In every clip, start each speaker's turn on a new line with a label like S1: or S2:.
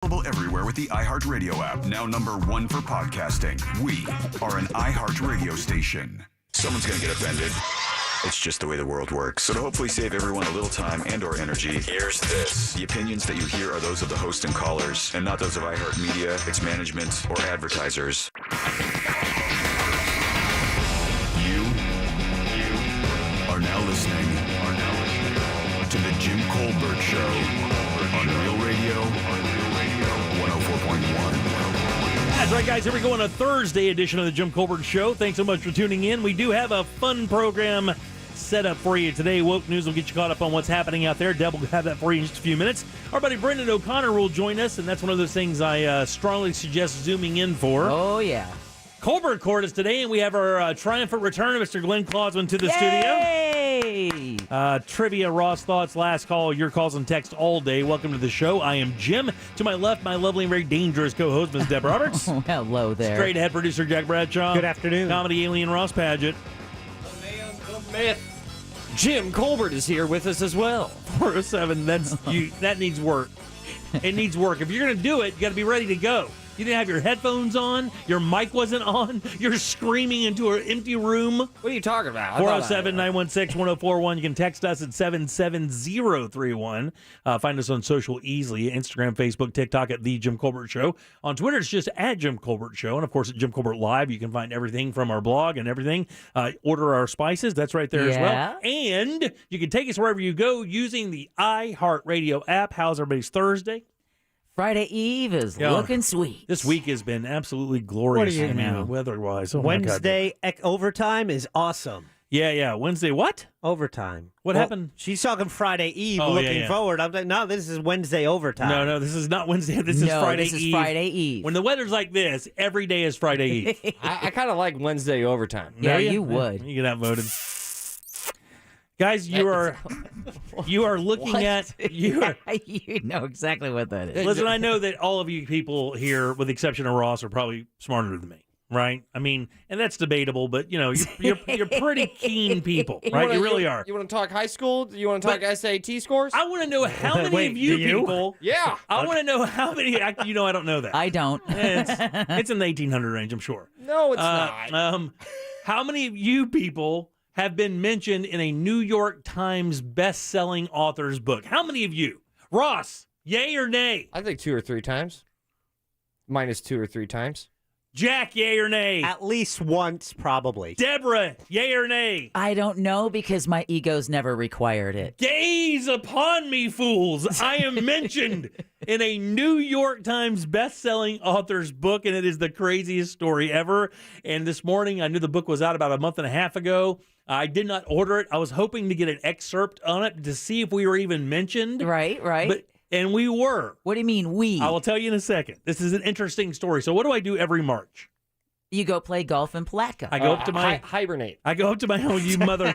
S1: Available everywhere with the iHeartRadio app. Now #1 for podcasting. We are an iHeartRadio station. Someone's going to get offended. It's just the way the world works. So to hopefully save everyone a little time and or energy, here's this. The opinions that you hear are those of the host and callers, and not those of iHeartMedia, its management, or advertisers. You are now listening to the Jim Colbert Show on Real Radio 104.1.
S2: That's right, guys. Here we go on a Thursday edition of the Jim Colbert Show. Thanks so much for tuning in. We do have a fun program set up for you today. Woke News will get you caught up on what's happening out there. Deb will have that for you in just a few minutes. Our buddy Brendan O'Connor will join us, and that's one of those things I strongly suggest zooming in for.
S3: Oh, yeah.
S2: Colbert Court is today, and we have our triumphant return of Mr. Glenn Clausman to the studio. Trivia, Ross thoughts, last call, your calls and text all day. Welcome to the show. I am Jim. To my left, my lovely and very dangerous co-host, Ms. Deb Roberts.
S3: Hello there.
S2: Straight ahead producer Jack Bradshaw.
S4: Good afternoon.
S2: Comedy alien Ross Padgett.
S5: The man, the myth. Jim Colbert is here with us as well.
S2: 407, that needs work. It needs work. If you're going to do it, you got to be ready to go. You didn't have your headphones on. Your mic wasn't on. You're screaming into an empty room.
S5: What are you talking about?
S2: 407-916-1041. You can text us at 77031. Find us on social easily. Instagram, Facebook, TikTok at The Jim Colbert Show. On Twitter, it's just at Jim Colbert Show. And, of course, at Jim Colbert Live, you can find everything from our blog and everything. Order our spices. That's right there as well. And you can take us wherever you go using the iHeartRadio app. How's everybody's Thursday?
S3: Friday Eve is looking sweet.
S2: This week has been absolutely glorious weather-wise. Oh,
S4: Wednesday overtime is awesome.
S2: Yeah. Wednesday what?
S4: Overtime.
S2: What happened?
S4: She's talking Friday Eve looking forward. I'm like, no, this is Wednesday overtime.
S2: No, this is not Wednesday. This is Friday Eve.
S3: This is Friday Eve.
S2: When the weather's like this, every day is Friday Eve.
S5: I kind of like Wednesday overtime.
S3: Yeah, you would.
S2: You get outvoted. Guys, you are looking at
S3: you know exactly what that is.
S2: Listen, I know that all of you people here, with the exception of Ross, are probably smarter than me, right? I mean, and that's debatable, but you're pretty keen people, right? You really are.
S5: You want to talk high school? Do you want to talk SAT scores?
S2: I want to know how many of you people.
S5: Yeah.
S2: I want to know how many. I don't know that.
S3: I don't.
S2: It's in the 1800 range, I'm sure.
S5: No, it's not.
S2: How many of you people have been mentioned in a New York Times best-selling author's book? How many of you? Ross, yay or nay?
S5: I think 2 or 3 times. Minus 2 or 3 times.
S2: Jack, yay or nay?
S4: At least once, probably.
S2: Deborah, yay or nay?
S3: I don't know because my ego's never required it.
S2: Gaze upon me, fools. I am mentioned in a New York Times best-selling author's book, and it is the craziest story ever. And this morning, I knew the book was out about a month and a half ago. I did not order it. I was hoping to get an excerpt on it to see if we were even mentioned.
S3: Right.
S2: And we were.
S3: What do you mean we?
S2: I will tell you in a second. This is an interesting story. So what do I do every March?
S3: You go play golf in Palatka.
S2: I go up to my...
S5: hibernate.
S2: I go up to my home, you mother...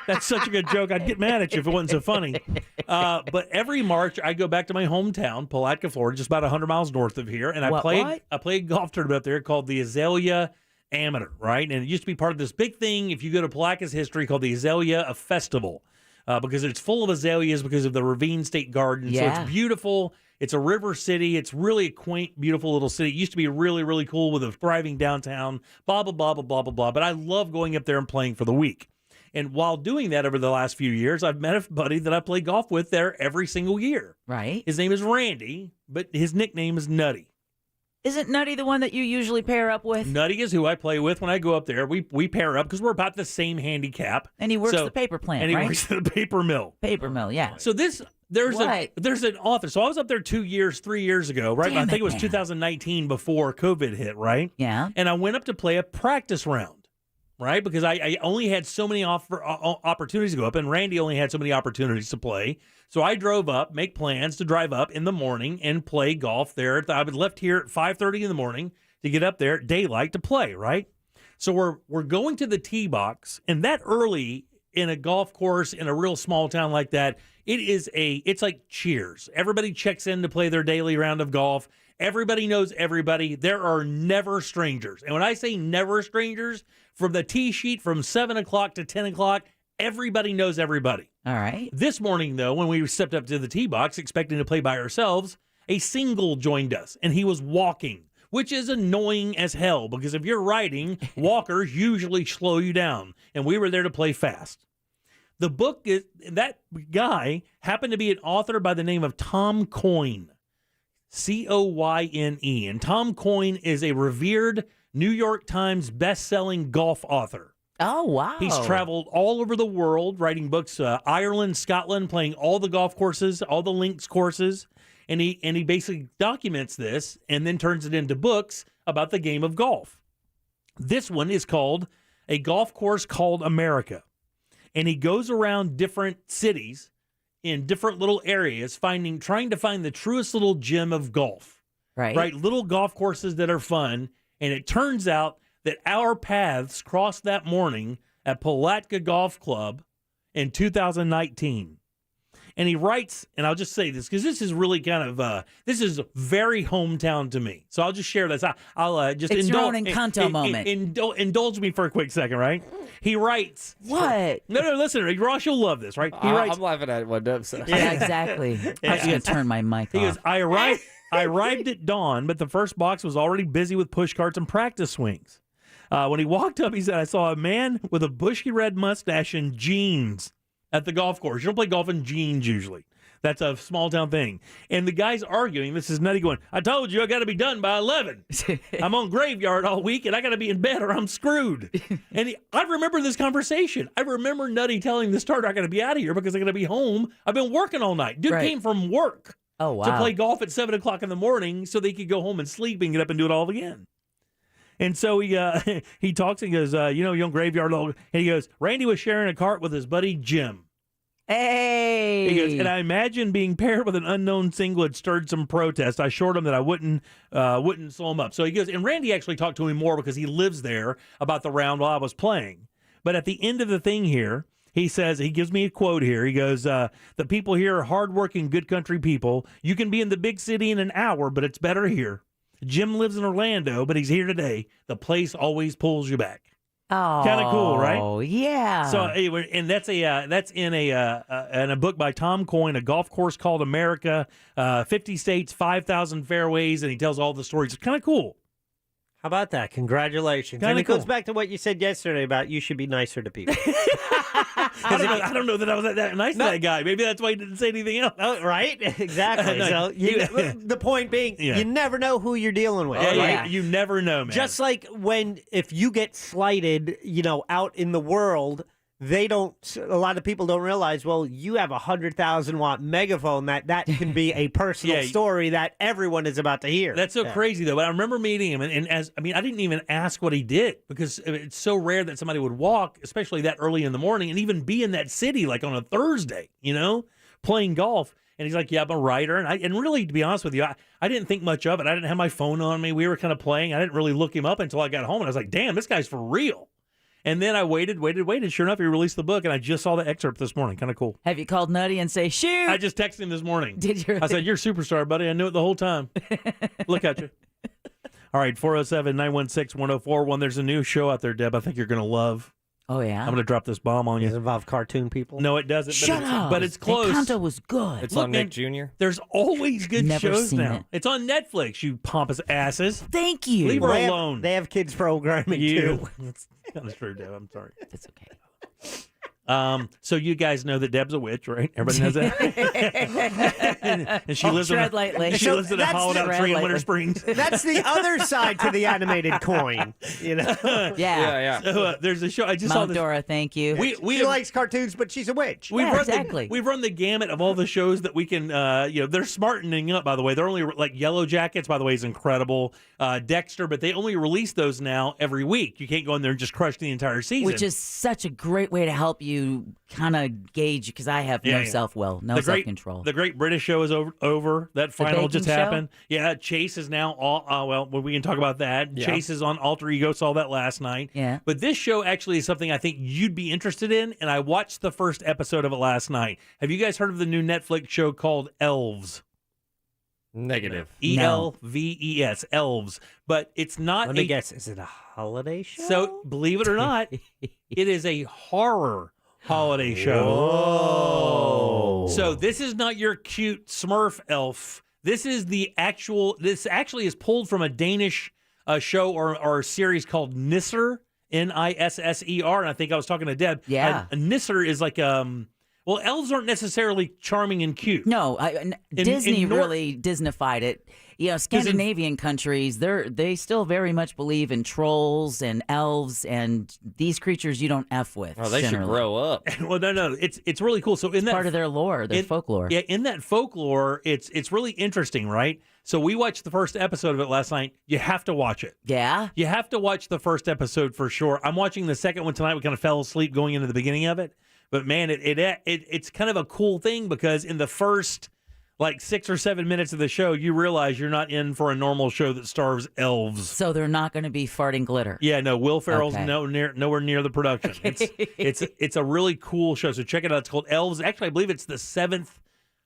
S2: that's such a good joke. I'd get mad at you if it wasn't so funny. But every March, I go back to my hometown, Palatka, Florida, just about 100 miles north of here. And I play a golf tournament up there called the Azalea Amateur, right? And it used to be part of this big thing, if you go to Palatka's history, called the Azalea Festival. Because it's full of azaleas because of the Ravine State Garden.
S3: Yeah.
S2: So it's beautiful. It's a river city. It's really a quaint, beautiful little city. It used to be really, really cool with a thriving downtown, blah, blah, blah, blah, blah, blah, blah. But I love going up there and playing for the week. And while doing that over the last few years, I've met a buddy that I play golf with there every single year.
S3: Right.
S2: His name is Randy, but his nickname is Nutty.
S3: Isn't Nutty the one that you usually pair up with?
S2: Nutty is who I play with when I go up there. We pair up because we're about the same handicap.
S3: And he works the paper plant,
S2: and he
S3: right?
S2: works at the paper mill.
S3: Paper mill, yeah.
S2: So there's an author. So I was up there 3 years ago, right? I think it was 2019 before COVID hit, right?
S3: Yeah.
S2: And I went up to play a practice round, right? Because I only had so many opportunities to go up, and Randy only had so many opportunities to play. So I drove up, make plans to drive up in the morning and play golf there. I would left here at 5:30 in the morning to get up there at daylight to play, right? So we're going to the tee box, and that early in a golf course in a real small town like that, it's like Cheers. Everybody checks in to play their daily round of golf. Everybody knows everybody. There are never strangers. And when I say never strangers, from the tee sheet from 7 o'clock to 10 o'clock, everybody knows everybody.
S3: All right.
S2: This morning, though, when we stepped up to the tee box expecting to play by ourselves, a single joined us, and he was walking, which is annoying as hell because if you're riding, walkers usually slow you down, and we were there to play fast. The book is that guy happened to be an author by the name of Tom Coyne, Coyne, and Tom Coyne is a revered New York Times best-selling golf author.
S3: Oh, wow.
S2: He's traveled all over the world writing books, Ireland, Scotland, playing all the golf courses, all the links courses, and he basically documents this and then turns it into books about the game of golf. This one is called A Golf Course Called America, and he goes around different cities in different little areas trying to find the truest little gem of golf. Right? Little golf courses that are fun, and it turns out that our paths crossed that morning at Palatka Golf Club in 2019. And he writes, and I'll just say this because this is really kind of this is very hometown to me. So I'll just share this. I'll just
S3: it's your own Encanto moment.
S2: Indulge me for a quick second, right? He writes,
S3: what?
S2: No, listen, Ross, you'll love this, right? He writes,
S5: I'm laughing at what Deb said.
S3: Yeah, exactly. I was going to turn my mic off.
S2: He goes, I arrived at dawn, but the first box was already busy with push carts and practice swings. When he walked up, he said, I saw a man with a bushy red mustache and jeans at the golf course. You don't play golf in jeans usually. That's a small town thing. And the guy's arguing, this is Nutty going, I told you I got to be done by 11. I'm on graveyard all week and I got to be in bed or I'm screwed. And I remember this conversation. I remember Nutty telling the starter I got to be out of here because I got to be home. I've been working all night. Dude came from work to play golf at 7 o'clock in the morning so they could go home and sleep and get up and do it all again. And so he talks and goes, you're on graveyard. And he goes, Randy was sharing a cart with his buddy Jim.
S3: Hey.
S2: He goes, and I imagine being paired with an unknown single had stirred some protest. I assured him that I wouldn't slow him up. So he goes, and Randy actually talked to him more because he lives there about the round while I was playing. But at the end of the thing here, he says, he gives me a quote here. He goes, the people here are hardworking, good country people. You can be in the big city in an hour, but it's better here. Jim lives in Orlando, but he's here today. The place always pulls you back.
S3: Oh,
S2: kind of cool, right?
S3: Oh, yeah.
S2: So, anyway, and that's in a book by Tom Coyne, A Golf Course Called America, 50 states, 5,000 fairways, and he tells all the stories. It's kind of cool.
S4: How about that? Congratulations.
S2: Kinda
S4: and it
S2: cool.
S4: goes back to what you said yesterday about you should be nicer to people.
S2: I don't know that I was that nice to that guy. Maybe that's why he didn't say anything else.
S4: Oh, right? Exactly.
S2: No,
S4: So the point being, you never know who you're dealing with.
S2: Yeah, you never know, man.
S4: Just like if you get slighted, out in the world, a lot of people don't realize, well, you have a 100,000-watt megaphone that can be a personal story that everyone is about to hear.
S2: That's so crazy, though. But I remember meeting him, and I didn't even ask what he did because it's so rare that somebody would walk, especially that early in the morning, and even be in that city like on a Thursday, playing golf. And he's like, yeah, I'm a writer. And really, to be honest with you, I didn't think much of it. I didn't have my phone on me. We were kind of playing. I didn't really look him up until I got home, and I was like, damn, this guy's for real. And then I waited. Sure enough, he released the book, and I just saw the excerpt this morning. Kind of cool.
S3: Have you called Nutty and say, shoot?
S2: I just texted him this morning.
S3: Did you?
S2: I said, you're a superstar, buddy. I knew it the whole time. Look at you. All right, 407-916-1041. There's a new show out there, Deb, I think you're going to love.
S3: Oh, yeah?
S2: I'm going to drop this bomb on you.
S4: Does it involve cartoon people?
S2: No, it doesn't.
S3: Shut up.
S2: But it's close.
S3: Encanto was good.
S5: It's on Nick Jr.
S2: There's always good
S3: Never
S2: shows
S3: seen
S2: now.
S3: it.
S2: It's on Netflix, you pompous asses.
S3: Thank you.
S2: Leave her alone.
S4: They have kids programming, too.
S2: That's kind of true, Deb. I'm sorry.
S3: That's okay.
S2: So you guys know that Deb's a witch, right? Everybody knows that. and she lives
S3: tread lightly.
S2: She lives in a hollowed out tree in Winter Springs.
S4: That's the other side to the animated coin.
S3: Yeah.
S2: So there's a show. I just saw
S3: Mount
S2: this.
S3: Dora, thank you.
S4: She likes cartoons, but she's a witch.
S2: We've run the gamut of all the shows that we can. They're smartening up. By the way, they're only like Yellow Jackets. By the way, is incredible. Dexter, but they only release those now every week. You can't go in there and just crush the entire season.
S3: Which is such a great way to help you kind of gauge, because I have no self-control.
S2: The Great British Show is over. That final just happened. Yeah, Chase is now all. We can talk about that. Yeah. Chase is on Alter Ego. Saw that last night.
S3: Yeah.
S2: But this show actually is something I think you'd be interested in, and I watched the first episode of it last night. Have you guys heard of the new Netflix show called Elves?
S5: Negative.
S2: ELVES, Elves. But it's not.
S4: Let me guess. Is it a holiday show?
S2: So believe it or not, it is a horror holiday show.
S4: Whoa.
S2: So this is not your cute Smurf elf This is this actually is pulled from a Danish show or series called Nisser, Nisser, and I think I was talking to Deb.
S3: Yeah.
S2: Nisser is like, well, elves aren't necessarily charming and cute.
S3: No, Disney really Disneyfied it. You know, Scandinavian countries, they still very much believe in trolls and elves and these creatures you don't F with.
S5: Oh, they should grow up.
S2: Well, no, it's really cool. So it's
S3: part of their lore, their folklore.
S2: Yeah, in that folklore, it's really interesting, right? So we watched the first episode of it last night. You have to watch it.
S3: Yeah?
S2: You have to watch the first episode for sure. I'm watching the second one tonight. We kind of fell asleep going into the beginning of it. But man, it's kind of a cool thing because in the first like 6 or 7 minutes of the show, you realize you're not in for a normal show that stars elves.
S3: So they're not going to be farting glitter.
S2: Yeah, no, Will Ferrell's nowhere near the production. It's a really cool show. So check it out. It's called Elves. Actually, I believe it's the 7th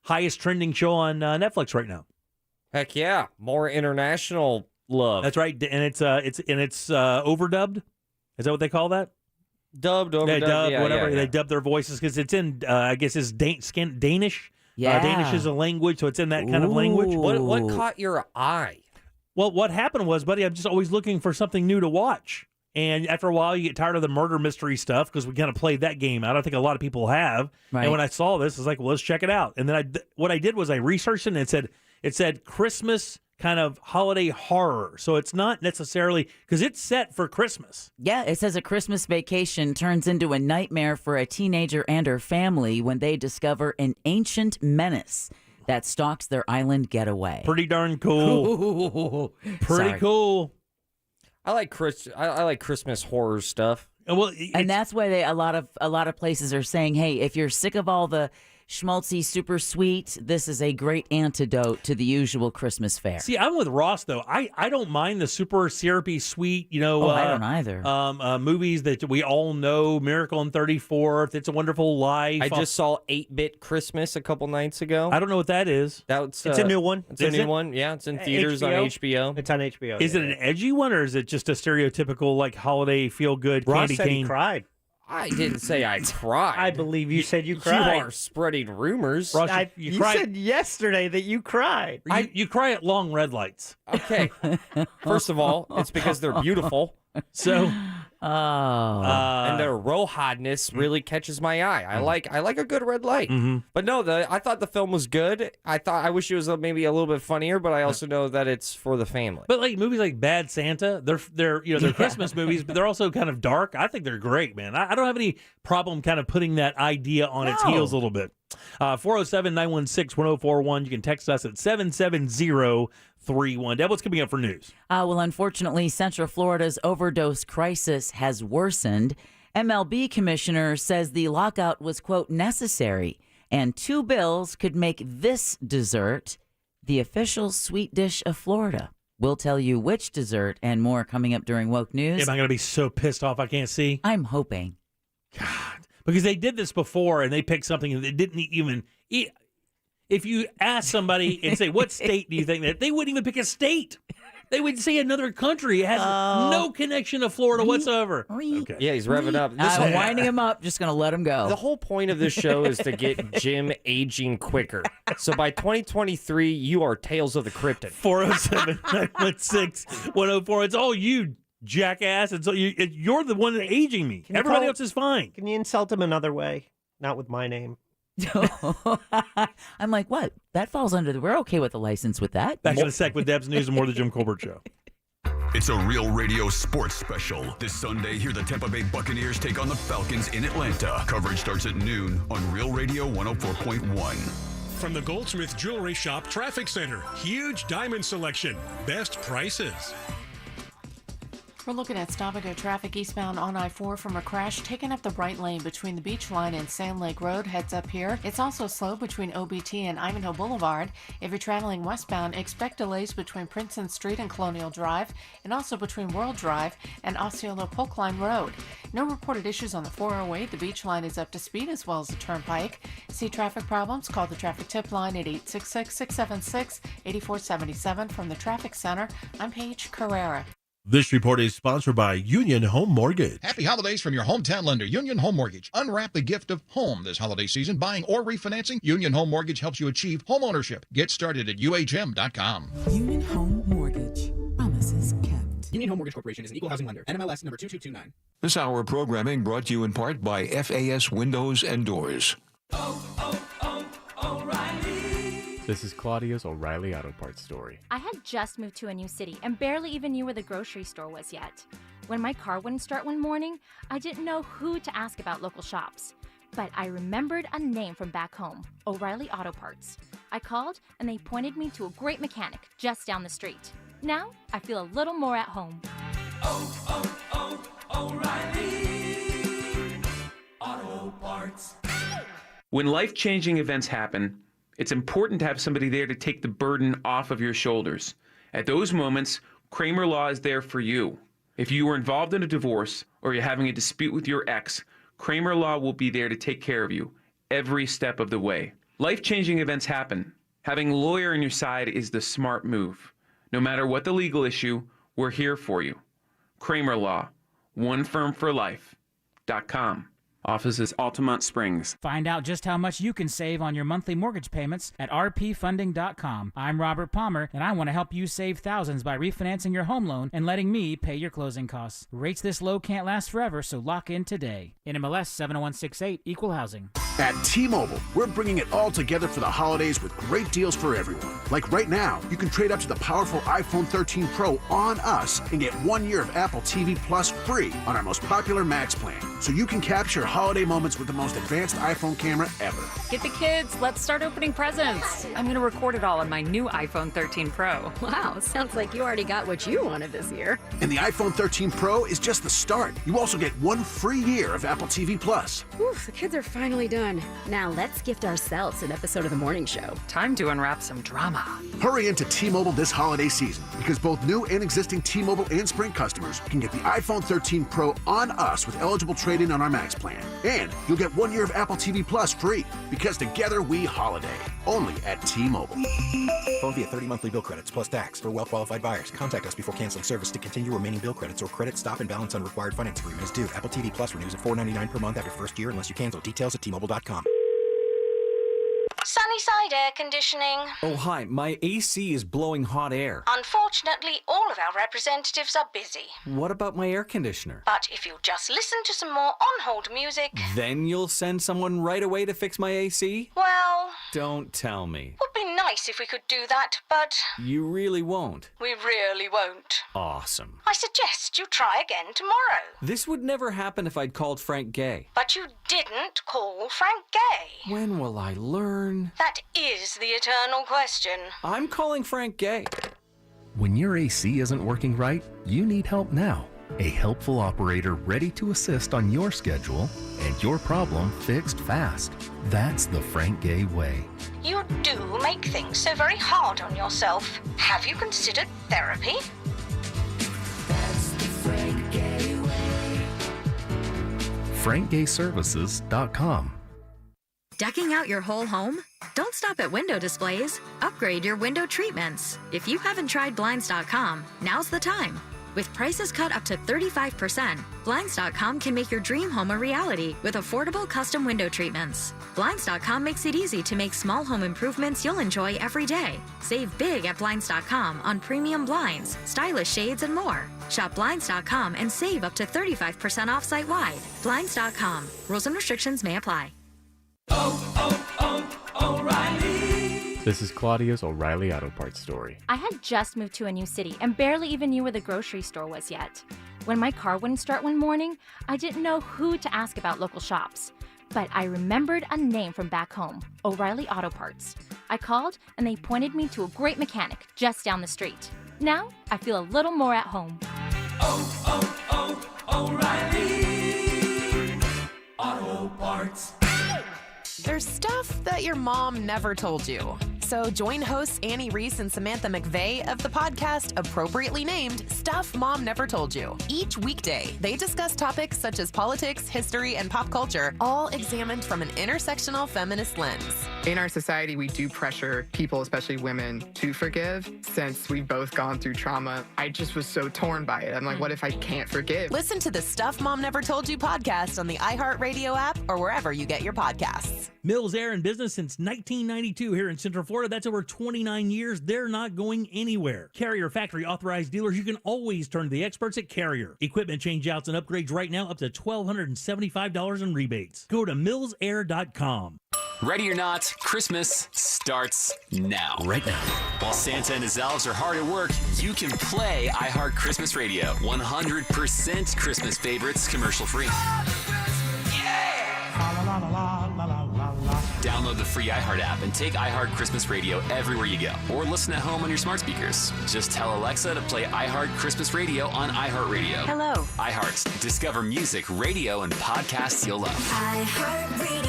S2: highest trending show on Netflix right now.
S5: Heck yeah, more international love.
S2: That's right, and it's overdubbed. Is that what they call that?
S5: Dubbed, overdubbed,
S2: whatever.
S5: Yeah.
S2: They dub their voices because it's in, I guess it's Danish.
S3: Yeah.
S2: Danish is a language, so it's in that kind of language.
S5: What caught your eye?
S2: Well, what happened was, buddy, I'm just always looking for something new to watch. And after a while, you get tired of the murder mystery stuff because we kind of played that game out. I think a lot of people have.
S3: Right.
S2: And when I saw this, I was like, well, let's check it out. And then what I did was I researched it, and it said Christmas kind of holiday horror. So it's not necessarily because it's set for Christmas.
S3: Yeah, it says a Christmas vacation turns into a nightmare for a teenager and her family when they discover an ancient menace that stalks their island getaway.
S2: Pretty darn cool. Pretty cool.
S5: I like Christmas horror stuff.
S2: Well,
S3: and that's why a lot of places are saying, hey, if you're sick of all the schmaltzy, super sweet, this is a great antidote to the usual Christmas fare.
S2: See, I'm with Ross, though. I don't mind the super syrupy, sweet,
S3: I don't either.
S2: Movies that we all know, Miracle on 34th, It's a Wonderful Life.
S5: I just saw 8-Bit Christmas a couple nights ago.
S2: I don't know what that is.
S5: It's
S4: a new one.
S5: It's a new one. Yeah, it's in theaters on HBO.
S4: It's on HBO.
S2: Is it an edgy one, or is it just a stereotypical, like, holiday feel-good
S4: Ross
S2: candy
S4: said
S2: cane?
S4: He cried.
S5: I didn't say I cried.
S4: I believe you said you cried.
S5: You are spreading rumors.
S2: Ross,
S4: you said yesterday that you cried.
S2: You cry at long red lights.
S5: Okay. First of all, it's because they're beautiful.
S2: So,
S5: and their rawhidness really catches my eye. I like a good red light. But no, I thought the film was good. I wish it was maybe a little bit funnier, but I also know that it's for the family.
S2: But like movies like Bad Santa, they're Christmas movies, but they're also kind of dark. I think they're great, man. I don't have any problem kind of putting that idea on its heels a little bit. 407-916-1041. You can text us at 77031. Deb, what's coming up for news?
S3: Well, unfortunately, Central Florida's overdose crisis has worsened. MLB commissioner says the lockout was, quote, necessary, and 2 bills could make this dessert the official sweet dish of Florida. We'll tell you which dessert and more coming up during Woke News.
S2: Am I going to be so pissed off I can't see?
S3: I'm hoping.
S2: God. Because they did this before, and they picked something that they didn't even eat. If you ask somebody and say, what state do you think that, they wouldn't even pick a state. They would say another country. It has no connection to Florida whatsoever. Okay.
S5: Yeah, he's revving up.
S3: I'm winding him up, just going to let him go.
S5: The whole point of this show is to get Jim aging quicker. So by 2023, you are Tales of the Cryptid.
S2: 407-916-104. It's all you, jackass. And so you're the one that's aging me. Everybody else is fine.
S4: Can you insult him another way? Not with my name.
S3: I'm like, what? That falls under we're okay with the license with that.
S2: Back in a sec with Deb's News and more of the Jim Colbert Show.
S1: It's a Real Radio sports special. This Sunday, hear the Tampa Bay Buccaneers take on the Falcons in Atlanta. Coverage starts at noon on Real Radio 104.1.
S6: From the Goldsmith Jewelry Shop Traffic Center, huge diamond selection, best prices.
S7: We're looking at stop-and-go traffic eastbound on I-4 from a crash taking up the right lane between the Beach Line and Sand Lake Road. Heads up here. It's also slow between OBT and Ivanhoe Boulevard. If you're traveling westbound, expect delays between Princeton Street and Colonial Drive, and also between World Drive and Osceola Polk Line Road. No reported issues on the 408. The Beach Line is up to speed as well as the Turnpike. See traffic problems? Call the traffic tip line at 866-676-8477. From the Traffic Center, I'm Paige Carrera.
S8: This report is sponsored by Union Home Mortgage.
S9: Happy holidays from your hometown lender, Union Home Mortgage. Unwrap the gift of home this holiday season. Buying or refinancing, Union Home Mortgage helps you achieve home ownership. Get started at UHM.com.
S10: Union Home Mortgage. Promises kept.
S11: Union Home Mortgage Corporation is an equal housing lender. NMLS number 2229.
S12: This hour of programming brought to you in part by FAS Windows and Doors.
S13: O'Reilly. This is Claudia's O'Reilly Auto Parts story.
S14: I had just moved to a new city and barely even knew where the grocery store was yet. When my car wouldn't start one morning, I didn't know who to ask about local shops. But I remembered a name from back home, O'Reilly Auto Parts. I called and they pointed me to a great mechanic just down the street. Now I feel a little more at home.
S10: O'Reilly Auto Parts.
S15: When life-changing events happen, it's important to have somebody there to take the burden off of your shoulders. At those moments, Kramer Law is there for you. If you were involved in a divorce or you're having a dispute with your ex, Kramer Law will be there to take care of you every step of the way. Life-changing events happen. Having a lawyer on your side is the smart move. No matter what the legal issue, we're here for you. Kramer Law, onefirmforlife.com. Office is Altamont Springs.
S16: Find out just how much you can save on your monthly mortgage payments at rpfunding.com. I'm Robert Palmer, and I want to help you save thousands by refinancing your home loan and letting me pay your closing costs. Rates this low can't last forever, so lock in today. NMLS 70168, Equal Housing.
S17: At T-Mobile, we're bringing it all together for the holidays with great deals for everyone. Like right now, you can trade up to the powerful iPhone 13 Pro on us and get 1 year of Apple TV Plus free on our most popular Max plan. So you can capture holiday moments with the most advanced iPhone camera ever.
S18: Get the kids. Let's start opening presents. I'm going to record it all on my new iPhone 13 Pro.
S19: Wow, sounds like you already got what you wanted this year.
S17: And the iPhone 13 Pro is just the start. You also get 1 free year of Apple TV Plus.
S19: Oof, the kids are finally done. Now let's gift ourselves an episode of the morning show.
S18: Time to unwrap some drama.
S17: Hurry into T-Mobile this holiday season because both new and existing T-Mobile and Sprint customers can get the iPhone 13 Pro on us with eligible trade-in on our Max plan. And you'll get 1 year of Apple TV Plus free because together we holiday. Only at T-Mobile.
S11: Phone via 30 monthly bill credits plus tax for well-qualified buyers. Contact us before canceling service to continue remaining bill credits or credit stop and balance on required finance agreement is due. Apple TV Plus renews at $4.99 per month after first year unless you cancel. Details at T-Mobile.com.
S20: Sunnyside Air Conditioning.
S21: Oh, hi. My AC is blowing hot air.
S20: Unfortunately, all of our representatives are busy.
S21: What about my air conditioner?
S20: But if you just listen to some more on-hold music...
S21: Then you'll send someone right away to fix my AC?
S20: Well...
S21: Don't tell me.
S20: Would be nice if we could do that, but...
S21: You really won't?
S20: We really won't.
S21: Awesome.
S20: I suggest you try again tomorrow.
S21: This would never happen if I'd called Frank Gay.
S20: But you didn't call Frank Gay.
S21: When will I learn?
S20: That is the eternal question.
S21: I'm calling Frank Gay.
S22: When your AC isn't working right, you need help now. A helpful operator ready to assist on your schedule and your problem fixed fast. That's the Frank Gay way.
S20: You do make things so very hard on yourself. Have you considered therapy?
S10: That's the Frank Gay way.
S22: FrankGayServices.com.
S23: Decking out your whole home? Don't stop at window displays. Upgrade your window treatments. If you haven't tried Blinds.com, now's the time. With prices cut up to 35%, Blinds.com can make your dream home a reality with affordable custom window treatments. Blinds.com makes it easy to make small home improvements you'll enjoy every day. Save big at Blinds.com on premium blinds, stylish shades, and more. Shop Blinds.com and save up to 35% off site-wide. Blinds.com. Rules and restrictions may apply.
S13: O'Reilly. This is Claudia's O'Reilly Auto Parts story.
S14: I had just moved to a new city and barely even knew where the grocery store was yet. When my car wouldn't start one morning, I didn't know who to ask about local shops. But I remembered a name from back home, O'Reilly Auto Parts. I called and they pointed me to a great mechanic just down the street. Now I feel a little more at home.
S10: O'Reilly Auto Parts.
S24: There's stuff that your mom never told you.
S3: So join hosts Annie Reese and Samantha McVeigh of the podcast appropriately named Stuff Mom Never Told You. Each weekday, they discuss topics such as politics, history, and pop culture, all examined from an intersectional feminist lens.
S4: In our society, we do pressure people, especially women, to forgive. Since we've both gone through trauma, I just was so torn by it. I'm like, what if I can't forgive?
S3: Listen to the Stuff Mom Never Told You podcast on the iHeartRadio app or wherever you get your podcasts.
S2: Mills Air in business since 1992 here in Central Florida. That's over 29 years. They're not going anywhere. Carrier factory authorized dealers. You can always turn to the experts at Carrier. Equipment changeouts and upgrades right now up to $1,275 in rebates. Go to millsair.com.
S5: Ready or not, Christmas starts now. Right now. While Santa and his elves are hard at work, you can play iHeart Christmas Radio. 100% Christmas favorites, commercial free. Download the free iHeart app and take iHeart Christmas Radio everywhere you go. Or listen at home on your smart speakers. Just tell Alexa to play iHeart Christmas Radio on iHeartRadio.
S23: Hello.
S5: iHeart. Discover music, radio, and podcasts you'll love.
S1: iHeartRadio.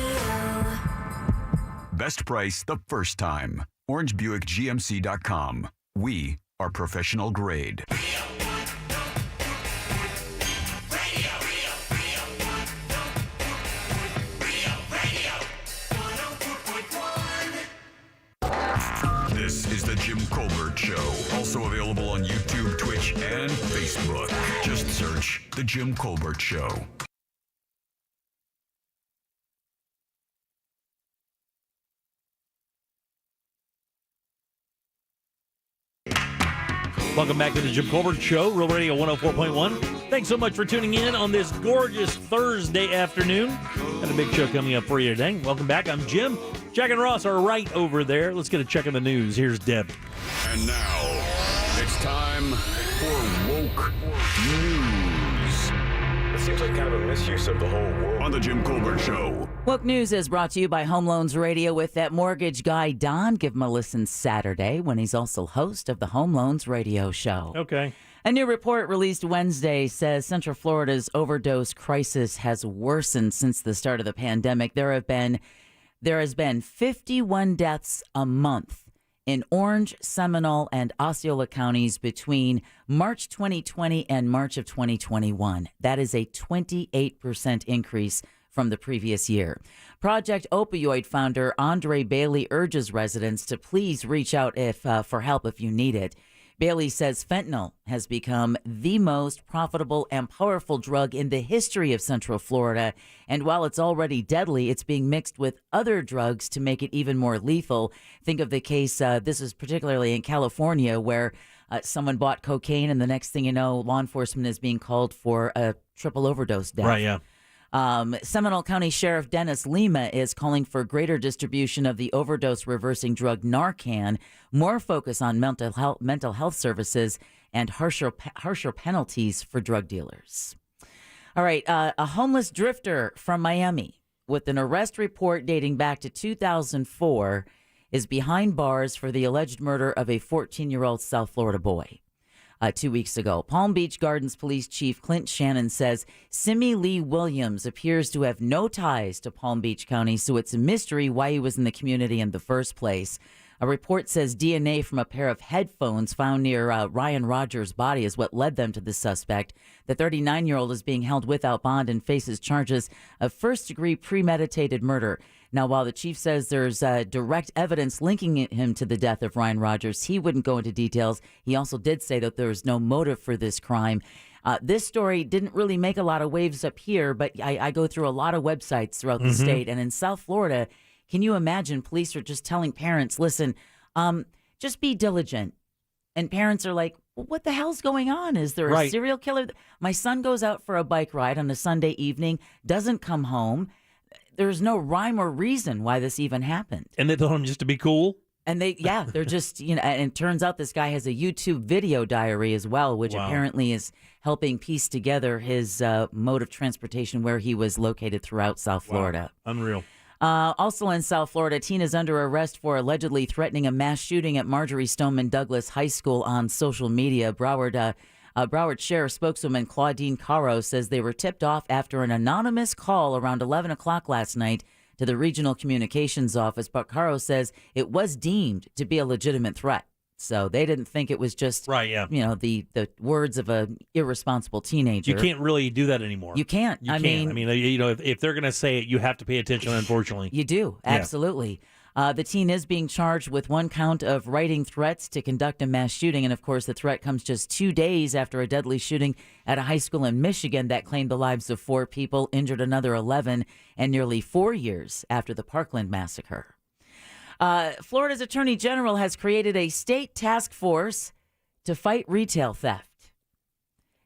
S1: Best price the first time. OrangeBuickGMC.com. We are professional grade. This is the Jim Colbert Show. Also available on YouTube, Twitch, and Facebook. Just search The Jim Colbert Show.
S2: Welcome back to the Jim Colbert Show, Real Radio 104.1. Thanks so much for tuning in on this gorgeous Thursday afternoon. Got a big show coming up for you today. Welcome back. I'm Jim. Jack and Ross are right over there. Let's get a check on the news. Here's Deb.
S1: And now, it's time for Woke News. It seems like kind of a misuse of the whole world. On the Jim Colbert Show.
S24: Woke News is brought to you by Home Loans Radio with that mortgage guy, Don. Give him a listen Saturday when he's also host of the Home Loans Radio Show.
S2: Okay.
S24: A new report released Wednesday says Central Florida's overdose crisis has worsened since the start of the pandemic. There has been 51 deaths a month in Orange, Seminole, and Osceola counties between March 2020 and March of 2021. That is a 28% increase from the previous year. Project Opioid founder Andre Bailey urges residents to please reach out for help if you need it. Bailey says fentanyl has become the most profitable and powerful drug in the history of Central Florida. And while it's already deadly, it's being mixed with other drugs to make it even more lethal. Think of the case, this is particularly in California, where someone bought cocaine and the next thing you know, law enforcement is being called for a triple overdose death.
S2: Right, yeah.
S24: Seminole County Sheriff Dennis Lima is calling for greater distribution of the overdose reversing drug Narcan, more focus on mental health services, and harsher penalties for drug dealers. All right, a homeless drifter from Miami with an arrest report dating back to 2004 is behind bars for the alleged murder of a 14-year-old South Florida boy. 2 weeks ago, Palm Beach Gardens Police Chief Clint Shannon says Simi Lee Williams appears to have no ties to Palm Beach County, so it's a mystery why he was in the community in the first place. A report says DNA from a pair of headphones found near Ryan Rogers' body is what led them to the suspect. The 39-year-old is being held without bond and faces charges of first-degree premeditated murder. Now, while the chief says there's direct evidence linking him to the death of Ryan Rogers, he wouldn't go into details. He also did say that there was no motive for this crime. This story didn't really make a lot of waves up here, but I go through a lot of websites throughout the state. And in South Florida, can you imagine police are just telling parents, listen, just be diligent. And parents are like, well, what the hell's going on? Is there a serial killer? My son goes out for a bike ride on a Sunday evening, doesn't come home. There's no rhyme or reason why this even happened.
S2: And they told him just to be cool?
S24: And they're just, and it turns out this guy has a YouTube video diary as well, which apparently is helping piece together his mode of transportation where he was located throughout South Florida.
S2: Unreal.
S24: Also in South Florida, a teen is under arrest for allegedly threatening a mass shooting at Marjorie Stoneman Douglas High School on social media. Broward Sheriff spokeswoman Claudine Caro says they were tipped off after an anonymous call around 11 o'clock last night to the regional communications office, Porcaro says it was deemed to be a legitimate threat. So they didn't think it was just, the words of a irresponsible teenager.
S2: You can't really do that anymore.
S24: You can't.
S2: I mean, if they're going to say it, you have to pay attention, unfortunately.
S24: You do. Absolutely. The teen is being charged with 1 count of writing threats to conduct a mass shooting. And, of course, the threat comes just 2 days after a deadly shooting at a high school in Michigan that claimed the lives of 4 people, injured another 11, and nearly 4 years after the Parkland massacre. Florida's Attorney General has created a state task force to fight retail theft.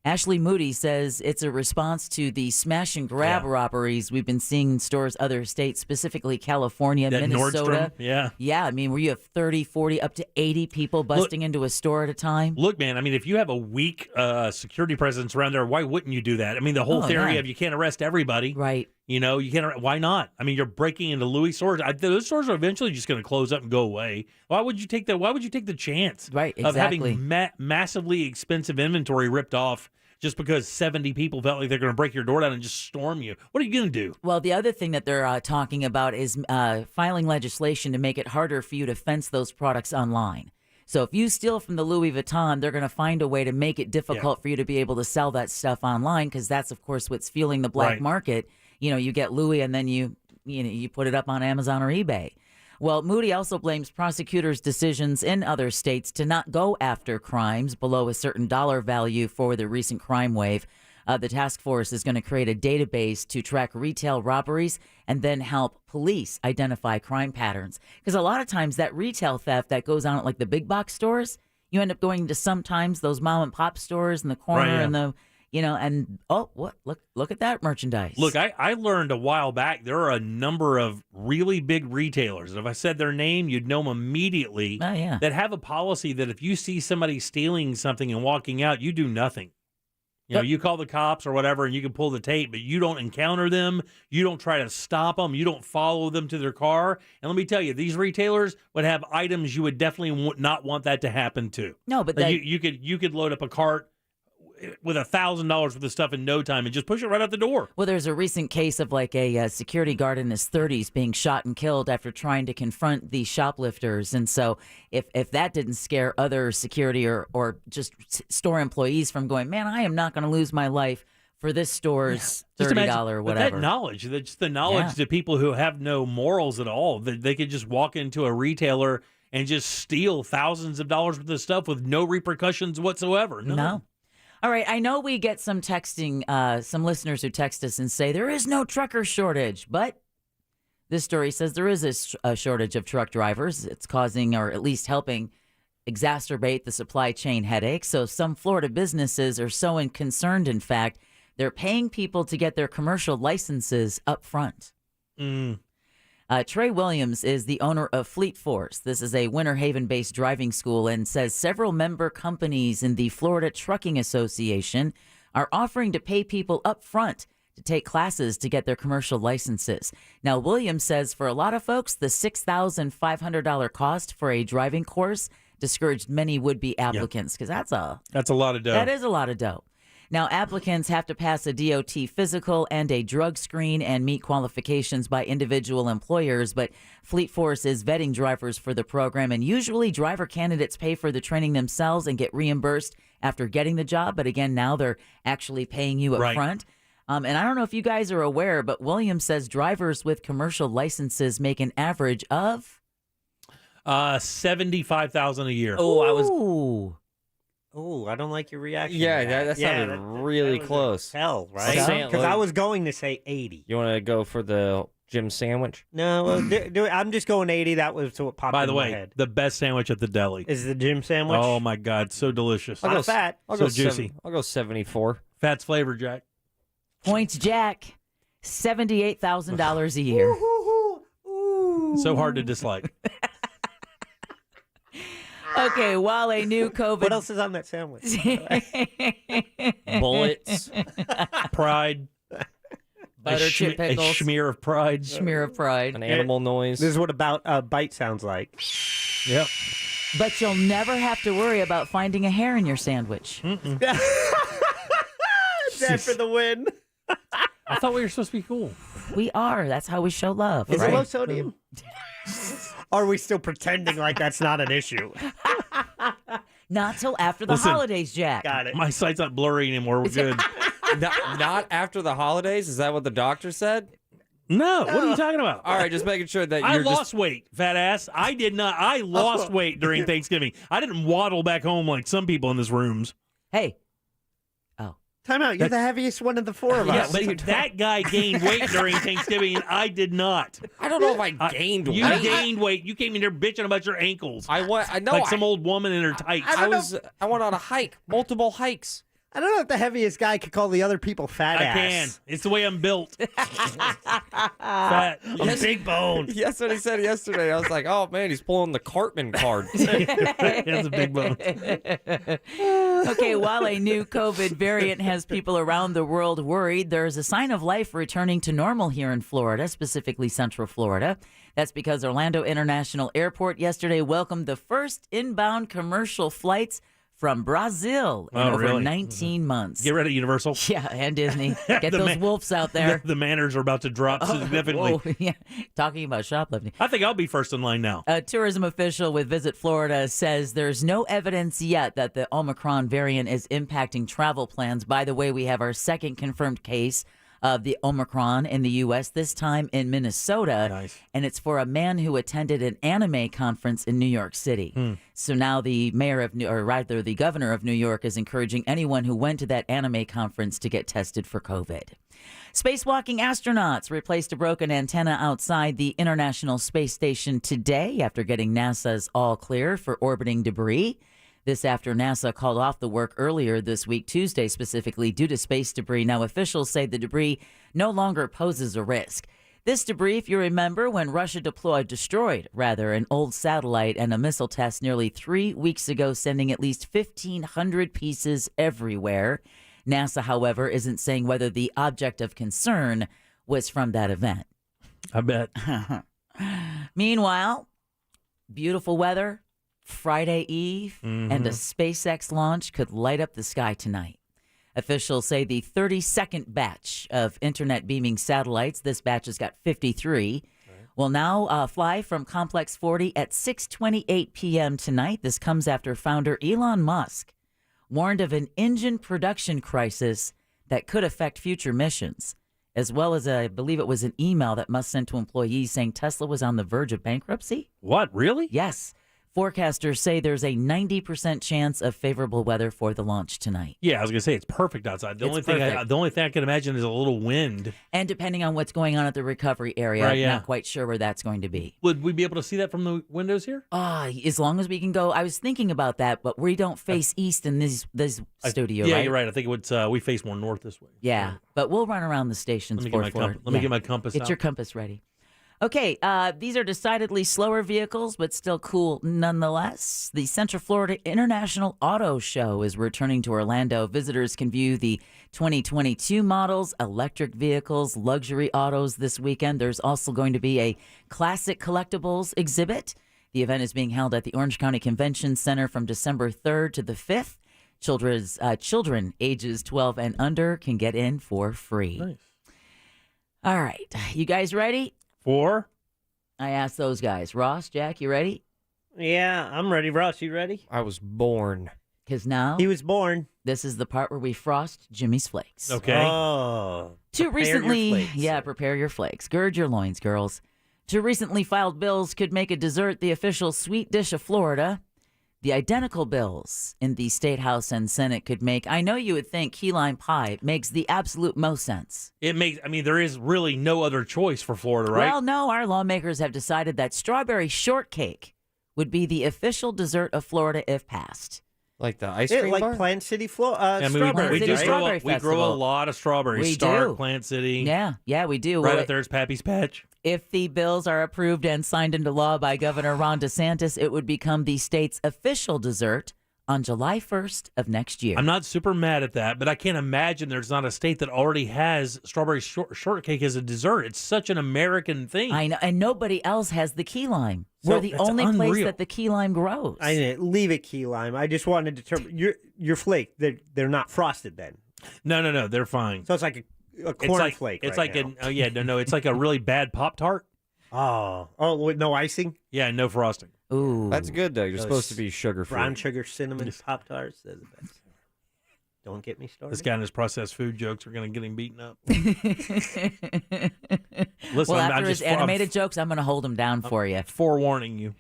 S24: Ashley Moody says it's a response to the smash and grab robberies we've been seeing in stores, other states, specifically California,
S2: that
S24: Minnesota.
S2: Nordstrom,
S24: Yeah, I mean, where you have 30, 40, up to 80 people busting into a store at a time.
S2: Look, man, I mean, if you have a weak security presence around there, why wouldn't you do that? I mean, the whole theory of you can't arrest everybody.
S24: Right.
S2: You can't. Why not? I mean, you're breaking into Louis stores. Those stores are eventually just going to close up and go away. Why would you take the chance of having massively expensive inventory ripped off just because 70 people felt like they're going to break your door down and just storm you? What are you going to do?
S24: Well, the other thing that they're talking about is filing legislation to make it harder for you to fence those products online. So if you steal from the Louis Vuitton, they're going to find a way to make it difficult for you to be able to sell that stuff online, because that's, of course, what's fueling the black market. You get Louis and then you put it up on Amazon or eBay. Well, Moody also blames prosecutors' decisions in other states to not go after crimes below a certain dollar value for the recent crime wave. The task force is going to create a database to track retail robberies and then help police identify crime patterns. Because a lot of times that retail theft that goes on at like the big box stores, you end up going to sometimes those mom and pop stores in the corner and the... look at that merchandise.
S2: Look, I learned a while back there are a number of really big retailers. And if I said their name, you'd know them immediately. That have a policy that if you see somebody stealing something and walking out, you do nothing. You call the cops or whatever, and you can pull the tape, but you don't encounter them. You don't try to stop them. You don't follow them to their car. And let me tell you, these retailers would have items you would definitely not want that to happen to.
S24: No, but
S2: you could load up a cart with $1,000 worth of stuff in no time and just push it right out the door.
S24: Well, there's a recent case of like a security guard in his 30s being shot and killed after trying to confront the shoplifters. And so if that didn't scare other security or just store employees from going, man, I am not going to lose my life for this store's $30 whatever.
S2: That knowledge, just the knowledge to people who have no morals at all, that they could just walk into a retailer and just steal thousands of dollars worth of stuff with no repercussions whatsoever.
S24: No. All right, I know we get some texting, some listeners who text us and say there is no trucker shortage, but this story says there is a shortage of truck drivers. It's causing, or at least helping, exacerbate the supply chain headache. So some Florida businesses are so concerned, in fact, they're paying people to get their commercial licenses up front. Trey Williams is the owner of Fleet Force. This is a Winter Haven-based driving school, and says several member companies in the Florida Trucking Association are offering to pay people up front to take classes to get their commercial licenses. Now, Williams says for a lot of folks, the $6,500 cost for a driving course discouraged many would-be applicants, because that's a
S2: lot of dough.
S24: That is a lot of dough. Now, applicants have to pass a DOT physical and a drug screen and meet qualifications by individual employers, but Fleet Force is vetting drivers for the program, and usually driver candidates pay for the training themselves and get reimbursed after getting the job. But again, now they're actually paying you up front. And I don't know if you guys are aware, but Williams says drivers with commercial licenses make an average of
S2: $75,000 a year.
S6: Oh, I don't like your reaction.
S7: Yeah, that sounded really close.
S6: Hell, right? Because I was going to say 80.
S7: You want to go for the Jim sandwich?
S6: No, I'm just going 80. That was what popped in my head.
S2: The best sandwich at the deli
S6: is the Jim sandwich.
S2: Oh my God, so delicious.
S6: I'll go fat.
S7: I'll
S2: so
S7: go
S2: juicy.
S7: I'll go 74.
S2: Fat's flavor, Jack.
S24: Points, Jack. $78,000 a year.
S2: So hard to dislike.
S24: Okay, while a new COVID...
S6: What else is on that sandwich?
S7: Bullets.
S2: Pride.
S24: Butter chip pickles.
S2: A smear of pride.
S24: Smear of pride.
S7: An animal noise.
S6: This is what a bite sounds like.
S2: Yep.
S24: But you'll never have to worry about finding a hair in your sandwich.
S6: Dead for the win.
S2: I thought we were supposed to be cool.
S24: We are. That's how we show love.
S6: Is
S24: right?
S6: it low sodium? Are we still pretending like that's not an issue?
S24: Not till after the
S2: Listen,
S6: Got
S24: holidays, Jack.
S6: it.
S2: My sight's not blurry anymore. We're good.
S7: Not after the holidays? Is that what the doctor said?
S2: No, what are you talking about?
S7: All right, just making sure that
S2: I
S7: you're
S2: lost weight, fat ass. I did not. I lost weight during Thanksgiving. I didn't waddle back home like some people in this rooms.
S24: Hey.
S6: Time out. You're the heaviest one of the four of
S2: Yeah,
S6: us.
S2: but that guy gained weight during Thanksgiving, and I did not.
S7: I don't know if I gained weight.
S2: You gained weight. You came in here bitching about your ankles.
S7: I know.
S2: Like some old woman in her tights.
S7: I went on a hike, multiple hikes.
S6: I don't know if the heaviest guy could call the other people fat
S2: I
S6: ass.
S2: can. It's the way I'm built. Fat.
S6: I'm big bone.
S7: That's what he said yesterday. I was like, oh, man, he's pulling the Cartman card.
S2: That's a big bone.
S24: Okay, while a new COVID variant has people around the world worried, there's a sign of life returning to normal here in Florida, specifically Central Florida. That's because Orlando International Airport yesterday welcomed the first inbound commercial flights from Brazil in over
S2: really?
S24: 19 months.
S2: Get rid of Universal.
S24: Yeah, and Disney. Get those wolves out there.
S2: The manners are about to drop significantly.
S24: Whoa, yeah. Talking about shoplifting.
S2: I think I'll be first in line now.
S24: A tourism official with Visit Florida says there's no evidence yet that the Omicron variant is impacting travel plans. By the way, we have our second confirmed case of the Omicron in the U.S., this time in Minnesota.
S2: Nice.
S24: And it's for a man who attended an anime conference in New York City. So now the the governor of New York is encouraging anyone who went to that anime conference to get tested for COVID. Spacewalking astronauts replaced a broken antenna outside the International Space Station today after getting NASA's all clear for orbiting debris. This after NASA called off the work earlier this week, Tuesday specifically, due to space debris. Now, officials say the debris no longer poses a risk. This debris, if you remember, when Russia destroyed an old satellite and a missile test nearly 3 weeks ago, sending at least 1,500 pieces everywhere. NASA, however, isn't saying whether the object of concern was from that event.
S2: I bet.
S24: Meanwhile, beautiful weather, Friday Eve, and a SpaceX launch could light up the sky tonight. Officials say the 32nd batch of internet beaming satellites, this batch has got 53, will now fly from Complex 40 at 6:28 p.m. tonight. This comes after founder Elon Musk warned of an engine production crisis that could affect future missions, as well as, I believe it was an email that Musk sent to employees saying Tesla was on the verge of bankruptcy.
S2: What, really?
S24: Yes. Forecasters say there's a 90% chance of favorable weather for the launch tonight.
S2: Yeah, I was going to say it's perfect outside. The only thing I can imagine is a little wind.
S24: And depending on what's going on at the recovery area,
S2: Right, yeah.
S24: I'm not quite sure where that's going to be.
S2: Would we be able to see that from the windows here?
S24: As long as we can go. I was thinking about that, but we don't face east in this studio,
S2: Yeah,
S24: right?
S2: you're right. I think it would. We face more north this way.
S24: Yeah, but we'll run around the stations
S2: Let
S24: for
S2: me get my compass
S24: Get
S2: out.
S24: your compass ready. Okay, these are decidedly slower vehicles, but still cool nonetheless. The Central Florida International Auto Show is returning to Orlando. Visitors can view the 2022 models, electric vehicles, luxury autos this weekend. There's also going to be a classic collectibles exhibit. The event is being held at the Orange County Convention Center from December 3rd to the 5th. Children ages 12 and under can get in for free.
S2: Nice.
S24: All right, you guys ready? I asked those guys. Ross, Jack, you ready?
S6: Yeah, I'm ready. Ross, you ready?
S7: I was born.
S24: Because now
S6: He was born.
S24: this is the part where we frost Jimmy's flakes.
S2: Okay.
S6: Oh.
S24: Two
S6: prepare your
S24: recently,
S6: flakes.
S24: prepare your flakes. Gird your loins, girls. Two recently filed bills could make a dessert the official sweet dish of Florida. The identical bills in the State House and Senate could make, I know you would think key lime pie makes the absolute most sense.
S2: There is really no other choice for Florida, right?
S24: Well, no, our lawmakers have decided that strawberry shortcake would be the official dessert of Florida if passed.
S7: Like the ice cream
S6: like
S7: bar?
S6: Plant City,
S2: I mean,
S6: strawberries.
S2: we
S24: City
S2: grow
S24: Strawberry
S2: we grow a
S24: Festival.
S2: lot of strawberries.
S24: We
S2: Stark,
S24: do.
S2: Plant City.
S24: Yeah, we do.
S2: Right
S24: Well,
S2: up there is Pappy's Patch.
S24: If the bills are approved and signed into law by Governor Ron DeSantis, it would become the state's official dessert on July 1st of next year.
S2: I'm not super mad at that, but I can't imagine there's not a state that already has strawberry shortcake as a dessert. It's such an American thing.
S24: I know, and nobody else has the key lime.
S2: So
S24: We're the
S2: that's
S24: only place
S2: unreal.
S24: that the key lime grows.
S6: I didn't leave it key lime. I just wanted to determine your flake. They're not frosted then.
S2: No, they're fine.
S6: So it's like a cornflake.
S2: It's
S6: right
S2: like
S6: now.
S2: it's like a really bad Pop-Tart.
S6: With no icing?
S2: Yeah, no frosting.
S24: Ooh.
S7: That's good, though. You're
S6: Those
S7: supposed to be sugar-free.
S6: Brown sugar cinnamon Pop-Tarts. They're the best. Don't get me started.
S2: This guy and his processed food jokes are going to get him beaten up.
S24: Well, after his animated jokes, I'm going to hold him down for you.
S2: Forewarning you.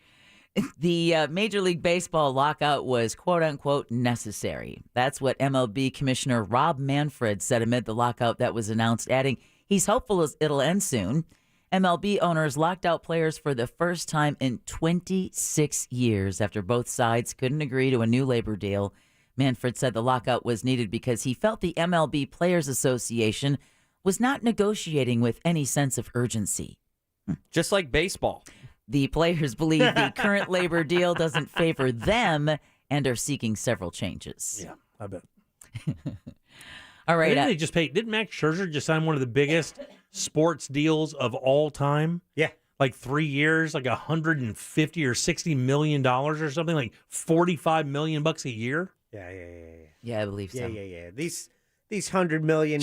S24: The Major League Baseball lockout was quote-unquote necessary. That's what MLB Commissioner Rob Manfred said amid the lockout that was announced, adding he's hopeful it'll end soon. MLB owners locked out players for the first time in 26 years after both sides couldn't agree to a new labor deal. Manfred said the lockout was needed because he felt the MLB Players Association was not negotiating with any sense of urgency.
S7: Just like baseball.
S24: The players believe the current labor deal doesn't favor them and are seeking several changes.
S2: Yeah, I bet.
S24: All right.
S2: Didn't Max Scherzer just sign one of the biggest sports deals of all time?
S6: Yeah.
S2: Like 3 years, like $150 or $60 million or something, like $45 million a year.
S6: Yeah.
S24: Yeah, I believe so.
S6: Yeah. These $100 million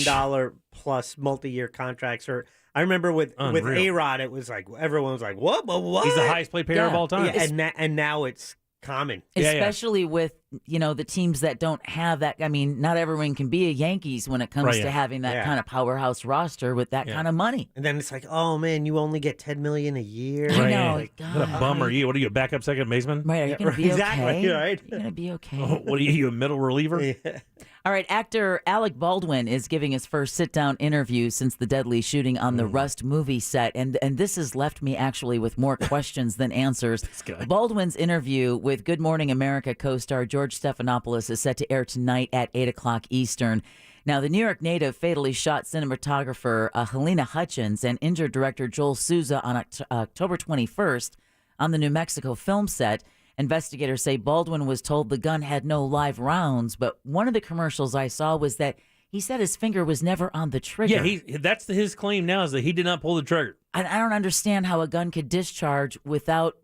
S6: plus multi-year contracts are. I remember with A-Rod, it was like everyone was like, "What?
S2: He's the highest paid player of all time."
S6: Yeah, and now it's common,
S24: especially with the teams that don't have that. I mean, not everyone can be a Yankees when it comes to having that kind of powerhouse roster with that kind of money.
S6: And then it's like, oh man, you only get $10 million a year.
S24: I know.
S2: Like, what a bummer! What are you, a backup second baseman?
S24: Right? Are you going to be
S6: exactly,
S24: okay?
S6: right?
S24: You're going to be okay.
S2: What are you, a middle reliever?
S6: Yeah.
S24: All right, actor Alec Baldwin is giving his first sit-down interview since the deadly shooting on the Rust movie set, and this has left me actually with more questions than answers. Baldwin's interview with Good Morning America co-star George Stephanopoulos is set to air tonight at 8 o'clock Eastern. Now, the New York native fatally shot cinematographer Helena Hutchins and injured director Joel Souza on October 21st on the New Mexico film set. Investigators say Baldwin was told the gun had no live rounds, but one of the commercials I saw was that he said his finger was never on the trigger.
S2: Yeah, that's his claim now, is that he did not pull the trigger.
S24: I don't understand how a gun could discharge without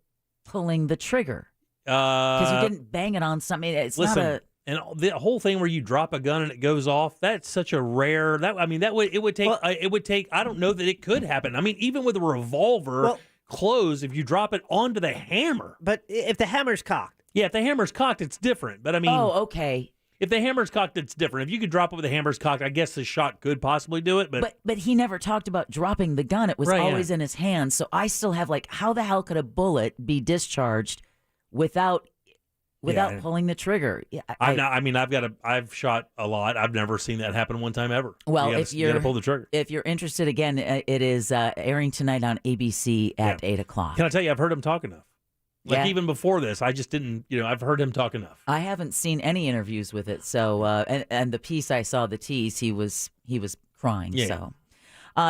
S24: pulling the trigger. Because you didn't bang it on something. It's not a...
S2: And the whole thing where you drop a gun and it goes off, that's such a rare... it would take... I don't know that it could happen. I mean, even with a revolver... close if you drop it onto the hammer.
S6: But if the hammer's cocked.
S2: Yeah, if the hammer's cocked, it's different. But I mean...
S24: Oh, okay.
S2: If the hammer's cocked, it's different. If you could drop it with the hammer's cocked, I guess the shot could possibly do it.
S24: But he never talked about dropping the gun. It was always in his hand. So I still have how the hell could a bullet be discharged without pulling the trigger? Yeah,
S2: I've shot a lot. I've never seen that happen one time ever.
S24: Well,
S2: you gotta pull the trigger.
S24: If you're interested, again, it is airing tonight on ABC at 8 o'clock.
S2: Can I tell you, I've heard him talk enough. Even before this, I just didn't. I've heard him talk enough.
S24: I haven't seen any interviews with it. So, and the piece I saw, the tease, he was crying.
S2: Yeah.
S24: So,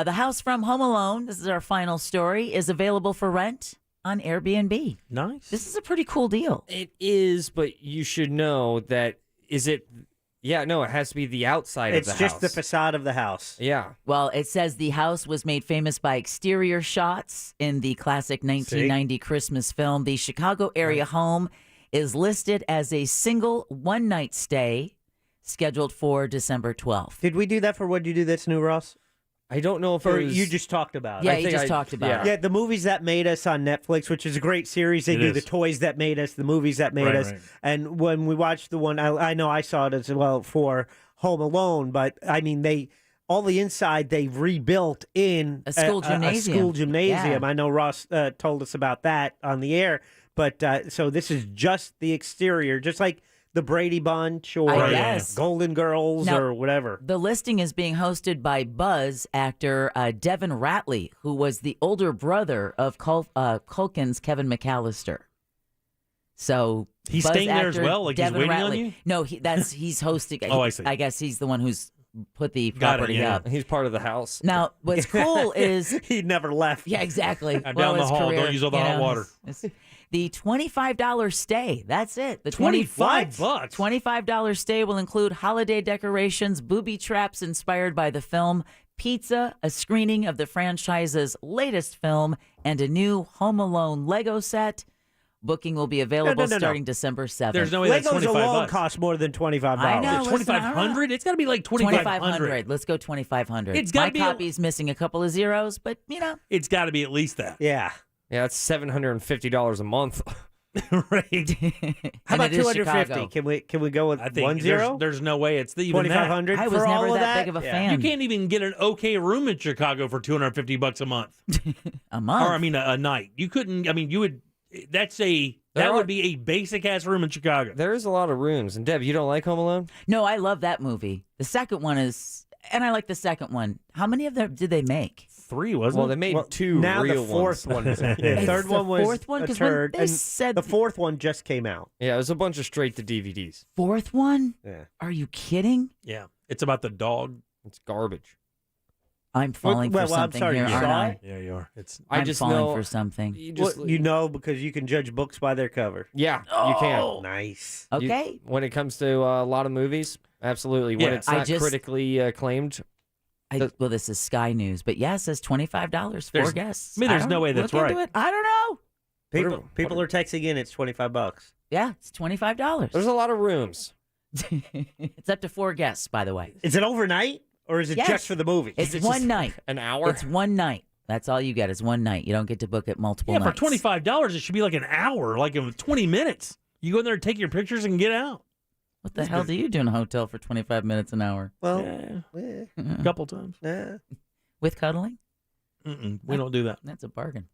S24: the house from Home Alone. This is our final story. Is available for rent on Airbnb.
S2: Nice.
S24: This is a pretty cool deal.
S7: It is, but you should know that it has to be the outside of the house.
S6: It's just the facade of the house.
S7: Yeah.
S24: Well, it says the house was made famous by exterior shots in the classic 1990 Christmas film. The Chicago area home is listed as a single one-night stay scheduled for December 12th.
S6: Did we do that for What'd You Do That's New, Ross?
S7: I don't know if
S6: you just talked about it.
S24: Yeah, you just talked about it.
S6: Yeah, the Movies That Made Us on Netflix, which is a great series. They do the Toys That Made Us, the Movies That Made Us. Right. And when we watched the one, I know I saw it as well for Home Alone, but I mean, all the inside they rebuilt in
S24: a school gymnasium.
S6: Yeah. I know Ross told us about that on the air, but so this is just the exterior, just like the Brady Bunch or Golden Girls or whatever.
S24: The listing is being hosted by Buzz actor Devin Rattley, who was the older brother of Culkin's Kevin McAllister. So
S2: he's
S24: Buzz
S2: staying there as well? Like
S24: Devin
S2: he's waiting
S24: Rattley.
S2: on you?
S24: No, he's hosting.
S2: Oh, I see.
S24: I guess he's the one who's put the property up.
S7: He's part of the house.
S24: Now, what's cool is...
S6: he never left.
S24: Yeah, exactly.
S2: I'm down the hall. Don't use all the hot water.
S24: The $25 stay. That's it. The
S2: $25.
S24: $25 stay will include holiday decorations, booby traps inspired by the film, pizza, a screening of the franchise's latest film, and a new Home Alone Lego set. Booking will be available starting December 7th.
S2: There's no way that's
S6: Legos
S2: $25.
S6: alone cost more than $25.
S24: I know.
S2: $2,500? It's got to be like $2,500.
S24: Let's go $2,500.
S2: It's gotta
S24: My
S2: be
S24: copy's missing a couple of zeros, but
S2: it's got to be at least that.
S6: Yeah.
S7: Yeah, that's $750 a month.
S2: Right.
S6: How about
S24: it is
S6: 250?
S24: Chicago.
S6: Can we go with
S2: I think
S6: 10?
S2: There's no way it's even that.
S6: 2,500
S24: I
S6: for
S24: was never
S6: all of
S24: that big of a fan.
S2: You can't even get an okay room in Chicago for $250 a month.
S24: A month?
S2: Or, I mean, a night. You couldn't, I mean, you would, that would be a basic ass room in Chicago.
S7: There is a lot of rooms. And Deb, you don't like Home Alone?
S24: No, I love that movie. The second one is, and I like the second one. How many of them did they make?
S2: 3, wasn't it?
S7: Well, they made 2
S6: now
S7: real
S6: the fourth
S7: ones.
S6: one. The third one was
S24: fourth one?
S6: a
S24: 'Cause when
S6: turd.
S24: they
S6: And
S24: said
S6: the fourth one just came out.
S7: Yeah, it was a bunch of straight to DVDs.
S24: Fourth one?
S6: Yeah.
S24: Are you kidding?
S2: Yeah. It's about the dog.
S7: It's garbage.
S24: I'm falling for
S6: I'm
S24: something
S6: sorry,
S24: here,
S6: you
S24: aren't
S6: saw
S24: I?
S6: it?
S2: Yeah, you are.
S24: I'm
S7: just
S24: falling
S7: know
S24: for something.
S6: You know because you can judge books by their cover.
S7: Yeah, you can.
S6: Nice.
S24: Okay.
S7: When it comes to a lot of movies, absolutely. When
S2: Yeah.
S7: it's not critically acclaimed.
S24: Well, this is Sky News, but yeah, it says $25 for guests.
S2: I mean, there's no way that's
S24: look into
S2: right.
S24: it. I don't know.
S6: People are texting in. It's $25.
S24: Yeah, it's $25.
S7: There's a lot of rooms.
S24: It's up to 4 guests, by the way.
S6: Is it overnight or is it
S24: Yes.
S6: just for the movie?
S24: It's one night.
S7: An hour?
S24: It's one night. That's all you get is one night. You don't get to book it multiple
S2: Yeah,
S24: nights.
S2: for $25, it should be like an hour, like in 20 minutes. You go in there and take your pictures and get out.
S24: What the hell do you do in a hotel for 25 minutes an hour?
S6: Well,
S2: a couple times.
S24: With cuddling?
S2: We don't do that.
S24: That's a bargain.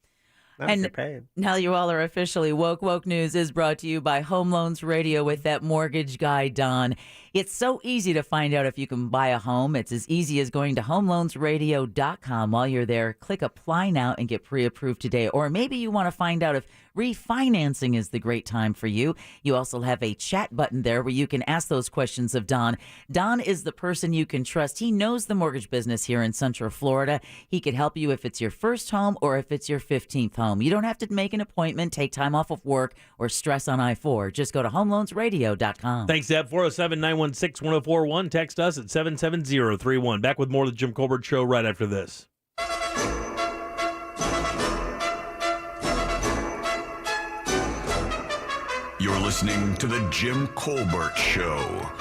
S6: Not if
S24: And
S6: you're paying.
S24: now you all are officially woke. Woke News is brought to you by Home Loans Radio with that mortgage guy, Don. It's so easy to find out if you can buy a home. It's as easy as going to homeloansradio.com. While you're there, click apply now and get pre-approved today. Or maybe you want to find out if refinancing is the great time for you. You also have a chat button there where you can ask those questions of Don. Don is the person you can trust. He knows the mortgage business here in Central Florida. He can help you if it's your first home or if it's your 15th home. You don't have to make an appointment, take time off of work, or stress on I-4. Just go to homeloansradio.com.
S2: Thanks, Deb. 407-916-1041. Text us at 77031. Back with more of the Jim Colbert Show right after this.
S1: You're listening to the Jim Colbert Show.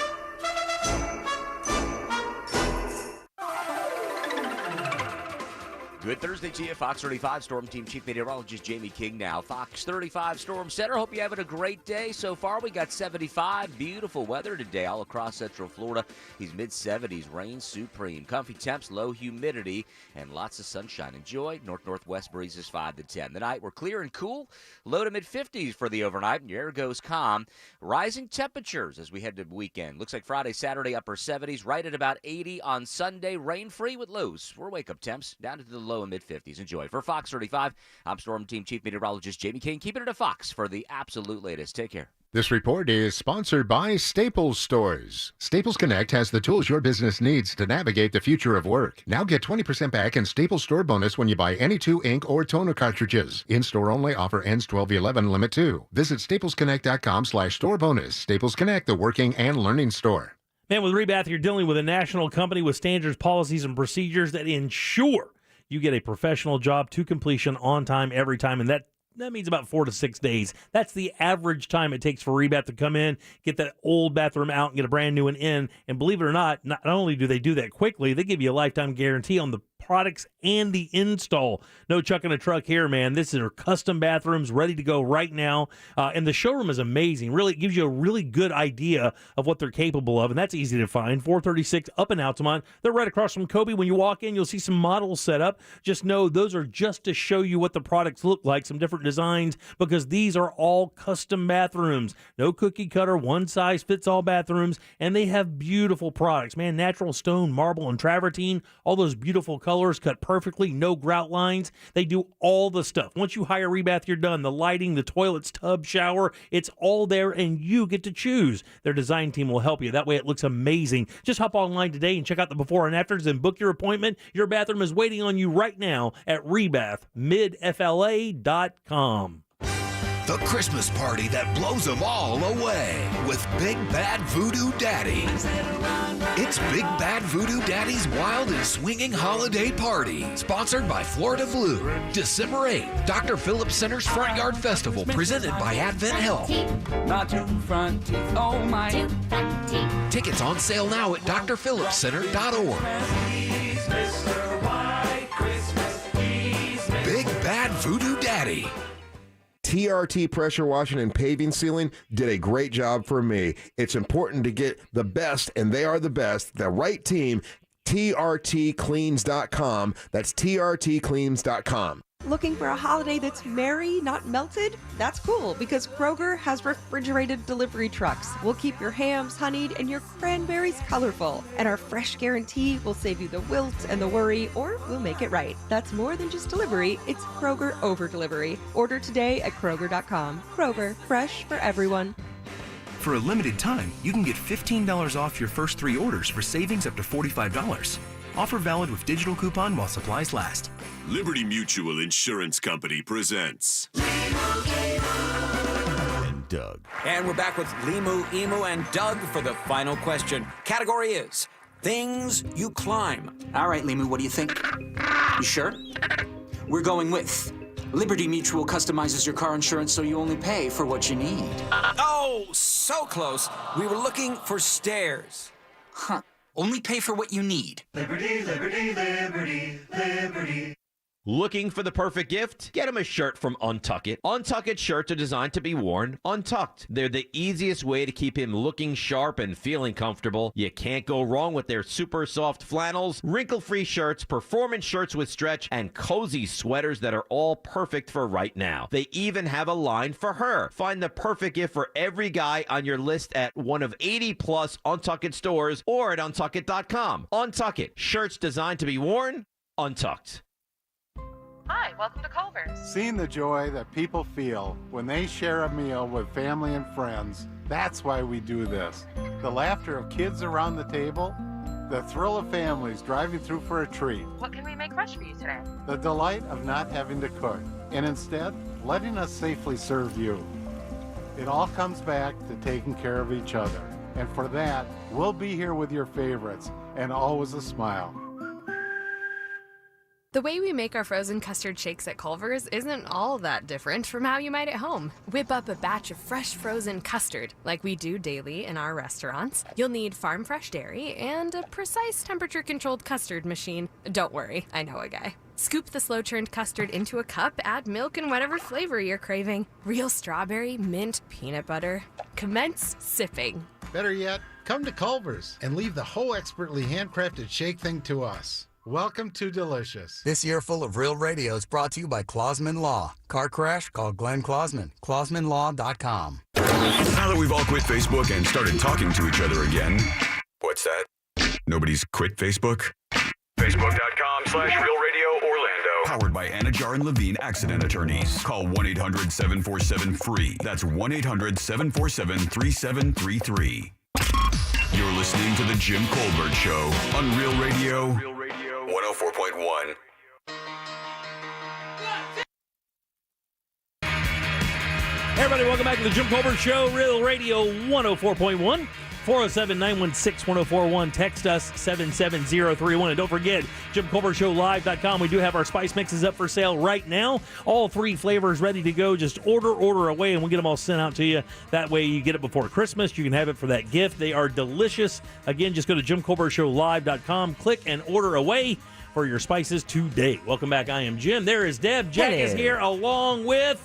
S8: Good Thursday to you, Fox 35 Storm Team Chief Meteorologist Jamie King now. Fox 35 Storm Center. Hope you're having a great day so far. We got 75. Beautiful weather today all across Central Florida. These mid-70s, rain supreme. Comfy temps, low humidity, and lots of sunshine. Enjoy. North-northwest breezes 5 to 10. Tonight we're clear and cool. Low to mid-50s for the overnight, and your air goes calm. Rising temperatures as we head to the weekend. Looks like Friday, Saturday, upper 70s. Right at about 80 on Sunday. Rain-free with lows. We're wake-up temps down to the low and mid-50s. Enjoy. For Fox 35, I'm Storm Team Chief Meteorologist Jamie King. Keeping it at Fox for the absolute latest. Take care.
S9: This report is sponsored by Staples Stores. Staples Connect has the tools your business needs to navigate the future of work. Now get 20% back in Staples Store bonus when you buy any 2 ink or toner cartridges. In-store only. Offer ends 12/11, limit 2. Visit staplesconnect.com/store bonus. Staples Connect, the working and learning store.
S2: Man, with Rebath, you're dealing with a national company with standards, policies, and procedures that ensure you get a professional job to completion on time, every time, and that means about 4 to 6 days. That's the average time it takes for Rebath to come in, get that old bathroom out, and get a brand new one in. And believe it or not only do they do that quickly, they give you a lifetime guarantee on the products and the install. No chucking a truck here, man. This is our custom bathrooms ready to go right now. And the showroom is amazing. Really, it gives you a really good idea of what they're capable of, and that's easy to find. 436 up in Altamont. They're right across from Kobe. When you walk in, you'll see some models set up. Just know those are just to show you what the products look like, some different designs, because these are all custom bathrooms. No cookie cutter, one size fits all bathrooms, and they have beautiful products. Man, natural stone, marble, and travertine, all those beautiful colors cut perfectly, no grout lines. They do all the stuff. Once you hire Rebath, you're done. The lighting, the toilets, tub, shower, it's all there, and you get to choose. Their design team will help you. That way it looks amazing. Just hop online today and check out the before and afters and book your appointment. Your bathroom is waiting on you right now at rebathmidfla.com.
S12: the Christmas party that blows them all away with Big Bad Voodoo Daddy. It's Big Bad Voodoo Daddy's Wild and Swinging Holiday Party, sponsored by Florida Blue. December 8th, Dr. Phillips Center's Front Yard Festival, presented by Advent Health.
S15: My two front teeth, oh my.
S12: Tickets on sale now at drphillipscenter.org. Big Bad Voodoo Daddy.
S16: TRT Pressure Washing and Paving Sealing did a great job for me. It's important to get the best, and they are the best, the right team, trtcleans.com. That's trtcleans.com.
S19: Looking for a holiday that's merry, not melted? That's cool, because Kroger has refrigerated delivery trucks. We'll keep your hams honeyed and your cranberries colorful. And our fresh guarantee will save you the wilt and the worry, or we'll make it right. That's more than just delivery, it's Kroger over delivery. Order today at Kroger.com. Kroger, fresh for everyone.
S25: For a limited time, you can get $15 off your first 3 orders for savings up to $45. Offer valid with digital coupon while supplies last.
S26: Liberty Mutual Insurance Company presents
S27: and Doug.
S21: And we're back with Limu, Emu, and Doug for the final question. Category is things you climb.
S28: All right, Limu, what do you think? You sure? We're going with Liberty Mutual customizes your car insurance so you only pay for what you need.
S21: Oh, so close. We were looking for stairs.
S28: Huh. Only pay for what you need.
S29: Liberty, liberty, liberty, liberty.
S30: Looking for the perfect gift? Get them a shirt from Untuck It. Untuck It shirts are designed to be worn untucked. They're the easiest way to keep him looking sharp and feeling comfortable. You can't go wrong with their super soft flannels, wrinkle-free shirts, performance shirts with stretch, and cozy sweaters that are all perfect for right now. They even have a line for her. Find the perfect gift for every guy on your list at one of 80-plus Untuck It stores or at untuckit.com. Untuck It. Shirts designed to be worn untucked.
S31: Hi, welcome to Culver's.
S32: Seeing the joy that people feel when they share a meal with family and friends, that's why we do this. The laughter of kids around the table, the thrill of families driving through for a treat,
S31: What can we make fresh for you today?
S32: the delight of not having to cook, and instead, letting us safely serve you. It all comes back to taking care of each other. And for that, we'll be here with your favorites, and always a smile.
S33: The way we make our frozen custard shakes at Culver's isn't all that different from how you might at home. Whip up a batch of fresh frozen custard, like we do daily in our restaurants. You'll need farm fresh dairy and a precise temperature-controlled custard machine. Don't worry, I know a guy. Scoop the slow-churned custard into a cup, add milk and whatever flavor you're craving. Real strawberry, mint, peanut butter. Commence sipping.
S34: Better yet, come to Culver's and leave the whole expertly handcrafted shake thing to us. Welcome to Delicious.
S35: This year full of real radio is brought to you by Clausman Law. Car crash? Call Glenn Clausman. ClausmanLaw.com.
S1: Now that we've all quit Facebook and started talking to each other again. What's that? Nobody's quit Facebook? Facebook.com/RealRadioOrlando. Powered by Anajar and Levine Accident Attorneys. Call 1-800-747-FREE. That's 1-800-747-3733. You're listening to The Jim Colbert Show on Real Radio 104.1.
S2: Hey everybody, welcome back to The Jim Colbert Show, Real Radio 104.1. 407-916-1041. Text us 77031. And don't forget, JimColbertShowLive.com. We do have our spice mixes up for sale right now. All 3 flavors ready to go. Just order away, and we'll get them all sent out to you. That way you get it before Christmas. You can have it for that gift. They are delicious. Again, just go to JimColbertShowLive.com. Click and order away for your spices today. Welcome back. I am Jim. There is Deb. Jack is here along with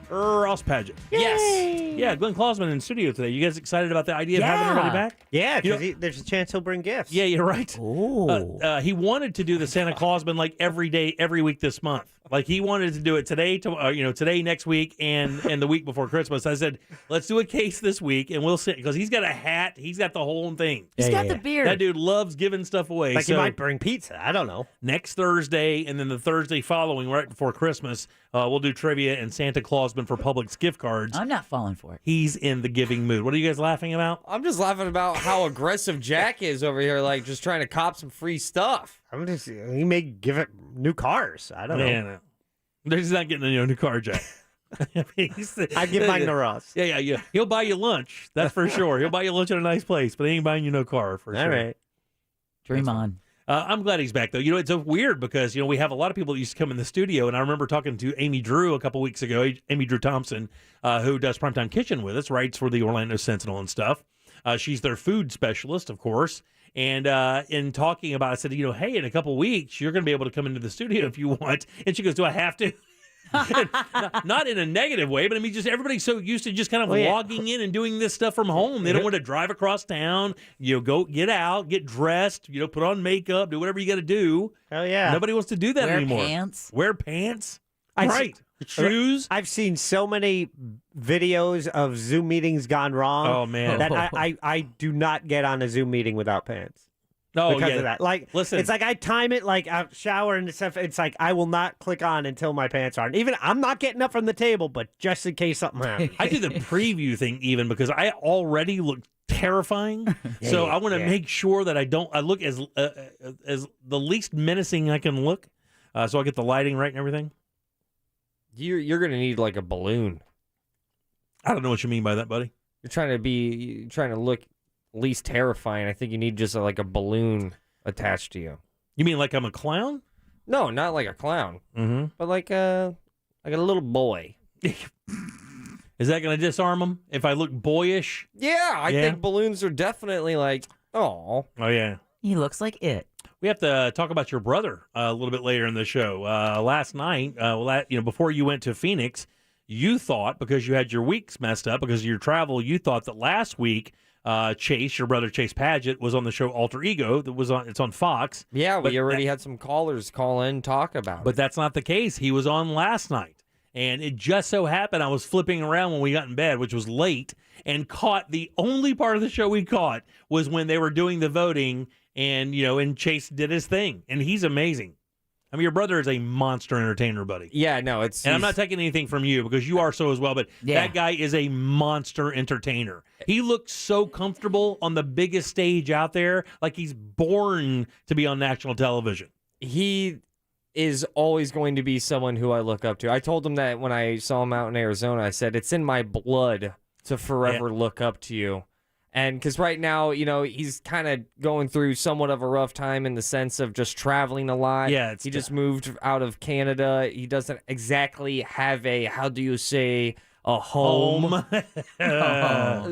S2: Ross Padgett.
S6: Yay!
S2: Yeah, Glenn Clausman in studio today. You guys excited about the idea of having everybody back?
S6: Yeah, because there's a chance he'll bring gifts.
S2: Yeah, you're right.
S6: Ooh.
S2: He wanted to do the Santa Clausman like every day, every week this month. Like he wanted to do it today, today, next week, and the week before Christmas. I said, let's do a case this week, and we'll see, because he's got a hat, he's got the whole thing.
S6: He's got the beard.
S2: That dude loves giving stuff away.
S6: Like he might bring pizza. I don't know.
S2: Next Thursday, and then the Thursday following, right before Christmas, we'll do trivia and Santa Clausman for Publix gift cards.
S24: I'm not falling for it.
S2: He's in the giving mood. What are you guys laughing about?
S7: I'm just laughing about how aggressive Jack is over here, like just trying to cop some free stuff.
S6: He may give it new cars. I don't know.
S2: No. He's not getting a new car, Jack.
S6: I'd give mine to Ross.
S2: Yeah. He'll buy you lunch. That's for sure. He'll buy you lunch at a nice place, but he ain't buying you no car for sure.
S6: All right.
S24: Dream on.
S2: I'm glad he's back, though. It's so weird because, we have a lot of people that used to come in the studio, and I remember talking to Amy Drew a couple weeks ago, Amy Drew Thompson, who does Primetime Kitchen with us, writes for the Orlando Sentinel and stuff. She's their food specialist, of course. And in talking about it, I said, hey, in a couple weeks, you're going to be able to come into the studio if you want. And she goes, do I have to? Not in a negative way, but I mean, just everybody's so used to just kind of logging in and doing this stuff from home. They don't want to drive across town, go get out, get dressed, put on makeup, do whatever you got to do.
S6: Hell yeah.
S2: Nobody wants to do that anymore. Wear pants. Right. Shoes.
S6: I've seen so many videos of Zoom meetings gone wrong.
S2: Oh, man.
S6: That I do not get on a Zoom meeting without pants.
S2: Oh,
S6: because
S2: yeah.
S6: of that. Like,
S2: listen,
S6: it's like I time it like I shower and stuff. It's like I will not click on until my pants aren't. Even I'm not getting up from the table, but just in case something happens.
S2: I do the preview thing even because I already look terrifying. So I want to make sure that I look as the least menacing I can look. So I get the lighting right and everything.
S7: You're gonna need like a balloon.
S2: I don't know what you mean by that, buddy.
S7: You're trying to look least terrifying. I think you need just like a balloon attached to you.
S2: You mean like I'm a clown?
S7: No, not like a clown, but like a little boy.
S2: Is that going to disarm him if I look boyish?
S7: Yeah, I think balloons are definitely like, oh
S2: yeah.
S24: He looks like it.
S2: We have to talk about your brother a little bit later in the show. Last night, before you went to Phoenix, you thought because you had your weeks messed up because of your travel, you thought that last week. Chase, your brother Chase Padgett, was on the show Alter Ego. It's on Fox.
S7: Yeah, we already had some callers call in talk about it.
S2: But that's not the case. He was on last night. And it just so happened I was flipping around when we got in bed, which was late, and caught the only part of the show we caught was when they were doing the voting and Chase did his thing. And he's amazing. I mean, your brother is a monster entertainer, buddy.
S7: Yeah, no, and
S2: I'm not taking anything from you because you are so as well, but that guy is a monster entertainer. He looks so comfortable on the biggest stage out there, like he's born to be on national television.
S7: He is always going to be someone who I look up to. I told him that when I saw him out in Arizona. I said, it's in my blood to forever look up to you. And because right now, he's kind of going through somewhat of a rough time in the sense of just traveling a lot.
S2: Yeah,
S7: he just moved out of Canada. He doesn't exactly have a home.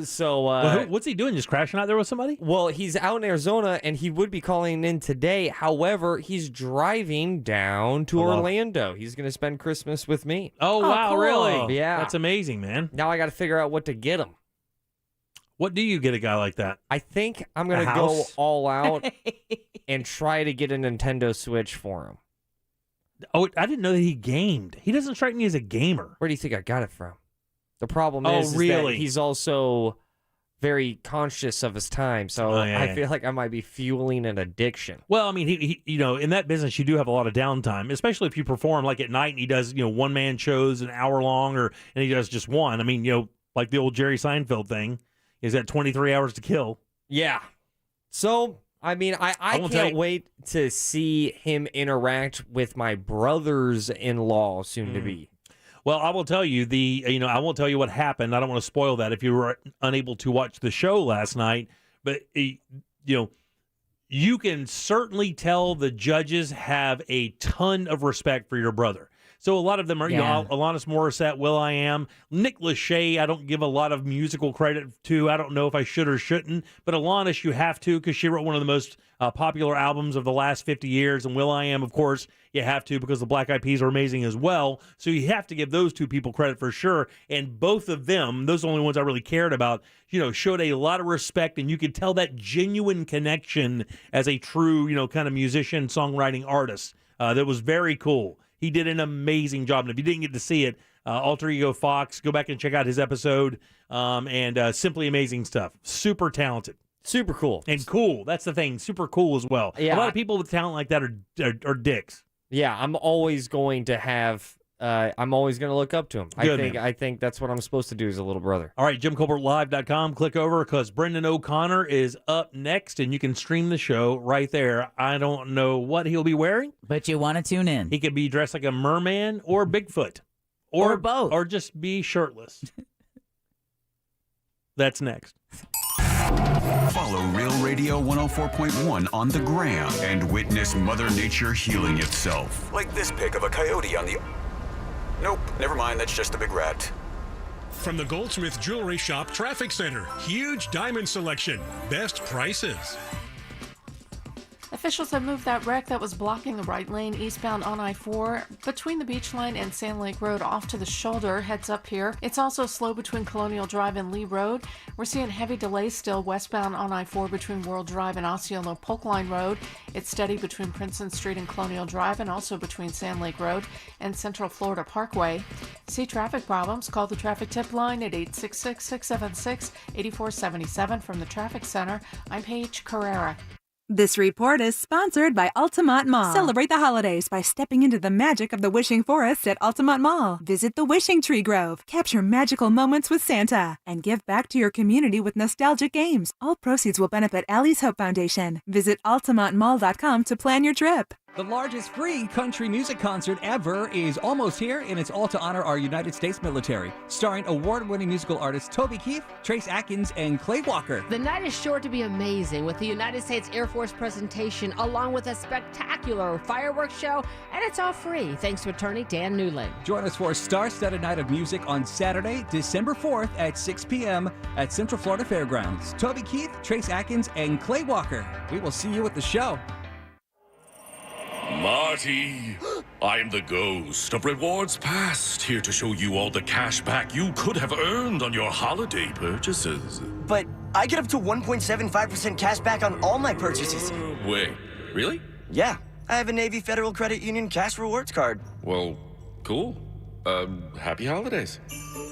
S7: So
S2: what's he doing? Just crashing out there with somebody?
S7: Well, he's out in Arizona, and he would be calling in today. However, he's driving down to Orlando. He's going to spend Christmas with me.
S2: Oh, wow,
S7: cool.
S2: really?
S7: Yeah.
S2: That's amazing, man.
S7: Now I got to figure out what to get him.
S2: What do you get a guy like that?
S7: I think I'm going to go all out and try to get a Nintendo Switch for him.
S2: Oh, I didn't know that he gamed. He doesn't strike me as a gamer.
S7: Where do you think I got it from? The problem is that he's also very conscious of his time, so I feel like I might be fueling an addiction.
S2: Well, I mean, he in that business, you do have a lot of downtime, especially if you perform like at night and he does, one-man shows an hour long and he does just one. I mean, like the old Jerry Seinfeld thing. Is that 23 hours to kill?
S7: Yeah. So, I mean, I can't wait to see him interact with my brothers-in-law soon to be.
S2: Well, I will tell you I won't tell you what happened. I don't want to spoil that if you were unable to watch the show last night, but you can certainly tell the judges have a ton of respect for your brother. So a lot of them are, Alanis Morissette, will.i.am, Nick Lachey, I don't give a lot of musical credit to. I don't know if I should or shouldn't. But Alanis, you have to because she wrote one of the most popular albums of the last 50 years. And will.i.am, of course, you have to because the Black Eyed Peas are amazing as well. So you have to give those two people credit for sure. And both of them, those are the only ones I really cared about, showed a lot of respect. And you could tell that genuine connection as a true, kind of musician, songwriting artist. That was very cool. He did an amazing job. And if you didn't get to see it, Alter Ego Fox, go back and check out his episode. And simply amazing stuff. Super talented.
S7: Super cool.
S2: And cool. That's the thing. Super cool as well.
S7: Yeah,
S2: a lot of people with talent like that are dicks.
S7: Yeah, I'm always going to have... I'm always going to look up to him. I think that's what I'm supposed to do as a little brother.
S2: All right, JimColbertLive.com. Click over because Brendan O'Connor is up next, and you can stream the show right there. I don't know what he'll be wearing.
S24: But you want to tune in.
S2: He could be dressed like a merman or Bigfoot
S24: Or both.
S2: Or just be shirtless. That's next.
S1: Follow Real Radio 104.1 on the gram and witness Mother Nature healing itself. Like this pic of a coyote on the... Nope, never mind, that's just a big rat.
S3: From the Goldsmith Jewelry Shop Traffic Center, huge diamond selection, best prices.
S4: Officials have moved that wreck that was blocking the right lane eastbound on I-4 between the Beach Line and Sand Lake Road off to the shoulder. Heads up here. It's also slow between Colonial Drive and Lee Road. We're seeing heavy delays still westbound on I-4 between World Drive and Osceola Polk Line Road. It's steady between Princeton Street and Colonial Drive and also between Sand Lake Road and Central Florida Parkway. See traffic problems? Call the traffic tip line at 866-676-8477 from the Traffic Center. I'm Paige Carrera.
S5: This report is sponsored by Altamont Mall. Celebrate the holidays by stepping into the magic of the Wishing Forest at Altamont Mall. Visit the Wishing Tree Grove, capture magical moments with Santa, and give back to your community with nostalgic games. All proceeds will benefit Allie's Hope Foundation. Visit altamontmall.com to plan your trip.
S8: The largest free country music concert ever is almost here, and it's all to honor our United States military. Starring award-winning musical artists Toby Keith, Trace Atkins, and Clay Walker.
S9: The night is sure to be amazing with the United States Air Force presentation, along with a spectacular fireworks show, and it's all free thanks to attorney Dan Newland.
S8: Join us for a star-studded night of music on Saturday, December 4th at 6 p.m. at Central Florida Fairgrounds. Toby Keith, Trace Atkins, and Clay Walker. We will see you at the show.
S10: Marty, I'm the ghost of rewards past, here to show you all the cash back you could have earned on your holiday purchases.
S11: But I get up to 1.75% cash back on all my purchases.
S10: Wait, really?
S11: Yeah, I have a Navy Federal Credit Union cash rewards card.
S10: Well, cool. Happy holidays.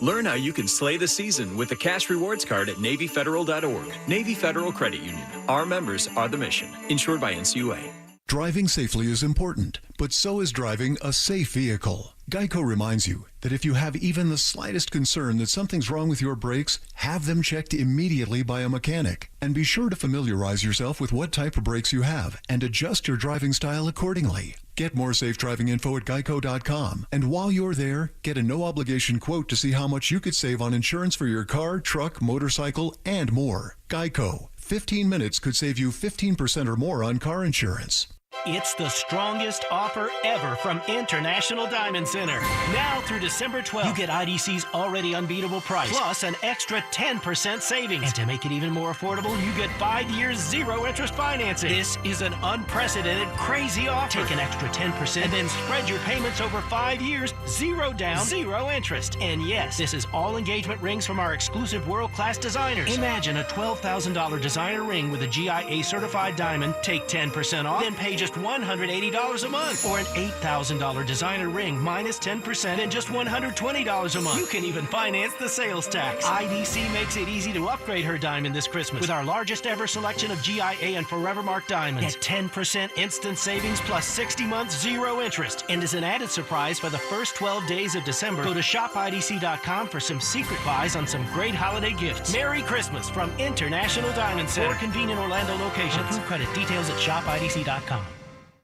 S13: Learn how you can slay the season with the cash rewards card at NavyFederal.org. Navy Federal Credit Union. Our members are the mission. Insured by NCUA.
S14: Driving safely is important, but so is driving a safe vehicle. Geico reminds you that if you have even the slightest concern that something's wrong with your brakes, have them checked immediately by a mechanic. And be sure to familiarize yourself with what type of brakes you have and adjust your driving style accordingly. Get more safe driving info at geico.com. And while you're there, get a no-obligation quote to see how much you could save on insurance for your car, truck, motorcycle, and more. Geico. 15 minutes could save you 15% or more on car insurance.
S17: It's the strongest offer ever from International Diamond Center. Now through December 12th, you get IDC's already unbeatable price, plus an extra 10% savings. And to make it even more affordable, you get 5 years zero interest financing. This is an unprecedented, crazy offer. Take an extra 10% and then spread your payments over 5 years, zero down, zero interest. And yes, this is all engagement rings from our exclusive world-class designers. Imagine a $12,000 designer ring with a GIA certified diamond. Take 10% off, then pay just $180 a month, or an $8,000 designer ring minus 10% and just $120 a month. You can even finance the sales tax. IDC makes it easy to upgrade her diamond this Christmas with our largest ever selection of GIA and Forever Mark diamonds. Get 10% instant savings plus 60 months zero interest. And as an added surprise, for the first 12 days of December, go to shopidc.com for some secret buys on some great holiday gifts. Merry Christmas from International Diamond Center. 4 convenient Orlando locations. Approved credit. Details at shopidc.com.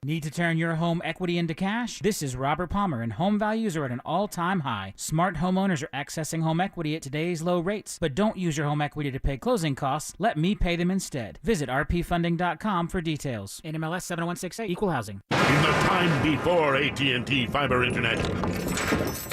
S18: Need to turn your home equity into cash? This is Robert Palmer, and home values are at an all-time high. Smart homeowners are accessing home equity at today's low rates, but don't use your home equity to pay closing costs. Let me pay them instead. Visit rpfunding.com for details. NMLS 70168, Equal Housing.
S26: In the time before AT&T Fiber Internet.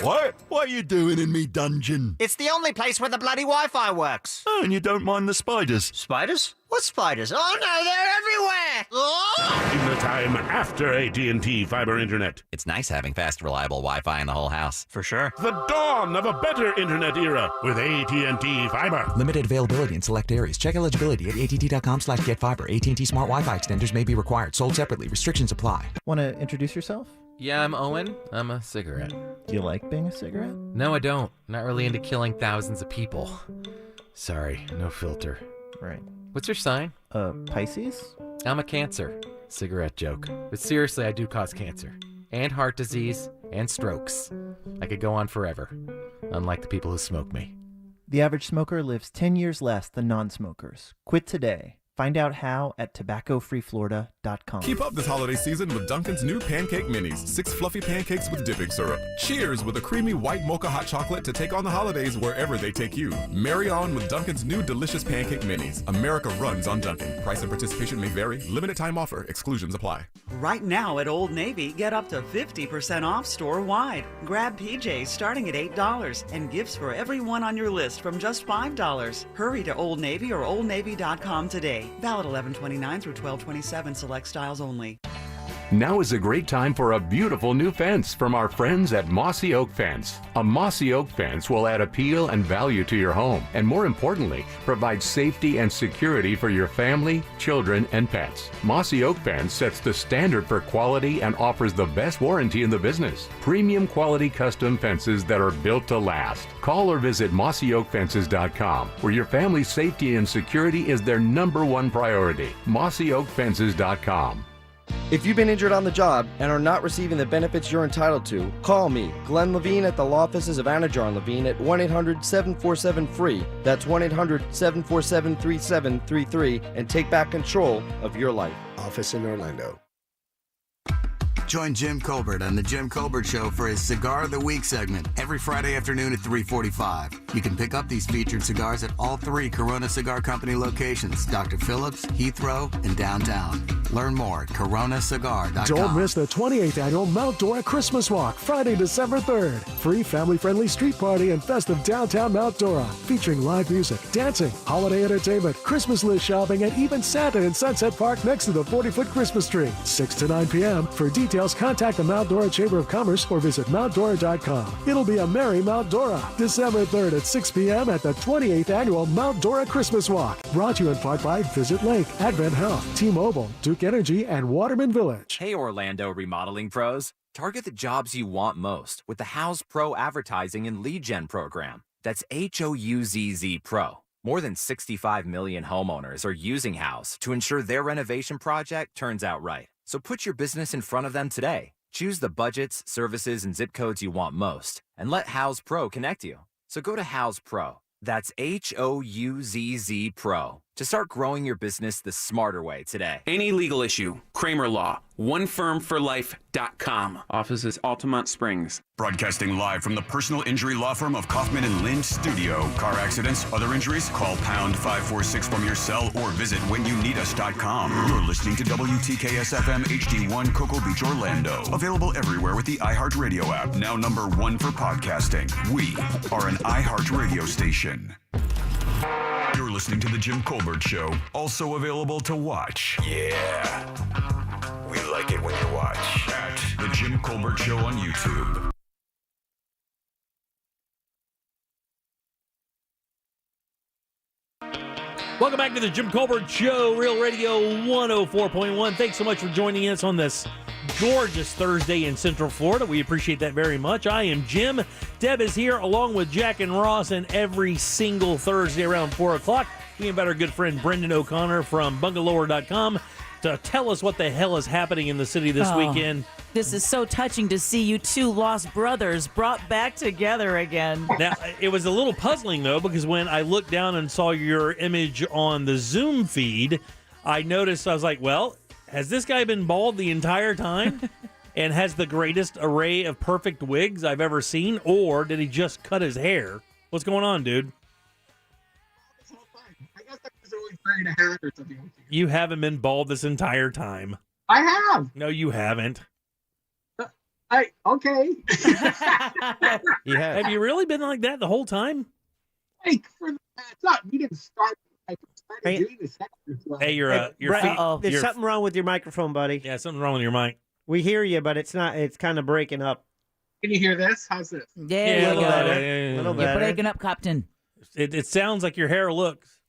S20: What? What are you doing in me dungeon?
S22: It's the only place where the bloody Wi-Fi works.
S20: Oh, and you don't mind the spiders?
S22: Spiders? What spiders? Oh no, they're everywhere! Oh!
S26: In the time after AT&T Fiber Internet.
S23: It's nice having fast, reliable Wi-Fi in the whole house.
S22: For sure.
S26: The dawn of a better internet era with AT&T Fiber.
S27: Limited availability in select areas. Check eligibility at att.com/getfiber. AT&T Smart Wi-Fi extenders may be required. Sold separately. Restrictions apply.
S36: Want to introduce yourself?
S37: Yeah, I'm Owen. I'm a cigarette.
S36: Do you like being a cigarette?
S37: No, I don't. Not really into killing thousands of people. Sorry, no filter.
S36: Right.
S37: What's your sign?
S36: Pisces?
S37: I'm a Cancer. Cigarette joke. But seriously, I do cause cancer. And heart disease. And strokes. I could go on forever. Unlike the people who smoke me.
S36: The average smoker lives 10 years less than non-smokers. Quit today. Find out how at tobaccofreeflorida.com.
S6: Keep up this holiday season with Dunkin's new Pancake Minis. 6 fluffy pancakes with dipping syrup. Cheers with a creamy white mocha hot chocolate to take on the holidays wherever they take you. Marry on with Dunkin's new delicious Pancake Minis. America runs on Dunkin'. Price and participation may vary. Limited time offer. Exclusions apply.
S7: Right now at Old Navy, get up to 50% off store-wide. Grab PJs starting at $8 and gifts for everyone on your list from just $5. Hurry to Old Navy or oldnavy.com today. Valid 11/29 through 12/27. Select styles only.
S12: Now is a great time for a beautiful new fence from our friends at Mossy Oak Fence. A Mossy Oak fence will add appeal and value to your home, and more importantly, provide safety and security for your family, children, and pets. Mossy Oak Fence sets the standard for quality and offers the best warranty in the business. Premium quality custom fences that are built to last. Call or visit mossyoakfences.com, where your family's safety and security is their #1 priority. mossyoakfences.com.
S15: If you've been injured on the job and are not receiving the benefits you're entitled to, call me, Glenn Levine, at the law offices of Anajar and Levine at 1-800-747-FREE. That's 1-800-747-3733, and take back control of your life.
S16: Office in Orlando.
S19: Join Jim Colbert on The Jim Colbert Show for his Cigar of the Week segment every Friday afternoon at 3:45. You can pick up these featured cigars at all 3 Corona Cigar Company locations, Dr. Phillips, Heathrow, and downtown. Learn more at coronacigar.com.
S21: Don't miss the 28th annual Mount Dora Christmas Walk, Friday, December 3rd. Free family-friendly street party and festive downtown Mount Dora, featuring live music, dancing, holiday entertainment, Christmas list shopping, and even Santa in Sunset Park next to the 40-foot Christmas tree. 6 to 9 p.m. For details, contact the Mount Dora Chamber of Commerce or visit mountdora.com. It'll be a merry Mount Dora. December 3rd at 6 p.m. at the 28th annual Mount Dora Christmas Walk. Brought to you in part by Visit Lake, Advent Health, T-Mobile, Duke Energy, and Waterman Village.
S24: Hey, Orlando remodeling pros. Target the jobs you want most with the Houzz Pro Advertising and Lead Gen program. That's HOUZZ Pro. More than 65 million homeowners are using Houzz to ensure their renovation project turns out right. So put your business in front of them today. Choose the budgets, services, and zip codes you want most, and let Houzz Pro connect you. So go to Houzz Pro. That's HOUZZ Pro to start growing your business the smarter way today.
S25: Any legal issue, Kramer Law, onefirmforlife.com. Offices Altamont Springs.
S1: Broadcasting live from the personal injury law firm of Kaufman and Lynch Studio. Car accidents, other injuries? Call pound 546 from your cell or visit whenyouneedus.com. You're listening to WTKS FM HD1 Cocoa Beach, Orlando. Available everywhere with the iHeartRadio app. Now #1 for podcasting. We are an iHeartRadio station. You're listening to The Jim Colbert Show, also available to watch. Yeah, we like it when you watch. At The Jim Colbert Show on YouTube.
S2: Welcome back to The Jim Colbert Show, Real Radio 104.1. Thanks so much for joining us on this gorgeous Thursday in Central Florida. We appreciate that very much. I am Jim. Deb is here along with Jack and Ross, and every single Thursday around 4 o'clock, we invite our good friend Brendan O'Connor from bungalower.com to tell us what the hell is happening in the city this weekend.
S28: This is so touching to see you two lost brothers brought back together again.
S2: Now, it was a little puzzling, though, because when I looked down and saw your image on the Zoom feed, I noticed, I was like, well, has this guy been bald the entire time and has the greatest array of perfect wigs I've ever seen, or did he just cut his hair? What's going on, dude?
S29: I guess I was always wearing a hat or something.
S2: You haven't been bald this entire time.
S29: I have.
S2: No, you haven't.
S29: Okay.
S2: Have you really been like that the whole time?
S29: Like, it's not, we didn't start. I started doing this.
S2: Hey, your
S30: There's something wrong with your microphone, buddy.
S2: Yeah, something wrong with your mic.
S30: We hear you, but it's kind of breaking up.
S29: Can you hear this? How's this?
S28: Yeah,
S30: a little better. Little
S28: You're
S30: better.
S28: breaking up, Captain.
S2: It sounds like your hair looks.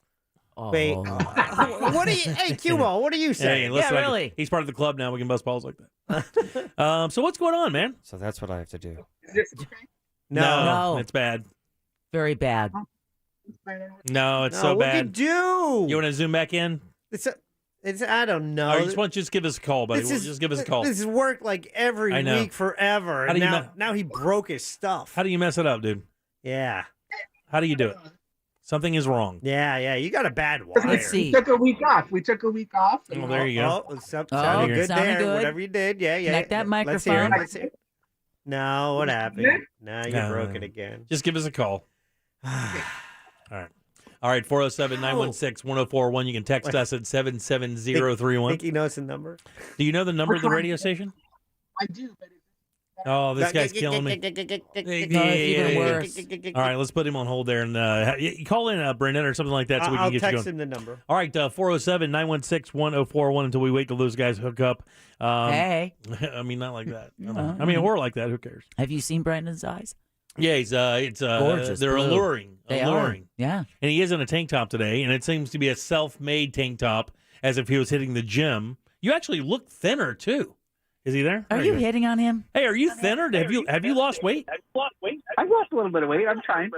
S30: Wait. What are you? Hey, Q-Ball, what are you saying?
S2: Hey, really? He's part of the club now. We can bust balls like that. So what's going on, man?
S30: So that's what I have to do.
S29: Is this okay?
S2: No, it's bad.
S28: Very bad.
S2: No, it's so bad.
S30: What do you do?
S2: You want to zoom back in?
S30: It's I don't know.
S2: I just want you to just give us a call, buddy. Just give us a call.
S30: This has worked like every week forever. And now he broke his stuff.
S2: How do you mess it up, dude?
S30: Yeah.
S2: How do you do it? Something is wrong.
S30: Yeah, you got a bad wire.
S28: Let's see.
S29: We took a week off.
S2: Oh, there you go.
S30: Sounded good there.
S28: good.
S30: Whatever you did, yeah.
S28: Connect that
S30: Let's hear
S28: microphone.
S30: it. Let's hear it. No, what happened? No, you broke it again.
S2: Just give us a call. All right, 407-916-1041. You can text us at 77031.
S30: Think he knows the number?
S2: Do you know the number of the radio station?
S29: I do, but
S2: Oh, this guy's killing me.
S28: Even worse.
S2: All right, let's put him on hold there and call in, Brendan, or something like that so we can
S30: I'll
S2: get you
S30: text
S2: going.
S30: him the number.
S2: All right, 407-916-1041 until we wait till those guys hook up.
S28: Hey.
S2: I mean, not like that. I mean, we're like that. Who cares?
S28: Have you seen Brandon's eyes?
S2: Yeah, he's
S28: gorgeous.
S2: They're
S28: blue.
S2: alluring.
S28: They
S2: alluring.
S28: are. Yeah.
S2: And he is in a tank top today, and it seems to be a self-made tank top, as if he was hitting the gym. You actually look thinner too. Is he there?
S28: Are you hitting on him?
S2: Hey, are you thinner? Have you lost weight?
S29: I've lost a little bit of weight. I'm trying.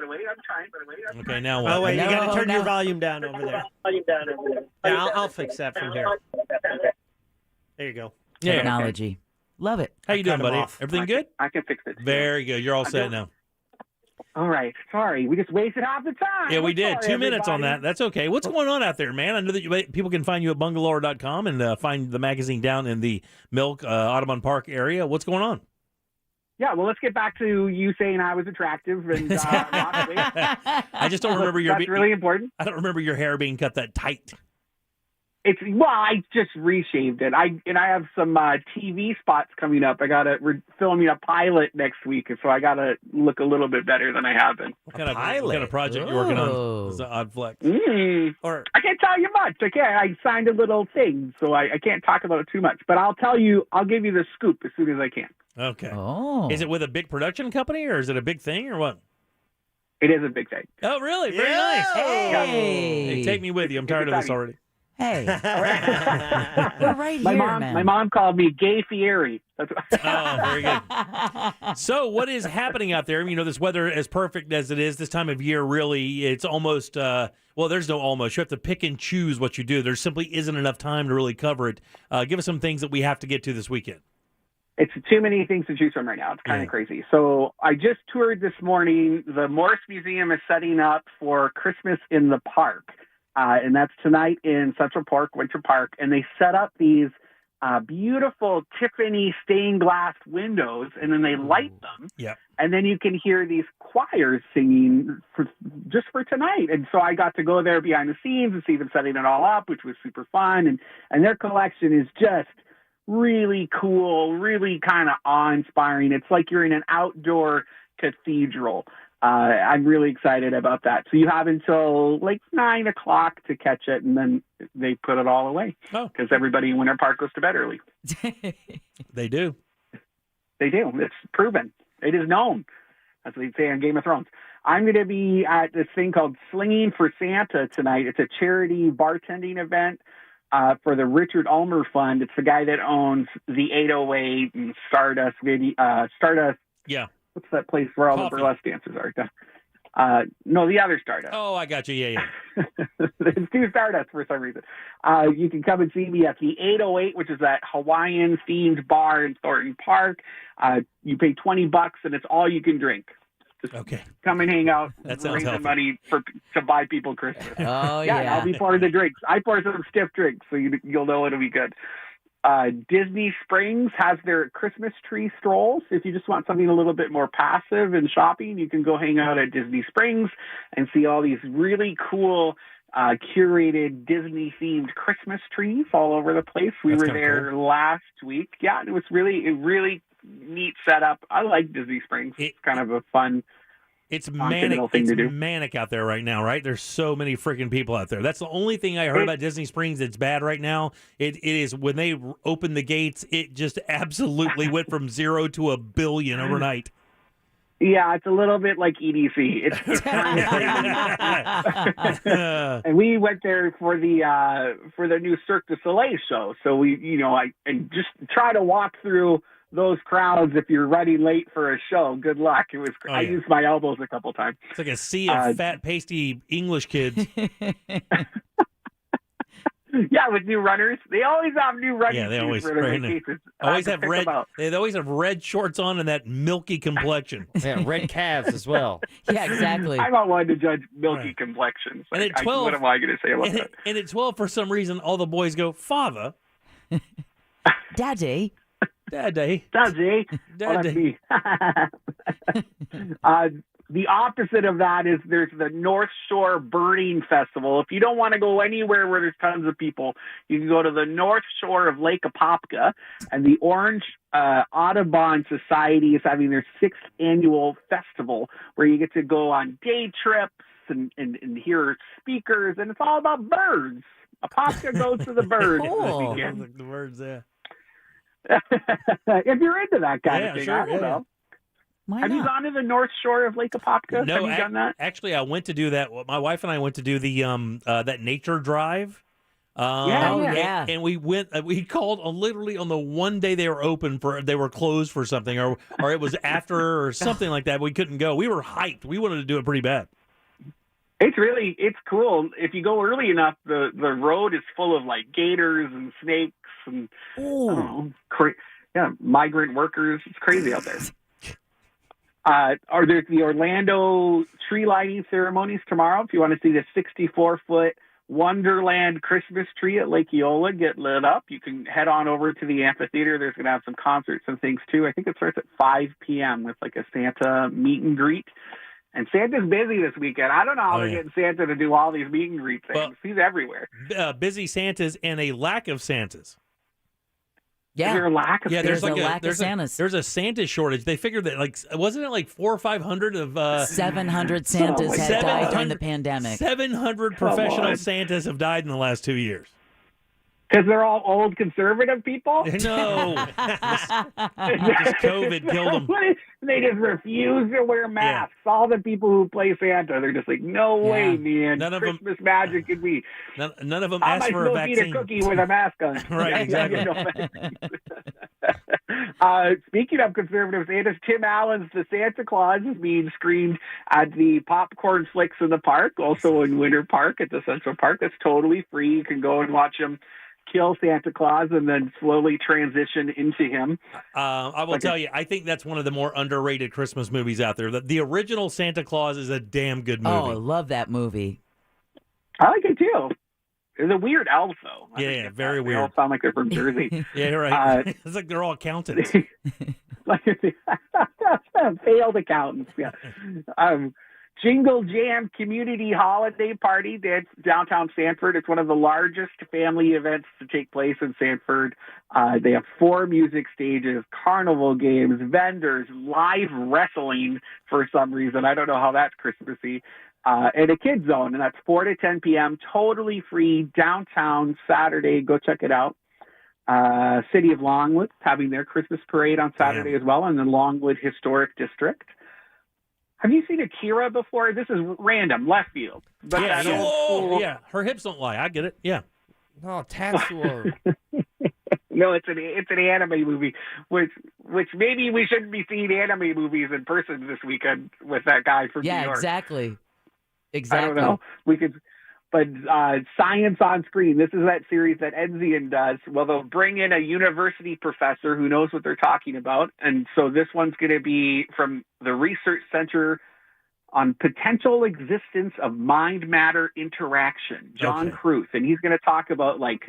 S2: Okay, now what?
S30: Oh, wait, you got to turn
S28: no.
S30: your volume down over there. Yeah, I'll fix that from here. There you go.
S2: Yeah.
S28: Technology. Love it.
S2: How you doing,
S30: cut him
S2: buddy?
S30: off.
S2: Everything good?
S29: I can fix it.
S2: Very good. You're all set now.
S29: All right. Sorry, we just wasted half the time.
S2: Yeah, we did.
S29: Sorry,
S2: 2 minutes on
S29: everybody.
S2: that. That's okay. What's going on out there, man? I know that people can find you at bungalower.com and find the magazine down in the Milk Audubon Park area. What's going on?
S29: Yeah, well, let's get back to you saying I was attractive and lost weight.
S2: I just don't remember your.
S29: That's really important.
S2: I don't remember your hair being cut that tight.
S29: I just reshaved it. I have some TV spots coming up. We're filming a pilot next week, so I gotta look a little bit better than I have been.
S2: What kind of project you working on? It's an odd flex.
S29: Or I can't tell you much. I signed a little thing, so I can't talk about it too much. But I'll give you the scoop as soon as I can.
S2: Okay.
S28: Oh.
S2: Is it with a big production company, or is it a big thing, or what?
S29: It is a big thing.
S2: Oh, really? Very nice.
S28: Hey.
S2: Take me with you. I'm tired of this already.
S28: Hey. We're right here, man.
S29: My mom called me Gay Fieri. That's
S2: Oh, very good. So what is happening out there? You know, this weather, as perfect as it is this time of year, really, it's almost, there's no almost. You have to pick and choose what you do. There simply isn't enough time to really cover it. Give us some things that we have to get to this weekend.
S29: It's too many things to choose from right now. It's kind of crazy. So I just toured this morning. The Morse Museum is setting up for Christmas in the Park. And that's tonight in Central Park, Winter Park. And they set up these beautiful Tiffany stained glass windows, and then they light them.
S2: Yeah.
S29: And then you can hear these choirs singing just for tonight. And so I got to go there behind the scenes and see them setting it all up, which was super fun. And their collection is just really cool, really kind of awe-inspiring. It's like you're in an outdoor cathedral. I'm really excited about that. So you have until like 9 o'clock to catch it, and then they put it all away because everybody in Winter Park goes to bed early.
S2: They do.
S29: They do. It's proven. It is known, as they say on Game of Thrones. I'm going to be at this thing called Slinging for Santa tonight. It's a charity bartending event for the Richard Ulmer Fund. It's the guy that owns the 808 and Stardust.
S2: Yeah.
S29: What's that place where all the burlesque dancers are? No, the other Stardust.
S2: Oh, I got you. Yeah.
S29: There's two Stardust for some reason. You can come and see me at the 808, which is that Hawaiian-themed bar in Thornton Park. You pay $20, and it's all you can drink. Just come and hang out.
S2: That sounds
S29: raise the
S2: healthy.
S29: money to buy people Christmas.
S28: Oh, yeah.
S29: I'll be pouring the drinks. I pour some stiff drinks, so you'll know it'll be good. Disney Springs has their Christmas tree strolls. If you just want something a little bit more passive and shopping, you can go hang out at Disney Springs and see all these really cool curated Disney-themed Christmas trees all over the place. We were there last week. Yeah, it was really neat setup. I like Disney Springs. It's kind of a fun.
S2: It's manic. It's manic out there right now, right? There's so many freaking people out there. That's the only thing I heard about Disney Springs that's bad right now. It is when they opened the gates, it just absolutely went from 0 to 1 billion overnight.
S29: Yeah, it's a little bit like EDC. It's kind of crazy. And we went there for the new Cirque du Soleil show. So we, and just try to walk through those crowds if you're running late for a show. Good luck. It was. I used my elbows a couple times.
S2: It's like a sea of fat, pasty English kids.
S29: Yeah, with new runners. They always have new running
S2: Yeah, they
S29: shoes
S2: always
S29: for their
S2: spray in
S29: vacations.
S2: Always
S29: I
S2: have
S29: pick
S2: red.
S29: them out.
S2: They always have red shorts on and that milky complexion.
S3: Yeah, red calves as well.
S28: Yeah, exactly.
S29: I'm not one to judge milky complexions.
S2: And at 12,
S29: what am I going to say about that?
S2: And at 12, for some reason, all the boys go, "Father,
S28: Daddy,
S2: Daddy,
S29: Daddy,
S2: Daddy."
S29: The opposite of that is there's the North Shore Birding Festival. If you don't want to go anywhere where there's tons of people, you can go to the North Shore of Lake Apopka, and the Orange Audubon Society is having their 6th annual festival where you get to go on day trips and hear speakers, and it's all about birds. Apopka goes to the birds this weekend.
S2: The birds, yeah.
S29: If you're into that kind of thing,
S2: sure,
S29: I don't know.
S28: Why
S29: Have
S28: not?
S29: you gone to the North Shore of Lake Apopka?
S2: No,
S29: Have you done that?
S2: Actually, I went to do that. My wife and I went to do the that nature drive. And we went. We called literally on the one day they were open they were closed for something, or it was after or something like that. We couldn't go. We were hyped. We wanted to do it pretty bad.
S29: It's cool. If you go early enough, the road is full of like gators and snakes and migrant workers. It's crazy out there. There's the Orlando tree lighting ceremonies tomorrow. If you want to see the 64-foot Wonderland Christmas tree at Lake Eola get lit up, you can head on over to the amphitheater. There's going to have some concerts and things too. I think it starts at 5 p.m. with like a Santa meet and greet. And Santa's busy this weekend. I don't know how they're getting Santa to do all these meet and greet things. Well, he's everywhere.
S2: Busy Santas and a lack of Santas.
S28: Yeah.
S29: Is there a lack of
S2: there's
S28: a lack of Santas.
S2: There's a Santa shortage. They figured that, wasn't it like 400 or 500 of
S28: 700 Santas had died during the pandemic.
S2: 700 professional Santas have died in the last 2 years.
S29: Because they're all old conservative people?
S2: No. just COVID killed them.
S29: They just refuse to wear masks. Yeah. All the people who play Santa, they're just like, no way, man.
S2: None of
S29: Christmas magic could be.
S2: None of them asked for a vaccine.
S29: Eat a cookie with a mask on.
S2: Right, exactly.
S29: Speaking of conservative Santas, Tim Allen's The Santa Claus is being screened at the Popcorn Flicks in the Park, also in Winter Park at the Central Park. That's totally free. You can go and watch him kill Santa Claus and then slowly transition into him.
S2: I will tell you, I think that's one of the more underrated Christmas movies out there. The original Santa Claus is a damn good movie.
S28: Oh, I love that movie.
S29: I like it too. There's a weird elf, though.
S2: Yeah, very weird.
S29: They all sound like they're from Jersey.
S2: Yeah, right. It's like they're all accountants.
S29: Failed accountants, yeah. Jingle Jam Community Holiday Party, that's downtown Sanford. It's one of the largest family events to take place in Sanford. They have 4 music stages, carnival games, vendors, live wrestling for some reason. I don't know how that's Christmassy. And a kids zone, and that's 4 to 10 p.m., totally free, downtown, Saturday. Go check it out. City of Longwood having their Christmas parade on Saturday as well in the Longwood Historic District. Have you seen Akira before? This is random, left field. But
S2: yeah. Her hips don't lie. I get it. Yeah.
S3: Oh, Tatsuo.
S29: No, it's an anime movie, which maybe we shouldn't be seeing anime movies in person this weekend with that guy from New York.
S28: Yeah, exactly.
S29: I don't know. We could, but Science on Screen. This is that series that Enzian does. Well, they'll bring in a university professor who knows what they're talking about, and so this one's going to be from the Research Center on Potential Existence of Mind-Matter Interaction, John Kruth, and he's going to talk about like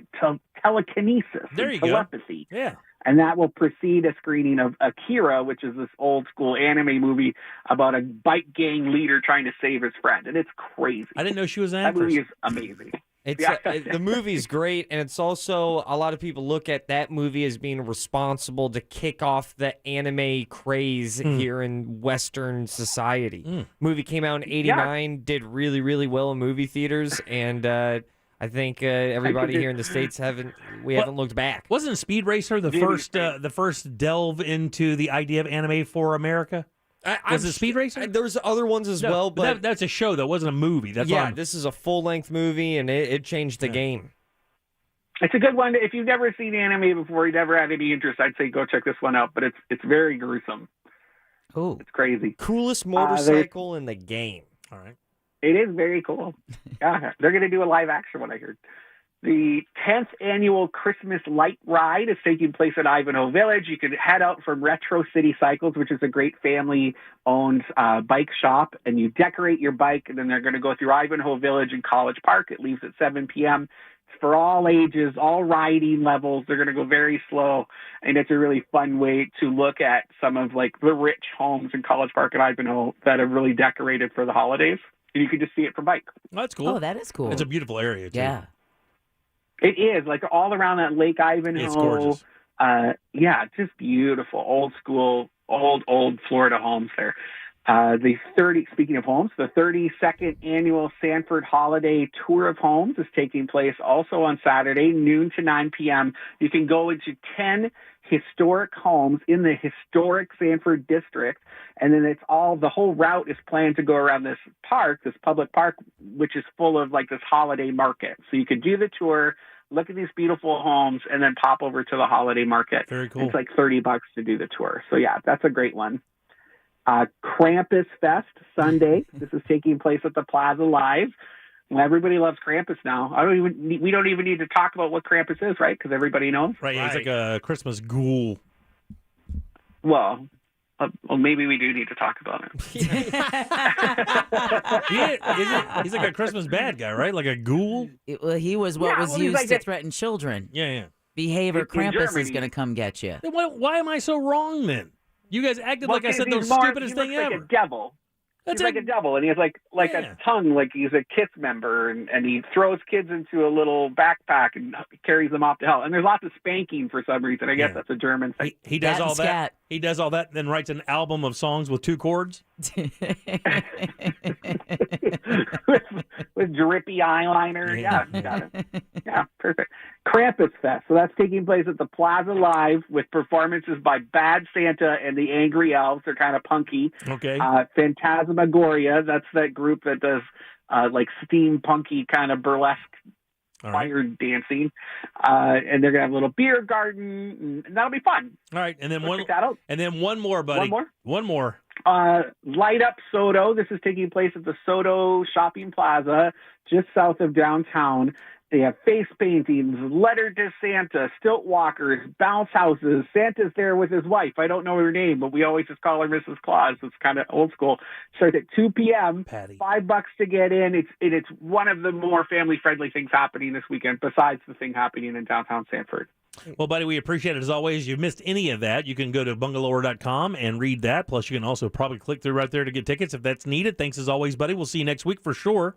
S29: telekinesis and telepathy.
S2: Yeah.
S29: And that will precede a screening of Akira, which is this old school anime movie about a bike gang leader trying to save his friend. And it's crazy.
S2: I didn't know she was an
S29: That
S2: actress.
S29: movie is amazing.
S3: It's the movie's great, and it's also a lot of people look at that movie as being responsible to kick off the anime craze here in Western society. Movie came out in '89, did really, really well in movie theaters, and I think everybody here in the States haven't looked back.
S2: Wasn't Speed Racer the first delve into the idea of anime for America? Was it Speed Racer?
S3: There's other ones as well, but
S2: that's a show, though. It wasn't a movie.
S3: This is a full-length movie, and it changed the game.
S29: It's a good one. If you've never seen anime before, you never had any interest, I'd say go check this one out. But it's very gruesome.
S28: Oh,
S29: it's crazy.
S3: Coolest motorcycle in the game.
S2: All right.
S29: It is very cool. Yeah, they're going to do a live action one, I heard. The 10th annual Christmas Light Ride is taking place at Ivanhoe Village. You can head out from Retro City Cycles, which is a great family-owned bike shop, and you decorate your bike, and then they're going to go through Ivanhoe Village and College Park. It leaves at 7 p.m. It's for all ages, all riding levels. They're going to go very slow, and it's a really fun way to look at some of like the rich homes in College Park and Ivanhoe that are really decorated for the holidays. And you can just see it from bike.
S2: Well, that's cool.
S28: Oh, that is cool.
S2: It's a beautiful area, too.
S28: Yeah.
S29: It is, like all around that Lake Ivanhoe.
S2: It's gorgeous.
S29: Yeah, just beautiful, old school, old Florida homes there. Speaking of homes, the 32nd annual Sanford Holiday Tour of Homes is taking place also on Saturday, noon to 9 p.m. You can go into 10 historic homes in the historic Sanford district, and then the whole route is planned to go around this park, this public park, which is full of like this holiday market. So you could do the tour, look at these beautiful homes, and then pop over to the holiday market.
S2: Very cool.
S29: It's like $30 to do the tour. So yeah, that's a great one. Krampus Fest Sunday. This is taking place at the Plaza Live. Well, everybody loves Krampus now. We don't even need to talk about what Krampus is, right? Because everybody knows.
S2: Right, yeah, he's like a Christmas ghoul.
S29: Well, maybe we do need to talk about it.
S2: He's like a Christmas bad guy, right? Like a ghoul?
S28: He was what was used to threaten children.
S2: Yeah.
S28: Behave or
S29: In
S28: Krampus is
S29: Germany.
S28: going to come get you.
S2: Then why am I so wrong then? You guys acted like I said the stupidest thing ever.
S29: He looks like a devil. He's like a devil, and he has like a tongue, like he's a KISS member, and he throws kids into a little backpack and carries them off to hell. And there's lots of spanking for some reason. I guess that's a German thing.
S2: He does all that. He does all that, then writes an album of songs with 2 chords.
S29: with drippy eyeliner. Yeah, got it. Yeah, perfect. Krampus Fest. So that's taking place at the Plaza Live with performances by Bad Santa and the Angry Elves. They're kind of punky.
S2: Okay.
S29: Phantasmagoria. That's that group that does like steampunky kind of burlesque fire dancing. And they're gonna have a little beer garden, and that'll be fun.
S2: All right, and then
S29: Check that out.
S2: one more, buddy. One more.
S29: Light Up Soto. This is taking place at the Soto Shopping Plaza, just south of downtown. They have face paintings, letter to Santa, stilt walkers, bounce houses. Santa's there with his wife. I don't know her name, but we always just call her Mrs. Claus. It's kind of old school. Starts at 2 p.m.
S2: Patty.
S29: $5 to get in. It's one of the more family-friendly things happening this weekend, besides the thing happening in downtown Sanford.
S2: Well, buddy, we appreciate it as always. If you missed any of that, you can go to bungalower.com and read that. Plus, you can also probably click through right there to get tickets if that's needed. Thanks as always, buddy. We'll see you next week for sure.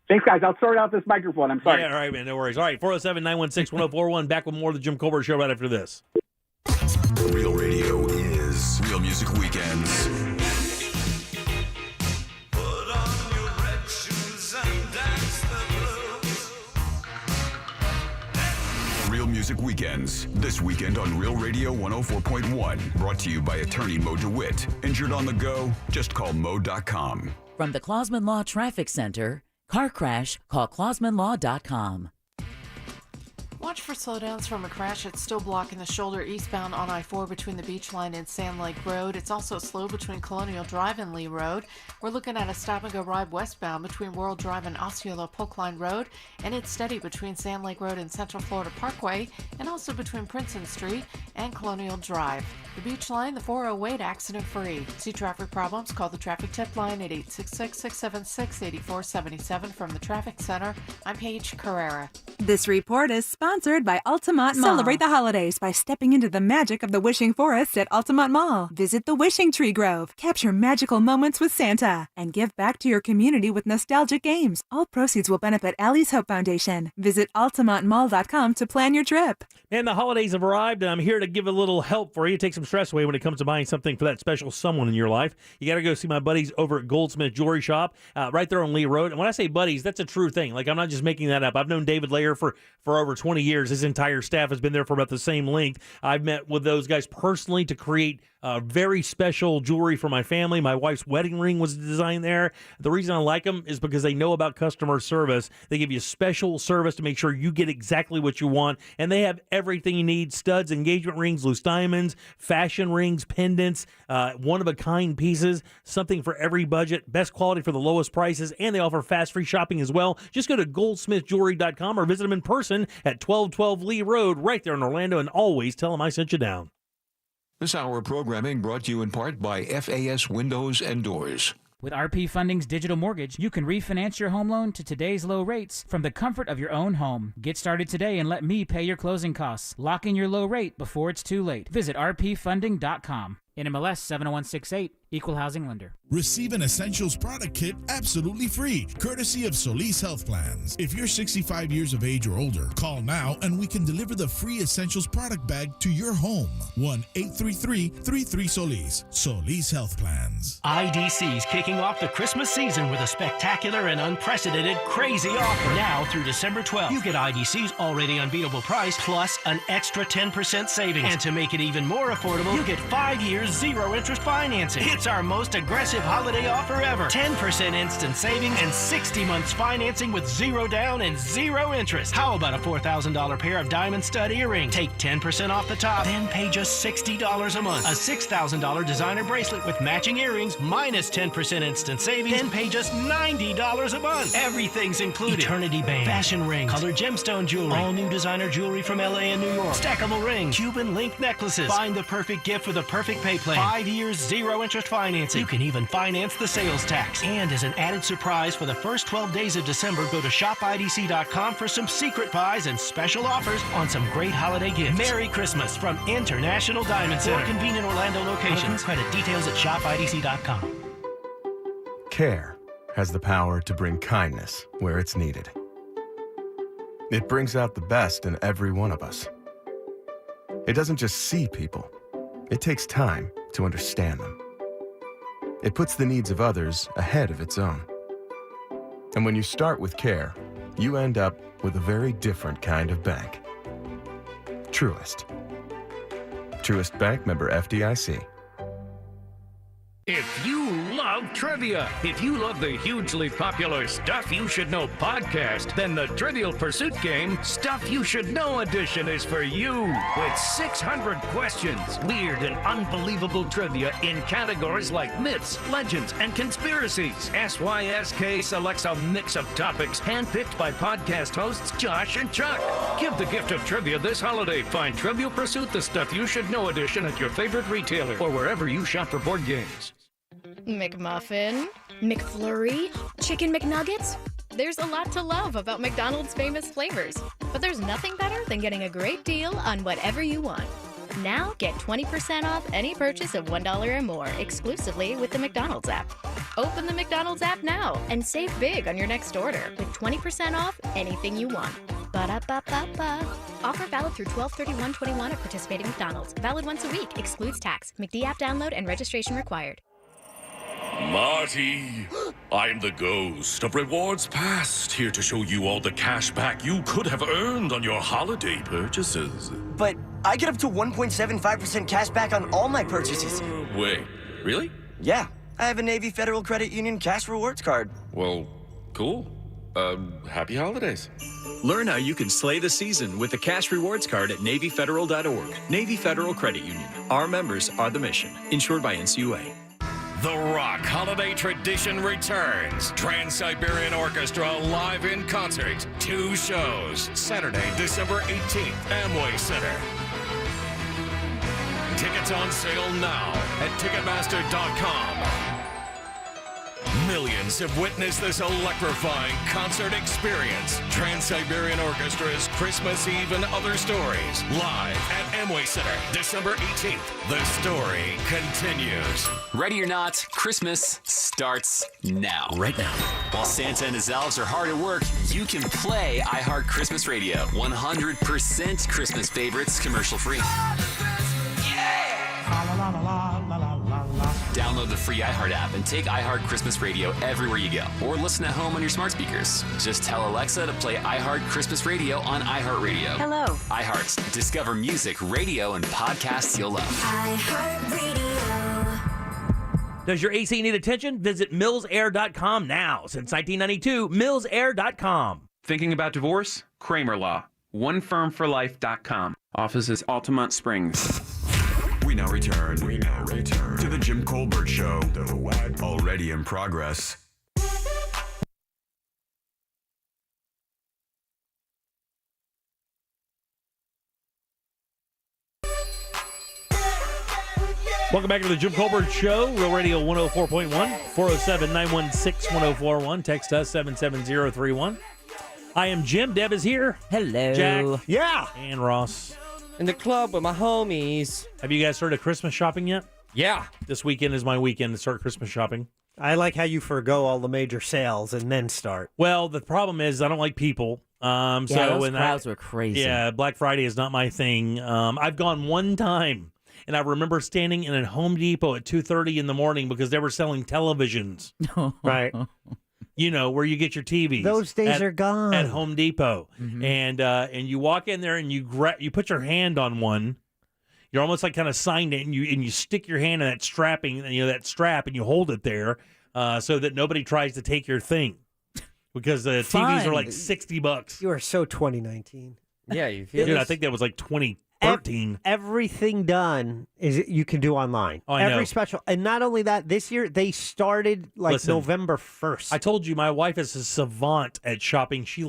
S29: Thanks, guys. I'll sort out this microphone. I'm sorry.
S2: Yeah, all right, man. No worries. All right, 407-916-1041. Back with more of the Jim Colbert Show right after this.
S1: Real radio is Real Music Weekends. Real Music Weekends. This weekend on Real Radio 104.1. Brought to you by attorney Mo DeWitt. Injured on the go? Just call Mo.com.
S28: From the Clausman Law Traffic Center, car crash, call ClausmanLaw.com.
S4: Watch for slowdowns from a crash. It's still blocking the shoulder eastbound on I-4 between the Beach Line and Sand Lake Road. It's also slow between Colonial Drive and Lee Road. We're looking at a stop-and-go ride westbound between World Drive and Osceola Polk Line Road. And it's steady between Sand Lake Road and Central Florida Parkway, and also between Princeton Street and Colonial Drive. The Beach Line, the 408, accident-free. See traffic problems? Call the traffic tip line at 866-676-8477. From the Traffic Center, I'm Paige Carrera.
S5: This report is sponsored by Altamont Mall. Celebrate the holidays by stepping into the magic of the wishing forests at Altamont Mall. Visit the Wishing Tree Grove, capture magical moments with Santa, and give back to your community with nostalgic games. All proceeds will benefit Allie's Hope Foundation. Visit altamontmall.com to plan your trip.
S2: And the holidays have arrived, and I'm here to give a little help for you. Take some stress away when it comes to buying something for that special someone in your life. You got to go see my buddies over at Goldsmith Jewelry Shop, right there on Lee Road. And when I say buddies, that's a true thing. Like, I'm not just making that up. I've known David Layer for over 20 20 years. His entire staff has been there for about the same length. I've met with those guys personally to create very special jewelry for my family. My wife's wedding ring was designed there. The reason I like them is because they know about customer service. They give you special service to make sure you get exactly what you want, and they have everything you need: studs, engagement rings, loose diamonds, fashion rings, pendants, one-of-a-kind pieces, something for every budget, best quality for the lowest prices, and they offer fast free shopping as well. Just go to goldsmithjewelry.com or visit them in person at 1212 Lee Road right there in Orlando, and always tell them I sent you down.
S8: This hour of programming brought to you in part by FAS Windows and Doors.
S9: With RP Funding's digital mortgage, you can refinance your home loan to today's low rates from the comfort of your own home. Get started today and let me pay your closing costs. Lock in your low rate before it's too late. Visit rpfunding.com. NMLS 70168, Equal Housing Lender.
S10: Receive an Essentials product kit absolutely free, courtesy of Solis Health Plans. If you're 65 years of age or older, call now and we can deliver the free Essentials product bag to your home. 1-833-33-SOLIS. Solis Health Plans.
S11: IDC's kicking off the Christmas season with a spectacular and unprecedented crazy offer. Now through December 12th, you get IDC's already unbeatable price plus an extra 10% savings. And to make it even more affordable, you get 5 years, 0 interest financing. It's our most aggressive holiday offer ever. 10% instant savings and 60 months financing with 0 down and 0 interest. How about a $4,000 pair of diamond stud earrings? Take 10% off the top, then pay just $60 a month. A $6,000 designer bracelet with matching earrings minus 10% instant savings, then pay just $90 a month. Everything's included. Eternity band, fashion rings, colored gemstone jewelry, all new designer jewelry from LA and New York, stackable rings, Cuban link necklaces. Find the perfect gift with a perfect pay plan. 5 years, 0 interest financing. You can even finance the sales tax. And as an added surprise, for the first 12 days of December, go to shopidc.com for some secret buys and special offers on some great holiday gifts. Merry Christmas from International Diamond Center. 4 convenient Orlando locations. Credit details at shopidc.com.
S13: Care has the power to bring kindness where it's needed. It brings out the best in every one of us. It doesn't just see people. It takes time to understand them. It puts the needs of others ahead of its own. And when you start with care, you end up with a very different kind of bank. Truist. Truist Bank, member FDIC.
S14: If you love trivia, if you love the hugely popular Stuff You Should Know podcast, then the Trivial Pursuit game, Stuff You Should Know edition, is for you. With 600 questions, weird and unbelievable trivia in categories like myths, legends, and conspiracies. SYSK selects a mix of topics handpicked by podcast hosts Josh and Chuck. Give the gift of trivia this holiday. Find Trivial Pursuit, the Stuff You Should Know edition at your favorite retailer or wherever you shop for board games.
S16: McMuffin, McFlurry, Chicken McNuggets. There's a lot to love about McDonald's famous flavors, but there's nothing better than getting a great deal on whatever you want. Now get 20% off any purchase of $1 or more exclusively with the McDonald's app. Open the McDonald's app now and save big on your next order with 20% off anything you want. Ba-da-ba-ba-ba. Offer valid through 12/31/21 at participating McDonald's. Valid once a week. Excludes tax. McD app download and registration required.
S17: Marty, I'm the ghost of rewards past, here to show you all the cash back you could have earned on your holiday purchases.
S18: But I get up to 1.75% cash back on all my purchases.
S17: Wait, really?
S18: Yeah, I have a Navy Federal Credit Union cash rewards card.
S17: Well, cool. Happy holidays.
S20: Learn how you can slay the season with the cash rewards card at NavyFederal.org. Navy Federal Credit Union. Our members are the mission. Insured by NCUA.
S17: The Rock Holiday Tradition returns. Trans-Siberian Orchestra live in concert. 2 shows. Saturday, December 18th, Amway Center. Tickets on sale now at Ticketmaster.com. Millions have witnessed this electrifying concert experience. Trans-Siberian Orchestra's Christmas Eve and Other Stories. Live at Amway Center, December 18th. The story continues.
S22: Ready or not, Christmas starts now. Right now. While Santa and his elves are hard at work, you can play iHeart Christmas Radio. 100% Christmas favorites, commercial free. Download the free iHeart app and take iHeart Christmas Radio everywhere you go. Or listen at home on your smart speakers. Just tell Alexa to play iHeart Christmas Radio on iHeartRadio.
S6: Hello.
S22: iHeart. Discover music, radio, and podcasts you'll love.
S6: iHeartRadio.
S2: Does your AC need attention? Visit millsair.com now. Since 1992, millsair.com.
S25: Thinking about divorce? Kramer Law. OneFirmForLife.com. Offices Altamont Springs.
S1: We now return to the Jim Colbert Show. Already in progress.
S2: Welcome back to the Jim Colbert Show, Real Radio 104.1, 407-916-1041. Text us 77031. I am Jim. Deb is here.
S28: Hello.
S2: Jack.
S3: Yeah.
S2: And Ross.
S3: In the club with my homies.
S2: Have you guys started Christmas shopping yet?
S3: Yeah.
S2: This weekend is my weekend to start Christmas shopping.
S30: I like how you forgo all the major sales and then start.
S2: Well, the problem is I don't like people.
S28: Those crowds were crazy.
S2: Yeah, Black Friday is not my thing. I've gone one time. And I remember standing in a Home Depot at 2:30 in the morning because they were selling televisions.
S30: Right.
S2: You know, where you get your TVs.
S30: Those days are gone.
S2: At Home Depot. Mm-hmm. And you walk in there and you put your hand on one. You're almost like kind of signed it, and you stick your hand in that strap, and you hold it there so that nobody tries to take your thing. Because the TVs are like $60.
S30: You are so 2019.
S3: Yeah, you feel
S2: Dude, I think that was like 2013.
S30: Everything done you can do online.
S2: Oh, I know.
S30: Every special. And not only that, this year they started November 1st.
S2: I told you my wife is a savant at shopping. She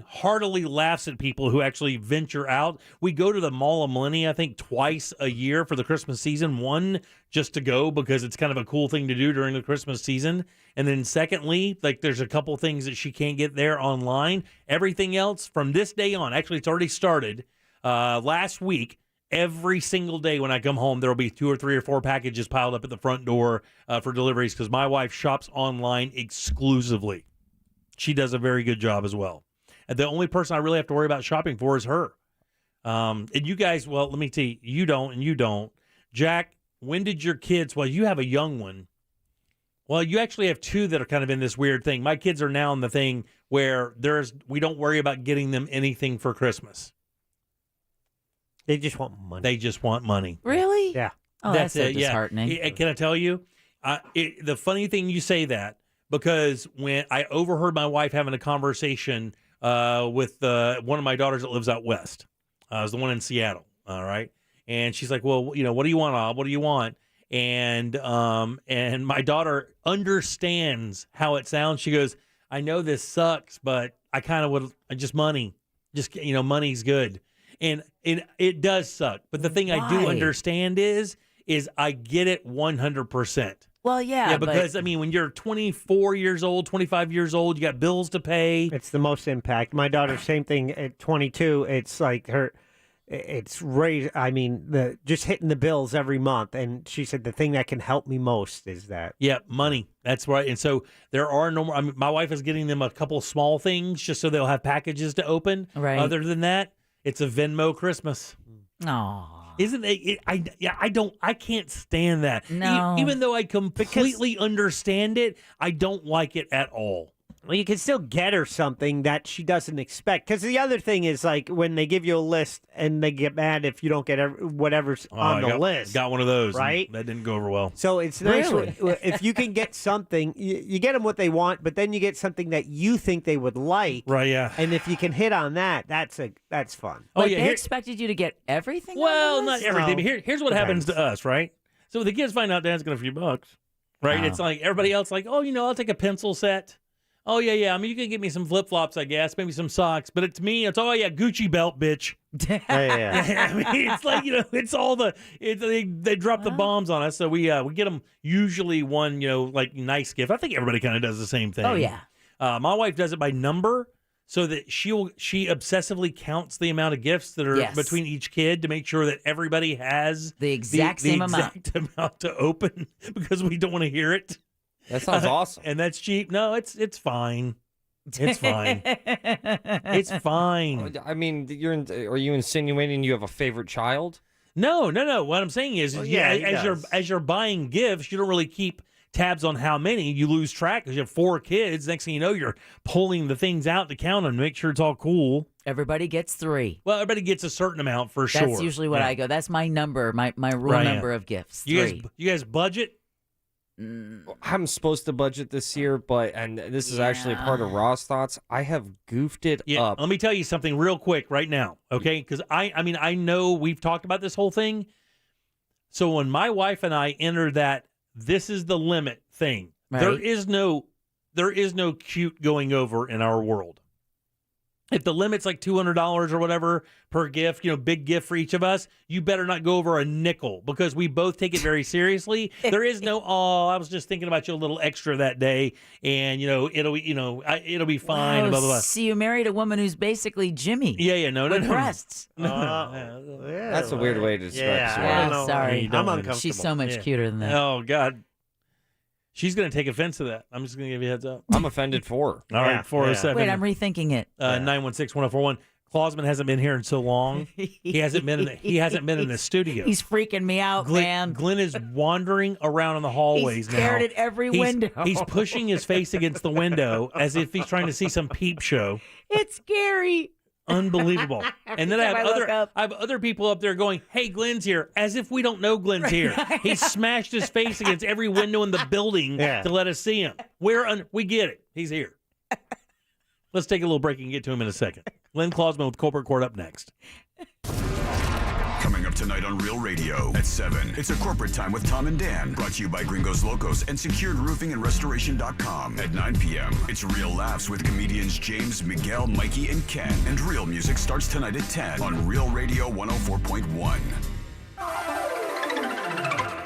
S2: heartily laughs at people who actually venture out. We go to the Mall of Millennia, I think, twice a year for the Christmas season. One, just to go because it's kind of a cool thing to do during the Christmas season. And then secondly, there's a couple things that she can't get there online. Everything else from this day on, actually it's already started last week. Every single day when I come home, there will be 2 or 3 or 4 packages piled up at the front door for deliveries because my wife shops online exclusively. She does a very good job as well. And the only person I really have to worry about shopping for is her. And you guys, well, let me tell you, you don't and you don't. Jack, when did your kids, well, you have a young one. Well, you actually have 2 that are kind of in this weird thing. My kids are now in the thing where we don't worry about getting them anything for Christmas.
S30: They just want money.
S28: Really?
S30: Yeah.
S28: Oh, that's so disheartening.
S2: Yeah. Can I tell you? The funny thing you say that, because when I overheard my wife having a conversation with one of my daughters that lives out west. It was the one in Seattle, all right? And she's like, well, what do you want, Ob? What do you want? And my daughter understands how it sounds. She goes, I know this sucks, but I kind of would, just money. Just, money's good. And it does suck. But the thing I do understand is I get it 100%.
S28: Well, yeah.
S2: Yeah, because, when you're 24 years old, 25 years old, you got bills to pay.
S30: It's the most impact. My daughter, same thing at 22. It's like it's raised. Just hitting the bills every month. And she said the thing that can help me most is that.
S2: Yeah, money. That's right. And so there are no more. My wife is getting them a couple small things just so they'll have packages to open.
S28: Right.
S2: Other than that, it's a Venmo Christmas.
S28: Aww.
S2: Isn't it? I can't stand that.
S28: No.
S2: Even though I completely understand it, I don't like it at all.
S30: Well, you can still get her something that she doesn't expect. Because the other thing is, when they give you a list and they get mad if you don't get whatever's on the list.
S2: Got one of those.
S30: Right?
S2: That didn't go over well.
S30: So it's nice if you can get something, you get them what they want, but then you get something that you think they would like.
S2: Right, yeah.
S30: And if you can hit on that, that's fun.
S28: They expected you to get everything?
S2: Well,
S28: on the list?
S2: not everything.
S30: No.
S2: But here's what happens to us, right? So the kids find out Dad's got a few bucks, right? It's like everybody else like, I'll take a pencil set. Oh, yeah. You can get me some flip-flops, I guess, maybe some socks. But it's me. It's, Gucci belt, bitch.
S30: Yeah.
S2: It's like, it's all they drop the bombs on us. So we get them usually one, nice gift. I think everybody kind of does the same thing.
S28: Oh, yeah.
S2: My wife does it by number so that she obsessively counts the amount of gifts that are between each kid to make sure that everybody has
S28: the exact same
S2: amount to open because we don't want to hear it.
S3: That sounds awesome.
S2: And that's cheap. No, it's fine. It's fine. It's fine.
S3: Are you insinuating you have a favorite child?
S2: No. What I'm saying is, as you're buying gifts, you don't really keep tabs on how many. You lose track because you have 4 kids. Next thing you know, you're pulling the things out to count them, make sure it's all cool.
S28: Everybody gets 3.
S2: Well, everybody gets a certain amount for sure.
S28: That's usually what I go. That's my number, my rule number of gifts. 3.
S2: You guys budget?
S3: I'm supposed to budget this year, and this is actually part of Raw's thoughts. I have goofed it up.
S2: Let me tell you something real quick right now, okay? Because I know we've talked about this whole thing. So when my wife and I enter that this is the limit thing,
S28: right.
S2: there is no cute going over in our world. If the limit's like $200 or whatever per gift, big gift for each of us, you better not go over a nickel because we both take it very seriously. There is no, I was just thinking about you a little extra that day, and it'll be fine.
S28: Wow,
S2: blah, blah, blah.
S28: See, you married a woman who's basically Jimmy.
S2: Yeah, no,
S28: with breasts.
S3: That's a weird way to describe it.
S28: I'm sorry.
S30: I'm uncomfortable.
S28: She's so much cuter than that.
S2: Oh God. She's going to take offense to that. I'm just going to give you a heads up.
S3: I'm offended for her.
S2: All right, 407.
S28: Wait, I'm rethinking it.
S2: 916-1041. Klausman hasn't been here in so long. He hasn't been in the studio.
S28: He's freaking me out, man.
S2: Glenn is wandering around in the hallways
S28: He's stared at every window.
S2: He's pushing his face against the window as if he's trying to see some peep show.
S28: It's scary.
S2: Unbelievable. And then I have other people up there going, "Hey, Glenn's here," as if we don't know Glenn's here. He smashed his face against every window in the building to let us see him. We get it. He's here. Let's take a little break and get to him in a second. Glenn Klausman with Colbert Court up next.
S1: Coming up tonight on Real Radio at 7, it's a corporate time with Tom and Dan, brought to you by Gringos Locos and SecuredRoofingAndRestoration.com. At 9 p.m., it's Real Laughs with comedians James, Miguel, Mikey, and Ken. And Real Music starts tonight at 10 on Real Radio 104.1.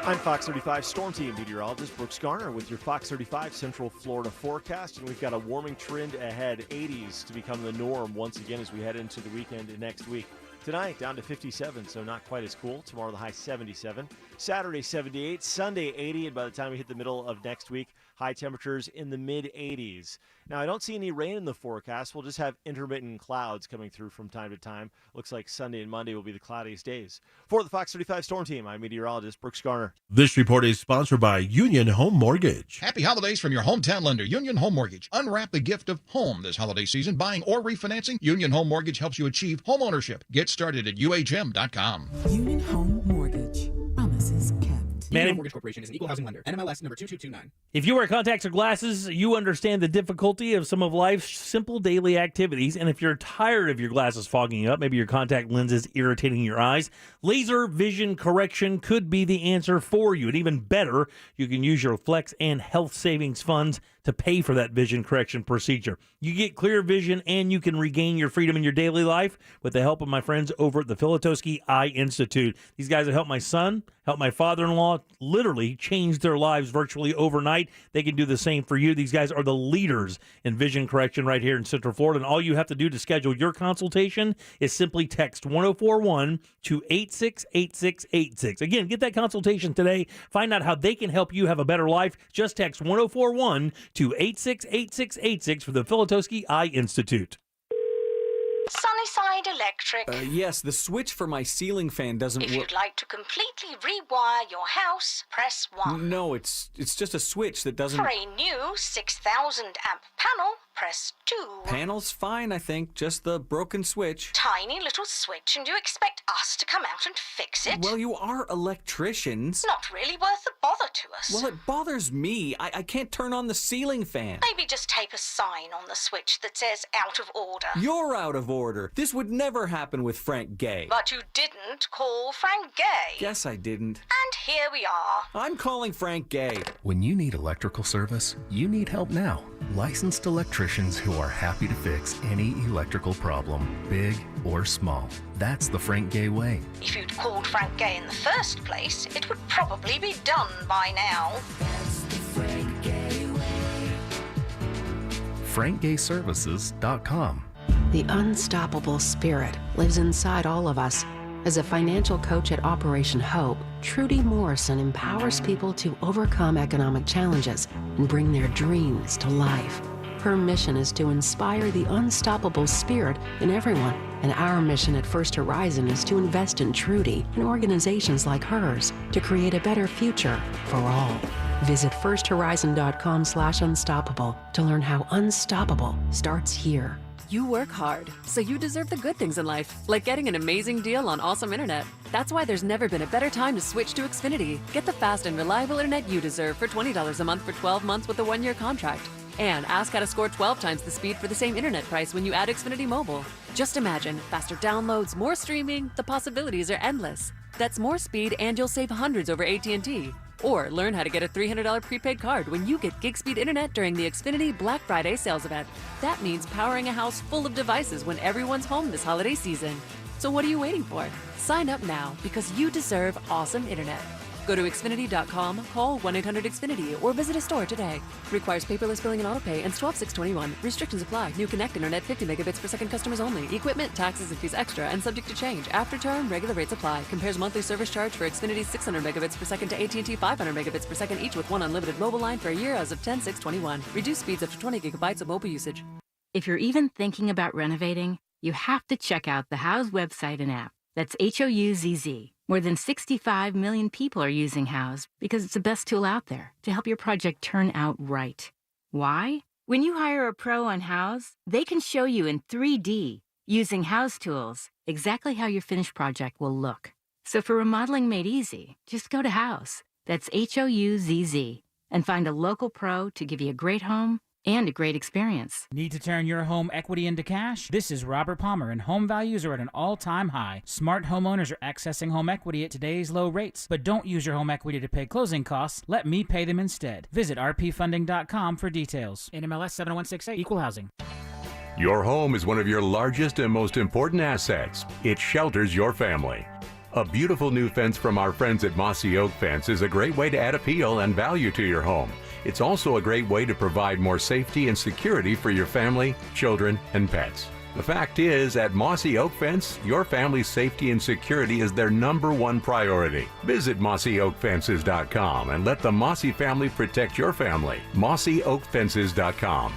S6: I'm Fox 35 Storm Team meteorologist Brooks Garner with your Fox 35 Central Florida forecast, and we've got a warming trend ahead, 80s to become the norm once again as we head into the weekend and next week. Tonight, down to 57, so not quite as cool. Tomorrow, the high 77. Saturday, 78. Sunday, 80. And by the time we hit the middle of next week, high temperatures in the mid-80s. Now, I don't see any rain in the forecast. We'll just have intermittent clouds coming through from time to time. Looks like Sunday and Monday will be the cloudiest days. For the Fox 35 Storm Team, I'm meteorologist Brooks Garner.
S7: This report is sponsored by Union Home Mortgage.
S12: Happy holidays from your hometown lender, Union Home Mortgage. Unwrap the gift of home this holiday season. Buying or refinancing, Union Home Mortgage helps you achieve home ownership. Get started at UHM.com.
S15: Union Home Mortgage. Promises kept.
S2: Man,
S15: Mortgage Corporation is an equal housing lender. NMLS number 2229.
S2: If you wear contacts or glasses, you understand the difficulty of some of life's simple daily activities. And if you're tired of your glasses fogging up, maybe your contact lenses irritating your eyes, laser vision correction could be the answer for you. And even better, you can use your Flex and Health Savings Funds to pay for that vision correction procedure. You get clear vision and you can regain your freedom in your daily life with the help of my friends over at the Filatowski Eye Institute. These guys have helped my son, helped my father-in-law, literally change their lives virtually overnight. They can do the same for you. These guys are the leaders in vision correction right here in Central Florida. And all you have to do to schedule your consultation is simply text 1041 to 868686. Again, get that consultation today. Find out how they can help you have a better life. Just text 1041 to 868686 for the Filatowski Eye Institute.
S19: Sunnyside Electric.
S21: Yes, the switch for my ceiling fan doesn't work.
S19: If you'd like to completely rewire your house, press 1.
S21: No, it's just a switch that doesn't...
S19: For a new 6,000 amp panel, press 2.
S21: Panel's fine, I think. Just the broken switch.
S19: Tiny little switch, and you expect us to come out and fix it?
S21: Well, you are electricians.
S19: Not really worth the bother to us.
S21: Well, it bothers me. I can't turn on the ceiling fan.
S19: Maybe just tape a sign on the switch that says out of order.
S21: You're out of order. This would never happen with Frank Gay.
S19: But you didn't call Frank Gay.
S21: Yes, I didn't.
S19: And here we are.
S21: I'm calling Frank Gay.
S23: When you need electrical service, you need help now. Licensed electricians who are happy to fix any electrical problem, big or small. That's the Frank Gay way.
S19: If you'd called Frank Gay in the first place, it would probably be done by now.
S23: That's the Frank Gay way. FrankGayServices.com.
S24: The unstoppable spirit lives inside all of us. As a financial coach at Operation Hope, Trudy Morrison empowers people to overcome economic challenges and bring their dreams to life. Her mission is to inspire the unstoppable spirit in everyone. And our mission at First Horizon is to invest in Trudy and organizations like hers to create a better future for all. Visit firsthorizon.com/unstoppable to learn how unstoppable starts here.
S4: You work hard, so you deserve the good things in life, like getting an amazing deal on awesome internet. That's why there's never been a better time to switch to Xfinity. Get the fast and reliable internet you deserve for $20 a month for 12 months with a 1-year contract. And ask how to score 12 times the speed for the same internet price when you add Xfinity Mobile. Just imagine, faster downloads, more streaming, the possibilities are endless. That's more speed and you'll save hundreds over AT&T. Or learn how to get a $300 prepaid card when you get gig speed internet during the Xfinity Black Friday sales event. That means powering a house full of devices when everyone's home this holiday season. So what are you waiting for? Sign up now because you deserve awesome internet. Go to Xfinity.com, call 1-800-XFINITY, or visit a store today. Requires paperless billing and autopay, ends 12/6/21. Restrictions apply. New Connect internet 50 megabits per second customers only. Equipment, taxes, and fees extra and subject to change. After term, regular rates apply. Compares monthly service charge for Xfinity 600 megabits per second to AT&T 500 megabits per second, each with one unlimited mobile line for a year as of 10/6/21. Reduced speeds up to 20 gigabytes of mobile usage.
S5: If you're even thinking about renovating, you have to check out the Houzz website and app. That's HOUZZ. More than 65 million people are using Houzz because it's the best tool out there to help your project turn out right. Why? When you hire a pro on Houzz, they can show you in 3D, using Houzz tools, exactly how your finished project will look. So for remodeling made easy, just go to Houzz. That's HOUZZ. And find a local pro to give you a great home and a great experience.
S8: Need to turn your home equity into cash? This is Robert Palmer, and home values are at an all-time high. Smart homeowners are accessing home equity at today's low rates. But don't use your home equity to pay closing costs. Let me pay them instead. Visit rpfunding.com for details. NMLS 70168, Equal Housing.
S9: Your home is one of your largest and most important assets. It shelters your family. A beautiful new fence from our friends at Mossy Oak Fence is a great way to add appeal and value to your home. It's also a great way to provide more safety and security for your family, children, and pets. The fact is, at Mossy Oak Fence, your family's safety and security is their #1 priority. Visit mossyoakfences.com and let the Mossy family protect your family. mossyoakfences.com.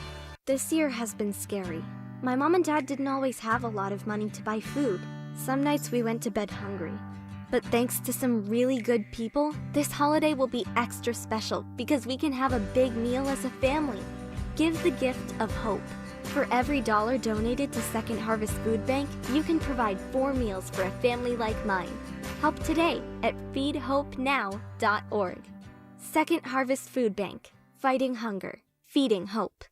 S10: This year has been scary. My mom and dad didn't always have a lot of money to buy food. Some nights we went to bed hungry. But thanks to some really good people, this holiday will be extra special because we can have a big meal as a family. Give the gift of hope. For every $1 donated to Second Harvest Food Bank, you can provide 4 meals for a family like mine. Help today at feedhopenow.org. Second Harvest Food Bank. Fighting hunger. Feeding hope.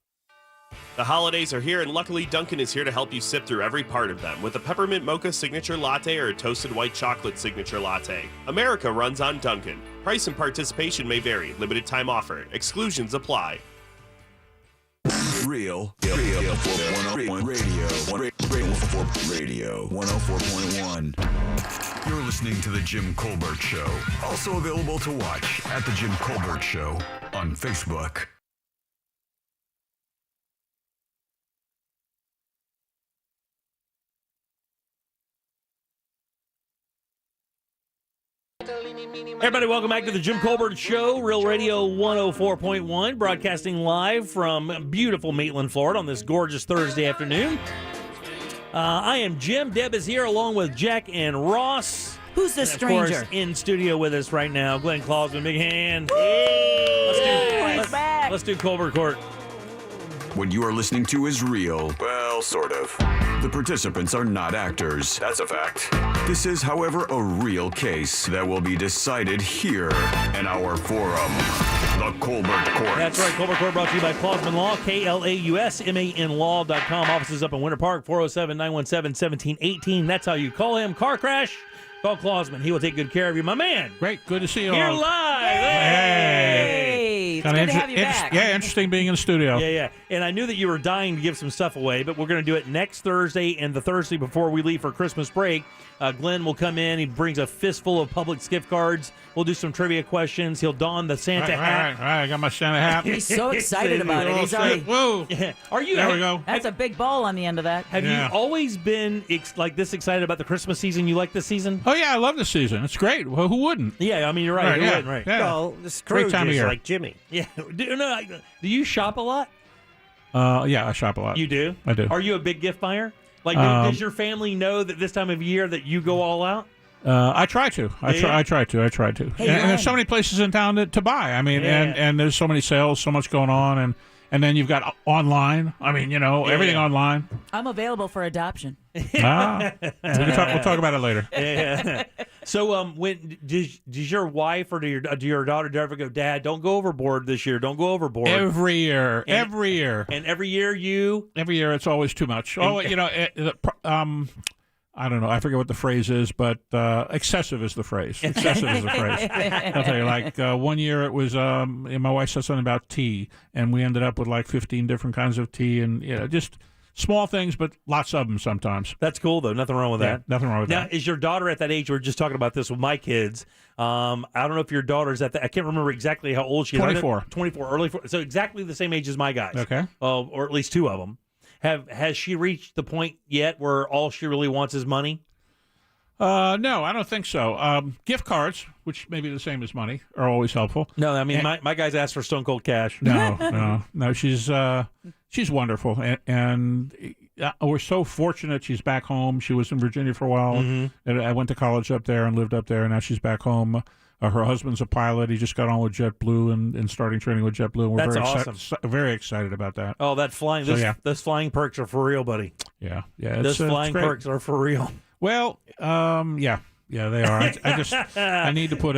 S6: The holidays are here, and luckily Dunkin' is here to help you sip through every part of them with a peppermint mocha signature latte or a toasted white chocolate signature latte. America runs on Dunkin'. Price and participation may vary. Limited time offer. Exclusions apply.
S1: Real 104.1 Radio 104.1. You're listening to The Jim Colbert Show. Also available to watch at The Jim Colbert Show on Facebook.
S2: Everybody, welcome back to the Jim Colbert Show, Real Radio 104.1, broadcasting live from beautiful Maitland, Florida on this gorgeous Thursday afternoon. I am Jim. Deb is here along with Jack and Ross.
S28: Who's this
S2: and
S28: stranger?
S2: Of course, in studio with us right now, Glenn Clausman, big hand. Let's do Colbert Court.
S1: What you are listening to is real. Well, sort of. The participants are not actors. That's a fact. This is, however, a real case that will be decided here in our forum, the Colbert Court.
S2: That's right. Colbert Court brought to you by Clausman Law, KLAUSMAN Law.com. Offices up in Winter Park, 407-917-1718. That's how you call him. Car crash? Call Clausman. He will take good care of you. My man.
S11: Great. Good to see you
S2: You're
S11: all.
S2: live.
S28: Hey. It's good to have you back.
S11: Yeah, interesting being in the studio.
S2: Yeah. And I knew that you were dying to give some stuff away, but we're going to do it next Thursday and the Thursday before we leave for Christmas break. Glenn will come in. He brings a fistful of Publix gift cards. We'll do some trivia questions. He'll don the Santa hat.
S11: All right. I got my Santa hat.
S28: He's so excited about it. He's already.
S11: Whoa.
S2: Yeah. Are you?
S11: There we go.
S28: That's a big ball on the end of that.
S2: Have you always been like this excited about the Christmas season? You like this season?
S11: Oh, yeah. I love the season. It's great. Well, who wouldn't?
S2: Yeah, I mean, you're right. Who wouldn't, right?
S11: Yeah.
S30: Well, the
S11: Great time of
S30: Scrooge is
S11: year.
S30: like Jimmy.
S2: Yeah. Do you shop a lot?
S11: Yeah, I shop a lot.
S2: You do?
S11: I do.
S2: Are you a big gift buyer? Like, does your family know that this time of year that you go all out?
S11: I try to. I try to.
S2: Hey,
S11: and there's so many places in town to buy. I mean, and there's so many sales, so much going on, and then you've got online. I mean, everything online.
S28: I'm available for adoption.
S11: We'll talk about it later.
S2: Yeah. So, when does your wife or do your daughter ever go, Dad, don't go overboard this year? Don't go overboard.
S11: Every year.
S2: And every year
S11: it's always too much. I don't know. I forget what the phrase is, but excessive is the phrase. Excessive is the phrase. I'll tell you, like 1 year it was, my wife said something about tea, and we ended up with like 15 different kinds of tea, and just small things, but lots of them sometimes.
S2: That's cool, though. Nothing wrong with that.
S11: Nothing wrong with that.
S2: Now, is your daughter at that age? We were just talking about this with my kids. I don't know if your daughter's at that. I can't remember exactly how old she is.
S11: 24.
S2: 24, early. So exactly the same age as my guys.
S11: Okay.
S2: Or at least two of them. Has she reached the point yet where all she really wants is money?
S11: No, I don't think so. Gift cards, which may be the same as money, are always helpful.
S2: No, I mean, my guys ask for stone cold cash.
S11: No. She's wonderful, and we're so fortunate she's back home. She was in Virginia for a while, and I went to college up there and lived up there, and now she's back home. Her husband's a pilot. He just got on with JetBlue and starting training with JetBlue. And we're
S2: That's
S11: very excited about that.
S2: Oh, that flying! Those flying perks are for real, buddy.
S11: Yeah.
S2: Those flying perks are for real.
S11: Well, yeah, they are. I need to put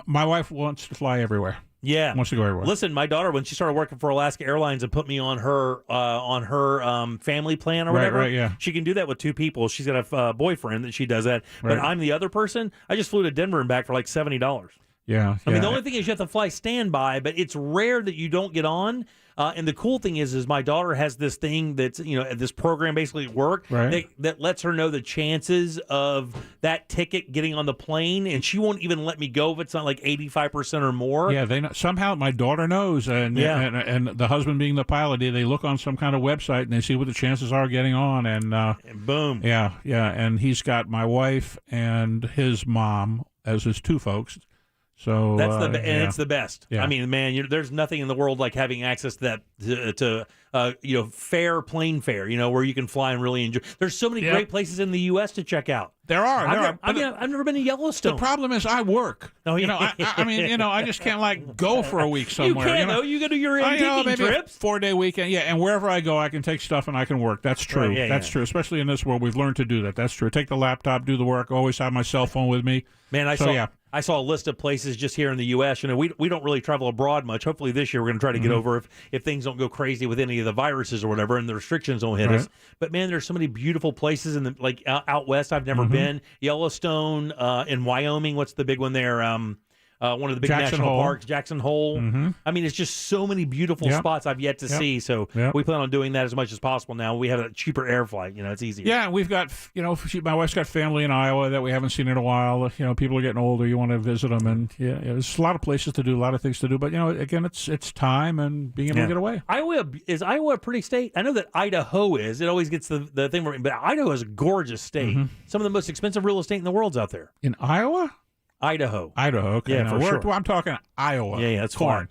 S11: my wife wants to fly everywhere.
S2: Yeah,
S11: wants to go everywhere.
S2: Listen, my daughter, when she started working for Alaska Airlines and put me on her family plan or whatever,
S11: right, yeah.
S2: She can do that with two people. She's got a boyfriend that she does that, but
S11: Right.
S2: I'm the other person. I just flew to Denver and back for like $70.
S11: Yeah,
S2: I mean, the only thing is you have to fly standby, but it's rare that you don't get on. And the cool thing is my daughter has this thing that's, this program basically at work that lets her know the chances of that ticket getting on the plane, and she won't even let me go if it's not like 85% or more.
S11: Yeah, they know, somehow my daughter knows, and the husband being the pilot, they look on some kind of website and they see what the chances are getting on, and
S2: boom.
S11: Yeah, and he's got my wife and his mom as his two folks. So
S2: that's and it's the best.
S11: Yeah.
S2: I mean, man, there's nothing in the world like having access to that to fair plane fare. Where you can fly and really enjoy. There's so many great places in the U.S. to check out.
S11: There are.
S2: I've never been to Yellowstone.
S11: The problem is I work.
S2: Oh,
S11: yeah. I mean, I just can't go for a week somewhere.
S2: You can though. You go to your maybe trips.
S11: A 4-day weekend. Yeah, and wherever I go, I can take stuff and I can work. That's true.
S2: Right,
S11: That's true. Especially in this world, we've learned to do that. That's true. Take the laptop, do the work. Always have my cell phone with me.
S2: Man, I saw a list of places just here in the U.S. We don't really travel abroad much. Hopefully this year we're going to try to get over if things don't go crazy with any of the viruses or whatever, and the restrictions don't hit us. But man, there's so many beautiful places in out west I've never been. Yellowstone in Wyoming. What's the big one there? One of the big national parks, Jackson Hole. I mean, it's just so many beautiful spots I've yet to see. So we plan on doing that as much as possible now. We have a cheaper air flight. It's easier.
S11: Yeah, we've got, my wife's got family in Iowa that we haven't seen in a while. People are getting older. You want to visit them. And there's a lot of places to do, a lot of things to do. But, again, it's time and being able to get away.
S2: Is Iowa a pretty state? I know that Idaho is. It always gets the thing. But Idaho is a gorgeous state. Some of the most expensive real estate in the world's out there.
S11: In Iowa?
S2: Idaho.
S11: Okay.
S2: Yeah, for sure.
S11: I'm talking Iowa.
S2: Yeah, that's
S11: corn.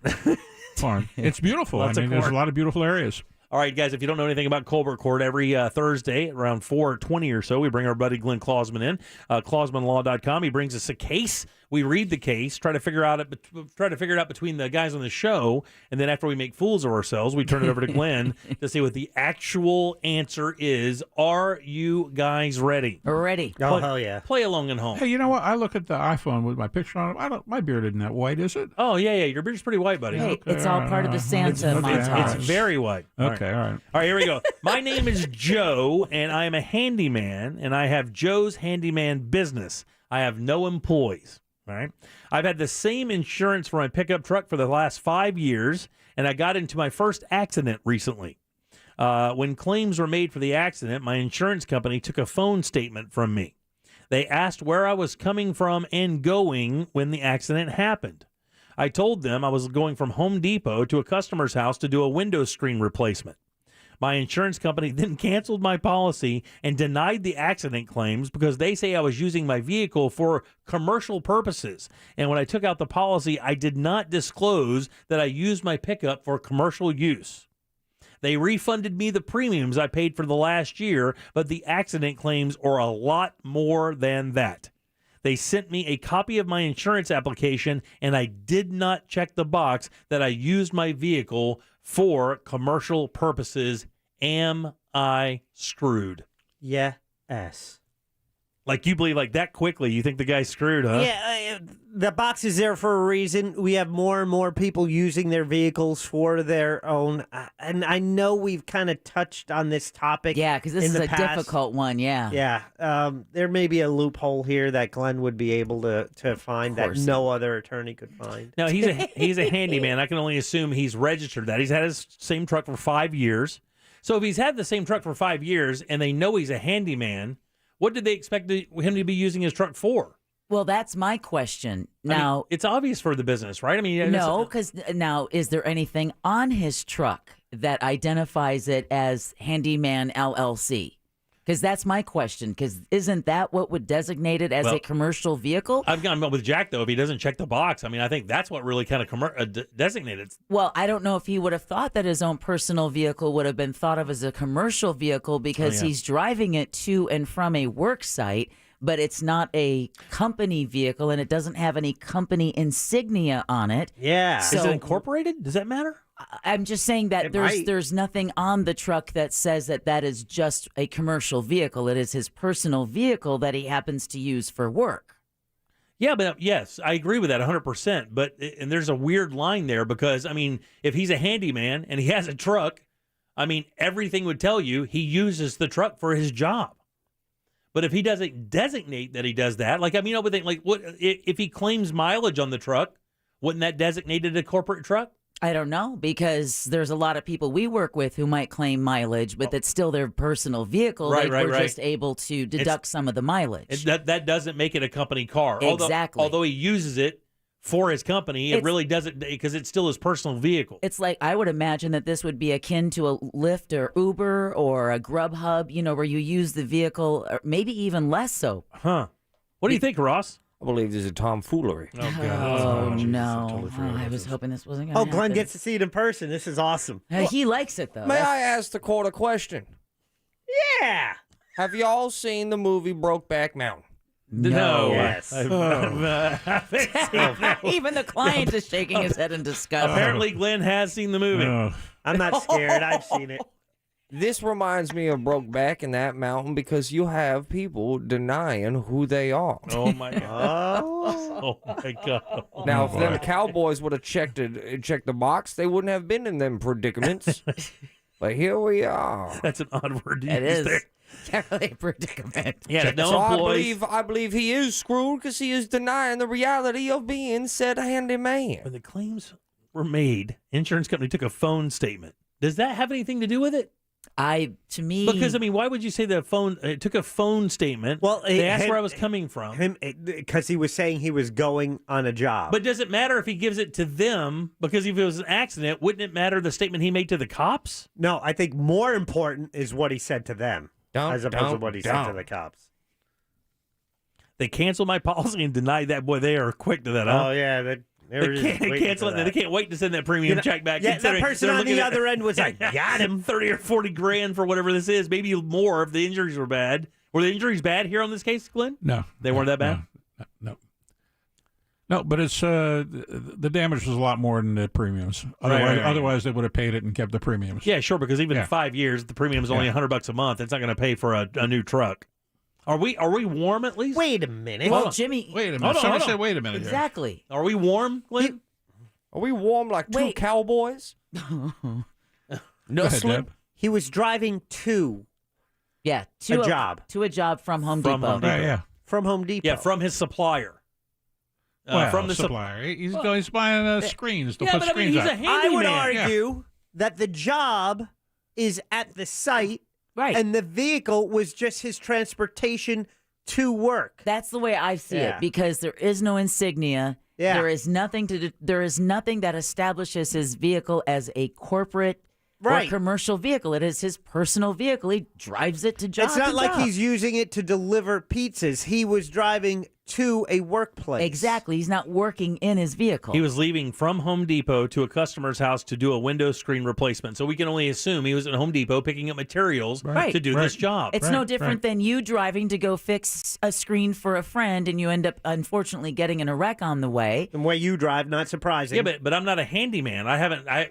S11: Corn. It's beautiful. There's a lot of beautiful areas.
S2: All right, guys, if you don't know anything about Colbert Court, every Thursday around 4:20 or so, we bring our buddy Glenn Klausman in, KlausmanLaw.com. He brings us a case. We read the case, try to figure it out between the guys on the show, and then after we make fools of ourselves, we turn it over to Glenn to see what the actual answer is. Are you guys ready?
S28: Ready.
S30: Oh, hell yeah.
S2: Play along at home.
S11: Hey, you know what? I look at the iPhone with my picture on it. My beard isn't that white, is it?
S2: Oh, yeah. Your beard's pretty white, buddy.
S28: Hey, it's all part of the Santa montage.
S2: It's very white.
S11: Okay, all right.
S2: All right, here we go. My name is Joe, and I am a handyman, and I have Joe's Handyman business. I have no employees. All right. I've had the same insurance for my pickup truck for the last 5 years, and I got into my first accident recently. When claims were made for the accident, my insurance company took a phone statement from me. They asked where I was coming from and going when the accident happened. I told them I was going from Home Depot to a customer's house to do a window screen replacement. My insurance company then canceled my policy and denied the accident claims because they say I was using my vehicle for commercial purposes. And when I took out the policy, I did not disclose that I used my pickup for commercial use. They refunded me the premiums I paid for the last year, but the accident claims are a lot more than that. They sent me a copy of my insurance application, and I did not check the box that I used my vehicle for commercial purposes. Am I screwed?
S30: Yes.
S2: Like, you believe like that quickly, you think the guy's screwed, huh?
S30: Yeah, the box is there for a reason. We have more and more people using their vehicles for their own. And I know we've kind of touched on this topic.
S13: Yeah, because this is a difficult one, yeah.
S30: Yeah. There may be a loophole here that Glenn would be able to find that no other attorney could find.
S2: Now, he's a handyman. I can only assume he's registered that. He's had his same truck for 5 years. So if he's had the same truck for 5 years and they know he's a handyman, what did they expect him to be using his truck for?
S13: Well, that's my question. Now,
S2: I mean, it's obvious for the business, right? I mean,
S13: no, because now, is there anything on his truck that identifies it as Handyman LLC? Because that's my question. Because isn't that what would designate it as a commercial vehicle?
S2: I've gone with Jack, though. If he doesn't check the box, I mean, I think that's what really kind of designated.
S13: Well, I don't know if he would have thought that his own personal vehicle would have been thought of as a commercial vehicle because he's driving it to and from a work site, but it's not a company vehicle and it doesn't have any company insignia on it.
S30: Yeah.
S13: So,
S2: is it incorporated? Does that matter?
S13: I'm just saying that there's nothing on the truck that says that is just a commercial vehicle. It is his personal vehicle that he happens to use for work.
S2: Yeah, but yes, I agree with that 100%. But and there's a weird line there because, I mean, if he's a handyman and he has a truck, I mean, everything would tell you he uses the truck for his job. But if he doesn't designate that he does that, like, I mean, I would think, like, what if he claims mileage on the truck? Wouldn't that designate it a corporate truck?
S13: I don't know, because there's a lot of people we work with who might claim mileage, but it's still their personal vehicle. We're just able to deduct some of the mileage.
S2: That doesn't make it a company car.
S13: Exactly.
S2: Although he uses it for his company, it really doesn't, because it's still his personal vehicle.
S13: It's like, I would imagine that this would be akin to a Lyft or Uber or a Grubhub, where you use the vehicle, or maybe even less so.
S2: Huh. What do you think, Ross?
S3: I believe this is tomfoolery.
S2: Oh, God.
S13: Oh, no. I was hoping this wasn't going to happen.
S30: Glenn gets to see it in person. This is awesome.
S13: He likes it, though.
S3: May I ask the court a question?
S30: Yeah.
S3: Have y'all seen the movie Brokeback Mountain?
S2: No.
S30: Yes.
S13: Even the client is shaking his head in disgust.
S2: Apparently, Glenn has seen the movie.
S30: I'm not scared. I've seen it.
S3: This reminds me of Brokeback in that mountain because you have people denying who they are.
S2: Oh, my God. Oh, my God.
S3: Now, if them cowboys would have checked the box, they wouldn't have been in them predicaments. But here we are.
S2: That's an odd word to
S13: It
S2: use
S13: is.
S2: there.
S13: Definitely a predicament.
S2: Yeah, no
S3: So
S2: employees.
S3: I believe he is screwed because he is denying the reality of being said handyman.
S2: When the claims were made, insurance company took a phone statement. Does that have anything to do with it?
S13: To me,
S2: Because, I mean, why would you say the phone? It took a phone statement.
S30: Well,
S2: they asked where I was coming from.
S30: Because he was saying he was going on a job.
S2: But does it matter if he gives it to them? Because if it was an accident, wouldn't it matter the statement he made to the cops?
S30: No, I think more important is what he said to them as opposed to what he said to the cops.
S2: They canceled my policy and denied that. Boy, they are quick to that, huh?
S30: Oh, yeah.
S2: They can't cancel it. They can't wait to send that premium check back.
S30: Yeah, that person on the other end was like, got him.
S2: 30 or 40 grand for whatever this is. Maybe more if the injuries were bad. Were the injuries bad here on this case, Glenn?
S11: No.
S2: They weren't that bad?
S11: No, but it's the damage was a lot more than the premiums. Otherwise, they would have paid it and kept the premiums.
S2: Yeah, sure, because even 5 years, the premium is only $100 a month. It's not going to pay for a new truck. Are we warm at least?
S30: Wait a minute.
S13: Well, Jimmy.
S11: Wait a minute. Somebody said, wait a minute.
S13: Exactly.
S2: Are we warm, Glenn?
S3: Are we warm like two cowboys?
S30: No, he was driving to
S13: a job. To a job from Home Depot.
S11: Yeah.
S30: From Home Depot.
S2: Yeah, from his supplier.
S11: From the supplier. He's buying screens to put screens on.
S30: I would argue that the job is at the site.
S13: Right.
S30: And the vehicle was just his transportation to work.
S13: That's the way I see it, because there is no insignia.
S30: Yeah.
S13: There is nothing that establishes his vehicle as a corporate or commercial vehicle. It is his personal vehicle. He drives it to job.
S30: It's not
S13: to
S30: like
S13: job.
S30: he's using it to deliver pizzas. He was driving to a workplace.
S13: Exactly. He's not working in his vehicle.
S2: He was leaving from Home Depot to a customer's house to do a window screen replacement. So we can only assume he was at Home Depot picking up materials to do this job.
S13: It's no different than you driving to go fix a screen for a friend, and you end up, unfortunately, getting in a wreck on the way.
S30: The way you drive, not surprising.
S2: Yeah, but I'm not a handyman.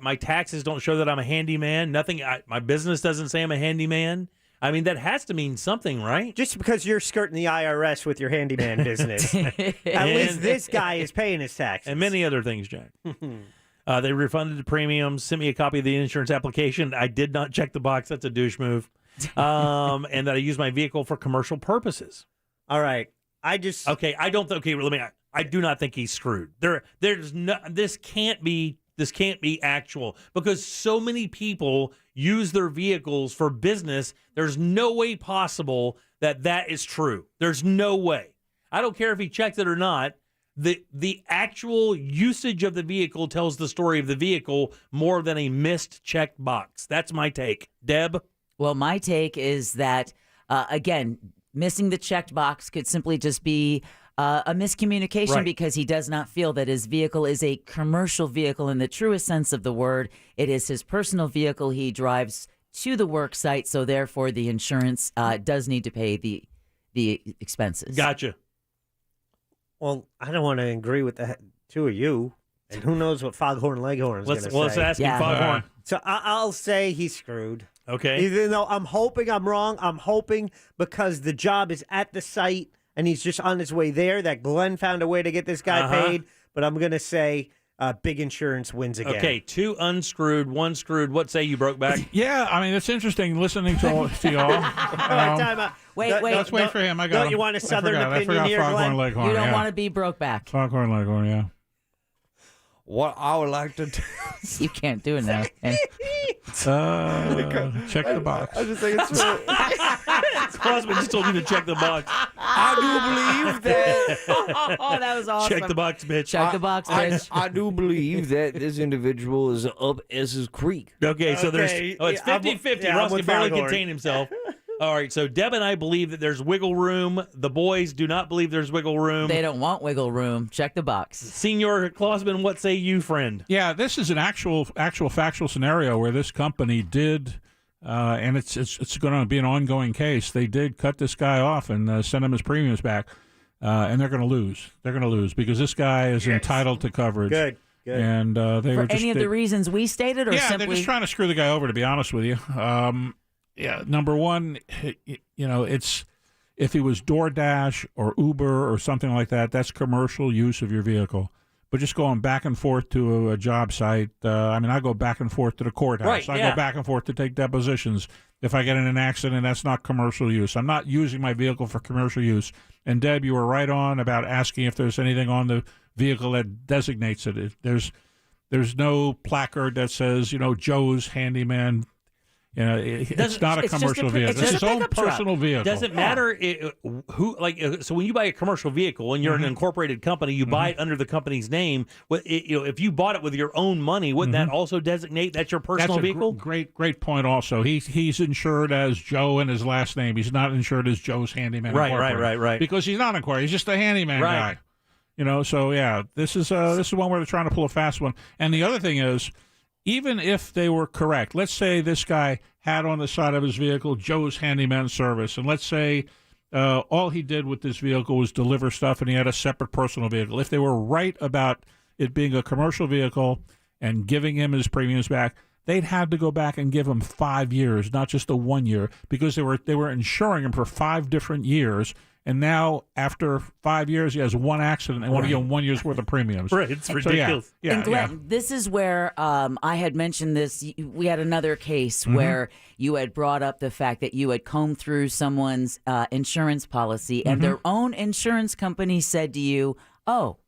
S2: My taxes don't show that I'm a handyman. Nothing. My business doesn't say I'm a handyman. I mean, that has to mean something, right?
S30: Just because you're skirting the IRS with your handyman business. At least this guy is paying his taxes.
S2: And many other things, Jack. They refunded the premiums, sent me a copy of the insurance application. I did not check the box. That's a douche move. And that I use my vehicle for commercial purposes.
S30: All right. I do not think he's screwed. This can't be actual, because so many people use their vehicles for business. There's no way possible that is true. There's no way. I don't care if he checked it or not. The actual usage of the vehicle tells the story of the vehicle more than a missed checked box. That's my take. Deb?
S13: Well, my take is that, again, missing the checked box could simply just be a miscommunication, because he does not feel that his vehicle is a commercial vehicle in the truest sense of the word. It is his personal vehicle. He drives to the work site, so therefore the insurance does need to pay the expenses.
S2: Gotcha.
S30: Well, I don't want to agree with the two of you, and who knows what Foghorn Leghorn is going to say.
S2: Let's ask him, Foghorn.
S30: So I'll say he's screwed.
S2: Okay.
S30: Even though I'm hoping I'm wrong, I'm hoping because the job is at the site and he's just on his way there that Glenn found a way to get this guy paid. But I'm going to say big insurance wins again.
S2: Okay, 2 unscrewed, 1 screwed. What say you, Brokeback?
S11: Yeah, I mean, it's interesting listening to y'all.
S30: Time out.
S13: Let's
S11: wait for him. I got
S30: Don't
S11: him.
S30: you want a Southern
S11: I
S30: opinion
S11: forgot
S30: here,
S11: Foghorn
S30: Glenn?
S11: Leghorn,
S13: You don't want to be Brokeback.
S11: Foghorn Leghorn, yeah.
S3: What I would like to do.
S13: You can't do it now.
S11: Check the box.
S3: I just think it's really...
S2: Crosby just told you to check the box.
S3: I do believe that.
S13: Oh, that was awesome.
S2: Check the box, bitch.
S13: Check the box, bitch.
S3: I do believe that this individual is up Essex Creek.
S2: Okay, so there's... Oh, it's 50-50. Ross can barely
S30: Foghorn.
S2: contain himself. All right, so Deb and I believe that there's wiggle room. The boys do not believe there's wiggle room.
S13: They don't want wiggle room. Check the box.
S2: Senior Clausman, what say you, friend?
S11: Yeah, this is an actual factual scenario where this company did, and it's going to be an ongoing case. They did cut this guy off and send him his premiums back, and they're going to lose. They're going to lose because this guy is entitled to coverage.
S30: Good.
S11: And they
S13: For
S11: were just,
S13: any of the reasons we stated, or
S11: they're just trying to screw the guy over. To be honest with you. Yeah, number one, it's if he was DoorDash or Uber or something like that, that's commercial use of your vehicle. But just going back and forth to a job site, I go back and forth to the courthouse. I go back and forth to take depositions. If I get in an accident, that's not commercial use. I'm not using my vehicle for commercial use. And Deb, you were right on about asking if there's anything on the vehicle that designates it. There's no placard that says, Joe's Handyman. It's not a commercial vehicle. It's his own personal vehicle.
S2: Does it matter who? So when you buy a commercial vehicle and you're an incorporated company, you buy it under the company's name. If you bought it with your own money, wouldn't that also designate that's your personal vehicle?
S11: Great point. Also, he's insured as Joe and his last name. He's not insured as Joe's Handyman.
S2: Right.
S11: Because he's not inquired. He's just a handyman guy. So yeah, this is one where they're trying to pull a fast one. And the other thing is, even if they were correct, let's say this guy had on the side of his vehicle Joe's Handyman Service, and let's say all he did with this vehicle was deliver stuff and he had a separate personal vehicle. If they were right about it being a commercial vehicle and giving him his premiums back, they'd have to go back and give him 5 years, not just the 1 year, because they were insuring him for 5 different years. And now, after 5 years, he has one accident and want to give him 1 year's worth of premiums.
S2: Right, it's ridiculous.
S13: And Glenn, this is where I had mentioned this. We had another case where you had brought up the fact that you had combed through someone's insurance policy, and their own insurance company said to you, "Oh,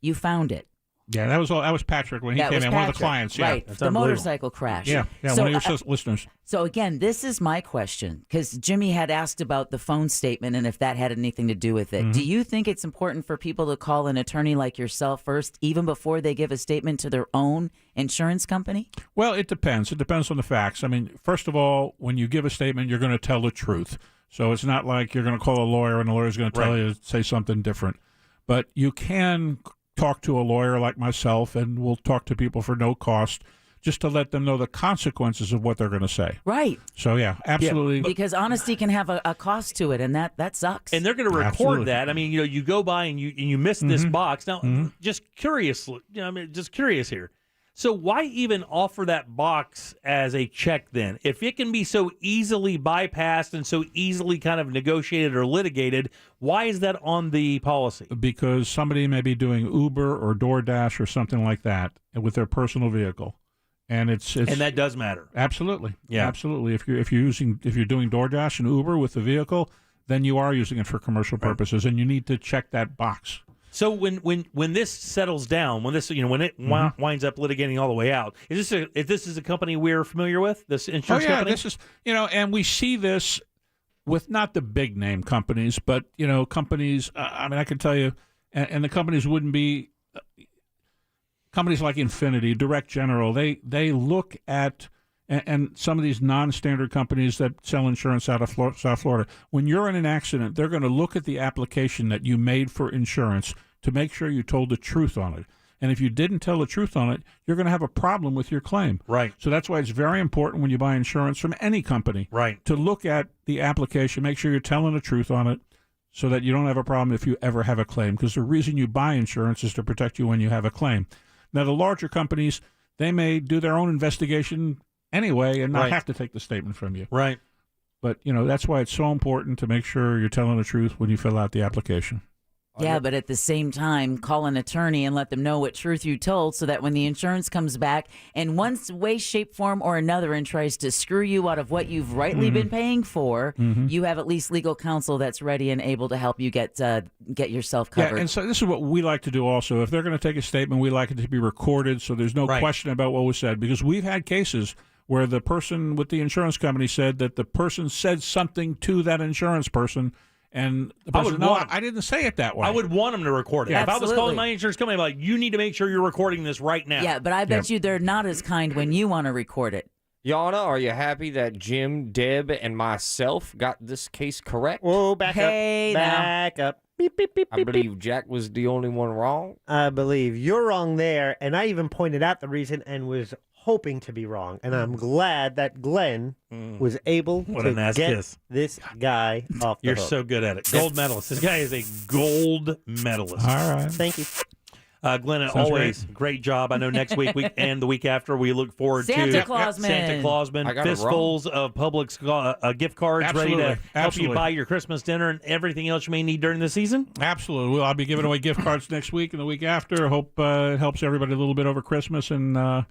S13: you found it."
S11: Yeah, that was Patrick when he came in, one of the clients. Yeah.
S13: Right, the motorcycle crash.
S11: Yeah,
S13: So,
S11: one of your listeners.
S13: So again, this is my question, because Jimmy had asked about the phone statement and if that had anything to do with it. Do you think it's important for people to call an attorney like yourself first, even before they give a statement to their own insurance company?
S11: Well, it depends. It depends on the facts. I mean, first of all, when you give a statement, you're going to tell the truth. So it's not like you're going to call a lawyer and the lawyer's going to tell you to say something different. But you can talk to a lawyer like myself, and we'll talk to people for no cost just to let them know the consequences of what they're going to say.
S13: Right.
S11: So, yeah, absolutely.
S13: Because honesty can have a cost to it, and that sucks.
S2: And they're going to record that. I mean, you go by and you miss this box. Now, just curious, just curious here. So why even offer that box as a check then? If it can be so easily bypassed and so easily kind of negotiated or litigated, why is that on the policy?
S11: Because somebody may be doing Uber or DoorDash or something like that with their personal vehicle. And it's
S2: and that does matter.
S11: Absolutely.
S2: Yeah.
S11: Absolutely. If you're doing DoorDash and Uber with the vehicle, then you are using it for commercial purposes, and you need to check that box.
S2: So when this settles down, when this when it winds up litigating all the way out, is this a company we're familiar with? This insurance company?
S11: This is and we see this with not the big name companies, but companies. I mean, I can tell you, and the companies wouldn't be companies like Infinity, Direct General. They look at and some of these non-standard companies that sell insurance out of South Florida. When you're in an accident, they're going to look at the application that you made for insurance to make sure you told the truth on it. And if you didn't tell the truth on it, you're going to have a problem with your claim.
S2: Right.
S11: So that's why it's very important when you buy insurance from any company to look at the application, make sure you're telling the truth on it so that you don't have a problem if you ever have a claim. Because the reason you buy insurance is to protect you when you have a claim. Now, the larger companies, they may do their own investigation anyway and not have to take the statement from you.
S2: Right.
S11: But, that's why it's so important to make sure you're telling the truth when you fill out the application.
S13: Yeah, but at the same time, call an attorney and let them know what truth you told so that when the insurance comes back in one way, shape, form, or another and tries to screw you out of what you've rightly been paying for, you have at least legal counsel that's ready and able to help you get yourself covered.
S11: Yeah, and so this is what we like to do also. If they're going to take a statement, we like it to be recorded so there's no question about what was said. Because we've had cases where the person with the insurance company said that the person said something to that insurance person, and the person, I didn't say it that way.
S2: I would want them to record it.
S13: Yeah,
S2: if I was calling my insurance company, I'd be like, you need to make sure you're recording this right now.
S13: Yeah, but I bet you they're not as kind when you want to record it.
S3: Yana, are you happy that Jim, Deb, and myself got this case correct?
S14: Whoa, back up. Beep, beep, beep,
S3: I believe Jack was the only one wrong.
S14: I believe you're wrong there, and I even pointed out the reason and was hoping to be wrong. And I'm glad that Glenn was able to get this guy off the
S2: You're
S14: hook.
S2: so good at it. Gold medalist. This guy is a gold medalist.
S11: All right.
S14: Thank you.
S2: Glenn, always great job. I know next week and the week after we look forward to
S13: Santa Clausman.
S2: Santa Clausman, fistfuls of Publix gift cards ready to help you buy your Christmas dinner and everything else you may need during the season.
S11: Absolutely. Well, I'll be giving away gift cards next week and the week after. Hope it helps everybody a little bit over Christmas, and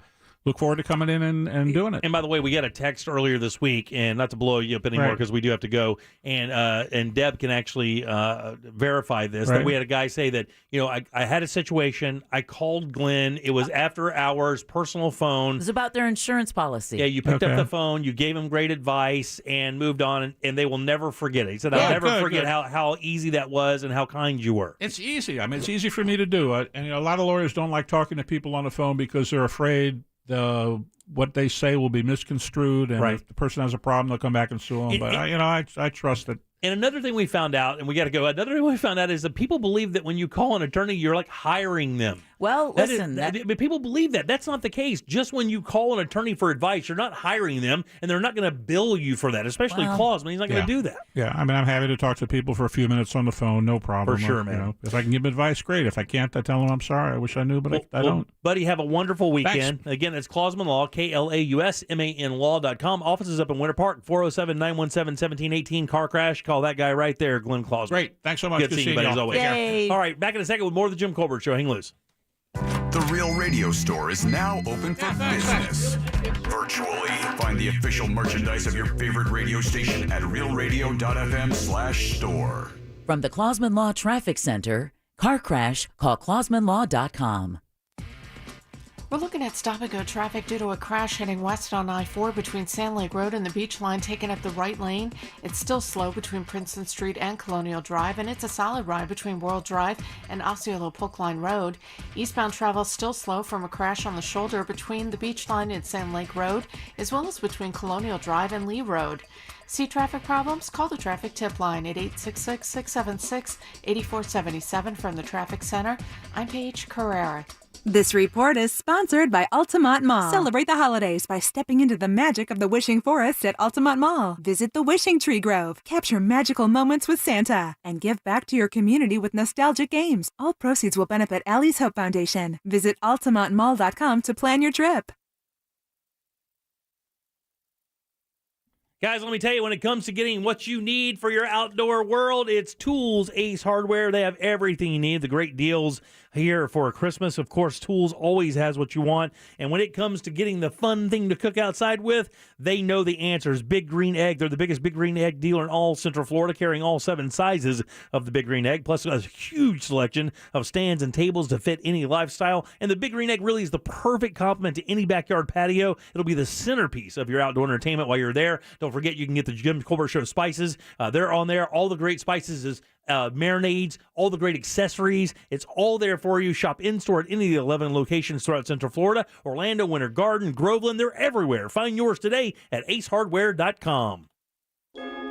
S11: look forward to coming in and doing it.
S2: And by the way, we got a text earlier this week, and not to blow you up anymore because we do have to go, and Deb can actually verify this, that we had a guy say that, I had a situation, I called Glenn, it was after hours, personal phone.
S13: It was about their insurance policy.
S2: Yeah, you picked up the phone, you gave him great advice, and moved on, and they will never forget it. He said, I'll never forget how easy that was and how kind you were.
S11: It's easy. I mean, it's easy for me to do. And a lot of lawyers don't like talking to people on the phone because they're afraid what they say will be misconstrued, and if the person has a problem, they'll come back and sue them. But I trust it.
S2: And another thing we found out, and we got to go. Another thing we found out is that people believe that when you call an attorney, you're like hiring them.
S13: Well, listen,
S2: people believe that. That's not the case. Just when you call an attorney for advice, you're not hiring them, and they're not going to bill you for that. Especially Clausman, he's not going to do that.
S11: Yeah, I mean, I'm happy to talk to people for a few minutes on the phone, no problem.
S2: For sure, man.
S11: If I can give advice, great. If I can't, I tell them I'm sorry. I wish I knew, but I don't.
S2: Buddy, have a wonderful weekend.
S11: Thanks.
S2: Again, it's Clausman Law, KLAUSMAN Law.com. Offices up in Winter Park, 407-917-1718. Car crash. Call that guy right there, Glenn Clausman.
S11: Great. Thanks so much.
S2: Good seeing you, buddy, as always.
S13: Yay.
S2: All right, back in a second with more of the Jim Colbert Show. Hang loose.
S1: The Real Radio Store is now open for business. Virtually, find the official merchandise of your favorite radio station at realradio.fm/store.
S13: From the Clausman Law Traffic Center, car crash, call ClausmanLaw.com.
S16: We're looking at stop-and-go traffic due to a crash heading west on I-4 between Sand Lake Road and the Beach Line, taking up the right lane. It's still slow between Princeton Street and Colonial Drive, and it's a solid ride between World Drive and Osceola Polk Line Road. Eastbound travel still slow from a crash on the shoulder between the Beach Line and Sand Lake Road, as well as between Colonial Drive and Lee Road. See traffic problems? Call the Traffic Tip Line at 866-676-8477 from the Traffic Center. I'm Paige Carrera.
S7: This report is sponsored by Altamont Mall. Celebrate the holidays by stepping into the magic of the Wishing Forest at Altamont Mall. Visit the Wishing Tree Grove, capture magical moments with Santa, and give back to your community with nostalgic games. All proceeds will benefit Allie's Hope Foundation. Visit altamontmall.com to plan your trip.
S2: Guys, let me tell you, when it comes to getting what you need for your outdoor world, it's Tools Ace Hardware. They have everything you need. The great deals here for Christmas. Of course, Tools always has what you want. And when it comes to getting the fun thing to cook outside with, they know the answers. Big Green Egg. They're the biggest Big Green Egg dealer in all Central Florida, carrying all 7 sizes of the Big Green Egg, plus a huge selection of stands and tables to fit any lifestyle. And the Big Green Egg really is the perfect complement to any backyard patio. It'll be the centerpiece of your outdoor entertainment while you're there. Don't forget, you can get the Jim Colbert Show spices. They're on there. All the great spices is marinades, all the great accessories. It's all there for you. Shop in-store at any of the 11 locations throughout Central Florida, Orlando, Winter Garden, Groveland. They're everywhere. Find yours today at acehardware.com.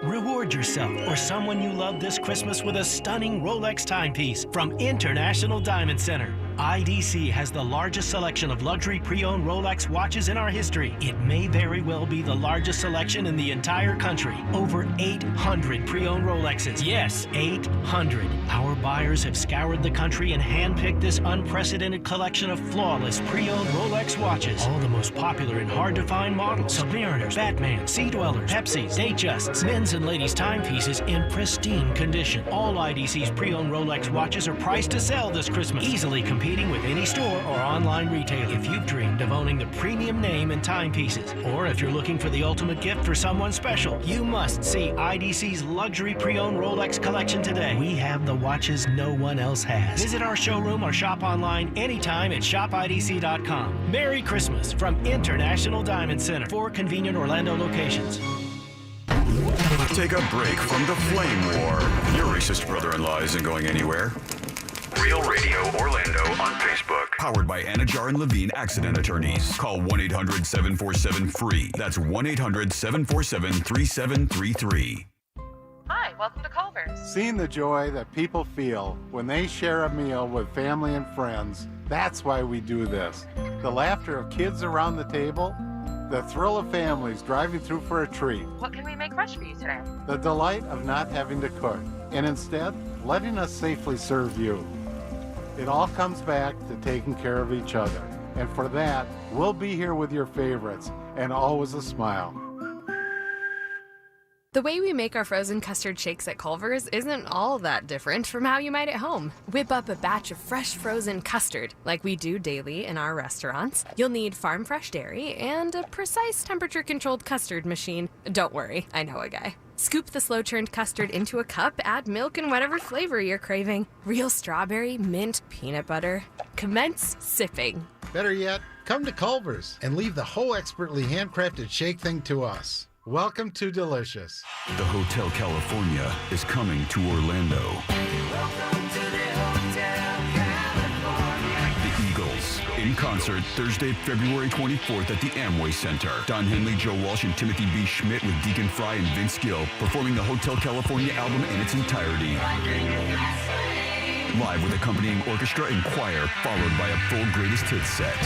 S12: Reward yourself or someone you love this Christmas with a stunning Rolex timepiece from International Diamond Center. IDC has the largest selection of luxury pre-owned Rolex watches in our history. It may very well be the largest selection in the entire country. Over 800 pre-owned Rolexes. Yes, 800. Our buyers have scoured the country and handpicked this unprecedented collection of flawless pre-owned Rolex watches. All the most popular and hard-to-find models. Submariners, Batman, Sea Dwellers, Pepsis, Datejusts, men's and ladies' timepieces in pristine condition. All IDC's pre-owned Rolex watches are priced to sell this Christmas, easily competing with any store or online retailer. If you've dreamed of owning the premium name in timepieces, or if you're looking for the ultimate gift for someone special, you must see IDC's luxury pre-owned Rolex collection today. We have the watches no one else has. Visit our showroom or shop online anytime at shopidc.com. Merry Christmas from International Diamond Center. 4 convenient Orlando locations.
S1: Take a break from the flame war. Your racist brother-in-law isn't going anywhere. Real Radio Orlando on Facebook. Powered by Anajar and Levine Accident Attorneys. Call 1-800-747-FREE. That's 1-800-747-3733.
S17: Hi, welcome to Culver's.
S18: Seeing the joy that people feel when they share a meal with family and friends, that's why we do this. The laughter of kids around the table, the thrill of families driving through for a treat.
S17: What can we make fresh for you today?
S18: The delight of not having to cook, and instead, letting us safely serve you. It all comes back to taking care of each other. And for that, we'll be here with your favorites, and always a smile.
S20: The way we make our frozen custard shakes at Culver's isn't all that different from how you might at home. Whip up a batch of fresh frozen custard, like we do daily in our restaurants. You'll need farm fresh dairy and a precise temperature-controlled custard machine. Don't worry, I know a guy. Scoop the slow-churned custard into a cup, add milk and whatever flavor you're craving. Real strawberry, mint, peanut butter. Commence sipping.
S22: Better yet, come to Culver's and leave the whole expertly handcrafted shake thing to us. Welcome to Delicious.
S1: The Hotel California is coming to Orlando. The Eagles, in concert Thursday, February 24th at the Amway Center. Don Henley, Joe Walsh, and Timothy B. Schmidt with Deacon Fry and Vince Gill performing the Hotel California album in its entirety. Live with accompanying orchestra and choir, followed by a full greatest hits set.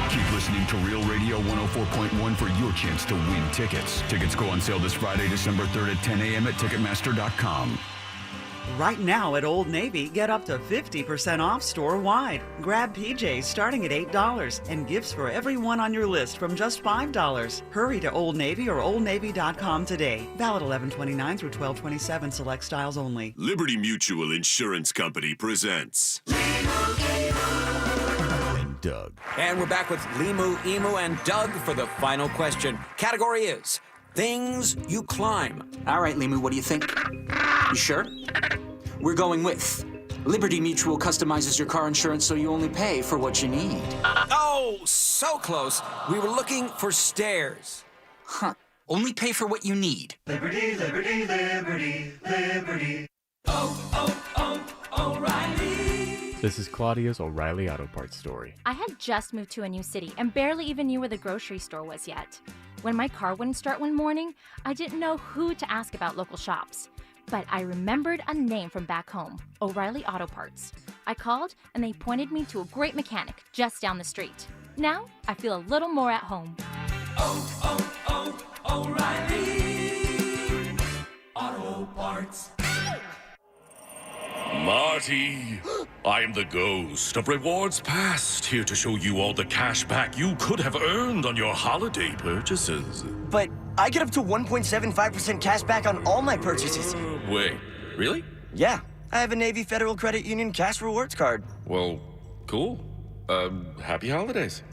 S1: Keep listening to Real Radio 104.1 for your chance to win tickets. Tickets go on sale this Friday, December 3rd at 10 a.m. at Ticketmaster.com.
S25: Right now at Old Navy, get up to 50% off store-wide. Grab PJs starting at $8 and gifts for everyone on your list from just $5. Hurry to Old Navy or OldNavy.com today. Valid 11/29 through 12/27, select styles only.
S26: Liberty Mutual Insurance Company presents
S27: Doug. And we're back with Limu, Emu, and Doug for the final question. Category is things you climb. All right, Limu, what do you think? You sure? We're going with Liberty Mutual customizes your car insurance so you only pay for what you need. Oh, so close. We were looking for stairs. Huh. Only pay for what you need.
S29: Liberty, liberty, liberty, liberty. Oh, oh, oh, O'Reilly.
S4: This is Claudia's O'Reilly Auto Parts story.
S5: I had just moved to a new city and barely even knew where the grocery store was yet. When my car wouldn't start one morning, I didn't know who to ask about local shops. But I remembered a name from back home, O'Reilly Auto Parts. I called and they pointed me to a great mechanic just down the street. Now I feel a little more at home.
S8: O'Reilly Auto Parts.
S9: Marty, I am the ghost of rewards past, here to show you all the cash back you could have earned on your holiday purchases.
S15: But I get up to 1.75% cash back on all my purchases.
S9: Wait, really?
S15: Yeah, I have a Navy Federal Credit Union cash rewards card.
S9: Well, cool. Happy holidays.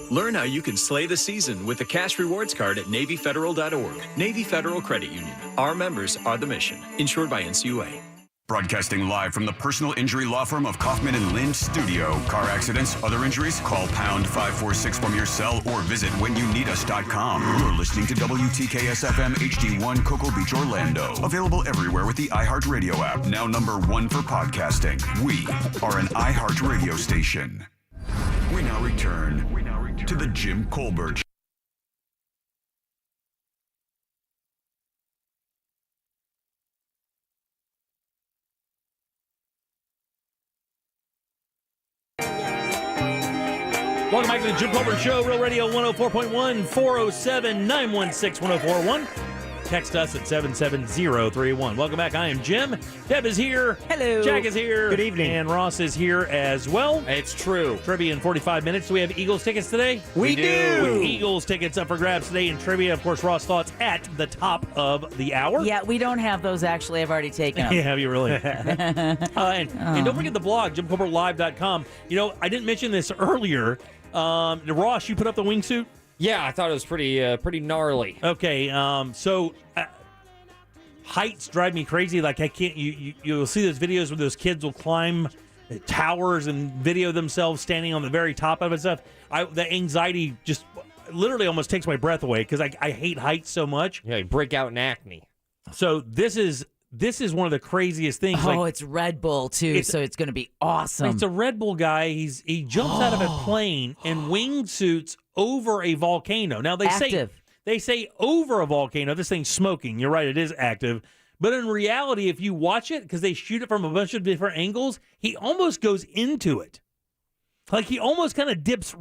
S19: Learn how you can slay the season with the Cash Rewards Card at NavyFederal.org. Navy Federal Credit Union. Our members are the mission. Insured by NCUA.
S1: Broadcasting live from the personal injury law firm of Kaufman and Lynch studio. Car accidents, other injuries? Call pound 546 from your cell or visit whenyouneedus.com. You're listening to WTKS FM HD1 Cocoa Beach, Orlando. Available everywhere with the iHeartRadio app. Now #1 for podcasting. We are an iHeartRadio station. We now return to the Jim Colbert Show.
S2: Welcome back to the Jim Colbert Show, Real Radio 104.1, 407-916-1041. Text us at 77031. Welcome back. I am Jim. Deb is here.
S13: Hello.
S2: Jack is here.
S14: Good evening.
S2: And Ross is here as well.
S3: It's true.
S2: Trivia in 45 minutes. Do we have Eagles tickets today?
S3: We do.
S2: With Eagles tickets up for grabs today in trivia. Of course, Ross thoughts at the top of the hour.
S13: Yeah, we don't have those actually. I've already taken them.
S2: Yeah, have you really? And don't forget the blog, JimColbertLive.com. You know, I didn't mention this earlier. Ross, you put up the wingsuit?
S3: Yeah, I thought it was pretty gnarly.
S2: Okay, so heights drive me crazy. Like I can't. You'll see those videos where those kids will climb towers and video themselves standing on the very top of it and stuff. The anxiety just literally almost takes my breath away because I hate heights so much.
S3: Yeah, you break out in acne.
S2: So this is one of the craziest things.
S13: Oh, it's Red Bull too, so it's going to be awesome.
S2: It's a Red Bull guy. He jumps out of a plane in wingsuits over a volcano. Now they say over a volcano. This thing's smoking. You're right, it is active. But in reality, if you watch it, because they shoot it from a bunch of different angles, he almost goes into it. Like he almost kind of dips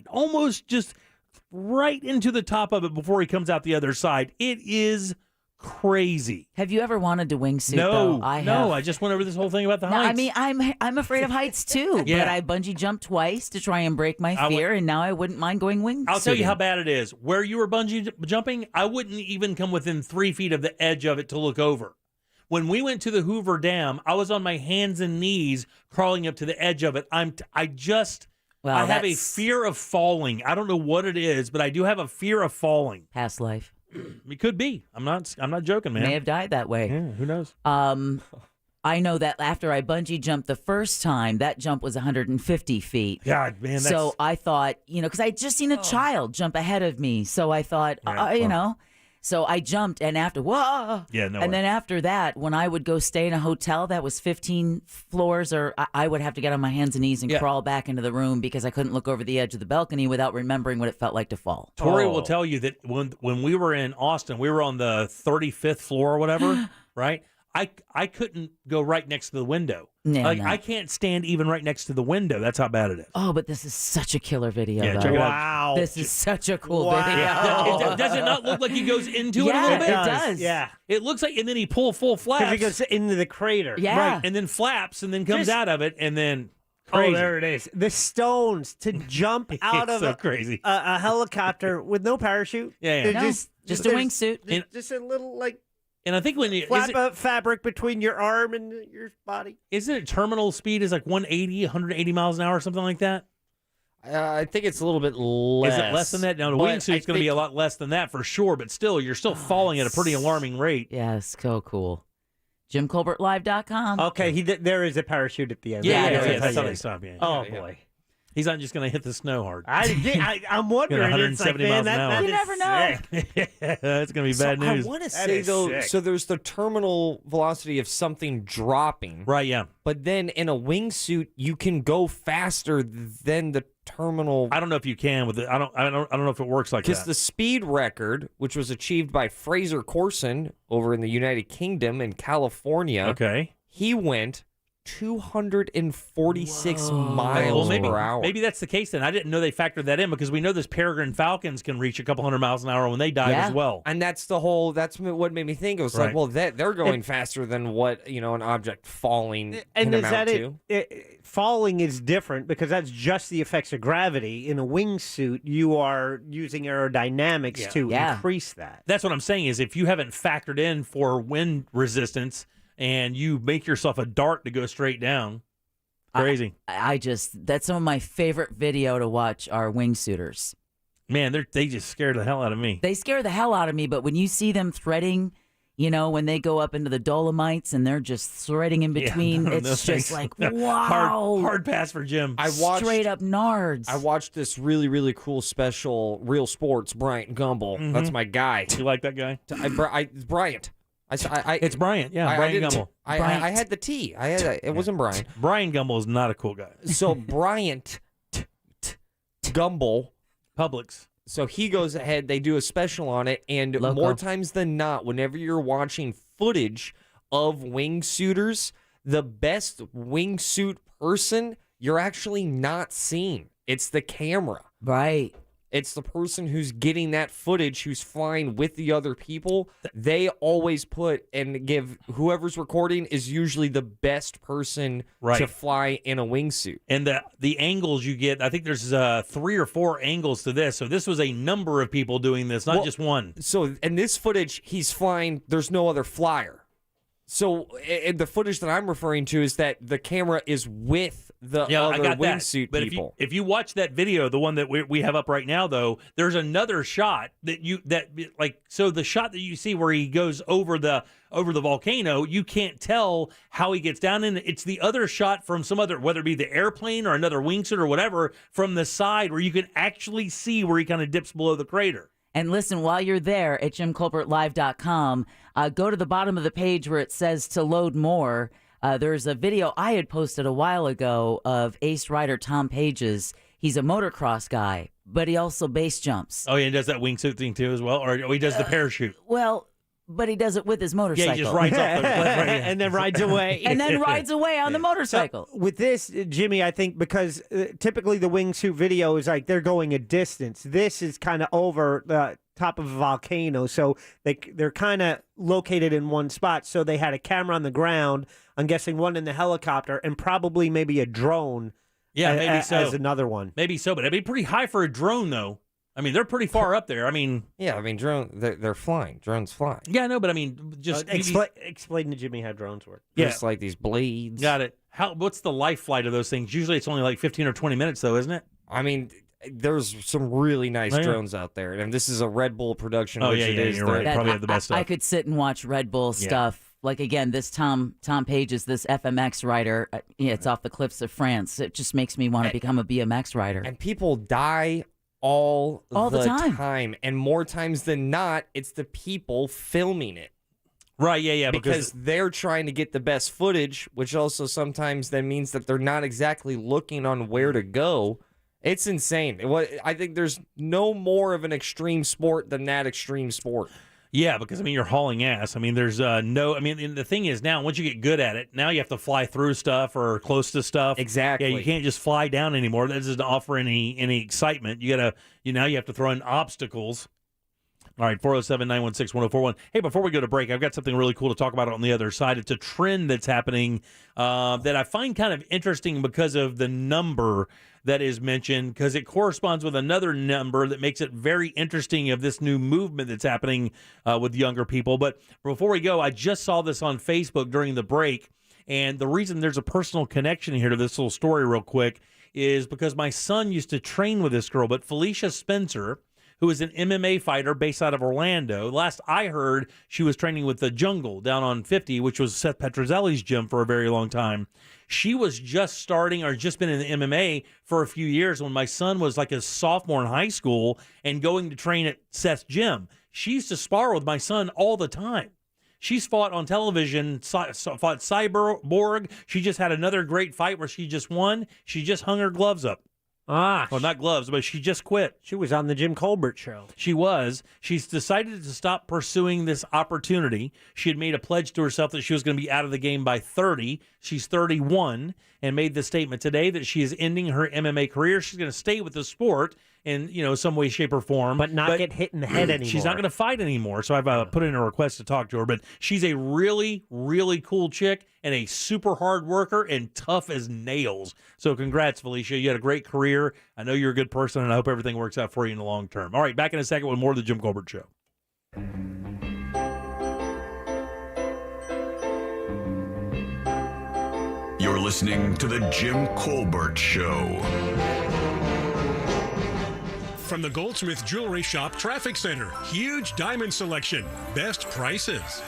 S2: almost just right into the top of it before he comes out the other side. It is crazy.
S13: Have you ever wanted to wingsuit?
S2: No,
S13: though? I
S2: just went over this whole thing about the heights.
S13: I mean, I'm afraid of heights too.
S2: Yeah.
S13: But I bungee jumped twice to try and break my fear, and now I wouldn't mind going wingsuiting.
S2: I'll tell you how bad it is. Where you were bungee jumping, I wouldn't even come within 3 feet of the edge of it to look over. When we went to the Hoover Dam, I was on my hands and knees crawling up to the edge of it. I have a fear of falling. I don't know what it is, but I do have a fear of falling.
S13: Past life.
S2: It could be. I'm not joking, man.
S13: May have died that way.
S2: Yeah, who knows?
S13: I know that after I bungee jumped the first time, that jump was 150 feet.
S2: God, man.
S13: So I thought, because I had just seen a child jump ahead of me. So I thought, so I jumped, and after, whoa.
S2: Yeah, no
S13: And
S2: way.
S13: then after that, when I would go stay in a hotel that was 15 floors, or I would have to get on my hands and knees and crawl back into the room because I couldn't look over the edge of the balcony without remembering what it felt like to fall.
S2: Tori will tell you that when we were in Austin, we were on the 35th floor or whatever, right? I couldn't go right next to the window.
S13: No,
S2: I can't stand even right next to the window. That's how bad it is.
S13: Oh, but this is such a killer video.
S2: Yeah,
S13: though.
S2: check it out.
S14: Wow.
S13: This is such a cool
S2: Yeah.
S13: video.
S2: Does it not look like he goes into it a
S13: Yeah,
S2: little bit?
S13: it does.
S14: Yeah.
S2: It looks like, and then he full flaps.
S14: Because he goes into the crater.
S13: Yeah.
S2: Right, and then flaps, and then comes out of it, and then
S14: Oh, there it is. The stones to jump out
S2: It's
S14: of
S2: so crazy.
S14: A helicopter with no parachute.
S2: Yeah.
S14: They're
S13: No, just a
S14: there's
S13: wingsuit.
S14: Just a little,
S2: And I think when you
S14: flap of fabric between your arm and your body.
S2: Isn't it terminal speed is like 180 miles an hour or something like that?
S3: I think it's a little bit less.
S2: Is it less than that? Now, the wingsuit's going to be a lot less than that for sure, but still, you're still falling at a pretty alarming rate.
S13: Yeah, it's so cool. JimColbertLive.com.
S14: Okay, there is a parachute at the end.
S2: Yeah, that's how
S14: you
S2: they
S14: do.
S2: stop. Yeah.
S14: Oh, boy.
S2: He's not just going to hit the snow hard.
S14: I'm wondering.
S2: 170 miles an hour.
S13: You never know.
S2: That's going to be bad news.
S3: I want to say, though, so there's the terminal velocity of something dropping.
S2: Right, yeah.
S3: But then in a wingsuit, you can go faster than the terminal.
S2: I don't know if you can with it. I don't know if it works like that.
S3: Because the speed record, which was achieved by Fraser Corson over in the United Kingdom and California,
S2: okay,
S3: he went 246 miles per hour.
S2: Maybe that's the case then. I didn't know they factored that in because we know those Peregrine Falcons can reach a couple hundred miles an hour when they dive as well.
S3: And that's what made me think. It was like, well, they're going faster than what, an object falling
S14: and
S3: can
S14: is
S3: amount
S14: that
S3: to.
S14: Falling is different because that's just the effects of gravity. In a wingsuit, you are using aerodynamics to increase that.
S2: That's what I'm saying is if you haven't factored in for wind resistance and you make yourself a dart to go straight down, crazy.
S13: That's some of my favorite video to watch are wingsuiters.
S2: Man, they just scared the hell out of me.
S13: They scare the hell out of me, but when you see them threading, when they go up into the Dolomites and they're just threading in between, it's just like, wow.
S2: Hard pass for Jim.
S13: Straight up nards.
S3: I watched this really, really cool special, Real Sports, Bryant Gumbel.
S2: Mm-hmm.
S3: That's my guy.
S2: You like that guy?
S3: It's Bryant.
S2: It's Bryant, yeah. Brian Gumbel.
S3: I had the T. It wasn't Brian.
S2: Brian Gumbel is not a cool guy.
S3: So Bryant Gumbel.
S2: Publix.
S3: So he goes ahead, they do a special on it, and more times than not, whenever you're watching footage of wingsuiters, the best wingsuit person you're actually not seeing. It's the camera.
S13: Right.
S3: It's the person who's getting that footage, who's flying with the other people. They always put and give whoever's recording is usually the best person to fly in a wingsuit.
S2: And the angles you get, I think there's 3 or 4 angles to this. So this was a number of people doing this, not just one.
S3: So in this footage, he's flying. There's no other flyer. So the footage that I'm referring to is that the camera is with the other wingsuit people.
S2: If you watch that video, the one that we have up right now, though, there's another shot so the shot that you see where he goes over the volcano, you can't tell how he gets down in. It's the other shot from some other, whether it be the airplane or another wingsuit or whatever, from the side where you can actually see where he kind of dips below the crater.
S13: And listen, while you're there at JimColbertLive.com, go to the bottom of the page where it says to load more. There's a video I had posted a while ago of ace rider Tom Page's. He's a motocross guy, but he also base jumps.
S2: Oh, yeah, he does that wingsuit thing too as well? Or he does the parachute?
S13: But he does it with his motorcycle.
S2: Yeah, he just rides off
S14: and then rides away.
S13: And then rides away on the motorcycle.
S14: So with this, Jimmy, I think because typically the wingsuit video is like they're going a distance. This is kind of over the top of a volcano, so they're kind of located in one spot. So they had a camera on the ground, I'm guessing one in the helicopter, and probably maybe a drone.
S2: Yeah, maybe so.
S14: As another one.
S2: Maybe so, but it'd be pretty high for a drone, though. I mean, they're pretty far up there. I mean,
S3: drone. They're flying. Drones fly.
S2: Yeah, no, but I mean, just
S14: explain to Jimmy how drones work.
S3: Just like these blades.
S2: Got it. What's the life flight of those things? Usually, it's only like 15 or 20 minutes, though, isn't it?
S3: I mean, there's some really nice drones out there, and this is a Red Bull production.
S2: Oh, you're right. Probably have the best stuff.
S13: I could sit and watch Red Bull stuff. Like, again, this Tom Page's, this FMX rider, it's off the cliffs of France. It just makes me want to become a BMX rider.
S3: And people die all the time. And more times than not, it's the people filming it.
S2: Right, yeah.
S3: Because they're trying to get the best footage, which also sometimes then means that they're not exactly looking on where to go. It's insane. I think there's no more of an extreme sport than that extreme sport.
S2: Yeah, because, I mean, you're hauling ass. I mean, there's and the thing is now, once you get good at it, now you have to fly through stuff or close to stuff.
S3: Exactly.
S2: Yeah, you can't just fly down anymore. That doesn't offer any excitement. You gotta, now you have to throw in obstacles. All right, 407-916-1041. Hey, before we go to break, I've got something really cool to talk about on the other side. It's a trend that's happening that I find kind of interesting because of the number that is mentioned, because it corresponds with another number that makes it very interesting of this new movement that's happening with younger people. But before we go, I just saw this on Facebook during the break, and the reason there's a personal connection here to this little story real quick is because my son used to train with this girl, but Felicia Spencer, who is an MMA fighter based out of Orlando. Last I heard, she was training with the Jungle down on 50, which was Seth Petrozelli's gym for a very long time. She was just starting or just been in the MMA for a few years when my son was like a sophomore in high school and going to train at Seth's gym. She used to spar with my son all the time. She's fought on television, fought Cyborg. She just had another great fight where she just won. She just hung her gloves up. Well, not gloves, but she just quit.
S14: She was on the Jim Colbert show.
S2: She was. She's decided to stop pursuing this opportunity. She had made a pledge to herself that she was going to be out of the game by 30. She's 31 and made the statement today that she is ending her MMA career. She's going to stay with the sport in some way, shape, or form.
S14: But not get hit in the head anymore.
S2: She's not going to fight anymore, so I've put in a request to talk to her. But she's a really, really cool chick and a super hard worker and tough as nails. So congrats, Felicia. You had a great career. I know you're a good person, and I hope everything works out for you in the long term. All right, back in a second with more of the Jim Colbert Show.
S1: You're listening to the Jim Colbert Show.
S6: From the Goldsmith Jewelry Shop Traffic Center, huge diamond selection, best prices.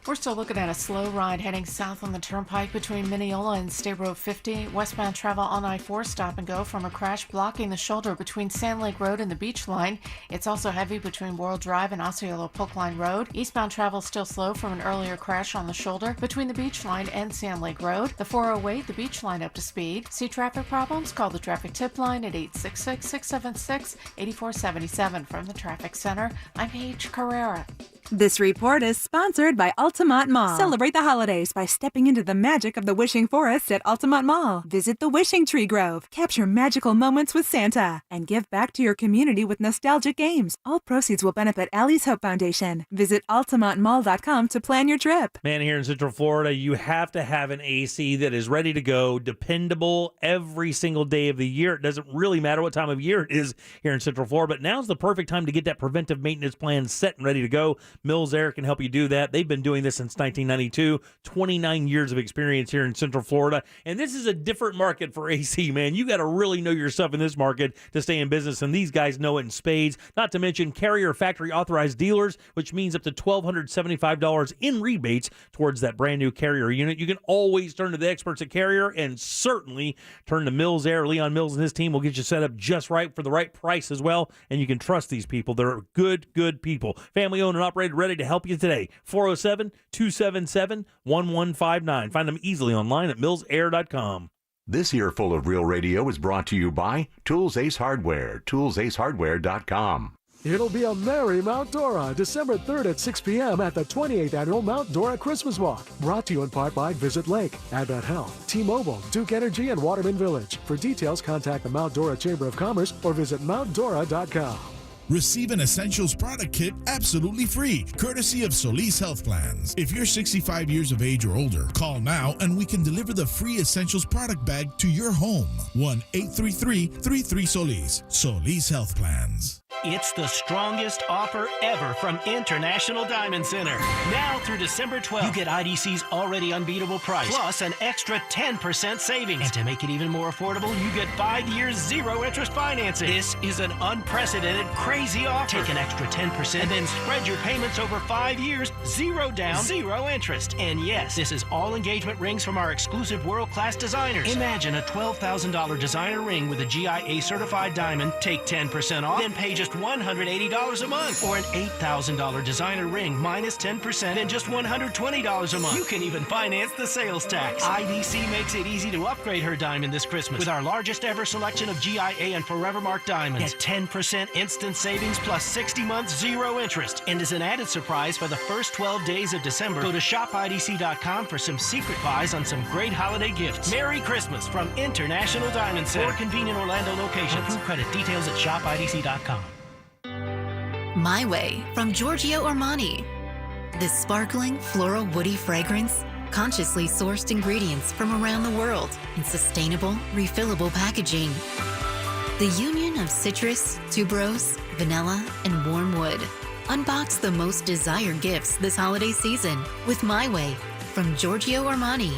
S10: We're still looking at a slow ride heading south on the turnpike between Mineola and State Road 50. Westbound travel on I-4 stop and go from a crash blocking the shoulder between Sand Lake Road and the Beach Line. It's also heavy between World Drive and Osceola Polk Line Road. Eastbound travel still slow from an earlier crash on the shoulder between the Beach Line and Sand Lake Road. The 408, the Beach Line up to speed. See traffic problems? Call the traffic tip line at 866-676-8477. From the Traffic Center, I'm Paige Carrera.
S7: This report is sponsored by Altamont Mall. Celebrate the holidays by stepping into the magic of the Wishing Forest at Altamont Mall. Visit the Wishing Tree Grove, capture magical moments with Santa, and give back to your community with nostalgic games. All proceeds will benefit Allie's Hope Foundation. Visit altamontmall.com to plan your trip.
S2: Man, here in Central Florida, you have to have an AC that is ready to go, dependable every single day of the year. It doesn't really matter what time of year it is here in Central Florida, but now's the perfect time to get that preventive maintenance plan set and ready to go. Mills Air can help you do that. They've been doing this since 1992, 29 years of experience here in Central Florida. And this is a different market for AC, man. You got to really know your stuff in this market to stay in business, and these guys know it in spades. Not to mention Carrier factory authorized dealers, which means up to $1,275 in rebates towards that brand new Carrier unit. You can always turn to the experts at Carrier, and certainly turn to Mills Air. Leon Mills and his team will get you set up just right for the right price as well, and you can trust these people. They're good people. Family owned and operated, ready to help you today. 407-277-1159. Find them easily online at millsair.com.
S11: This Earful of Real Radio is brought to you by Tools Ace Hardware, toolsacehardware.com.
S16: It'll be a merry Mount Dora, December 3rd at 6 p.m. at the 28th Annual Mount Dora Christmas Walk. Brought to you in part by Visit Lake, Advent Health, T-Mobile, Duke Energy, and Waterman Village. For details, contact the Mount Dora Chamber of Commerce or visit mountdora.com.
S21: Receive an Essentials product kit absolutely free, courtesy of Solis Health Plans. If you're 65 years of age or older, call now and we can deliver the free Essentials product bag to your home. 1-833-33-SOLIS. Solis Health Plans.
S12: It's the strongest offer ever from International Diamond Center. Now through December 12th, you get IDC's already unbeatable price, plus an extra 10% savings. And to make it even more affordable, you get 5 years zero-interest financing. This is an unprecedented, crazy offer. Take an extra 10% and then spread your payments over 5 years, zero down, zero interest. And yes, this is all engagement rings from our exclusive world-class designers. Imagine a $12,000 designer ring with a GIA-certified diamond. Take 10% off, then pay just $180 a month, or an $8,000 designer ring minus 10% and just $120 a month. You can even finance the sales tax. IDC makes it easy to upgrade her diamond this Christmas with our largest ever selection of GIA and Forevermark diamonds. Get 10% instant savings plus 60 months zero interest. And as an added surprise, for the first 12 days of December, go to shopidc.com for some secret buys on some great holiday gifts. Merry Christmas from International Diamond Center. 4 convenient Orlando locations. Approved credit details at shopidc.com.
S23: My Way from Giorgio Armani. This sparkling, floral, woody fragrance, consciously sourced ingredients from around the world in sustainable, refillable packaging. The union of citrus, tuberose, vanilla, and warm wood. Unbox the most desired gifts this holiday season with My Way from Giorgio Armani.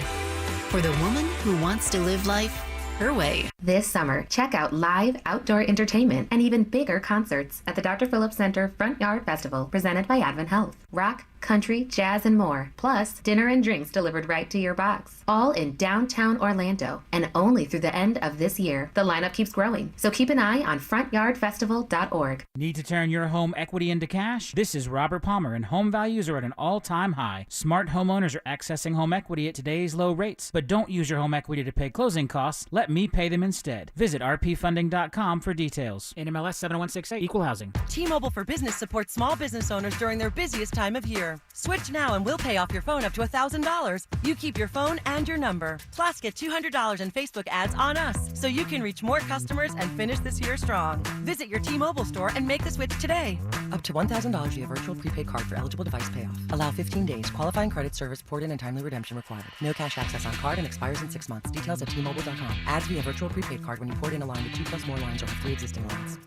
S23: For the woman who wants to live life her way.
S17: This summer, check out live outdoor entertainment and even bigger concerts at the Dr. Phillips Center Front Yard Festival presented by Advent Health. Rock, country, jazz, and more. Plus, dinner and drinks delivered right to your box. All in downtown Orlando and only through the end of this year. The lineup keeps growing, so keep an eye on frontyardfestival.org.
S18: Need to turn your home equity into cash? This is Robert Palmer, and home values are at an all-time high. Smart homeowners are accessing home equity at today's low rates. But don't use your home equity to pay closing costs. Let me pay them instead. Visit rpfunding.com for details. NMLS 7168, Equal Housing.
S20: T-Mobile for Business supports small business owners during their busiest time of year. Switch now and we'll pay off your phone up to $1,000. You keep your phone and your number. Plus, get $200 in Facebook ads on us, so you can reach more customers and finish this year strong. Visit your T-Mobile store and make the switch today. Up to $1,000 via virtual prepaid card for eligible device payoff. Allow 15 days. Qualifying credit service port-in and timely redemption required. No cash access on card and expires in 6 months. Details at T-Mobile.com. Ads via virtual prepaid card when you port in a line with 2 plus more lines or have 3 existing lines.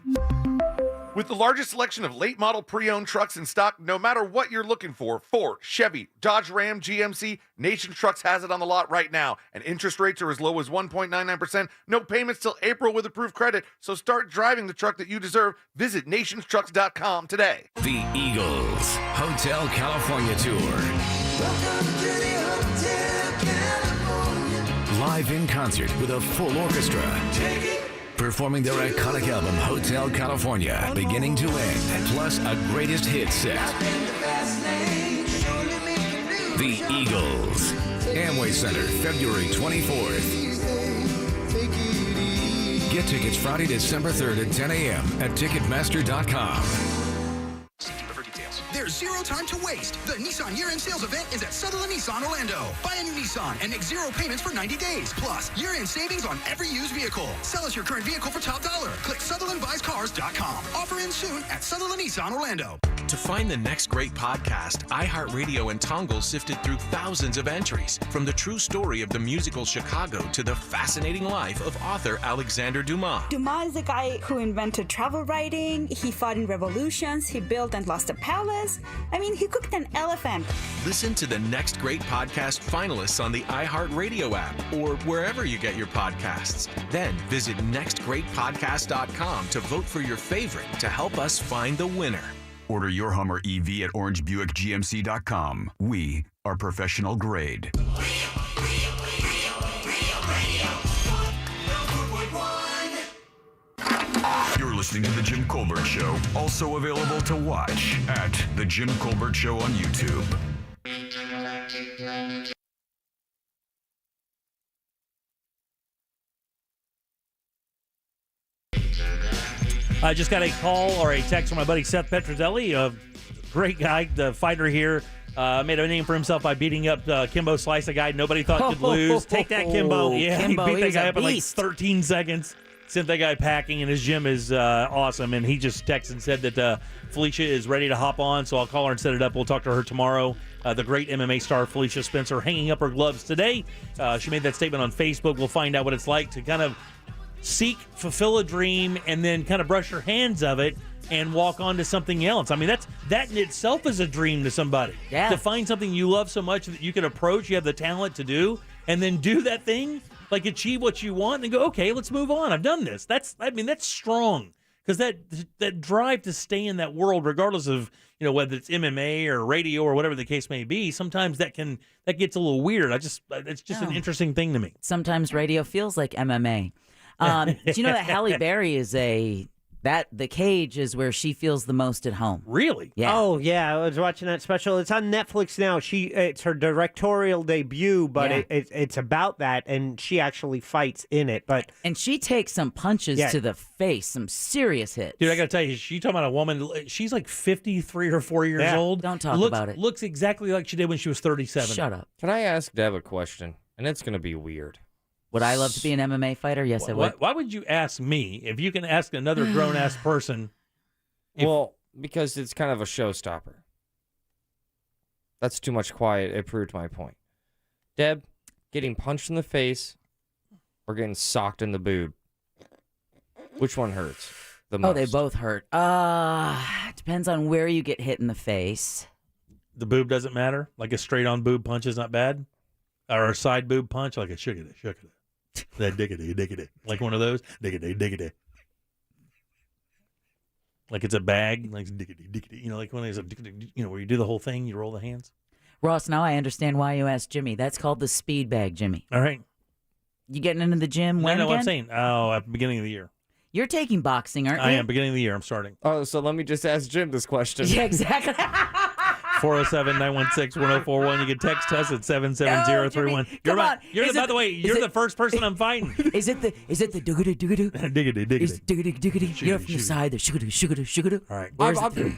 S22: With the largest selection of late model pre-owned trucks in stock, no matter what you're looking for, Ford, Chevy, Dodge Ram, GMC, Nation Trucks has it on the lot right now. And interest rates are as low as 1.99%. No payments till April with approved credit. So start driving the truck that you deserve. Visit nationstrucks.com today.
S24: The Eagles Hotel California Tour. Live in concert with a full orchestra. Performing their iconic album Hotel California, beginning to end, plus a greatest hits set. The Eagles, Amway Center, February 24th. Get tickets Friday, December 3rd at 10 a.m. at Ticketmaster.com.
S25: There's zero time to waste. The Nissan year-end sales event is at Sutherland Nissan Orlando. Buy a new Nissan and make zero payments for 90 days. Plus, year-end savings on every used vehicle. Sell us your current vehicle for top dollar. Click SutherlandBuysCars.com. Offer ends soon at Sutherland Nissan Orlando.
S26: To find the next great podcast, iHeartRadio and Tongle sifted through thousands of entries, from the true story of the musical Chicago to the fascinating life of author Alexander Dumas.
S28: Dumas is a guy who invented travel writing. He fought in revolutions. He built and lost a palace. I mean, he cooked an elephant.
S26: Listen to the next great podcast finalists on the iHeartRadio app or wherever you get your podcasts. Then visit nextgreatpodcast.com to vote for your favorite to help us find the winner.
S1: Order your Hummer EV at orangebuickgmc.com. We are professional grade. You're listening to The Jim Colbert Show, also available to watch at The Jim Colbert Show on YouTube.
S2: I just got a call or a text from my buddy Seth Petrozelli, a great guy, the fighter here. Made a name for himself by beating up Kimbo Slice, a guy nobody thought could lose. Take that, Kimbo. Yeah,
S13: Kimbo,
S2: he beat that guy up in like
S13: beast.
S2: 13 seconds. Sent that guy packing, and his gym is awesome. And he just texted and said that Felicia is ready to hop on, so I'll call her and set it up. We'll talk to her tomorrow. The great MMA star Felicia Spencer hanging up her gloves today. She made that statement on Facebook. We'll find out what it's like to kind of seek, fulfill a dream, and then kind of brush your hands of it and walk on to something else. I mean, that in itself is a dream to somebody.
S13: Yeah.
S2: To find something you love so much that you can approach, you have the talent to do, and then do that thing, like achieve what you want, and go, okay, let's move on. I've done this. That's strong, because that drive to stay in that world, regardless of whether it's MMA or radio or whatever the case may be, sometimes that gets a little weird. It's just an interesting thing to me.
S13: Sometimes radio feels like MMA. Do you know that Halle Berry is the cage is where she feels the most at home?
S2: Really?
S13: Yeah.
S14: Oh, yeah. I was watching that special. It's on Netflix now. It's her directorial debut, but it's about that, and she actually fights in it.
S13: And she takes some punches to the face, some serious hits.
S2: Dude, I got to tell you, you talking about a woman, she's like 53 or 4 years old.
S13: Don't talk about it.
S2: Looks exactly like she did when she was 37.
S13: Shut up.
S3: Can I ask Deb a question? And it's going to be weird.
S13: Would I love to be an MMA fighter? Yes, I would.
S2: Why would you ask me if you can ask another grown-ass person?
S3: Well, because it's kind of a showstopper. That's too much quiet. It proved my point. Deb, getting punched in the face or getting socked in the boob? Which one hurts the most?
S13: Oh, they both hurt. Depends on where you get hit in the face.
S2: The boob doesn't matter? Like a straight-on boob punch is not bad? Or a side boob punch, like a shook it. That diggity. Like one of those. Diggity. Like it's a bag, like diggity. You know, like when there's a diggity, you know, where you do the whole thing, you roll the hands.
S13: Ross, now I understand why you asked Jimmy. That's called the speed bag, Jimmy.
S2: All right.
S13: You getting into the gym when
S2: No,
S13: again?
S2: I'm saying, at the beginning of the year.
S13: You're taking boxing, aren't you?
S2: I am. Beginning of the year, I'm starting.
S3: Oh, so let me just ask Jim this question.
S13: Yeah, exactly.
S2: 407-916-1041. You can text us at 77031. By the way, you're the first person I'm fighting.
S13: Is it the diggity?
S2: Diggity.
S13: Diggity. You're from the side. The shugada.
S2: All right.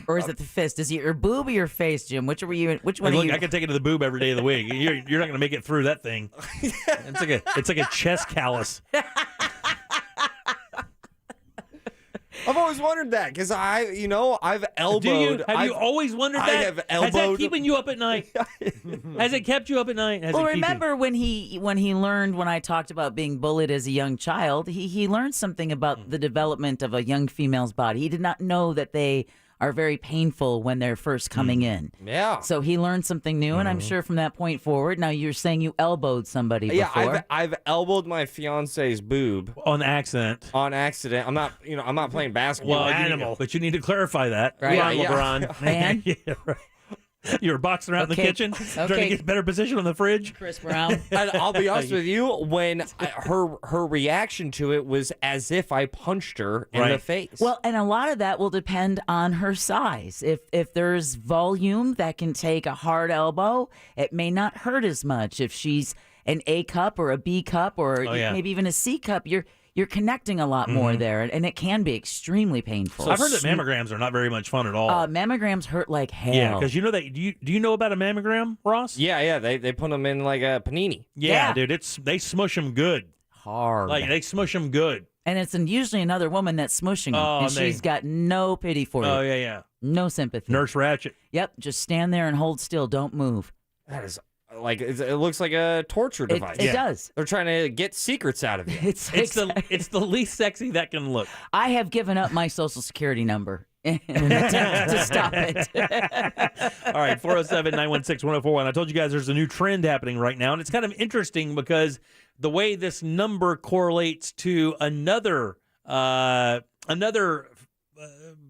S13: Or is it the fist? Is it your boob or your face, Jim? Which one
S2: Hey,
S13: are you?
S2: I can take it to the boob every day of the week. You're not going to make it through that thing. It's like a chest callus.
S3: I've always wondered that because I've elbowed.
S2: Have you always wondered that?
S3: I have elbowed.
S2: Has that keeping you up at night? Has it kept you up at night?
S13: Remember when he learned, when I talked about being bullied as a young child, he learned something about the development of a young female's body. He did not know that they are very painful when they're first coming in.
S3: Yeah.
S13: So he learned something new, and I'm sure from that point forward, now you're saying you elbowed somebody before.
S3: Yeah, I've elbowed my fiance's boob
S2: on accident.
S3: I'm not playing basketball.
S2: Well, but you need to clarify that.
S3: Right?
S2: LeBron.
S13: Man.
S2: Yeah, right. You were boxing around in the kitchen, trying to get a better position on the fridge.
S13: Chris Brown.
S3: And I'll be honest with you, when her reaction to it was as if I punched her in the face.
S13: Well, and a lot of that will depend on her size. If there's volume that can take a hard elbow, it may not hurt as much. If she's an A cup or a B cup or maybe even a C cup, you're connecting a lot more there, and it can be extremely painful.
S2: So I've heard that mammograms are not very much fun at all.
S13: Mammograms hurt like hell.
S2: Yeah, because you know that. Do you know about a mammogram, Ross?
S3: Yeah. They put them in like a panini.
S2: Yeah, dude. They smush them good.
S13: Hard.
S2: Like they smush them good.
S13: And it's usually another woman that's smushing them, and she's got no pity for you.
S2: Oh yeah.
S13: No sympathy.
S2: Nurse Ratchet.
S13: Yep. Just stand there and hold still. Don't move.
S3: That is. Like it looks like a torture device.
S13: It does.
S3: They're trying to get secrets out of you.
S2: It's the least sexy that can look.
S13: I have given up my social security number in an attempt to stop it.
S2: All right, 407-916-1041. I told you guys there's a new trend happening right now, and it's kind of interesting because the way this number correlates to another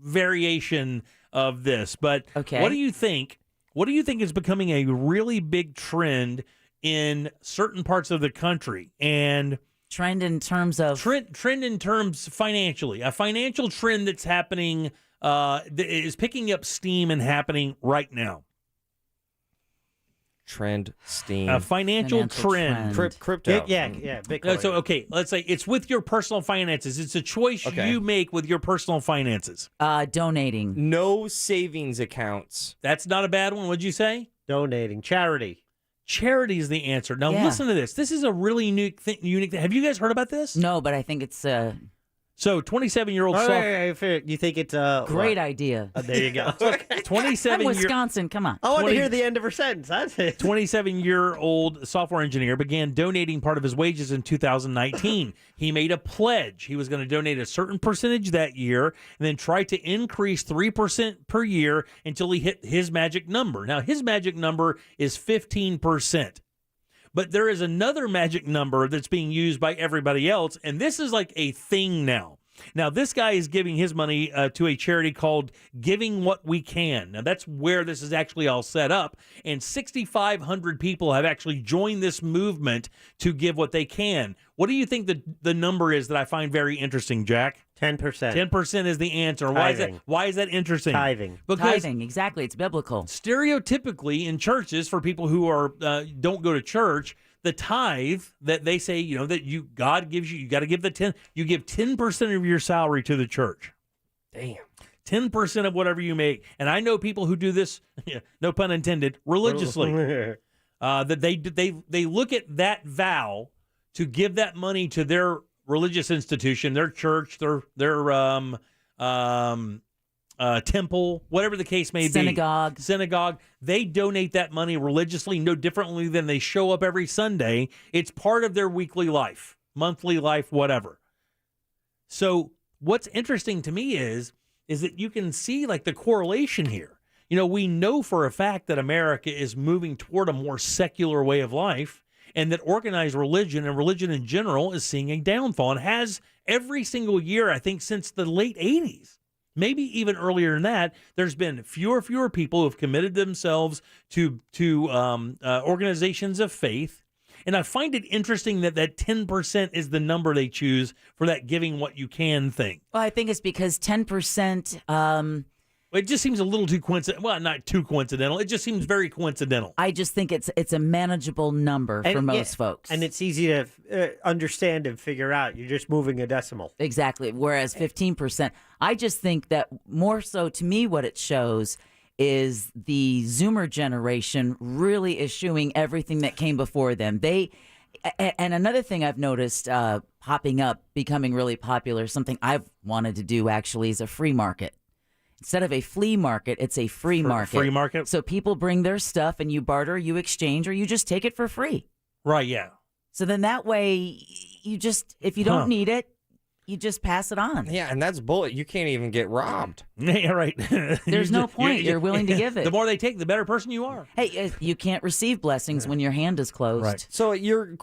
S2: variation of this. But what do you think? What do you think is becoming a really big trend in certain parts of the country? And
S13: trend in terms of
S2: trend in terms financially, a financial trend that's happening that is picking up steam and happening right now.
S3: Trend, steam,
S2: a financial trend.
S3: Crypto.
S14: Yeah, Bitcoin.
S2: So okay, let's say it's with your personal finances. It's a choice you make with your personal finances.
S13: Donating.
S3: No savings accounts.
S2: That's not a bad one. What'd you say?
S14: Donating. Charity.
S2: Charity is the answer. Now listen to this. This is a really unique thing. Have you guys heard about this?
S13: No, but I think it's
S2: So 27-year-old
S14: you think it's a
S13: great idea.
S14: There you go.
S2: 27
S13: I'm Wisconsin, come on.
S14: I want to hear the end of her sentence. That's it.
S2: 27-year-old software engineer began donating part of his wages in 2019. He made a pledge. He was going to donate a certain percentage that year and then try to increase 3% per year until he hit his magic number. Now, his magic number is 15%. But there is another magic number that's being used by everybody else, and this is like a thing now. Now, this guy is giving his money to a charity called Giving What We Can. Now, that's where this is actually all set up, and 6,500 people have actually joined this movement to give what they can. What do you think the number is that I find very interesting, Jack?
S14: 10%.
S2: 10% is the answer. Why is that interesting?
S14: Tithing.
S2: Because
S13: Tithing, exactly. It's biblical.
S2: Stereotypically in churches, for people who are don't go to church, the tithe that they say, that God gives you, you got to give the 10. You give 10% of your salary to the church.
S3: Damn.
S2: 10% of whatever you make. And I know people who do this, no pun intended, religiously. That they look at that vow to give that money to their religious institution, their church, their temple, whatever the case may be. Synagogue. They donate that money religiously, no differently than they show up every Sunday. It's part of their weekly life, monthly life, whatever. So what's interesting to me is that you can see like the correlation here. We know for a fact that America is moving toward a more secular way of life. and that organized religion and religion in general is seeing a downfall and has every single year, I think, since the late 80s. Maybe even earlier than that, there's been fewer people who have committed themselves to organizations of faith. And I find it interesting that 10% is the number they choose for that giving what you can thing.
S13: Well, I think it's because 10%...
S2: it just seems a little too coincidental. Well, not too coincidental. It just seems very coincidental.
S13: I just think it's a manageable number for most folks.
S14: And it's easy to understand and figure out. You're just moving a decimal.
S13: Exactly. Whereas 15%, I just think that more so to me what it shows is the Zoomer generation really eschewing everything that came before them. And another thing I've noticed popping up, becoming really popular, something I've wanted to do actually is a free market. Instead of a flea market, it's a free market.
S2: Free market?
S13: So people bring their stuff and you barter, you exchange, or you just take it for free.
S2: Right, yeah.
S13: So then that way, you just, if you don't need it, you just pass it on.
S3: Yeah, and that's bullet. You can't even get robbed.
S2: Yeah, right.
S13: There's no point. You're willing to give it.
S2: The more they take, the better person you are.
S13: Hey, you can't receive blessings when your hand is closed.
S2: Right.
S3: So you're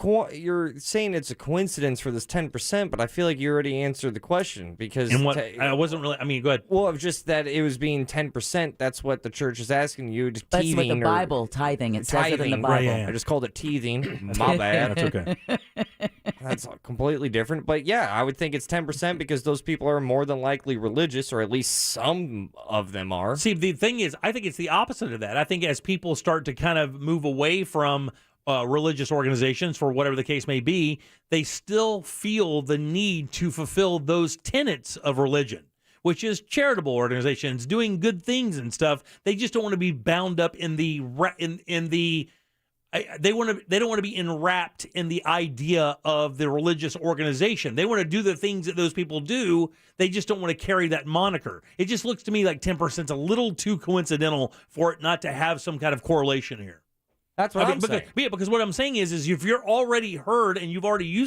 S3: saying it's a coincidence for this 10%, but I feel like you already answered the question because
S2: And what I wasn't really. I mean, go ahead.
S3: Well, just that it was being 10%. That's what the church is asking you.
S13: That's what the Bible tithing. It says it in the Bible.
S2: Right, yeah.
S3: I just called it teething. My bad.
S2: That's okay.
S3: That's completely different. But yeah, I would think it's 10% because those people are more than likely religious, or at least some of them are.
S2: See, the thing is, I think it's the opposite of that. I think as people start to kind of move away from religious organizations, for whatever the case may be, they still feel the need to fulfill those tenets of religion, which is charitable organizations doing good things and stuff. They just don't want to be bound up in the they don't want to be enwrapped in the idea of the religious organization. They want to do the things that those people do. They just don't want to carry that moniker. It just looks to me like 10% is a little too coincidental for it not to have some kind of correlation here.
S3: That's what I'm saying.
S2: Yeah, because what I'm saying is if you're already heard and you've already you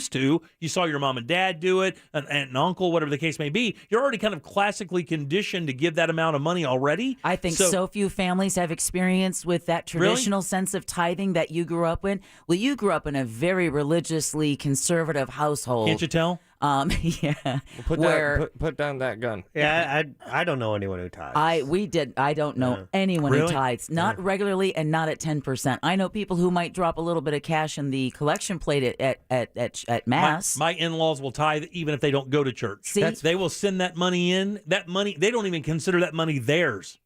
S2: saw your mom and dad do it, an aunt and uncle, whatever the case may be, you're already kind of classically conditioned to give that amount of money already.
S13: I think so few families have experience with that traditional sense of tithing that you grew up in. Well, you grew up in a very religiously conservative household.
S2: Can't you tell?
S13: Yeah.
S3: Well, put down that gun.
S14: Yeah, I don't know anyone who tithes.
S13: I don't know anyone who tithes, not regularly and not at 10%. I know people who might drop a little bit of cash in the collection plate at Mass.
S2: My in-laws will tithe even if they don't go to church.
S13: See?
S2: They will send that money in. That money, they don't even consider that money theirs.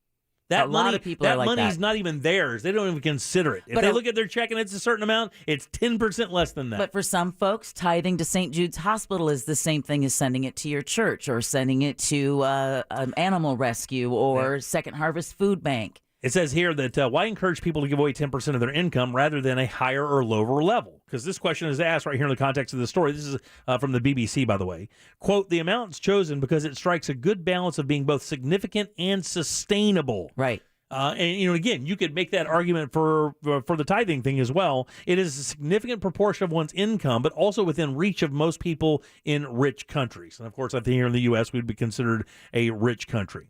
S13: A lot of people are like
S2: money's
S13: that.
S2: not even theirs. They don't even consider it. If
S13: But
S2: they look at their check and it's a certain amount, it's 10% less than that.
S13: But for some folks, tithing to St. Jude's Hospital is the same thing as sending it to your church or sending it to an animal rescue or Second Harvest Food Bank.
S2: It says here that why encourage people to give away 10% of their income rather than a higher or lower level? Because this question is asked right here in the context of the story. This is from the BBC, by the way. Quote, the amount's chosen because it strikes a good balance of being both significant and sustainable.
S13: Right.
S2: And, again, you could make that argument for the tithing thing as well. It is a significant proportion of one's income, but also within reach of most people in rich countries. And, of course, I think here in the U.S., we'd be considered a rich country.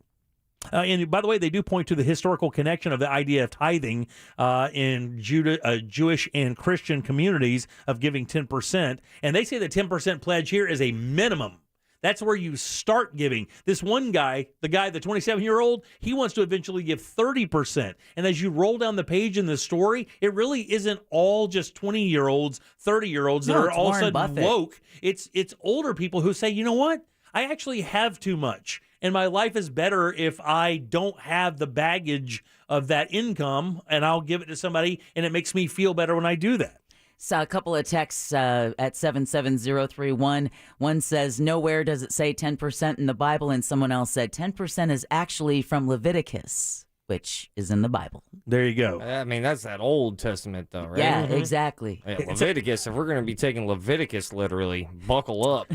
S2: And by the way, they do point to the historical connection of the idea of tithing in Jewish and Christian communities of giving 10%. And they say the 10% pledge here is a minimum. That's where you start giving. This one guy, the 27-year-old, he wants to eventually give 30%. And as you roll down the page in the story, it really isn't all just 20-year-olds, 30-year-olds that are all of a sudden woke. It's older people who say, you know what? I actually have too much. And my life is better if I don't have the baggage of that income, and I'll give it to somebody, and it makes me feel better when I do that.
S13: So a couple of texts at 77031. One says, nowhere does it say 10% in the Bible, and someone else said 10% is actually from Leviticus, which is in the Bible.
S2: There you go.
S3: I mean, that's that Old Testament, though, right?
S13: Yeah, exactly.
S3: Yeah, Leviticus, if we're going to be taking Leviticus literally, buckle up.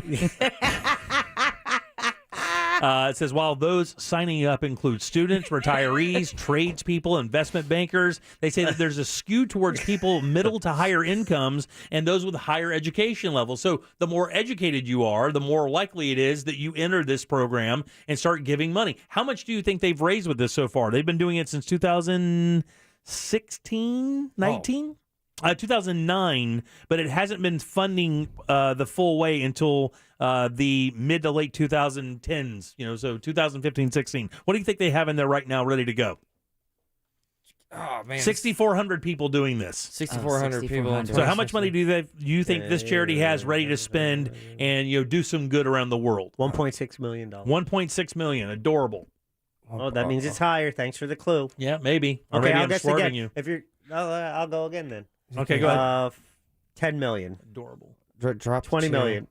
S2: It says, while those signing up include students, retirees, tradespeople, investment bankers, they say that there's a skew towards people middle to higher incomes and those with higher education levels. So the more educated you are, the more likely it is that you enter this program and start giving money. How much do you think they've raised with this so far? They've been doing it since 2016, 19? 2009, but it hasn't been funding the full way until the mid to late 2010s, so 2015, 16. What do you think they have in there right now ready to go?
S3: Oh, man.
S2: 6,400 people doing this.
S3: 6,400 people.
S2: So how much money do you think this charity has ready to spend and do some good around the world?
S14: $1.6 million.
S2: $1.6 million. Adorable.
S14: Oh, that means it's higher. Thanks for the clue.
S2: Yeah, maybe. Or
S14: Okay,
S2: maybe
S14: I'll
S2: I'm
S14: guess
S2: swerving
S14: again.
S2: you.
S14: If you're, I'll go again then.
S2: Okay, go ahead.
S14: $10 million.
S2: Adorable.
S3: Drop
S14: $20 million.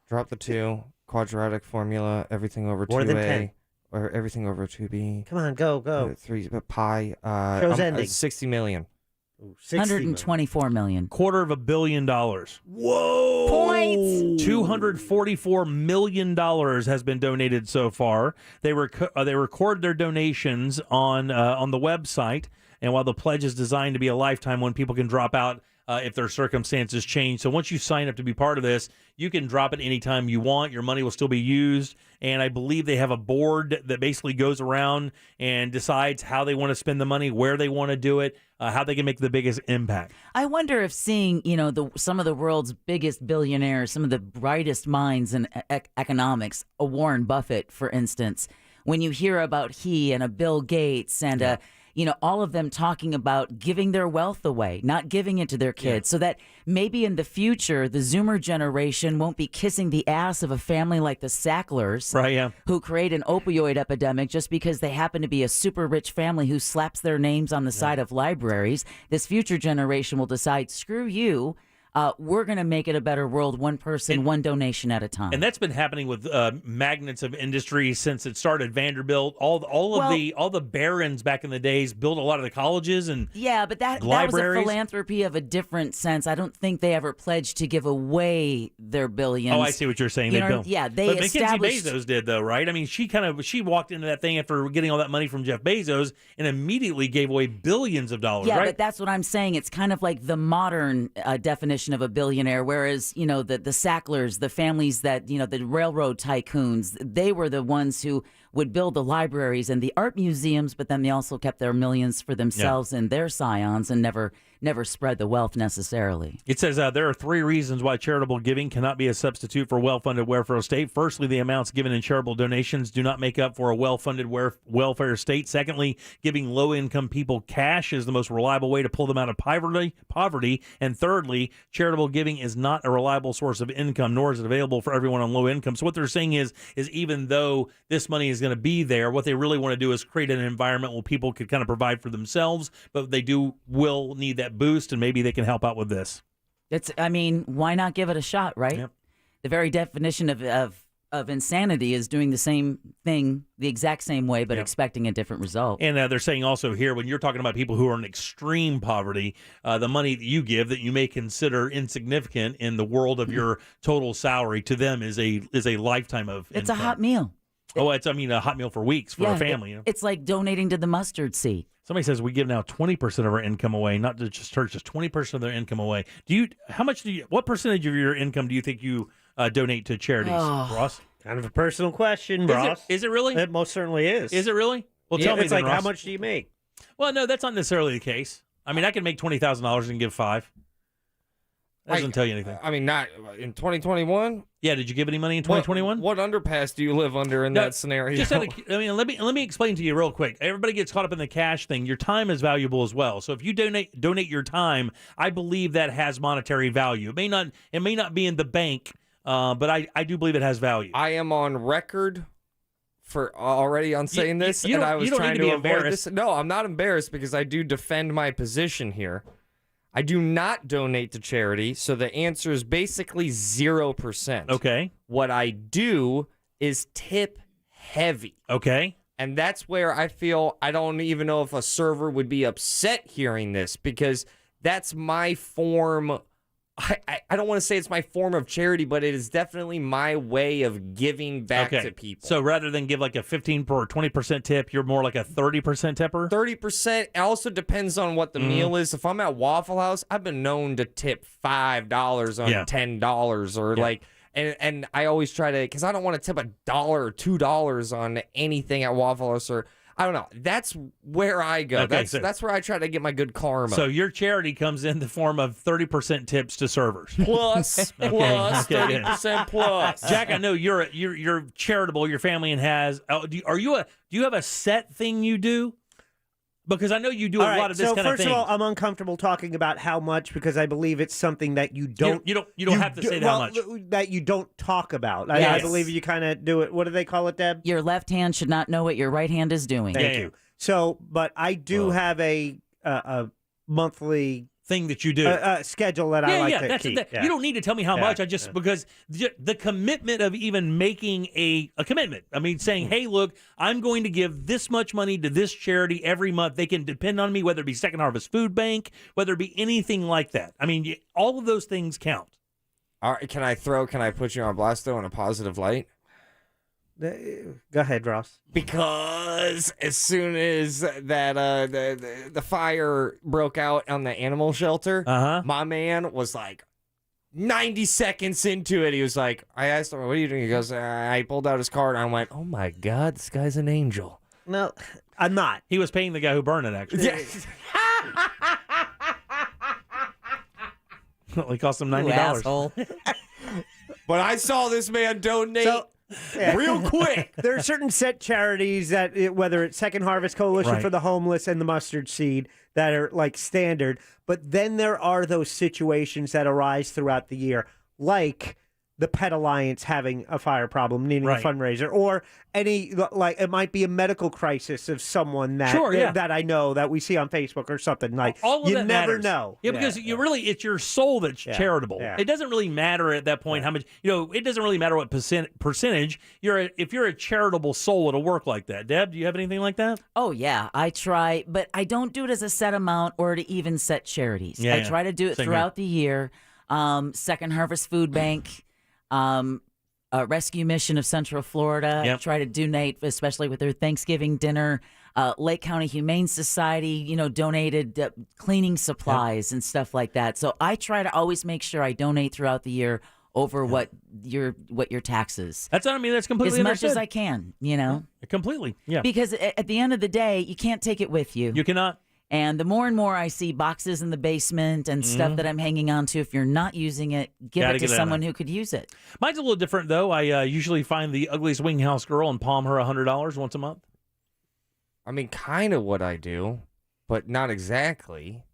S3: Drop the 2. Quadratic formula. Everything over 2A.
S14: More than 10.
S3: Or everything over 2B.
S14: Come on, go.
S3: 3 pi.
S14: Show's ending.
S3: 60 million.
S13: 124 million.
S2: $250 million. Whoa!
S13: Points.
S2: $244 million has been donated so far. They record their donations on the website, and while the pledge is designed to be a lifetime one, people can drop out if their circumstances change. So once you sign up to be part of this, you can drop it anytime you want. Your money will still be used. And I believe they have a board that basically goes around and decides how they want to spend the money, where they want to do it, how they can make the biggest impact.
S13: I wonder if seeing, some of the world's biggest billionaires, some of the brightest minds in economics, a Warren Buffett, for instance, when you hear about he and a Bill Gates and all of them talking about giving their wealth away, not giving it to their kids, so that maybe in the future, the Zoomer generation won't be kissing the ass of a family like the Sacklers, who create an opioid epidemic just because they happen to be a super rich family who slaps their names on the side of libraries. This future generation will decide, screw you. We're going to make it a better world, one person, one donation at a time.
S2: And that's been happening with magnets of industry since it started. Vanderbilt, all the barons back in the days built a lot of the colleges and
S13: but that was a philanthropy of a different sense. I don't think they ever pledged to give away their billions.
S2: Oh, I see what you're saying.
S13: They
S2: but
S13: established.
S2: Mackenzie Bezos did though, right? I mean, she walked into that thing after getting all that money from Jeff Bezos and immediately gave away billions of dollars.
S13: Yeah,
S2: right?
S13: but that's what I'm saying. It's kind of like the modern definition of a billionaire, whereas the Sacklers, the families that the railroad tycoons, they were the ones who would build the libraries and the art museums, but then they also kept their millions for themselves and their scions and never spread the wealth necessarily.
S2: It says there are 3 reasons why charitable giving cannot be a substitute for well-funded welfare state. Firstly, the amounts given in charitable donations do not make up for a well-funded welfare state. Secondly, giving low-income people cash is the most reliable way to pull them out of poverty. And thirdly, charitable giving is not a reliable source of income, nor is it available for everyone on low income. So what they're saying is even though this money is going to be there, what they really want to do is create an environment where people could kind of provide for themselves, but they will need that boost, and maybe they can help out with this.
S13: Why not give it a shot, right?
S2: Yep.
S13: The very definition of insanity is doing the same thing the exact same way, but expecting a different result.
S2: And they're saying also here, when you're talking about people who are in extreme poverty, the money that you give that you may consider insignificant in the world of your total salary, to them is a lifetime of
S13: It's
S2: income.
S13: a hot meal.
S2: Oh, a hot meal for weeks for a family.
S13: It's like donating to the mustard seed.
S2: Somebody says we give now 20% of our income away, not to just church, just 20% of their income away. What percentage of your income do you think you donate to charities, Ross?
S14: Kind of a personal question, Ross.
S2: Is it really?
S14: It most certainly is.
S2: Is it really? Well, tell me
S14: it's
S2: then,
S14: like,
S2: Ross.
S14: how much do you make?
S2: Well, no, that's not necessarily the case. I mean, I can make $20,000 and give $5. That doesn't tell you anything.
S3: I mean, not in 2021.
S2: Yeah, did you give any money in 2021?
S3: What underpass do you live under in that scenario?
S2: Let me explain to you real quick. Everybody gets caught up in the cash thing. Your time is valuable as well. So if you donate your time, I believe that has monetary value. It may not be in the bank, but I do believe it has value.
S3: I am on record for already on saying this, and I was trying to avoid this. No, I'm not embarrassed because I do defend my position here. I do not donate to charity, so the answer is basically 0%.
S2: Okay.
S3: What I do is tip heavy.
S2: Okay.
S3: And that's where I feel I don't even know if a server would be upset hearing this, because that's my form. I don't want to say it's my form of charity, but it is definitely my way of giving back to people.
S2: So rather than give like a 15 or 20% tip, you're more like a 30% tipper?
S3: 30%. It also depends on what the meal is. If I'm at Waffle House, I've been known to tip $5 on $10 or like, and I always try to, because I don't want to tip $1 or $2 on anything at Waffle House, or I don't know. That's where I go.
S2: Okay,
S3: That's where I try to get my good karma.
S2: So your charity comes in the form of 30% tips to servers.
S3: Plus 30% plus.
S2: Jack, I know you're charitable. Your family has. Do you have a set thing you do? Because I know you do a lot of this kind of thing.
S14: So first of all, I'm uncomfortable talking about how much because I believe it's something that you don't
S2: have to say how much
S14: that you don't talk about.
S13: Yes.
S14: I believe you kind of do it. What do they call it, Deb?
S13: Your left hand should not know what your right hand is doing.
S14: Thank you. So, but I do have a monthly
S2: thing that you do
S14: schedule that I like to keep.
S2: You don't need to tell me how much. I just because the commitment of even making a commitment. I mean, saying, "Hey, look, I'm going to give this much money to this charity every month. They can depend on me, whether it be Second Harvest Food Bank, whether it be anything like that. I mean, all of those things count."
S3: All right, can I put you on blast though in a positive light?
S14: Go ahead, Ross.
S3: Because as soon as that the fire broke out on the animal shelter, my man was like 90 seconds into it. He was like, I asked him, "What are you doing?" He goes, I pulled out his card and I went, "Oh my God, this guy's an angel."
S14: No, I'm not.
S2: He was paying the guy who burned it, actually.
S3: Yes.
S2: It cost him $90.
S3: But I saw this man donate. Real quick.
S14: There are certain set charities that, whether it's Second Harvest Coalition
S2: Right.
S14: for the Homeless and the Mustard Seed, that are like standard. But then there are those situations that arise throughout the year, like the Pet Alliance having a fire problem, needing
S2: Right.
S14: a fundraiser, or any, like, it might be a medical crisis of someone that that I know that we see on Facebook or something. Like,
S2: All of
S14: you
S2: that
S14: never
S2: matters.
S14: know.
S2: Yeah, because it's your soul that's charitable.
S14: Yeah.
S2: It doesn't really matter at that point how much, it doesn't really matter what percentage. If you're a charitable soul, it'll work like that. Deb, do you have anything like that?
S13: Oh, yeah, I try, but I don't do it as a set amount or to even set charities.
S2: Yeah,
S13: I try to do it
S2: Same
S13: throughout the year. Second Harvest Food Bank, Rescue Mission of Central Florida.
S2: Yep.
S13: Try to donate, especially with their Thanksgiving dinner. Lake County Humane Society, donated cleaning supplies and stuff like that. So I try to always make sure I donate throughout the year over what your taxes.
S2: That's completely
S13: as much
S2: understood.
S13: as I can,
S2: Completely, yeah.
S13: Because at the end of the day, you can't take it with you.
S2: You cannot.
S13: And the more and more I see boxes in the basement and stuff that I'm hanging on to, if you're not using it, give it to someone who could use it.
S2: Mine's a little different, though. I usually find the ugliest wing house girl and palm her $100 once a month.
S3: I mean, kind of what I do, but not exactly.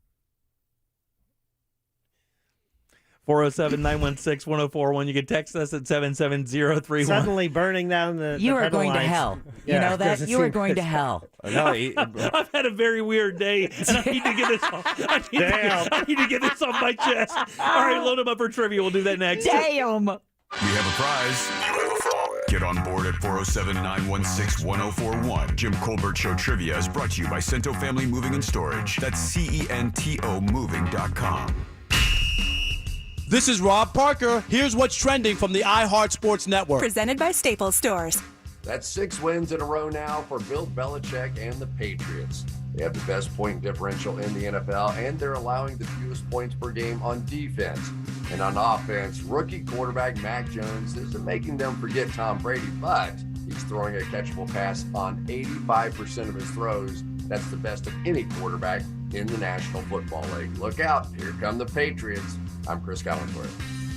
S2: 407-916-1041. You can text us at 77031.
S14: Suddenly burning down the
S13: You are
S14: pedal
S13: going to
S14: lines.
S13: hell.
S14: Yeah,
S13: You know that?
S14: doesn't
S13: You are
S14: seem
S13: going to
S14: good.
S13: hell.
S2: I've had a very weird day, and I need to get this off. I need to get this off my chest. All right, load them up for trivia. We'll do that next.
S13: Damn.
S1: We have a prize. You have a phone. Get on board at 407-916-1041. Jim Colbert Show Trivia is brought to you by Cento Family Moving and Storage. That's CENTO moving.com.
S4: This is Rob Parker. Here's what's trending from the iHeart Sports Network.
S7: Presented by Staples Stores.
S5: That's 6 wins in a row now for Bill Belichick and the Patriots. They have the best point differential in the NFL, and they're allowing the fewest points per game on defense. And on offense, rookie quarterback Mac Jones isn't making them forget Tom Brady, but he's throwing a catchable pass on 85% of his throws. That's the best of any quarterback in the National Football League. Look out, here come the Patriots. I'm Chris Collinsworth.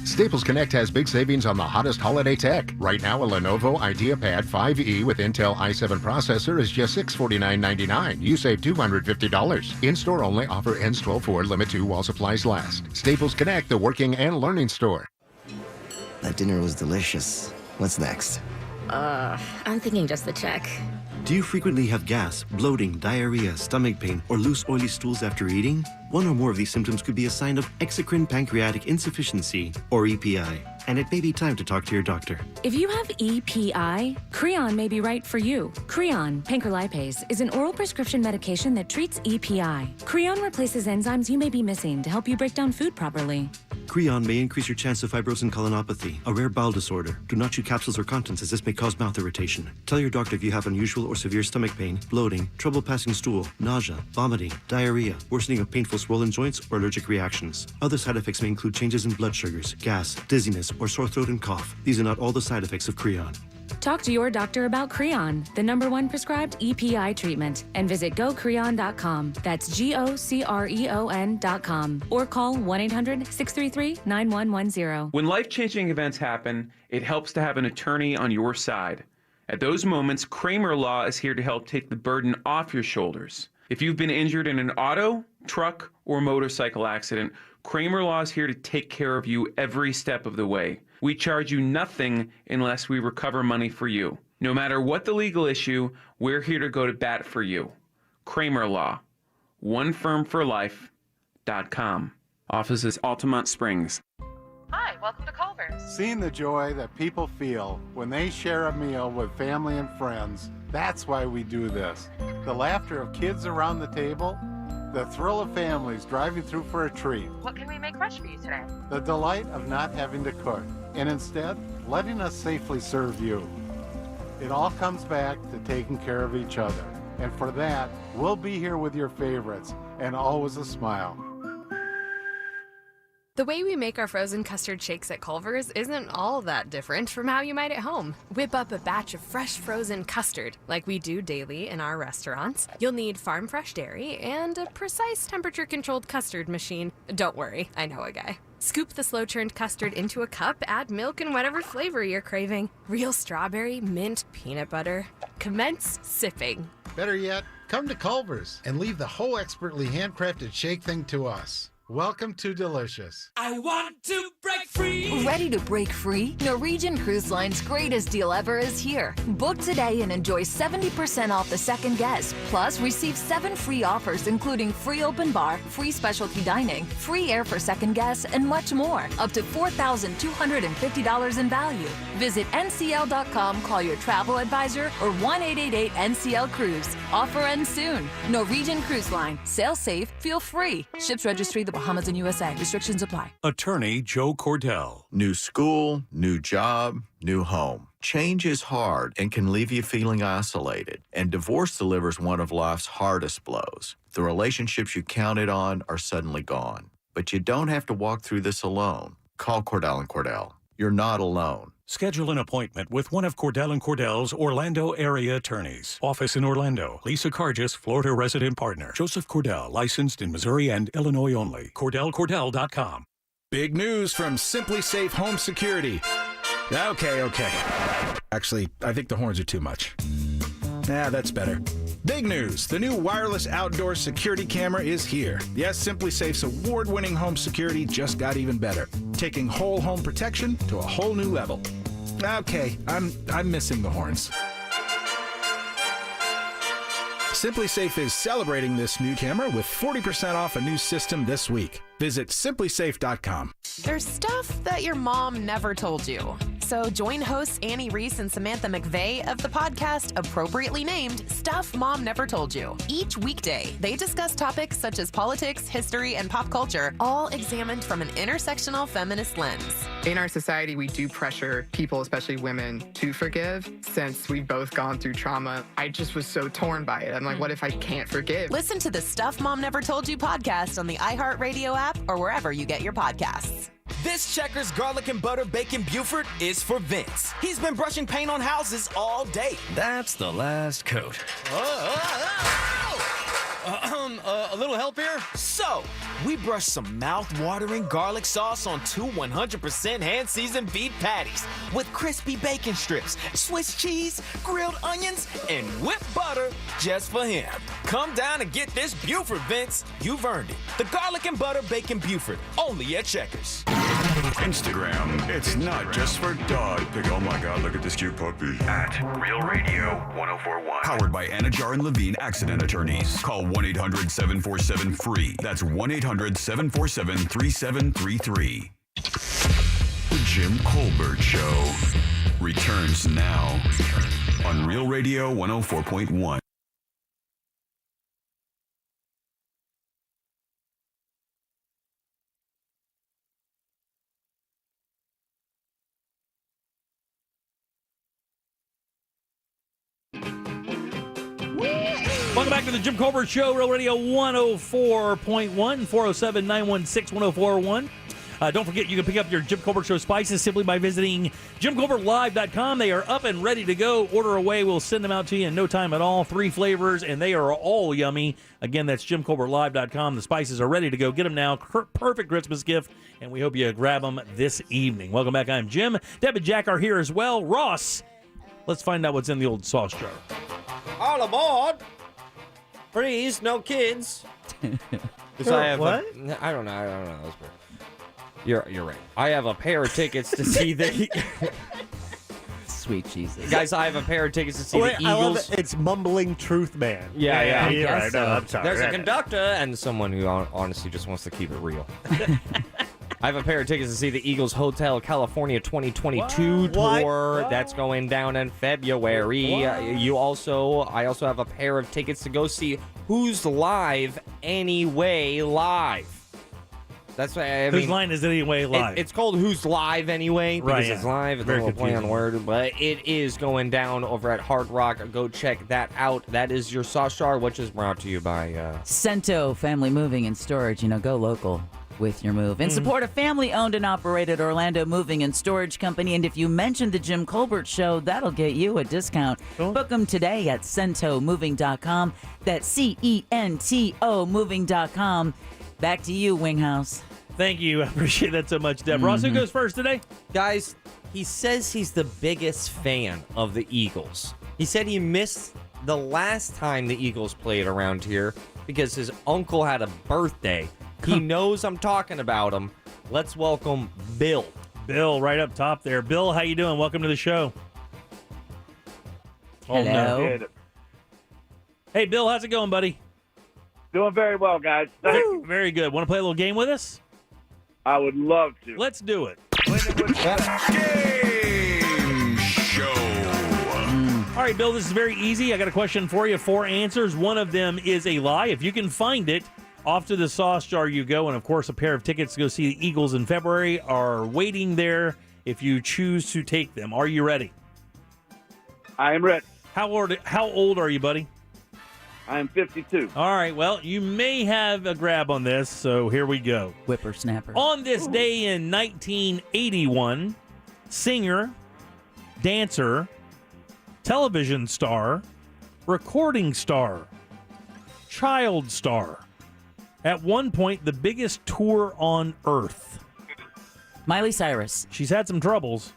S6: Staples Connect has big savings on the hottest holiday tech. Right now, a Lenovo IdeaPad 5e with Intel i7 processor is just $649.99. You save $250. In-store only. Offer ends 12/4. Limit 2 while supplies last. Staples Connect, the working and learning store.
S8: That dinner was delicious. What's next?
S9: I'm thinking just the check.
S8: Do you frequently have gas, bloating, diarrhea, stomach pain, or loose oily stools after eating? One or more of these symptoms could be a sign of exocrine pancreatic insufficiency, or EPI, and it may be time to talk to your doctor.
S9: If you have EPI, Creon may be right for you. Creon, pancrelipase, is an oral prescription medication that treats EPI. Creon replaces enzymes you may be missing to help you break down food properly.
S8: Creon may increase your chance of fibrosing colonopathy, a rare bowel disorder. Do not chew capsules or contents as this may cause mouth irritation. Tell your doctor if you have unusual or severe stomach pain, bloating, trouble passing stool, nausea, vomiting, diarrhea, worsening of painful swollen joints, or allergic reactions. Other side effects may include changes in blood sugars, gas, dizziness, or sore throat and cough. These are not all the side effects of Creon.
S9: Talk to your doctor about Creon, the #1 prescribed EPI treatment, and visit gocreon.com. That's GOCREON.com. Or call 1-800-633-9110.
S10: When life-changing events happen, it helps to have an attorney on your side. At those moments, Kramer Law is here to help take the burden off your shoulders. If you've been injured in an auto, truck, or motorcycle accident, Kramer Law is here to take care of you every step of the way. We charge you nothing unless we recover money for you. No matter what the legal issue, we're here to go to bat for you. Kramer Law. OneFirmForLife.com. Offices Altamont Springs.
S11: Hi, welcome to Culver's.
S12: Seeing the joy that people feel when they share a meal with family and friends, that's why we do this. The laughter of kids around the table, the thrill of families driving through for a treat,
S11: What can we make fresh for you today?
S12: the delight of not having to cook, and instead letting us safely serve you. It all comes back to taking care of each other. And for that, we'll be here with your favorites and always a smile.
S15: The way we make our frozen custard shakes at Culver's isn't all that different from how you might at home. Whip up a batch of fresh frozen custard, like we do daily in our restaurants. You'll need farm fresh dairy and a precise temperature-controlled custard machine. Don't worry, I know a guy. Scoop the slow-churned custard into a cup, add milk and whatever flavor you're craving. Real strawberry, mint, peanut butter. Commence sipping.
S16: Better yet, come to Culver's and leave the whole expertly handcrafted shake thing to us. Welcome to Delicious.
S19: I want to break free.
S21: Ready to break free? Norwegian Cruise Line's greatest deal ever is here. Book today and enjoy 70% off the second guest. Plus, receive 7 free offers, including free open bar, free specialty dining, free air for second guests, and much more. Up to $4,250 in value. Visit ncl.com, call your travel advisor, or 1-888-NCL-CRUISE. Offer ends soon. Norwegian Cruise Line. Sail safe, feel free. Ships registry the Bahamas and USA. Restrictions apply.
S27: Attorney Joe Cordell.
S29: New school, new job, new home. Change is hard and can leave you feeling isolated. And divorce delivers one of life's hardest blows. The relationships you counted on are suddenly gone. But you don't have to walk through this alone. Call Cordell & Cordell. You're not alone.
S27: Schedule an appointment with one of Cordell & Cordell's Orlando area attorneys. Office in Orlando. Lisa Cargis, Florida resident partner. Joseph Cordell, licensed in Missouri and Illinois only. CordellCordell.com.
S30: Big news from Simply Safe Home Security. Okay. Actually, I think the horns are too much. That's better. Big news. The new wireless outdoor security camera is here. Yes, Simply Safe's award-winning home security just got even better, taking whole home protection to a whole new level. Okay, I'm missing the horns. Simply Safe is celebrating this new camera with 40% off a new system this week. Visit simplysafe.com.
S15: There's stuff that your mom never told you. So join hosts Annie Reese and Samantha McVeigh of the podcast appropriately named Stuff Mom Never Told You. Each weekday, they discuss topics such as politics, history, and pop culture, all examined from an intersectional feminist lens.
S31: In our society, we do pressure people, especially women, to forgive. Since we've both gone through trauma, I just was so torn by it. I'm like, what if I can't forgive?
S15: Listen to the Stuff Mom Never Told You podcast on the iHeartRadio app or wherever you get your podcasts.
S32: This Checkers garlic and butter bacon Buford is for Vince. He's been brushing paint on houses all day.
S33: That's the last coat.
S32: A little help here? So, we brushed some mouth-watering garlic sauce on 2 100% hand-seasoned beef patties with crispy bacon strips, Swiss cheese, grilled onions, and whipped butter just for him. Come down and get this Buford, Vince. You've earned it. The garlic and butter bacon Buford, only at Checkers.
S1: Instagram, it's not just for dog pick. Oh my God, look at this cute puppy. At Real Radio 1041. Powered by Anajar and Levine Accident Attorneys. Call 1-800-747-FREE. That's 1-800-747-3733. The Jim Colbert Show returns now on Real Radio 104.1.
S2: Welcome back to the Jim Colbert Show, Real Radio 104.1, 407-916-1041. Don't forget, you can pick up your Jim Colbert Show spices simply by visiting JimColbertLive.com. They are up and ready to go. Order away. We'll send them out to you in no time at all. 3 flavors, and they are all yummy. Again, that's JimColbertLive.com. The spices are ready to go. Get them now. Perfect Christmas gift, and we hope you grab them this evening. Welcome back. I'm Jim. Deb and Jack are here as well. Ross, let's find out what's in the old sauce jar.
S3: All aboard! Freeze, no kids.
S4: I have
S3: what? I don't know. You're right. I have a pair of tickets to see the.
S4: Sweet Jesus,
S3: guys! I have a pair of tickets to see the Eagles.
S4: I love it. It's mumbling truth man.
S3: Yeah.
S4: You're right. No, I'm sorry.
S3: There's a conductor and someone who honestly just wants to keep it real. I have a pair of tickets to see the Eagles Hotel California 2022 tour. That's going down in February. I also have a pair of tickets to go see Who's Live Anyway Live. That's what I mean.
S2: Whose line is it anyway live?
S3: It's called Who's Live Anyway because it's live. It's a little play on word, but it is going down over at Hard Rock. Go check that out. That is your sauce jar, which is brought to you by
S13: Cento Family Moving and Storage. Go local with your move. And support a family-owned and operated Orlando moving and storage company. And if you mention the Jim Colbert Show, that'll get you a discount. Book them today at CentoMoving.com. That's CENTO Moving.com. Back to you, Winghouse.
S2: Thank you. I appreciate that so much, Deb. Ross, who goes first today?
S3: Guys, he says he's the biggest fan of the Eagles. He said he missed the last time the Eagles played around here because his uncle had a birthday. He knows I'm talking about him. Let's welcome Bill.
S2: Bill, right up top there. Bill, how you doing? Welcome to the show.
S13: Hello.
S2: No. Hey, Bill, how's it going, buddy?
S14: Doing very well, guys. Thank you.
S2: Very good. Want to play a little game with us?
S14: I would love to.
S2: Let's do it.
S1: Game show.
S2: All right, Bill, this is very easy. I got a question for you. 4 answers. One of them is a lie. If you can find it, off to the sauce jar you go. And, of course, a pair of tickets to go see the Eagles in February are waiting there if you choose to take them. Are you ready?
S14: I am ready.
S2: How old are you, buddy?
S14: I am 52.
S2: All right, well, you may have a grab on this, so here we go.
S13: Whippersnapper.
S2: On this day in 1981, singer, dancer, television star, recording star, child star. At one point, the biggest tour on Earth.
S13: Miley Cyrus.
S2: She's had some troubles.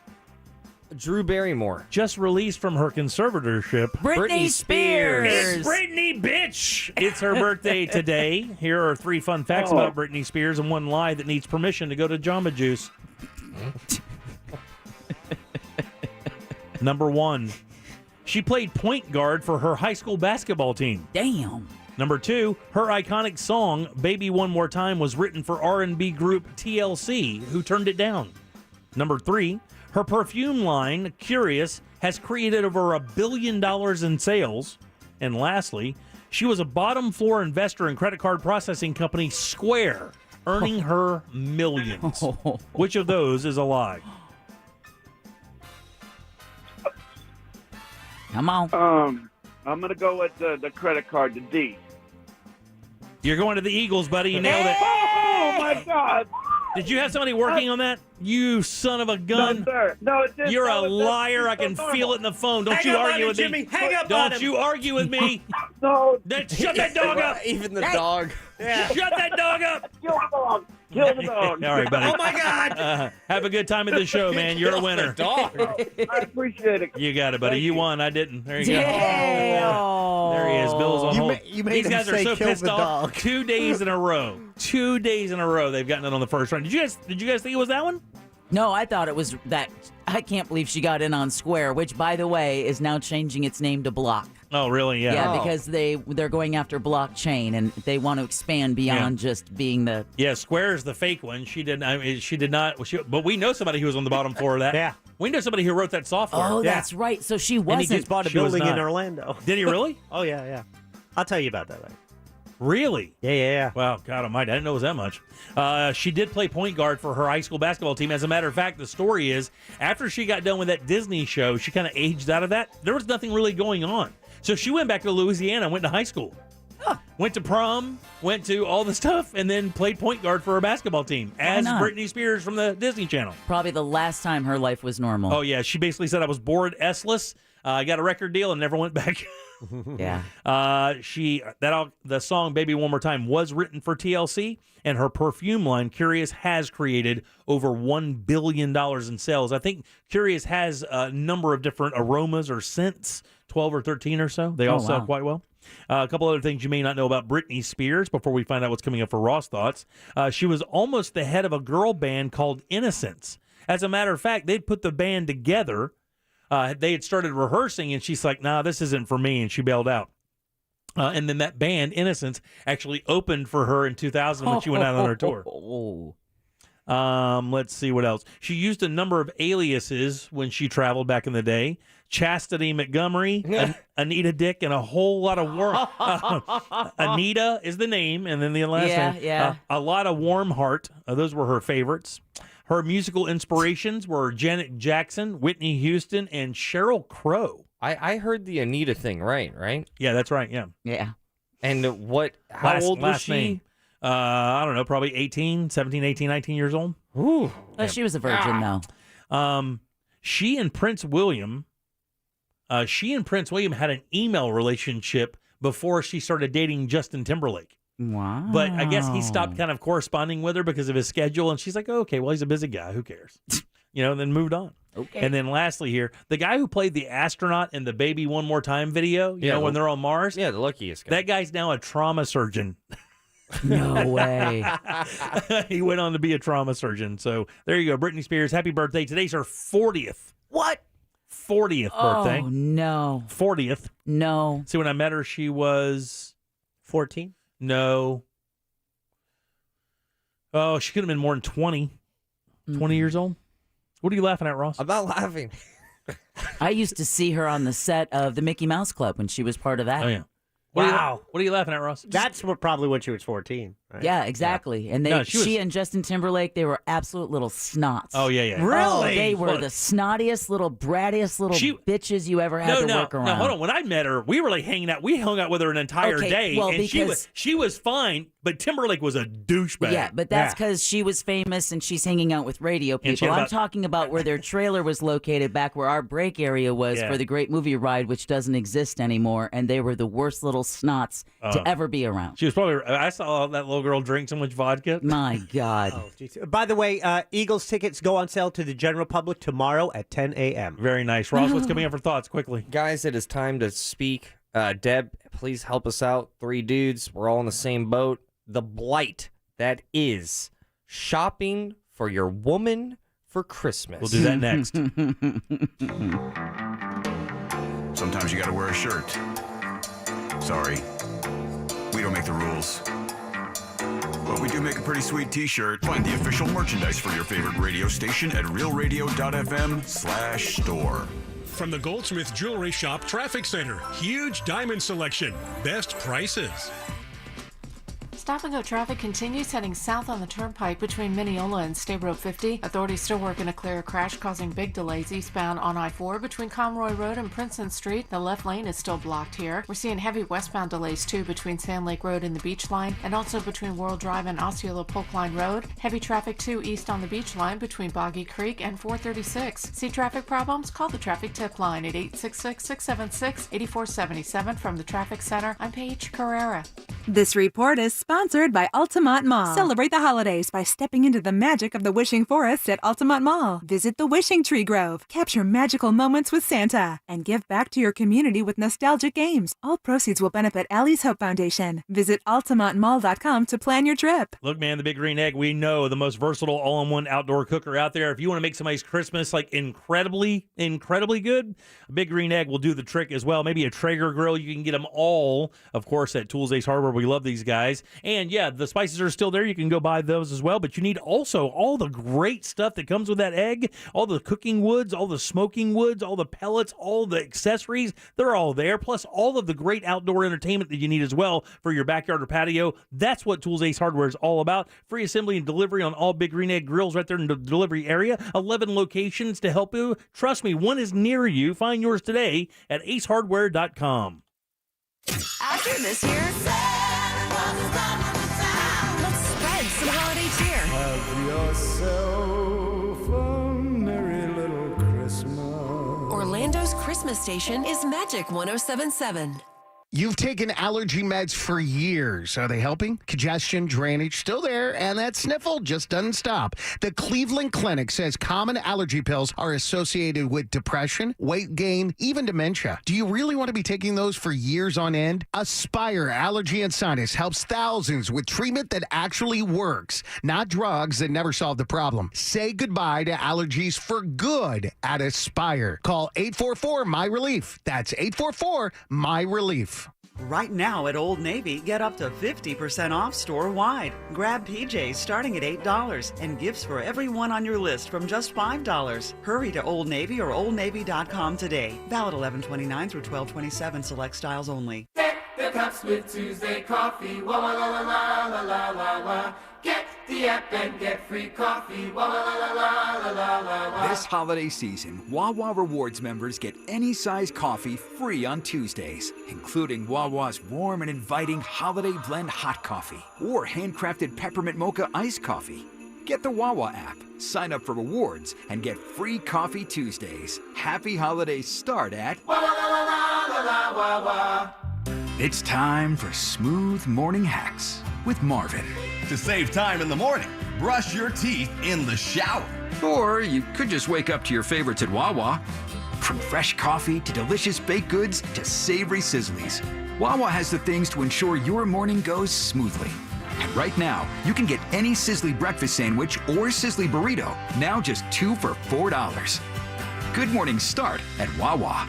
S3: Drew Barrymore.
S2: Just released from her conservatorship.
S13: Britney Spears.
S2: It's Britney, bitch! It's her birthday today. Here are 3 fun facts about Britney Spears and 1 lie that needs permission to go to Jamba Juice. Number 1. She played point guard for her high school basketball team.
S13: Damn.
S2: Number 2, her iconic song, Baby One More Time, was written for R&B group TLC, who turned it down. Number 3, her perfume line, Curious, has created over $1 billion in sales. And lastly, she was a bottom-floor investor in credit card processing company Square, earning her millions. Which of those is a lie?
S13: Come on.
S14: I'm going to go with the credit card, the D.
S2: You're going to the Eagles, buddy. You nailed it.
S14: Oh, my God.
S2: Did you have somebody working on that? You son of a gun.
S14: No, sir. No, it didn't.
S2: You're a liar. I can feel it in the phone. Don't you argue with me.
S14: Hang up
S2: Don't you argue with me.
S14: No.
S2: Shut that dog up.
S3: Even the dog.
S2: Yeah. Shut that dog up.
S14: Kill the dog. Kill the dog.
S2: All right, buddy.
S14: Oh, my God.
S2: Have a good time at the show, man. You're a winner.
S14: Dog. I appreciate it.
S2: You got it, buddy. You won. I didn't. There you go.
S13: There
S2: he is. Bill's on hold.
S4: You made
S2: These guys
S4: him
S2: are
S4: say
S2: so
S4: kill
S2: pissed
S4: the
S2: off.
S4: dog.
S2: 2 days in a row. 2 days in a row they've gotten it on the first round. Did you guys think it was that one?
S13: No, I thought it was that. I can't believe she got in on Square, which, by the way, is now changing its name to Block.
S2: Oh, really? Yeah.
S13: Yeah, because they're going after blockchain and they want to expand beyond just being the.
S2: Yeah, Square is the fake one. She didn't. But we know somebody who was on the bottom floor of that.
S4: Yeah.
S2: We know somebody who wrote that software.
S13: Oh, that's right. So she wasn't.
S4: And he just bought a
S2: She was
S4: building in
S2: not.
S4: Orlando.
S2: Did he really?
S4: Oh, yeah. I'll tell you about that later.
S2: Really?
S4: Yeah.
S2: Wow, God almighty, I didn't know it was that much. She did play point guard for her high school basketball team. As a matter of fact, the story is, after she got done with that Disney show, she kind of aged out of that. There was nothing really going on. So she went back to Louisiana and went to high school. Went to prom, went to all the stuff, and then played point guard for her basketball team as
S13: not?
S2: Britney Spears from the Disney Channel.
S13: Probably the last time her life was normal.
S2: Oh, yeah. She basically said, I was bored, S-less. I got a record deal and never went back.
S13: Yeah.
S2: The song Baby One More Time was written for TLC, and her perfume line, Curious, has created over $1 billion in sales. I think Curious has a number of different aromas or scents, 12 or 13 or so. They all sell quite well. A couple other things you may not know about Britney Spears before we find out what's coming up for Ross Thoughts. She was almost the head of a girl band called Innocence. As a matter of fact, they'd put the band together. They had started rehearsing, and she's like, nah, this isn't for me, and she bailed out. And then that band, Innocence, actually opened for her in 2000 when she went out on her tour. Let's see what else. She used a number of aliases when she traveled back in the day. Chastity Montgomery, Anita Dick, and a whole lot of Anita is the name, and then the last name. A lot of Warm Heart. Those were her favorites. Her musical inspirations were Janet Jackson, Whitney Houston, and Sheryl Crow.
S3: I heard the Anita thing, right?
S2: Yeah, that's right, yeah.
S13: Yeah.
S3: And how old was she?
S2: Name. I don't know, probably 17, 18, 19 years old.
S3: Ooh.
S13: She was a virgin, though.
S2: She and Prince William had an email relationship before she started dating Justin Timberlake.
S13: Wow.
S2: But I guess he stopped kind of corresponding with her because of his schedule, and she's like, oh, okay, well, he's a busy guy. Who cares? And then moved on.
S13: Okay.
S2: And then lastly here, the guy who played the astronaut in the Baby One More Time video, you know, when they're on Mars?
S3: Yeah, the luckiest guy.
S2: That guy's now a trauma surgeon.
S13: No way.
S2: He went on to be a trauma surgeon. So there you go. Britney Spears, happy birthday. Today's her 40th.
S13: What?
S2: 40th birthday.
S13: Oh, no.
S2: 40th.
S13: No.
S2: See, when I met her, she was
S4: 14?
S2: No. Oh, she could have been more than 20. 20 years old. What are you laughing at, Ross?
S3: I'm not laughing.
S13: I used to see her on the set of the Mickey Mouse Club when she was part of that.
S2: Oh, yeah.
S4: Wow.
S2: What are you laughing at, Ross?
S4: That's probably when she was 14. Right?
S13: Yeah, exactly. And she and Justin Timberlake, they were absolute little snots.
S2: Oh, yeah.
S4: Really?
S13: Oh, they were the snottiest, little brattiest little bitches you ever had to work around.
S2: No, hold on. When I met her, we were like hanging out. We hung out with her an entire day.
S13: Well,
S2: and
S13: because
S2: she was fine, but Timberlake was a douchebag.
S13: Yeah, but that's because she was famous and she's hanging out with radio people. I'm talking about where their trailer was located back where our break area was for the Great Movie Ride, which doesn't exist anymore. And they were the worst little snots to ever be around.
S2: She was probably. I saw that little girl drink so much vodka.
S13: My God.
S4: Oh, geez. By the way, Eagles tickets go on sale to the general public tomorrow at 10 a.m.
S2: Very nice. Ross, what's coming up for thoughts quickly?
S3: Guys, it is time to speak. Deb, please help us out. 3 dudes. We're all in the same boat. The blight that is shopping for your woman for Christmas.
S2: We'll do that next.
S1: Sometimes you gotta wear a shirt. Sorry. We don't make the rules. But we do make a pretty sweet t-shirt. Find the official merchandise for your favorite radio station at realradio.fm/store.
S27: From the Goldsmith Jewelry Shop Traffic Center, huge diamond selection, best prices.
S5: Stop and go traffic continues heading south on the turnpike between Mineola and State Road 50. Authorities still working to clear a crash causing big delays eastbound on I-4 between Conroy Road and Princeton Street. The left lane is still blocked here. We're seeing heavy westbound delays too between Sand Lake Road and the Beach Line, and also between World Drive and Osceola Polk Line Road. Heavy traffic too east on the Beach Line between Boggy Creek and 436. See traffic problems? Call the traffic tip line at 866-676-8477 from the Traffic Center. I'm Paige Carrera.
S6: This report is sponsored by Altamont Mall. Celebrate the holidays by stepping into the magic of the Wishing Forest at Altamont Mall. Visit the Wishing Tree Grove, capture magical moments with Santa, and give back to your community with nostalgic games. All proceeds will benefit Allie's Hope Foundation. Visit altamontmall.com to plan your trip.
S2: Look, man, the Big Green Egg, we know the most versatile all-in-one outdoor cooker out there. If you want to make somebody's Christmas like incredibly good, Big Green Egg will do the trick as well. Maybe a Traeger grill. You can get them all, of course, at Tools Ace Hardware. We love these guys. And yeah, the spices are still there. You can go buy those as well. But you need also all the great stuff that comes with that egg, all the cooking woods, all the smoking woods, all the pellets, all the accessories. They're all there. Plus all of the great outdoor entertainment that you need as well for your backyard or patio. That's what Tools Ace Hardware is all about. Free assembly and delivery on all Big Green Egg grills right there in the delivery area. 11 locations to help you. Trust me, one is near you. Find yours today at acehardware.com.
S21: Ask
S7: Here this year. Let's spread some holiday cheer.
S8: Have yourself a merry little Christmas.
S7: Orlando's Christmas station is Magic 107.7.
S9: You've taken allergy meds for years. Are they helping? Congestion, drainage, still there, and that sniffle just doesn't stop. The Cleveland Clinic says common allergy pills are associated with depression, weight gain, even dementia. Do you really want to be taking those for years on end? Aspire Allergy and Sinus helps thousands with treatment that actually works, not drugs that never solve the problem. Say goodbye to allergies for good at Aspire. Call 844-MY-RELIEF. That's 844-MY-RELIEF.
S10: Right now at Old Navy, get up to 50% off store-wide. Grab PJs starting at $8 and gifts for everyone on your list from just $5. Hurry to Old Navy or oldnavy.com today. Valid 11/29 through 12/27, select styles only.
S19: Get the cups with Tuesday coffee. Wah, wah, la, la, la, la, la, la, la. Get the app and get free coffee. Wah, la, la, la, la, la, la, la.
S17: This holiday season, Wawa Rewards members get any size coffee free on Tuesdays, including Wawa's warm and inviting holiday blend hot coffee or handcrafted peppermint mocha iced coffee. Get the Wawa app, sign up for rewards, and get free coffee Tuesdays. Happy holidays start at
S19: Wah, la, la, la, la, la, la, wah.
S17: It's time for Smooth Morning Hacks with Marvin.
S18: To save time in the morning, brush your teeth in the shower.
S17: Or you could just wake up to your favorites at Wawa. From fresh coffee to delicious baked goods to savory sizzlies, Wawa has the things to ensure your morning goes smoothly. And right now, you can get any Sizzly breakfast sandwich or Sizzly burrito, now just 2 for $4. Good mornings start at Wawa.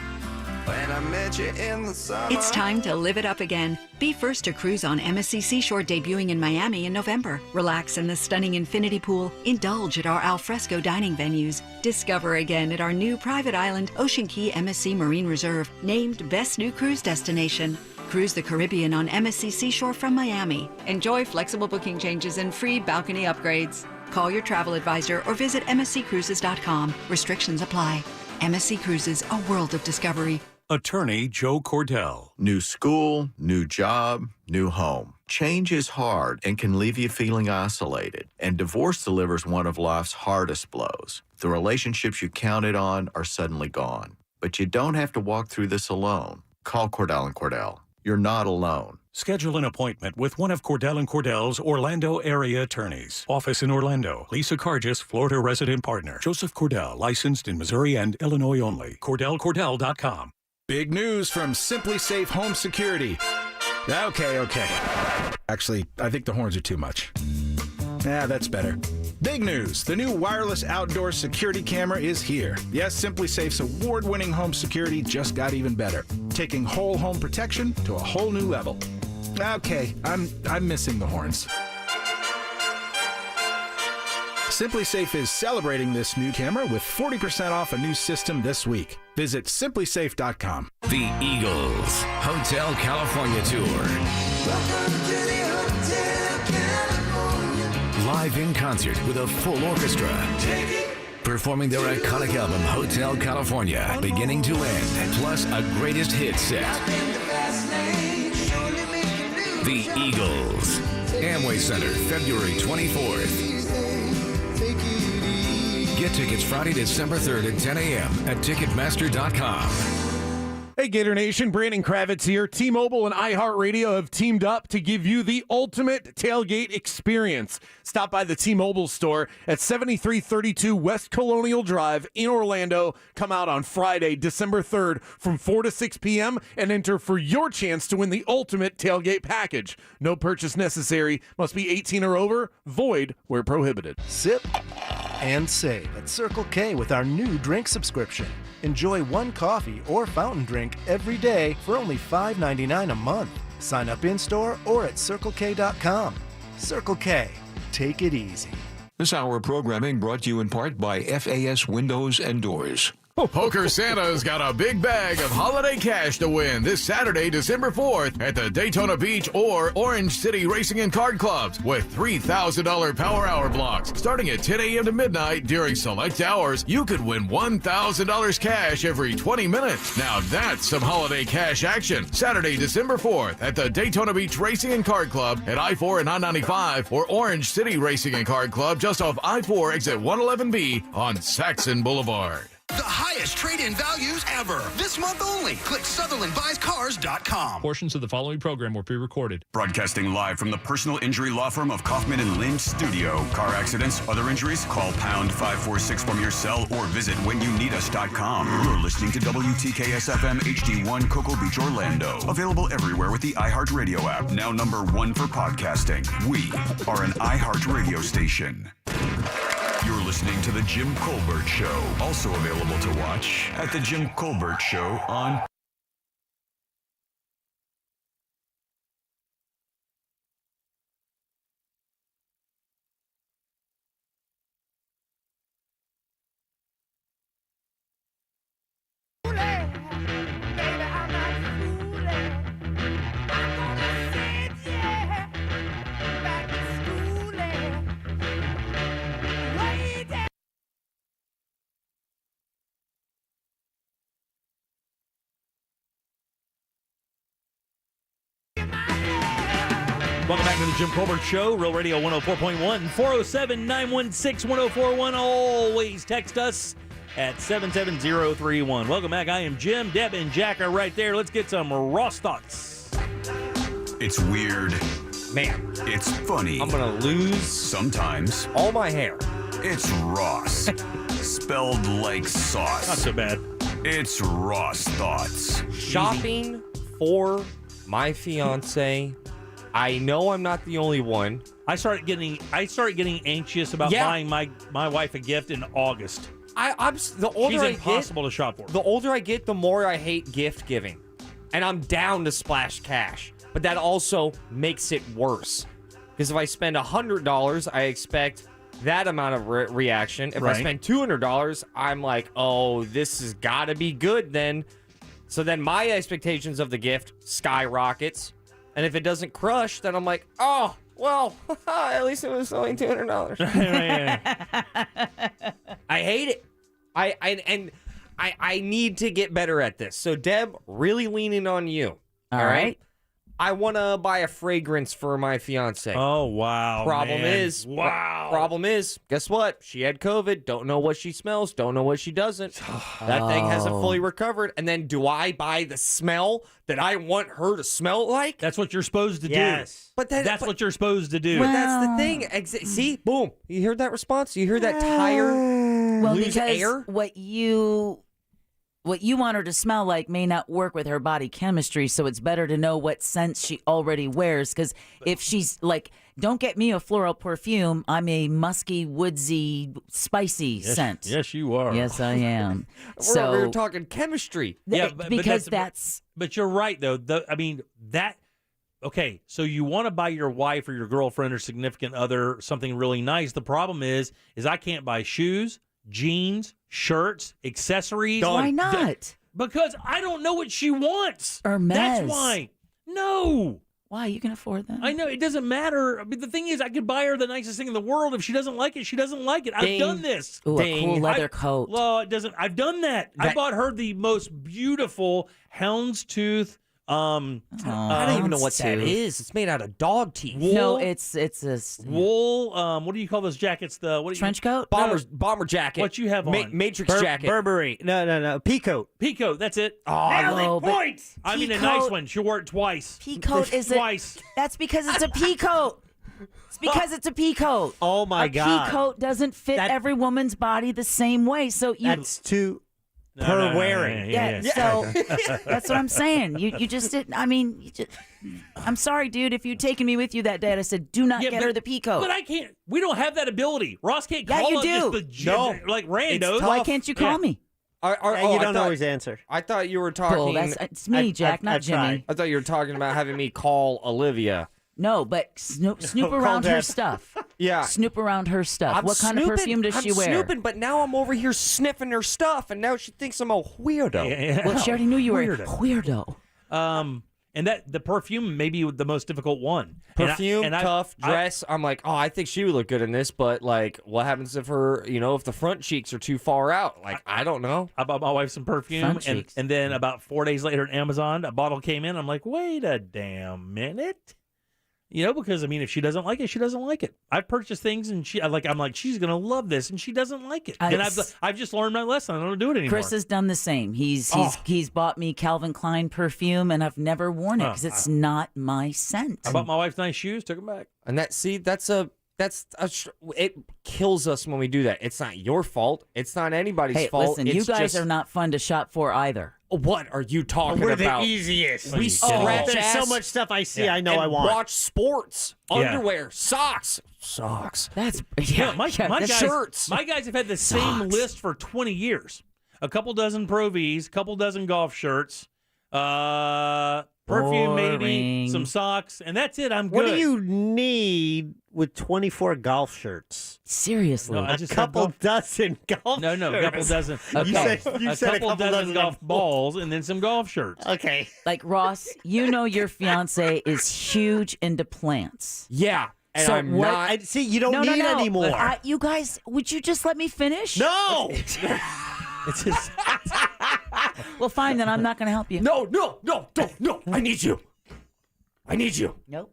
S20: When I met you in the summer.
S22: It's time to live it up again. Be first to cruise on MSC Seashore debuting in Miami in November. Relax in the stunning infinity pool. Indulge at our alfresco dining venues. Discover again at our new private island, Ocean Key MSC Marine Reserve, named Best New Cruise Destination. Cruise the Caribbean on MSC Seashore from Miami. Enjoy flexible booking changes and free balcony upgrades. Call your travel advisor or visit msccruises.com. Restrictions apply. MSC Cruises, a world of discovery.
S27: Attorney Joe Cordell.
S29: New school, new job, new home. Change is hard and can leave you feeling isolated. And divorce delivers one of life's hardest blows. The relationships you counted on are suddenly gone. But you don't have to walk through this alone. Call Cordell & Cordell. You're not alone.
S27: Schedule an appointment with one of Cordell & Cordell's Orlando area attorneys. Office in Orlando. Lisa Cargis, Florida resident partner. Joseph Cordell, licensed in Missouri and Illinois only. CordellCordell.com.
S30: Big news from Simply Safe Home Security. Okay. Actually, I think the horns are too much. That's better. Big news. The new wireless outdoor security camera is here. Yes, Simply Safe's award-winning home security just got even better, taking whole home protection to a whole new level. Okay, I'm missing the horns. Simply Safe is celebrating this new camera with 40% off a new system this week. Visit simplysafe.com.
S33: The Eagles Hotel California Tour. Live in concert with a full orchestra. Performing their iconic album Hotel California, beginning to end, plus a greatest hits set. The Eagles. Amway Center, February 24th. Get tickets Friday, December 3rd at 10 a.m. at Ticketmaster.com.
S23: Hey, Gator Nation, Brandon Kravitz here. T-Mobile and iHeartRadio have teamed up to give you the ultimate tailgate experience. Stop by the T-Mobile store at 7332 West Colonial Drive in Orlando. Come out on Friday, December 3rd from 4 to 6 p.m. and enter for your chance to win the ultimate tailgate package. No purchase necessary. Must be 18 or over. Void where prohibited.
S24: Sip and save at Circle K with our new drink subscription. Enjoy one coffee or fountain drink every day for only $5.99 a month. Sign up in-store or at CircleK.com. Circle K. Take it easy.
S25: This hour of programming brought to you in part by FAS Windows and Doors.
S33: Poker Santa's got a big bag of holiday cash to win this Saturday, December 4th at the Daytona Beach or Orange City Racing and Card Clubs with $3,000 Power Hour blocks. Starting at 10 a.m. to midnight during select hours, you could win $1,000 cash every 20 minutes. Now that's some holiday cash action. Saturday, December 4th at the Daytona Beach Racing and Card Club at I-4 and I-95 or Orange City Racing and Card Club just off I-4 exit 111B on Saxon Boulevard.
S3: The highest trade-in values ever. This month only. Click SutherlandBuysCars.com.
S4: Portions of the following program were pre-recorded.
S1: Broadcasting live from the personal injury law firm of Kaufman and Lynch Studio. Car accidents, other injuries, call pound 546 from your cell or visit whenyouneedus.com. You're listening to WTKS FM HD1 Cocoa Beach, Orlando. Available everywhere with the iHeartRadio app. Now number 1 for podcasting. We are an iHeartRadio station. You're listening to The Jim Colbert Show, also available to watch at The Jim Colbert Show on
S2: Welcome back to the Jim Colbert Show, Real Radio 104.1, 407-916-1041. Always text us at 77031. Welcome back. I am Jim. Deb and Jack are right there. Let's get some Ross thoughts.
S1: It's weird.
S11: Man.
S1: It's funny.
S11: I'm going to lose
S1: sometimes
S11: all my hair.
S1: It's Ross. Spelled like sauce.
S2: Not so bad.
S1: It's Ross Thoughts.
S11: Shopping for my fiance. I know I'm not the only one.
S2: I started getting anxious about buying my wife a gift in August.
S11: The older
S2: She's
S11: I
S2: impossible
S11: get,
S2: to shop for.
S11: The older I get, the more I hate gift giving. And I'm down to splash cash. But that also makes it worse. Because if I spend $100, I expect that amount of reaction. If I spend $200, I'm like, oh, this has got to be good then. So then my expectations of the gift skyrockets. And if it doesn't crush, then I'm like, oh, well, at least it was only $200. I hate it. I need to get better at this. So, Deb, really leaning on you.
S12: All right.
S11: I want to buy a fragrance for my fiance.
S2: Oh, wow.
S11: Problem is, guess what? She had COVID. Don't know what she smells. Don't know what she doesn't. That thing hasn't fully recovered. And then do I buy the smell that I want her to smell like?
S2: That's what you're supposed to do.
S11: But
S2: that's what you're supposed to do.
S11: But that's the thing. See, boom. You heard that response? You hear that tire lose air?
S12: What you want her to smell like may not work with her body chemistry, so it's better to know what scents she already wears. Because if she's like, don't get me a floral perfume, I'm a musky, woodsy, spicy scent.
S2: Yes, you are.
S12: Yes, I am.
S11: We're talking chemistry.
S2: But you're right, though. Okay, so you want to buy your wife or your girlfriend or significant other something really nice. The problem is I can't buy shoes, jeans, shirts, accessories.
S12: Why not?
S2: Because I don't know what she wants.
S12: Hermes.
S2: That's why. No.
S12: Why? You can afford that.
S2: I know. It doesn't matter. But the thing is, I could buy her the nicest thing in the world. If she doesn't like it, she doesn't like it. I've done this.
S12: Ooh, a cool leather coat.
S2: Well, it doesn't. I've done that. I bought her the most beautiful houndstooth.
S11: I don't even know what that is. It's made out of dog teeth.
S2: Wool?
S12: No, it's a
S2: wool. What do you call those jackets?
S12: Trench coat?
S11: Bomber jacket.
S2: What you have on?
S11: Matrix jacket.
S13: Burberry. No. Peacoat.
S2: Peacoat. That's it.
S11: Oh,
S2: points. I mean, a nice one. She wore it twice.
S12: Peacoat is
S2: twice.
S12: That's because it's a peacoat. It's because it's a peacout.
S13: Oh my God!
S12: A peacoat doesn't fit every woman's body the same way. So
S13: that's too. Per wearing.
S12: Yeah. So that's what I'm saying. You just didn't. I mean, I'm sorry, dude. If you'd taken me with you that day, I said, do not get her the peacoat.
S2: But I can't. We don't have that ability. Ross can't call
S12: you
S2: up
S12: do.
S2: just the gym, like randos.
S12: Why can't you call me?
S13: You don't always answer.
S11: I thought you were talking.
S12: It's me, Jack, not Jimmy.
S11: I thought you were talking about having me call Olivia
S12: No, but snoop around her stuff.
S11: Yeah.
S12: Snoop around her stuff.
S11: I'm
S12: What kind of
S11: snooping.
S12: perfume does she
S11: I'm
S12: wear?
S11: snooping, but now I'm over here sniffing her stuff, and now she thinks I'm a weirdo.
S2: Yeah.
S12: Well, she already knew you were a weirdo.
S2: And that the perfume may be the most difficult one.
S11: Perfume, tough, dress. I'm like, oh, I think she would look good in this, but like, what happens if if the front cheeks are too far out? Like, I don't know.
S2: I bought my wife some perfume, and then about 4 days later at Amazon, a bottle came in. I'm like, wait a damn minute. Because if she doesn't like it, she doesn't like it. I've purchased things and I'm like, she's gonna love this, and she doesn't like it. And I've just learned my lesson. I don't do it anymore.
S12: Chris has done the same. He's bought me Calvin Klein perfume, and I've never worn it because it's not my scent.
S2: I bought my wife nice shoes, took them back.
S11: And it kills us when we do that. It's not your fault. It's not anybody's fault.
S12: Listen, you guys are not fun to shop for either.
S11: What are you talking
S13: We're
S11: about?
S13: the easiest.
S11: We scratch
S13: There's
S11: ass.
S13: so much stuff I see. I know
S11: and
S13: I want.
S11: Watch sports, underwear, socks.
S12: That's
S2: My guys,
S11: shirts.
S2: My guys have had the same list for 20 years. A couple dozen Pro Vs, couple dozen golf shirts, perfume maybe, some socks, and that's it. I'm good.
S13: What do you need with 24 golf shirts?
S12: Seriously.
S2: No, I
S13: a
S2: just
S13: couple dozen golf
S2: No,
S13: shirts.
S2: a couple dozen.
S13: You said a couple dozen
S2: golf balls and then some golf shirts.
S13: Okay.
S12: Like, Ross, your fiance is huge into plants.
S11: Yeah. And
S12: So
S11: I'm
S12: what-
S11: not.
S13: See, you don't need anymore.
S12: You guys, would you just let me finish?
S13: No.
S2: It's just,
S12: Well, fine, then I'm not going to help you.
S11: No. I need you.
S12: Nope.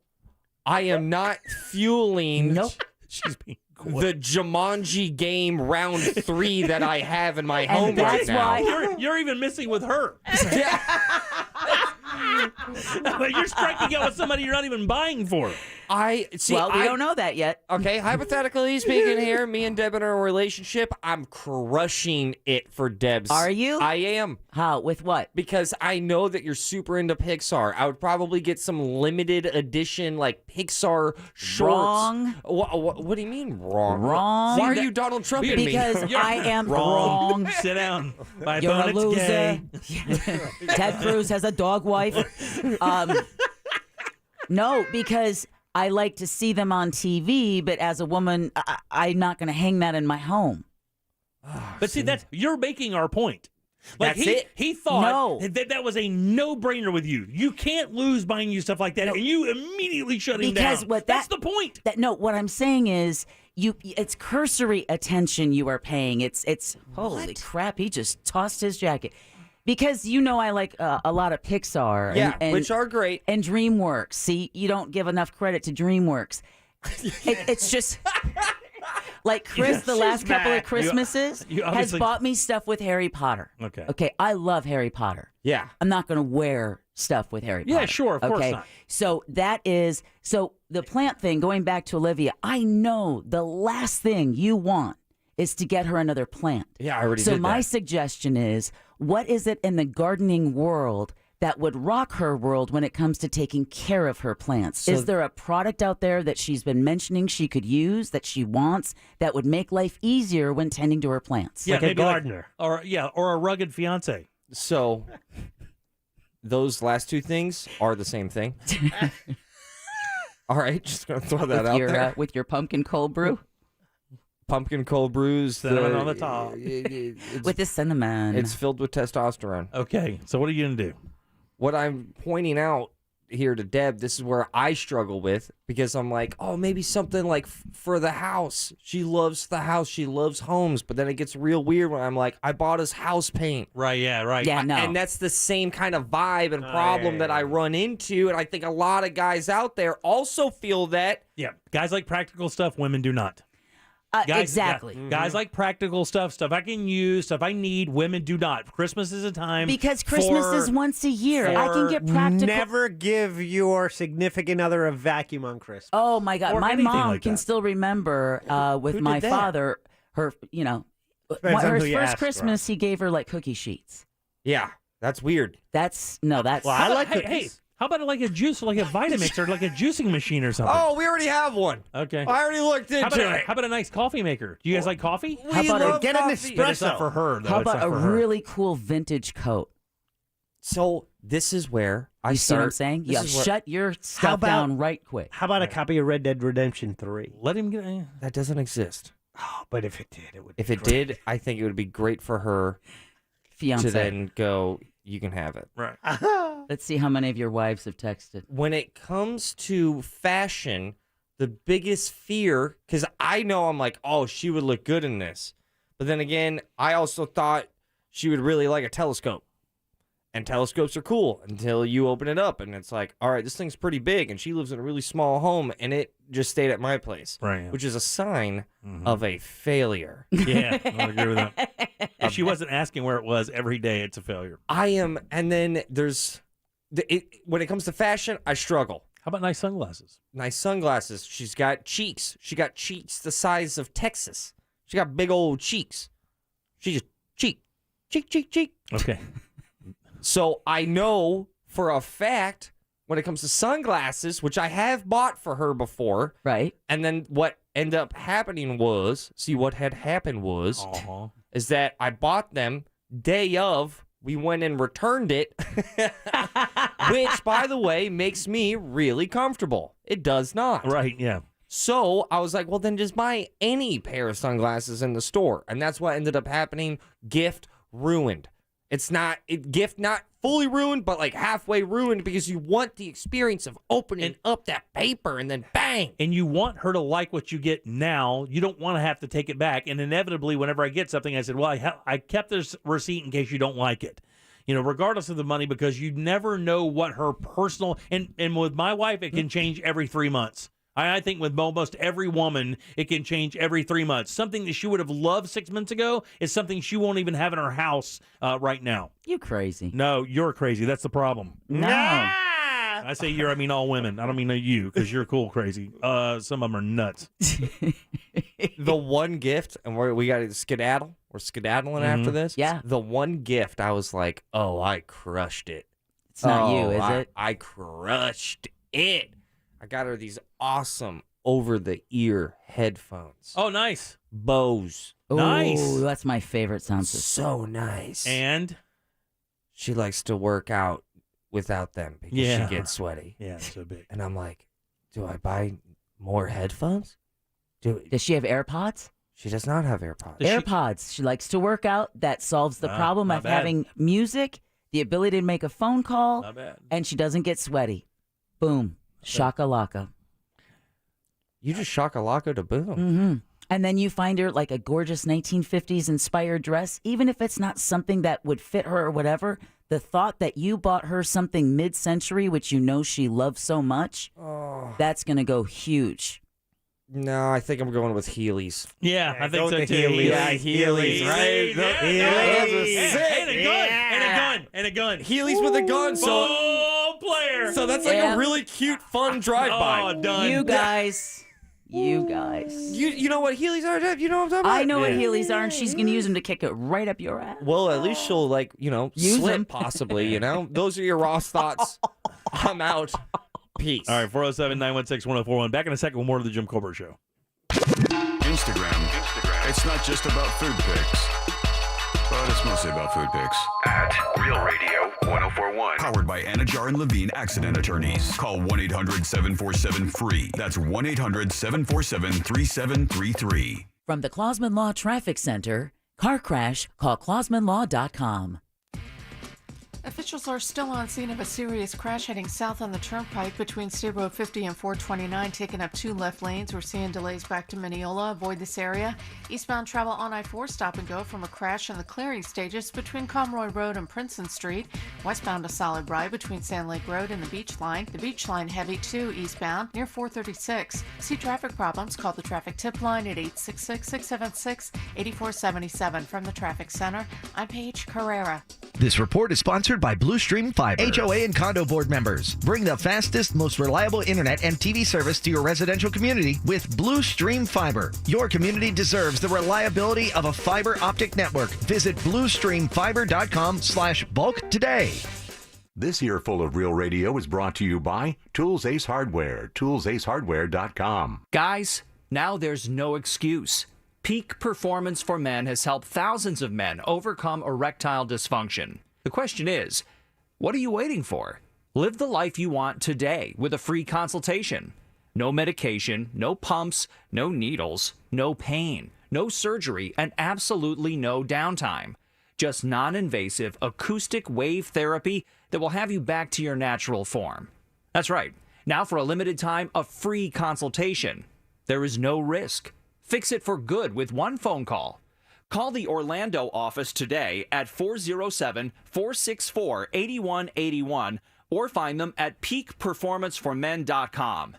S11: I am not fueling
S2: she's being
S11: the Jumanji game round 3 that I have in my home right
S12: that's
S11: now.
S12: why-
S2: you're even missing with her. You're striking out with somebody you're not even buying for.
S11: I
S12: don't know that yet.
S11: Okay, hypothetically speaking here, me and Deb in a relationship, I'm crushing it for Deb's.
S12: Are you?
S11: I am.
S12: How? With what?
S11: Because I know that you're super into Pixar. I would probably get some limited edition, like, Pixar shorts.
S12: Wrong.
S11: What do you mean wrong?
S12: Wrong.
S11: Why are you Donald Trump me?
S12: Because I am wrong.
S2: Sit down. My
S12: You're a
S2: opponent's
S12: loser.
S2: gay.
S12: Ted Cruz has a dog wife. No, because I like to see them on TV, but as a woman, I'm not going to hang that in my home.
S2: But see, you're making our point. Like
S11: That's it.
S2: He thought
S12: No.
S2: that was a no-brainer with you. You can't lose buying you stuff like that, and you immediately shut him down.
S12: Because
S2: that's the point.
S12: What I'm saying is, it's cursory attention you are paying. It's holy crap! He just tossed his jacket. Because I like a lot of Pixar. And
S11: which are great.
S12: And DreamWorks. See, you don't give enough credit to DreamWorks. It's just like Chris, the last couple of Christmases,
S2: you
S12: has
S2: obviously
S12: bought me stuff with Harry Potter. Okay, I love Harry Potter.
S11: Yeah.
S12: I'm not going to wear stuff with Harry Potter.
S2: Yeah, sure, of course not.
S12: So the plant thing, going back to Olivia, I know the last thing you want is to get her another plant.
S11: Yeah, I already
S12: did
S11: did
S12: my
S11: that.
S12: suggestion is, what is it in the gardening world that would rock her world when it comes to taking care of her plants? Is there a product out there that she's been mentioning she could use, that she wants, that would make life easier when tending to her plants?
S2: Yeah,
S13: Like a
S2: maybe
S13: gardener.
S2: or a rugged fiance.
S11: So, those last two things are the same thing. All right, just going to throw that out there.
S12: With your pumpkin cold brew?
S11: Pumpkin cold brews.
S2: Cinnamon on the top.
S12: With the cinnamon.
S11: It's filled with testosterone.
S2: Okay, so what are you going to do?
S11: What I'm pointing out here to Deb, this is where I struggle with, because I'm like, oh, maybe something like for the house. She loves the house. She loves homes. But then it gets real weird when I'm like, I bought us house paint.
S2: Right, yeah, right.
S12: Yeah, no.
S11: And that's the same kind of vibe and problem that I run into. And I think a lot of guys out there also feel that.
S2: Yeah, guys like practical stuff, women do not. Guys,
S12: exactly.
S2: Guys like practical stuff I can use, stuff I need. Women do not. Christmas is a time.
S12: Because Christmas is once a year. I can get practical.
S13: Never give your significant other a vacuum on Christmas.
S12: Oh, my God.
S2: Or
S12: My
S2: anything
S12: mom
S2: like
S12: can
S2: that.
S12: still remember with
S13: Who
S12: my
S13: did that?
S12: father, her,
S13: Depends
S12: her
S13: on who you
S12: first
S13: ask,
S12: Christmas, he gave her like cookie sheets.
S11: Yeah, that's weird.
S12: That's.
S13: Well, I like
S2: hey,
S13: cookies.
S2: how about like a juice, like a Vitamix or like a juicing machine or something?
S11: Oh, we already have one.
S2: Okay.
S11: I already looked into it.
S2: How about a nice coffee maker? Do you guys like coffee?
S12: How about
S11: love
S13: get an
S11: coffee.
S2: But it's not
S13: espresso?
S2: for her, though.
S12: How
S2: It's
S12: about
S2: not
S12: a
S2: for her.
S12: really cool vintage coat?
S11: So this is where
S12: You see what I'm saying? You shut your stuff down right quick.
S13: How about a copy of Red Dead Redemption 3?
S2: Let him get.
S11: That doesn't exist.
S13: Oh, but if it did, it would.
S11: If it did, I think it would be great for her
S12: Fiance.
S11: to then go, you can have it.
S2: Right.
S12: Let's see how many of your wives have texted.
S11: When it comes to fashion, the biggest fear, because I know I'm like, oh, she would look good in this. But then again, I also thought she would really like a telescope. And telescopes are cool until you open it up and it's like, all right, this thing's pretty big and she lives in a really small home and it just stayed at my place.
S2: Right.
S11: Which is a sign of a failure.
S2: Yeah, I agree with that. If she wasn't asking where it was every day, it's a failure.
S11: I am, and then there's, when it comes to fashion, I struggle.
S2: How about nice sunglasses?
S11: Nice sunglasses. She's got cheeks. She got cheeks the size of Texas. She got big old cheeks. She just cheek.
S2: Okay.
S11: So I know for a fact when it comes to sunglasses, which I have bought for her before.
S12: Right.
S11: And then what ended up happening was, what had happened was, is that I bought them day of, we went and returned it, which, by the way, makes me really comfortable. It does not.
S2: Right, yeah.
S11: So I was like, well, then just buy any pair of sunglasses in the store. And that's what ended up happening. Gift ruined. Gift not fully ruined, but like halfway ruined because you want the experience of opening up that paper and then bang.
S2: And you want her to like what you get now. You don't want to have to take it back. And inevitably, whenever I get something, I said, well, I kept this receipt in case you don't like it. You know, regardless of the money, because you never know what her personal, and with my wife, it can change every 3 months. I think with almost every woman, it can change every 3 months. Something that she would have loved 6 months ago is something she won't even have in her house right now.
S12: You crazy.
S2: No, you're crazy. That's the problem.
S12: No.
S2: I say you're, I mean all women. I don't mean you, because you're cool crazy. Some of them are nuts.
S11: The one gift, and we got to skedaddle. We're skedaddling after this.
S12: Yeah.
S11: The one gift, I was like, oh, I crushed it.
S12: It's not you, is it?
S11: I crushed it. I got her these awesome over-the-ear headphones.
S2: Oh, nice.
S11: Bose.
S2: Nice.
S12: Oh, that's my favorite sound system.
S11: So nice.
S2: And?
S11: She likes to work out without them because she gets sweaty.
S2: Yeah, so big.
S11: And I'm like, do I buy more headphones?
S12: Does she have AirPods?
S11: She does not have AirPods.
S12: AirPods. She likes to work out. That solves the problem of having music, the ability to make a phone call,
S2: Not bad.
S12: and she doesn't get sweaty. Boom. Shaka-laka.
S11: You just shaka-laka to boom.
S12: Mm-hmm. And then you find her like a gorgeous 1950s inspired dress, even if it's not something that would fit her or whatever. The thought that you bought her something mid-century, which you know she loves so much, that's going to go huge.
S11: No, I think I'm going with Heelys.
S2: Yeah, I think so too.
S11: Heelys. Yeah, Heelys, right?
S2: And a gun.
S11: Heelys with a gun.
S2: So player.
S11: So that's like a really cute, fun drive-by.
S2: Oh, done.
S12: You guys. You
S11: know what Heelys are, Jeff? You know what I'm talking about?
S12: I know what Heelys are, and she's going to use them to kick it right up your ass.
S11: Well, at least she'll,
S12: Use
S11: slip,
S12: them.
S11: possibly, Those are your Ross thoughts. I'm out. Peace.
S2: All right, 407-916-1041. Back in a second with more of the Jim Colbert Show.
S1: Instagram. It's not just about food pics, but it's mostly about food pics. At Real Radio 1041. Powered by Anajar and Levine Accident Attorneys. Call 1-800-747-FREE. That's 1-800-747-3733.
S12: From the Clausman Law Traffic Center, car crash, call ClausmanLaw.com.
S5: Officials are still on scene of a serious crash heading south on the Turnpike between State Road 50 and 429, taking up 2 left lanes. We're seeing delays back to Mineola. Avoid this area. Eastbound travel on I-4 stop and go from a crash in the clearing stages between Comroy Road and Princeton Street. Westbound a solid ride between Sand Lake Road and the Beach Line. The Beach Line heavy too eastbound near 436. See traffic problems? Call the traffic tip line at 866-676-8477. From the Traffic Center, I'm Paige Carrera.
S6: This report is sponsored by Blue Stream Fiber. HOA and condo board members. Bring the fastest, most reliable internet and TV service to your residential community with Blue Stream Fiber. Your community deserves the reliability of a fiber optic network. Visit bluestreamfiber.com/bulk today.
S7: This earful of Real Radio is brought to you by Tools Ace Hardware, toolsacehardware.com.
S8: Guys, now there's no excuse. Peak Performance for Men has helped thousands of men overcome erectile dysfunction. The question is, What are you waiting for? Live the life you want today with a free consultation. No medication, no pumps, no needles, no pain, no surgery, and absolutely no downtime. Just non-invasive acoustic wave therapy that will have you back to your natural form. That's right. Now for a limited time, a free consultation. There is no risk. Fix it for good with one phone call. Call the Orlando office today at 407-464-8181 or find them at peakperformanceformen.com.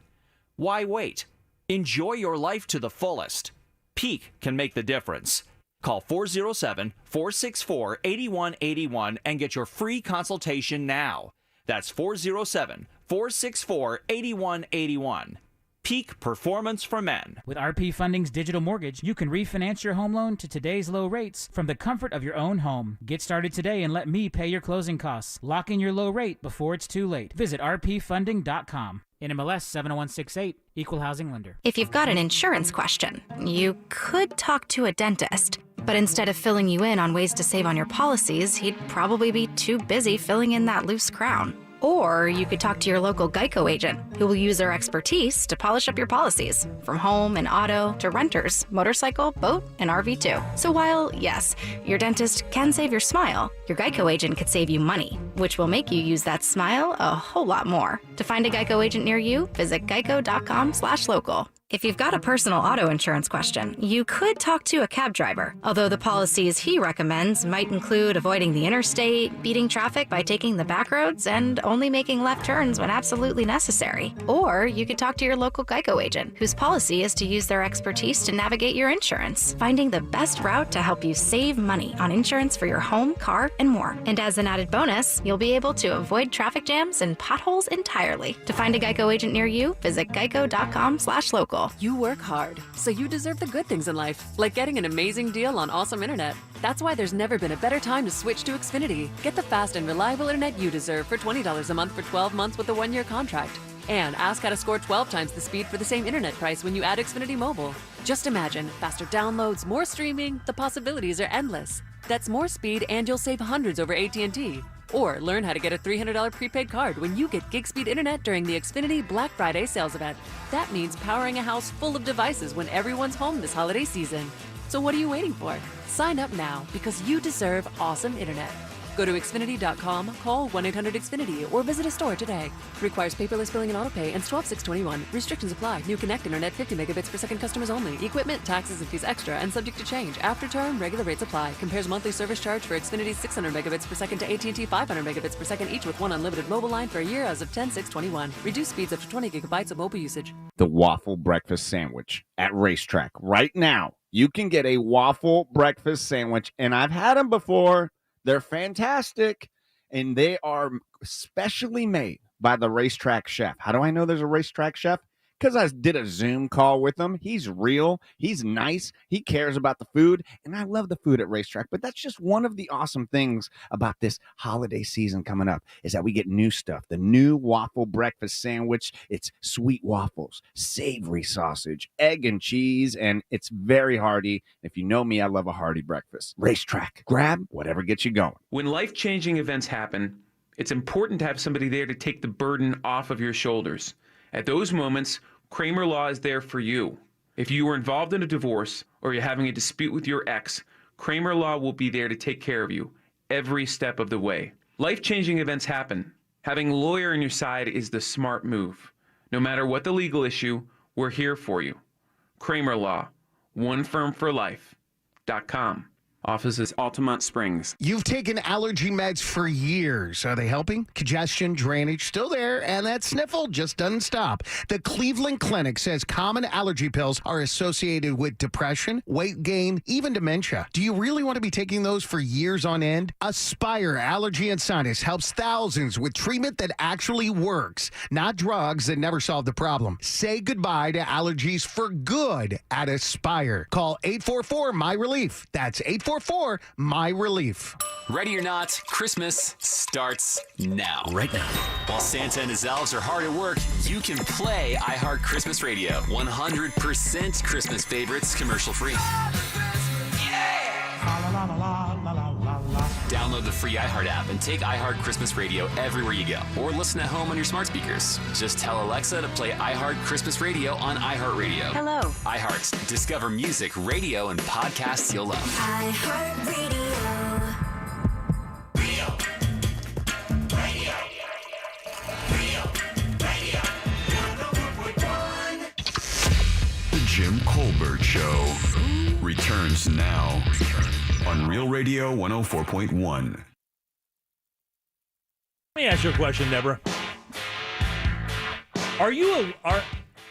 S8: Why wait? Enjoy your life to the fullest. Peak can make the difference. Call 407-464-8181 and get your free consultation now. That's 407-464-8181. Peak Performance for Men.
S9: With RP Funding's digital mortgage, you can refinance your home loan to today's low rates from the comfort of your own home. Get started today and let me pay your closing costs. Lock in your low rate before it's too late. Visit rpfunding.com. NMLS 70168, Equal Housing Lender.
S10: If you've got an insurance question, you could talk to a dentist. But instead of filling you in on ways to save on your policies, he'd probably be too busy filling in that loose crown. Or you could talk to your local Geico agent, who will use their expertise to polish up your policies, from home and auto to renters, motorcycle, boat, and RV too. So while, yes, your dentist can save your smile, your Geico agent could save you money, which will make you use that smile a whole lot more. To find a Geico agent near you, visit geico.com/local. If you've got a personal auto insurance question, you could talk to a cab driver, although the policies he recommends might include avoiding the interstate, beating traffic by taking the back roads, and only making left turns when absolutely necessary. Or you could talk to your local Geico agent, whose policy is to use their expertise to navigate your insurance, finding the best route to help you save money on insurance for your home, car, and more. And as an added bonus, you'll be able to avoid traffic jams and potholes entirely. To find a Geico agent near you, visit geico.com/local.
S14: You work hard, so you deserve the good things in life, like getting an amazing deal on awesome internet. That's why there's never been a better time to switch to Xfinity. Get the fast and reliable internet you deserve for $20 a month for 12 months with a 1-year contract. And ask how to score 12 times the speed for the same internet price when you add Xfinity Mobile. Just imagine, faster downloads, more streaming, the possibilities are endless. That's more speed and you'll save hundreds over AT&T. Or learn how to get a $300 prepaid card when you get gig speed internet during the Xfinity Black Friday sales event. That means powering a house full of devices when everyone's home this holiday season. So what are you waiting for? Sign up now because you deserve awesome internet. Go to Xfinity.com, call 1-800-XFINITY, or visit a store today. Requires paperless billing and autopay, ends 12/6/21. Restrictions apply. New Connect Internet 50 megabits per second customers only. Equipment, taxes, and fees extra and subject to change. After term, regular rates apply. Compares monthly service charge for Xfinity's 600 megabits per second to AT&T 500 megabits per second, each with one unlimited mobile line for a year as of 10/6/21. Reduced speeds up to 20 gigabytes of mobile usage.
S15: The waffle breakfast sandwich at Racetrack. Right now, you can get a waffle breakfast sandwich, and I've had them before. They're fantastic, and they are specially made by the Racetrack chef. How do I know there's a Racetrack chef? Because I did a Zoom call with him. He's real. He's nice. He cares about the food, and I love the food at Racetrack. But that's just one of the awesome things about this holiday season coming up is that we get new stuff. The new waffle breakfast sandwich. It's sweet waffles, savory sausage, egg and cheese, and it's very hearty. If you know me, I love a hearty breakfast. Racetrack. Grab whatever gets you going.
S16: When life-changing events happen, it's important to have somebody there to take the burden off of your shoulders. At those moments, Kramer Law is there for you. If you were involved in a divorce or you're having a dispute with your ex, Kramer Law will be there to take care of you every step of the way. Life-changing events happen. Having a lawyer on your side is the smart move. No matter what the legal issue, we're here for you. Kramer Law, onefirmforlife.com. Office is Altamont Springs.
S18: You've taken allergy meds for years. Are they helping? Congestion, drainage, still there, and that sniffle just doesn't stop. The Cleveland Clinic says common allergy pills are associated with depression, weight gain, even dementia. Do you really want to be taking those for years on end? Aspire Allergy and Sinus helps thousands with treatment that actually works, not drugs that never solve the problem. Say goodbye to allergies for good at Aspire. Call 844-MY-RELIEF. That's 844-MY-RELIEF.
S19: Ready or not, Christmas starts now. Right now. While Santa and his elves are hard at work, you can play iHeart Christmas Radio. 100% Christmas favorites commercial free.
S21: Yeah!
S19: Download the free iHeart app and take iHeart Christmas Radio everywhere you go. Or listen at home on your smart speakers. Just tell Alexa to play iHeart Christmas Radio on iHeartRadio.
S10: Hello.
S19: iHeart. Discover music, radio, and podcasts you'll love.
S10: iHeartRadio.
S1: The Jim Colbert Show returns now on Real Radio 104.1.
S2: Let me ask you a question, Deborah.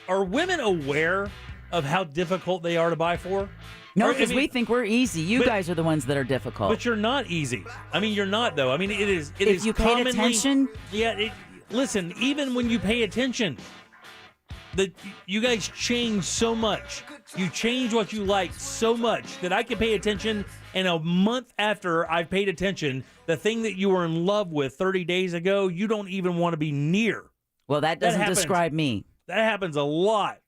S2: Are women aware of how difficult they are to buy for?
S12: No, because we think we're easy. You guys are the ones that are difficult.
S2: But you're not easy. I mean, you're not, though. I mean, it is. It
S12: If
S2: is
S12: you paid
S2: commonly,
S12: attention?
S2: Yeah. Listen, even when you pay attention, you guys change so much. You change what you like so much that I can pay attention, and a month after I've paid attention, the thing that you were in love with 30 days ago, you don't even want to be near.
S12: Well, that doesn't describe me.
S2: That happens a lot.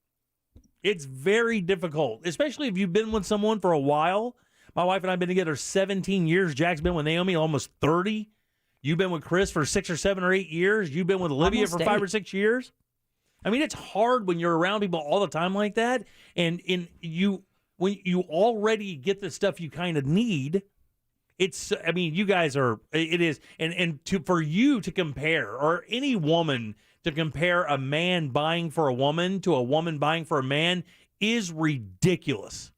S2: It's very difficult, especially if you've been with someone for a while. My wife and I have been together 17 years. Jack's been with Naomi almost 30. You've been with Chris for 6 or 7 or 8 years. You've been with Olivia
S12: Almost
S2: for 5 or
S12: 8.
S2: 6 years. I mean, it's hard when you're around people all the time like that, and when you already get the stuff you kind of need. It's, I mean, you guys are. It is, and for you to compare, or any woman to compare a man buying for a woman to a woman buying for a man is ridiculous.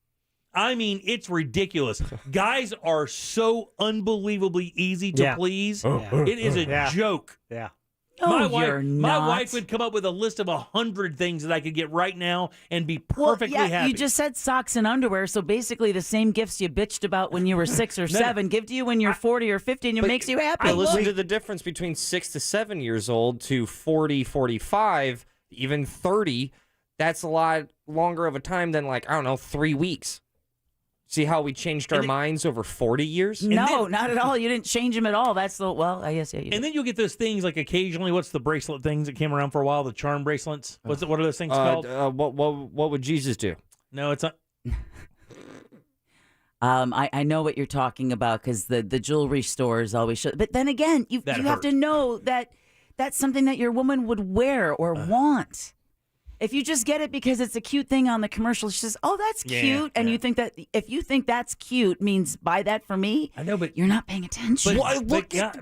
S2: I mean, it's ridiculous. Guys are so unbelievably easy to please. It is a joke.
S13: Yeah.
S12: No,
S2: my wife would come up with a list of 100 things that I could get right now and be perfectly happy.
S12: You just said socks and underwear, so basically the same gifts you bitched about when you were 6 or 7, give to you when you're 40 or 50, and it makes you happy.
S11: I listen to the difference between 6 to 7 years old to 40, 45, even 30. That's a lot longer of a time than, like, I don't know, 3 weeks. See how we changed our minds over 40 years?
S12: No, not at all. You didn't change them at all. That's the, well, I guess, yeah. You
S2: and then you'll get those things like occasionally, what's the bracelet things that came around for a while, the charm bracelets? What are those things called?
S11: What would Jesus do?
S2: No, it's not.
S12: I know what you're talking about because the jewelry stores always show. But then again, you have to know that that's something that your woman would wear or want. If you just get it because it's a cute thing on the commercial, she says, "Oh, that's cute," and you think that if you think that's cute means buy that for me.
S2: I know, but
S12: you're not paying attention.
S11: What?
S2: But God,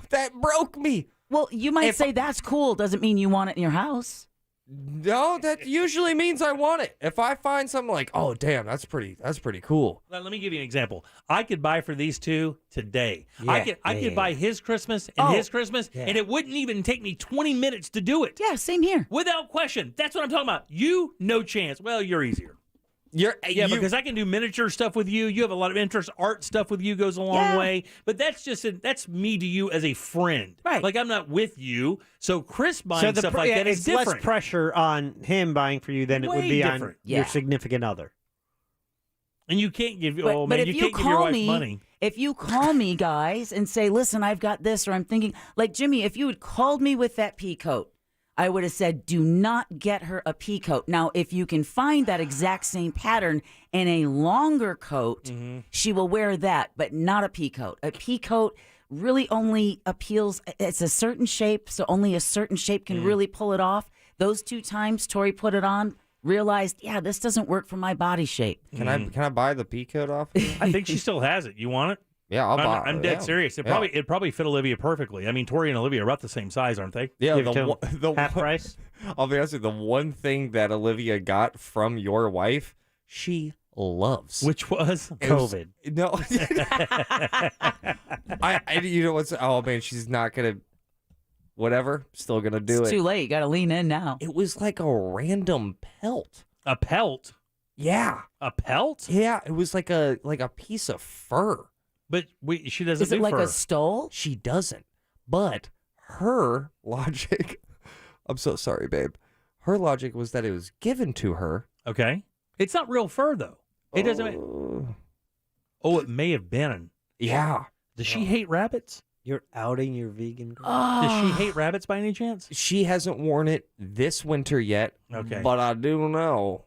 S11: that broke me.
S12: Well, you might say that's cool. Doesn't mean you want it in your house.
S11: No, that usually means I want it. If I find something like, oh damn, that's pretty cool.
S2: Let me give you an example. I could buy for these two today. I could buy his Christmas and his Christmas, and it wouldn't even take me 20 minutes to do it.
S12: Yeah, same here.
S2: Without question. That's what I'm talking about. You, no chance. Well, you're easier. Because I can do miniature stuff with you. You have a lot of interest. Art stuff with you goes a long way. But that's me to you as a friend.
S12: Right.
S2: Like I'm not with you. So Chris buying stuff like that is different.
S13: It's less pressure on him buying for you than it would be on your significant other.
S2: And you can't give
S12: but
S2: you
S12: if
S2: can't give your wife money.
S12: If you call me, guys, and say, "Listen, I've got this," or I'm thinking, like Jimmy, if you had called me with that pea coat, I would have said, do not get her a pea coat. Now, if you can find that exact same pattern in a longer coat, she will wear that, but not a pea coat. A pea coat really only appeals, it's a certain shape, so only a certain shape can really pull it off. Those 2 times Tori put it on, realized, this doesn't work for my body shape.
S11: Can I buy the pea coat off?
S2: I think she still has it. You want it?
S11: Yeah, I'll buy it.
S2: I'm dead serious. It probably fit Olivia perfectly. I mean, Tori and Olivia are about the same size, aren't they?
S11: Yeah, the
S13: half price.
S11: I'll be honest with you, the one thing that Olivia got from your wife, she loves.
S2: Which was
S13: COVID.
S11: No. You know what's, oh man, she's not going to, whatever, still going to do
S12: It's
S11: it.
S12: too late. You got to lean in now.
S11: It was like a random pelt.
S2: A pelt?
S11: Yeah.
S2: A pelt?
S11: Yeah, it was like a piece of fur.
S2: But she doesn't
S12: Is it
S2: do
S12: like
S2: fur.
S12: a stole?
S11: She doesn't. But her logic, I'm so sorry, babe. Her logic was that it was given to her.
S2: Okay. It's not real fur, though. It doesn't. Oh, it may have been.
S11: Yeah.
S2: Does she hate rabbits?
S13: You're outing your vegan girl.
S2: Does she hate rabbits by any chance?
S11: She hasn't worn it this winter yet.
S2: Okay.
S11: But I do know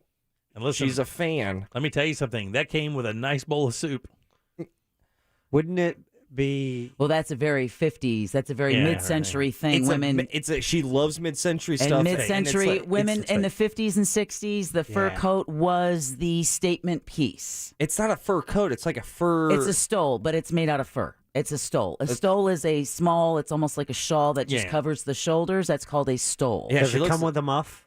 S2: And listen,
S11: she's a fan.
S2: Let me tell you something. That came with a nice bowl of soup.
S13: Wouldn't it be?
S12: Well, that's a very 50s. That's a very mid-century thing.
S11: She loves mid-century stuff.
S12: And mid-century women in the 50s and 60s, the fur coat was the statement piece.
S11: It's not a fur coat. It's like a fur.
S12: It's a stole, but it's made out of fur. It's a stole. A stole is a small. It's almost like a shawl that just covers the shoulders. That's called a stole.
S13: Yeah, does it come with a muff?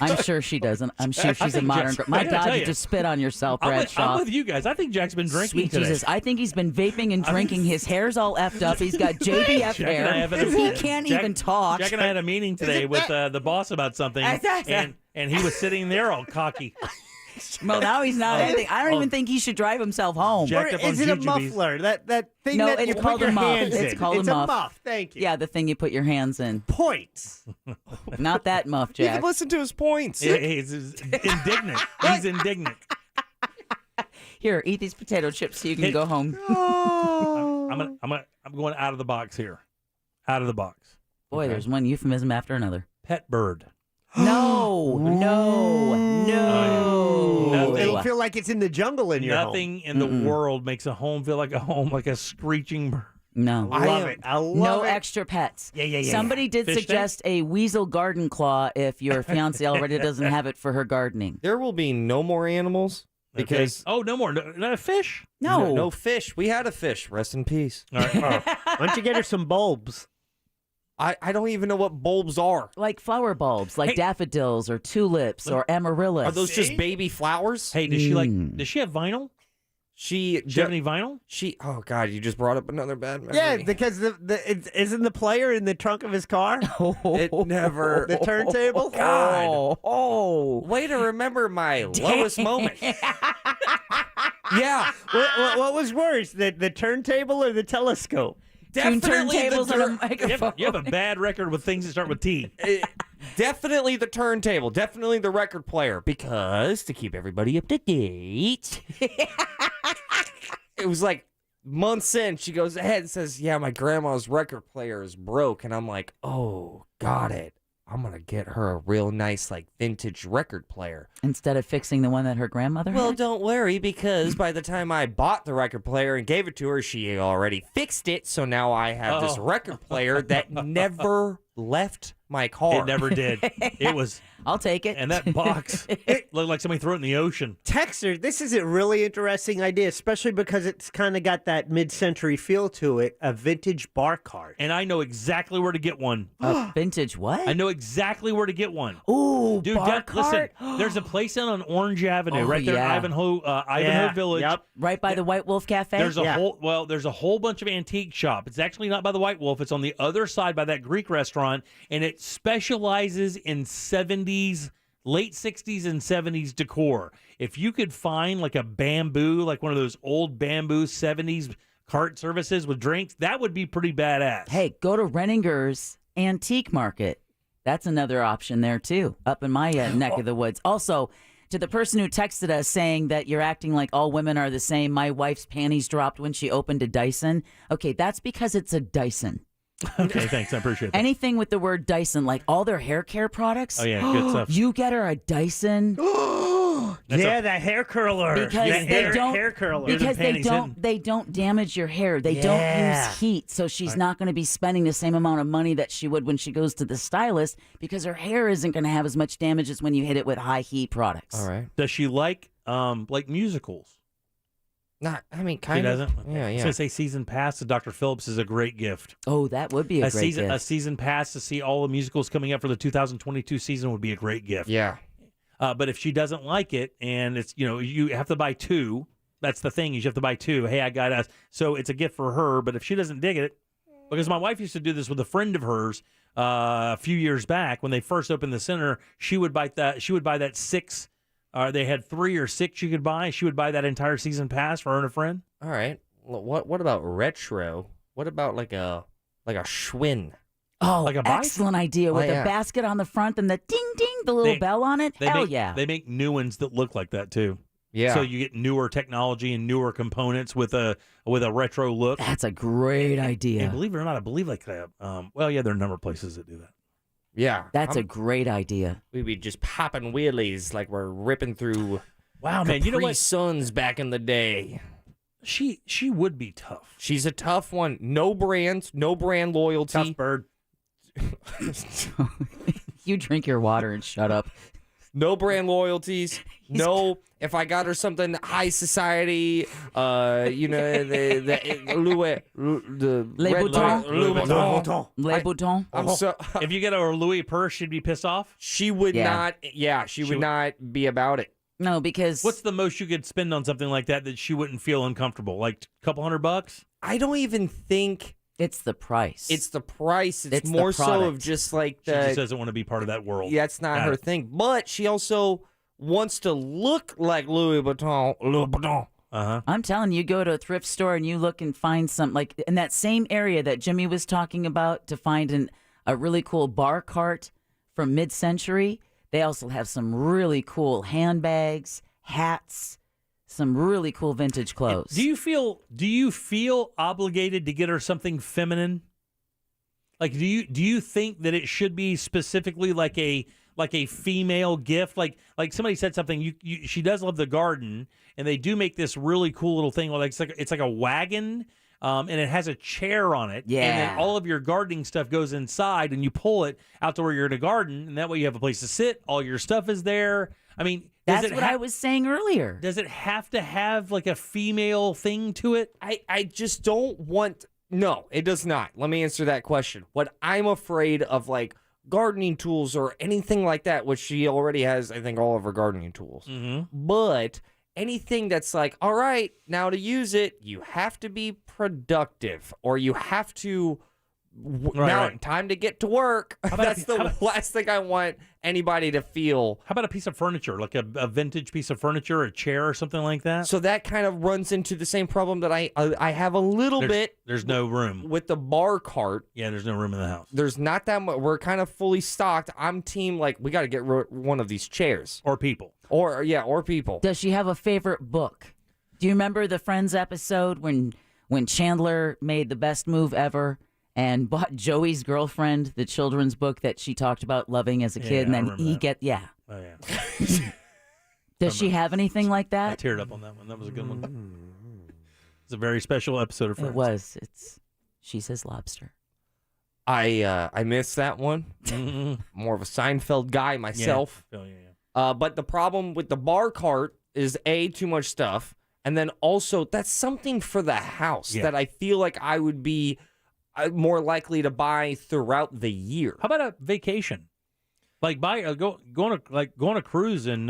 S12: I'm sure she doesn't. I'm sure she's a modern girl. My God, you just spit on yourself, Bradshaw.
S2: I'm with you guys. I think Jack's been drinking
S12: Sweet
S2: today.
S12: Jesus. I think he's been vaping and drinking. His hair's all effed up. He's got JBF hair. He can't even talk.
S2: Jack and I had a meeting today with the boss about something, and he was sitting there all cocky.
S12: Well, now he's not anything. I don't even think he should drive himself home.
S13: Or is it a muffler? That thing
S12: no,
S13: that
S12: it's
S13: you
S12: called
S13: put
S12: a
S13: your
S12: muff.
S13: hands in.
S12: It's called a muff.
S13: It's a muff. Thank you.
S12: Yeah, the thing you put your hands in.
S13: Points.
S12: Not that muff,
S11: You
S12: Jack.
S11: can listen to his points.
S2: He's indignant. He's indignant.
S12: Here, eat these potato chips so you can go home.
S2: I'm going out of the box here. Out of the box.
S12: Boy, there's one euphemism after another.
S2: Pet bird.
S12: No.
S13: It'll feel like it's in the jungle in your home.
S2: Nothing in the world makes a home feel like a home, like a screeching bird.
S12: No.
S13: I love it. I love
S12: no
S13: it.
S12: extra pets.
S2: Yeah.
S12: Somebody did
S2: Fish
S12: suggest a weasel garden claw if your fiance already doesn't have it for her gardening.
S11: There will be no more animals because
S2: no more. No fish.
S11: No fish. We had a fish. Rest in peace.
S2: All right.
S13: Why don't you get her some bulbs?
S11: I don't even know what bulbs are.
S12: Like flower bulbs, like daffodils or tulips or amaryllis.
S11: Are those just baby flowers?
S2: Hey, does she does she have vinyl? Does she have any vinyl?
S11: Oh God, you just brought up another bad memory.
S13: Yeah, because isn't the player in the trunk of his car?
S11: It never.
S13: The turntable?
S11: God.
S12: Oh.
S11: Way to remember my lowest moment. Yeah.
S13: What was worse, the turntable or the telescope?
S11: Definitely
S12: Two turntables and a microphone.
S2: You have a bad record with things that start with T.
S11: Definitely the turntable. Definitely the record player. Because to keep everybody up to date, it was like months in. She goes ahead and says, "Yeah, my grandma's record player is broke," and I'm like, "Oh, got it. I'm gonna get her a real nice, like, vintage record player."
S12: Instead of fixing the one that her grandmother
S11: Well,
S12: had?
S11: don't worry, because by the time I bought the record player and gave it to her, she already fixed it. So now I have this record player that never left my car.
S2: It never did. It was.
S12: I'll take it.
S2: And that box looked like somebody threw it in the ocean.
S13: Texter, this is a really interesting idea, especially because it's kind of got that mid-century feel to it, a vintage bar cart.
S2: And I know exactly where to get one.
S12: Vintage what?
S2: I know exactly where to get one.
S12: Ooh,
S2: Dude,
S12: bar cart?
S2: listen, there's a place down on Orange Avenue, right there in
S12: yeah.
S2: Ivanhoe Village.
S13: Yep.
S12: Right by the White Wolf Cafe?
S2: There's a whole bunch of antique shop. It's actually not by the White Wolf. It's on the other side by that Greek restaurant, and it specializes in 70s, late 60s and 70s decor. If you could find like a bamboo, like one of those old bamboo 70s cart services with drinks, that would be pretty badass.
S12: Hey, go to Renninger's Antique Market. That's another option there, too, up in my neck of the woods. Also, to the person who texted us saying that you're acting like all women are the same, my wife's panties dropped when she opened a Dyson. Okay, that's because it's a Dyson.
S2: Okay, thanks. I appreciate that.
S12: Anything with the word Dyson, like all their hair care products.
S2: Oh, yeah, good stuff.
S12: You get her a Dyson.
S13: That hair curler.
S12: Because they don't
S13: hair curler.
S12: Because they don't damage your hair. They don't use heat, so she's not going to be spending the same amount of money that she would when she goes to the stylist because her hair isn't going to have as much damage as when you hit it with high heat products.
S11: All right.
S2: Does she like musicals?
S11: Not, I mean,
S2: She
S11: kind of.
S2: doesn't?
S11: Yeah,
S2: I was
S11: yeah.
S2: going to say season pass to Dr. Phillips is a great gift.
S12: Oh, that would be a great gift.
S2: A season pass to see all the musicals coming up for the 2022 season would be a great gift.
S11: Yeah.
S2: But if she doesn't like it, and it's, you have to buy two. That's the thing, is you have to buy two. Hey, I got us. So it's a gift for her. But if she doesn't dig it, because my wife used to do this with a friend of hers a few years back when they first opened the center, she would buy that six. They had 3 or 6 you could buy. She would buy that entire season pass for her and a friend.
S11: All right. What about retro? What about like a Schwinn?
S12: Oh,
S2: like a bike?
S12: Excellent idea with a basket on the front and the ding ding, the little bell on it. Hell yeah.
S2: They make new ones that look like that too.
S11: Yeah.
S2: So you get newer technology and newer components with a retro look.
S12: That's a great idea.
S2: And believe it or not, I believe like that. Well, yeah, there are a number of places that do that.
S11: Yeah.
S12: That's a great idea.
S11: We'd be just popping wheelies like we're ripping through
S2: Wow, man. You know what?
S11: Suns back in the day.
S2: She would be tough.
S11: She's a tough one. No brand loyalty.
S2: Tough bird.
S12: You drink your water and shut up.
S11: No brand loyalties. No, if I got her something high society, the Louis, the
S12: Les
S11: red
S12: Boutons.
S11: Louis Vuitton.
S12: Les Boutons.
S11: I'm so.
S2: If you get a Louis purse, she'd be pissed off.
S11: She would not. Yeah, she would not be about it.
S12: No, because
S2: what's the most you could spend on something like that she wouldn't feel uncomfortable? Like a couple $100?
S11: I don't even think
S12: it's the price.
S11: It's the price. It's
S12: the
S11: more so
S12: product.
S11: of just like
S2: She
S11: the.
S2: just doesn't want to be part of that world.
S11: Yeah, it's not
S2: Got
S11: her
S2: it.
S11: thing. But she also wants to look like Louis Vuitton. Louis Vuitton.
S2: Uh-huh.
S12: I'm telling you, go to a thrift store and you look and find some, like in that same area that Jimmy was talking about, to find a really cool bar cart from mid-century. They also have some really cool handbags, hats, some really cool vintage clothes.
S2: Do you feel obligated to get her something feminine? Like, do you think that it should be specifically like a female gift? Like somebody said something. She does love the garden, and they do make this really cool little thing. Like it's like a wagon, and it has a chair on it.
S12: Yeah.
S2: And then all of your gardening stuff goes inside, and you pull it out to where you're in a garden, and that way you have a place to sit. All your stuff is there. I mean,
S12: That's what I was saying earlier.
S2: Does it have to have like a female thing to it?
S11: I just don't want. No, it does not. Let me answer that question. What I'm afraid of, like gardening tools or anything like that, which she already has, I think, all of her gardening tools.
S2: Mm-hmm.
S11: But anything that's like, all right, now to use it, you have to be productive, or you have to. Time to get to work. That's the last thing I want anybody to feel.
S2: How about a piece of furniture, like a vintage piece of furniture, a chair or something like that?
S11: So that kind of runs into the same problem that I have a little bit.
S2: There's no room.
S11: With the bar cart.
S2: Yeah, there's no room in the house.
S11: There's not that much. We're kind of fully stocked. I'm team, like, we got to get one of these chairs.
S2: Or people.
S11: Or people.
S12: Does she have a favorite book? Do you remember the Friends episode when Chandler made the best move ever and bought Joey's Girlfriend, the children's book that she talked about loving as a kid, and then
S2: Oh, yeah.
S12: Does she have anything like
S2: I
S12: that?
S2: teared up on that one. That was a good one. It's a very special episode of Friends.
S12: It was. She says lobster.
S11: I missed that one. More of a Seinfeld guy myself.
S2: Yeah.
S11: But the problem with the bar cart is too much stuff, and then also that's something for the house that I feel like I would be more likely to buy throughout the year.
S2: How about a vacation? Like go on a cruise in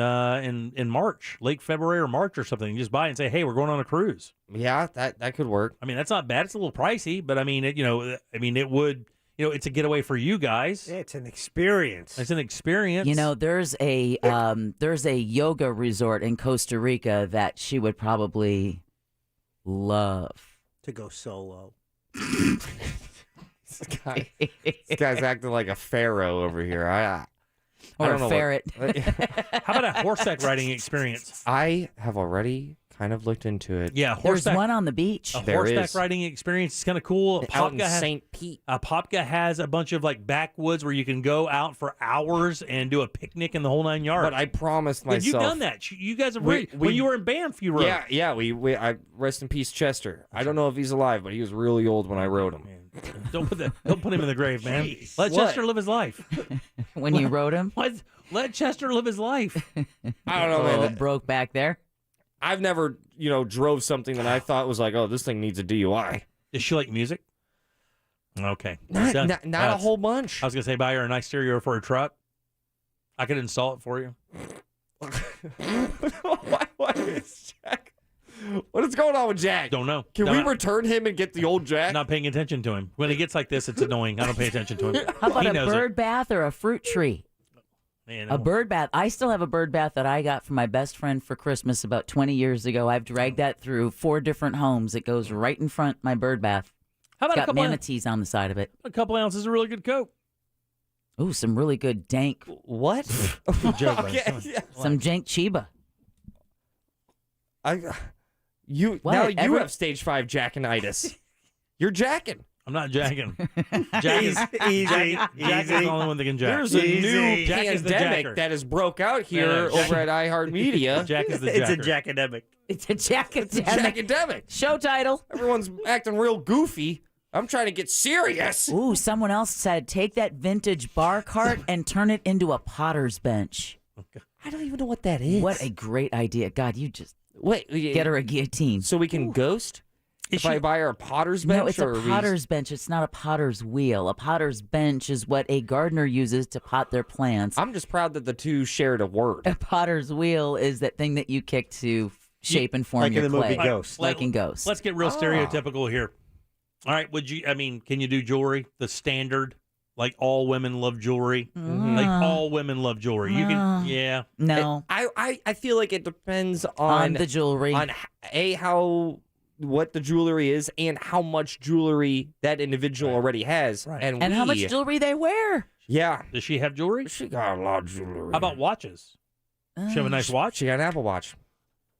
S2: March, late February or March or something. You just buy it and say, "Hey, we're going on a cruise."
S11: Yeah, that could work.
S2: I mean, that's not bad. It's a little pricey, but I mean, it would. It's a getaway for you guys.
S13: Yeah, it's an experience.
S2: It's an experience.
S12: You know, there's a yoga resort in Costa Rica that she would probably love
S13: to go solo.
S11: This guy's acting like a pharaoh over here. I
S12: Or
S11: don't
S12: a
S11: know
S12: ferret.
S2: How about a horseback riding experience?
S11: I have already kind of looked into it.
S2: Yeah,
S12: There's one on the beach.
S2: A horseback riding experience is kind of cool.
S11: Out in St. Pete.
S2: Popka has a bunch of like backwoods where you can go out for hours and do a picnic in the whole 9 yards.
S11: But I promised myself.
S2: You've done that. You guys have when you were in Banff, you rode.
S11: Yeah. I rest in peace, Chester. I don't know if he's alive, but he was really old when I rode him.
S2: Don't put him in the grave, man.
S11: Jeez.
S2: Let
S11: What?
S2: Chester live his life.
S12: When you rode him?
S2: Let Chester live his life.
S11: I don't know, man.
S12: Broke back there.
S11: I've never, drove something that I thought was like, oh, this thing needs a DUI.
S2: Does she like music? Okay.
S11: Not a whole bunch.
S2: I was going to say, buy her a nice stereo for her truck. I could install it for you.
S11: What is Jack? What is going on with Jack?
S2: Don't know.
S11: Can we return him and get the old Jack?
S2: Not paying attention to him. When he gets like this, it's annoying. I don't pay attention to him.
S12: How about
S2: He
S12: a
S2: knows
S12: bird
S2: it.
S12: bath or a fruit tree?
S2: Man,
S12: A bird bath. I still have a bird bath that I got from my best friend for Christmas about 20 years ago. I've dragged that through 4 different homes. It goes right in front of my bird bath.
S2: How about
S12: It's
S2: a
S12: got
S2: couple
S12: manatees on the side of it.
S2: A couple ounces of really good Coke.
S12: Ooh, some really good dank.
S11: What?
S2: Joke,
S11: Okay,
S2: man.
S11: yeah.
S12: Some jank Chiba.
S11: You
S12: What?
S11: now you
S12: Ever-
S11: have stage 5 jackinitis. You're jacking.
S2: I'm not jacking. Jack is
S13: Easy,
S2: Jack is the only one that can jack.
S11: There's a new
S2: Jack is the
S11: pandemic
S2: jacker.
S11: that has broke out here
S2: No, Jack-
S11: over at iHeartMedia.
S2: Jack is the jacker.
S13: It's a jackademic.
S12: It's a jackademic.
S11: Jackademic.
S12: Show title.
S11: Everyone's acting real goofy. I'm trying to get serious.
S12: Ooh, someone else said take that vintage bar cart and turn it into a potter's bench.
S11: I don't even know what that is.
S12: What a great idea. God, you just
S11: Wait,
S12: get her a guillotine.
S11: So we can ghost? If I buy her a potter's bench?
S12: No, it's a potter's bench. It's not a potter's wheel. A potter's bench is what a gardener uses to pot their plants.
S11: I'm just proud that the two shared a word.
S12: A potter's wheel is that thing that you kick to shape and form
S13: like
S12: your
S13: in the
S12: clay.
S13: movie Ghost.
S12: Like in Ghost.
S2: Let's get real stereotypical here. All right, can you do jewelry? The standard, like all women love jewelry. Like all women love jewelry. You can, yeah.
S12: No.
S11: I feel like it depends on
S12: the jewelry.
S11: On what the jewelry is and how much jewelry that individual already has. Right.
S12: And how much jewelry they wear.
S11: Yeah.
S2: Does she have jewelry?
S11: She got a lot of jewelry.
S2: How about watches? She have a nice watch?
S11: She got an Apple Watch.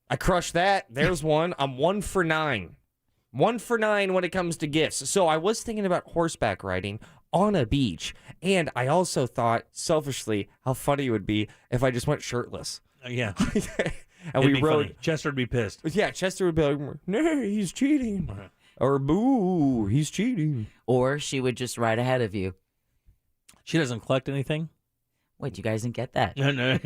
S11: I crushed that. There's one. I'm 1 for 9. 1 for 9 when it comes to gifts. So I was thinking about horseback riding on a beach. And I also thought, selfishly, how funny it would be if I just went shirtless.
S2: Yeah.
S11: And
S2: It'd
S11: we
S2: be
S11: rode.
S2: funny. Chester would be pissed.
S11: Yeah, Chester would be like, "No, he's cheating," or "Boo, he's cheating."
S12: Or she would just ride ahead of you.
S2: She doesn't collect anything?
S12: Wait, you guys didn't get that?
S2: No.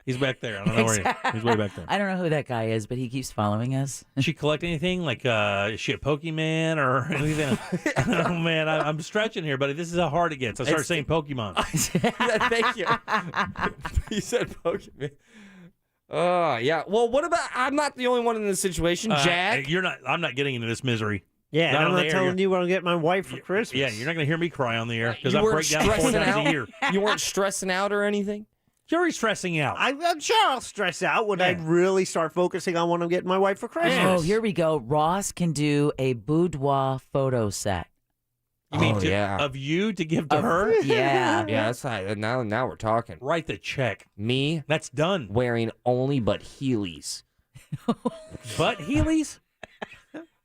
S2: He's back there. I don't know where he is. He's way back there.
S12: I don't know who that guy is, but he keeps following us.
S2: Does she collect anything? Like, is she a Pokemon or anything? Oh, man, I'm stretching here, buddy. This is how hard it gets. I start saying Pokemon.
S11: Yeah, thank you. You said Pokemon. Yeah. Well, what about? I'm not the only one in this situation. Jack,
S2: you're not. I'm not getting into this misery.
S13: Yeah,
S2: Not
S13: I'm
S2: on the
S13: not
S2: air.
S13: telling you what I'm getting my wife for Christmas.
S2: Yeah, you're not going to hear me cry on the air because
S11: you
S2: I
S11: weren't
S2: break down 4
S11: stressing
S2: times
S11: out?
S2: a year.
S11: You weren't stressing out or anything?
S2: You're already stressing out.
S13: I'm sure I'll stress out when I really start focusing on what I'm getting my wife for Christmas.
S12: Oh, here we go. Ross can do a boudoir photo set.
S2: You mean
S11: yeah.
S2: of you to give to her?
S12: Yeah.
S11: Yeah, that's not, now we're talking.
S2: Write the check.
S11: Me?
S2: That's done.
S11: Wearing only but Heelys.
S2: Butt Heelys?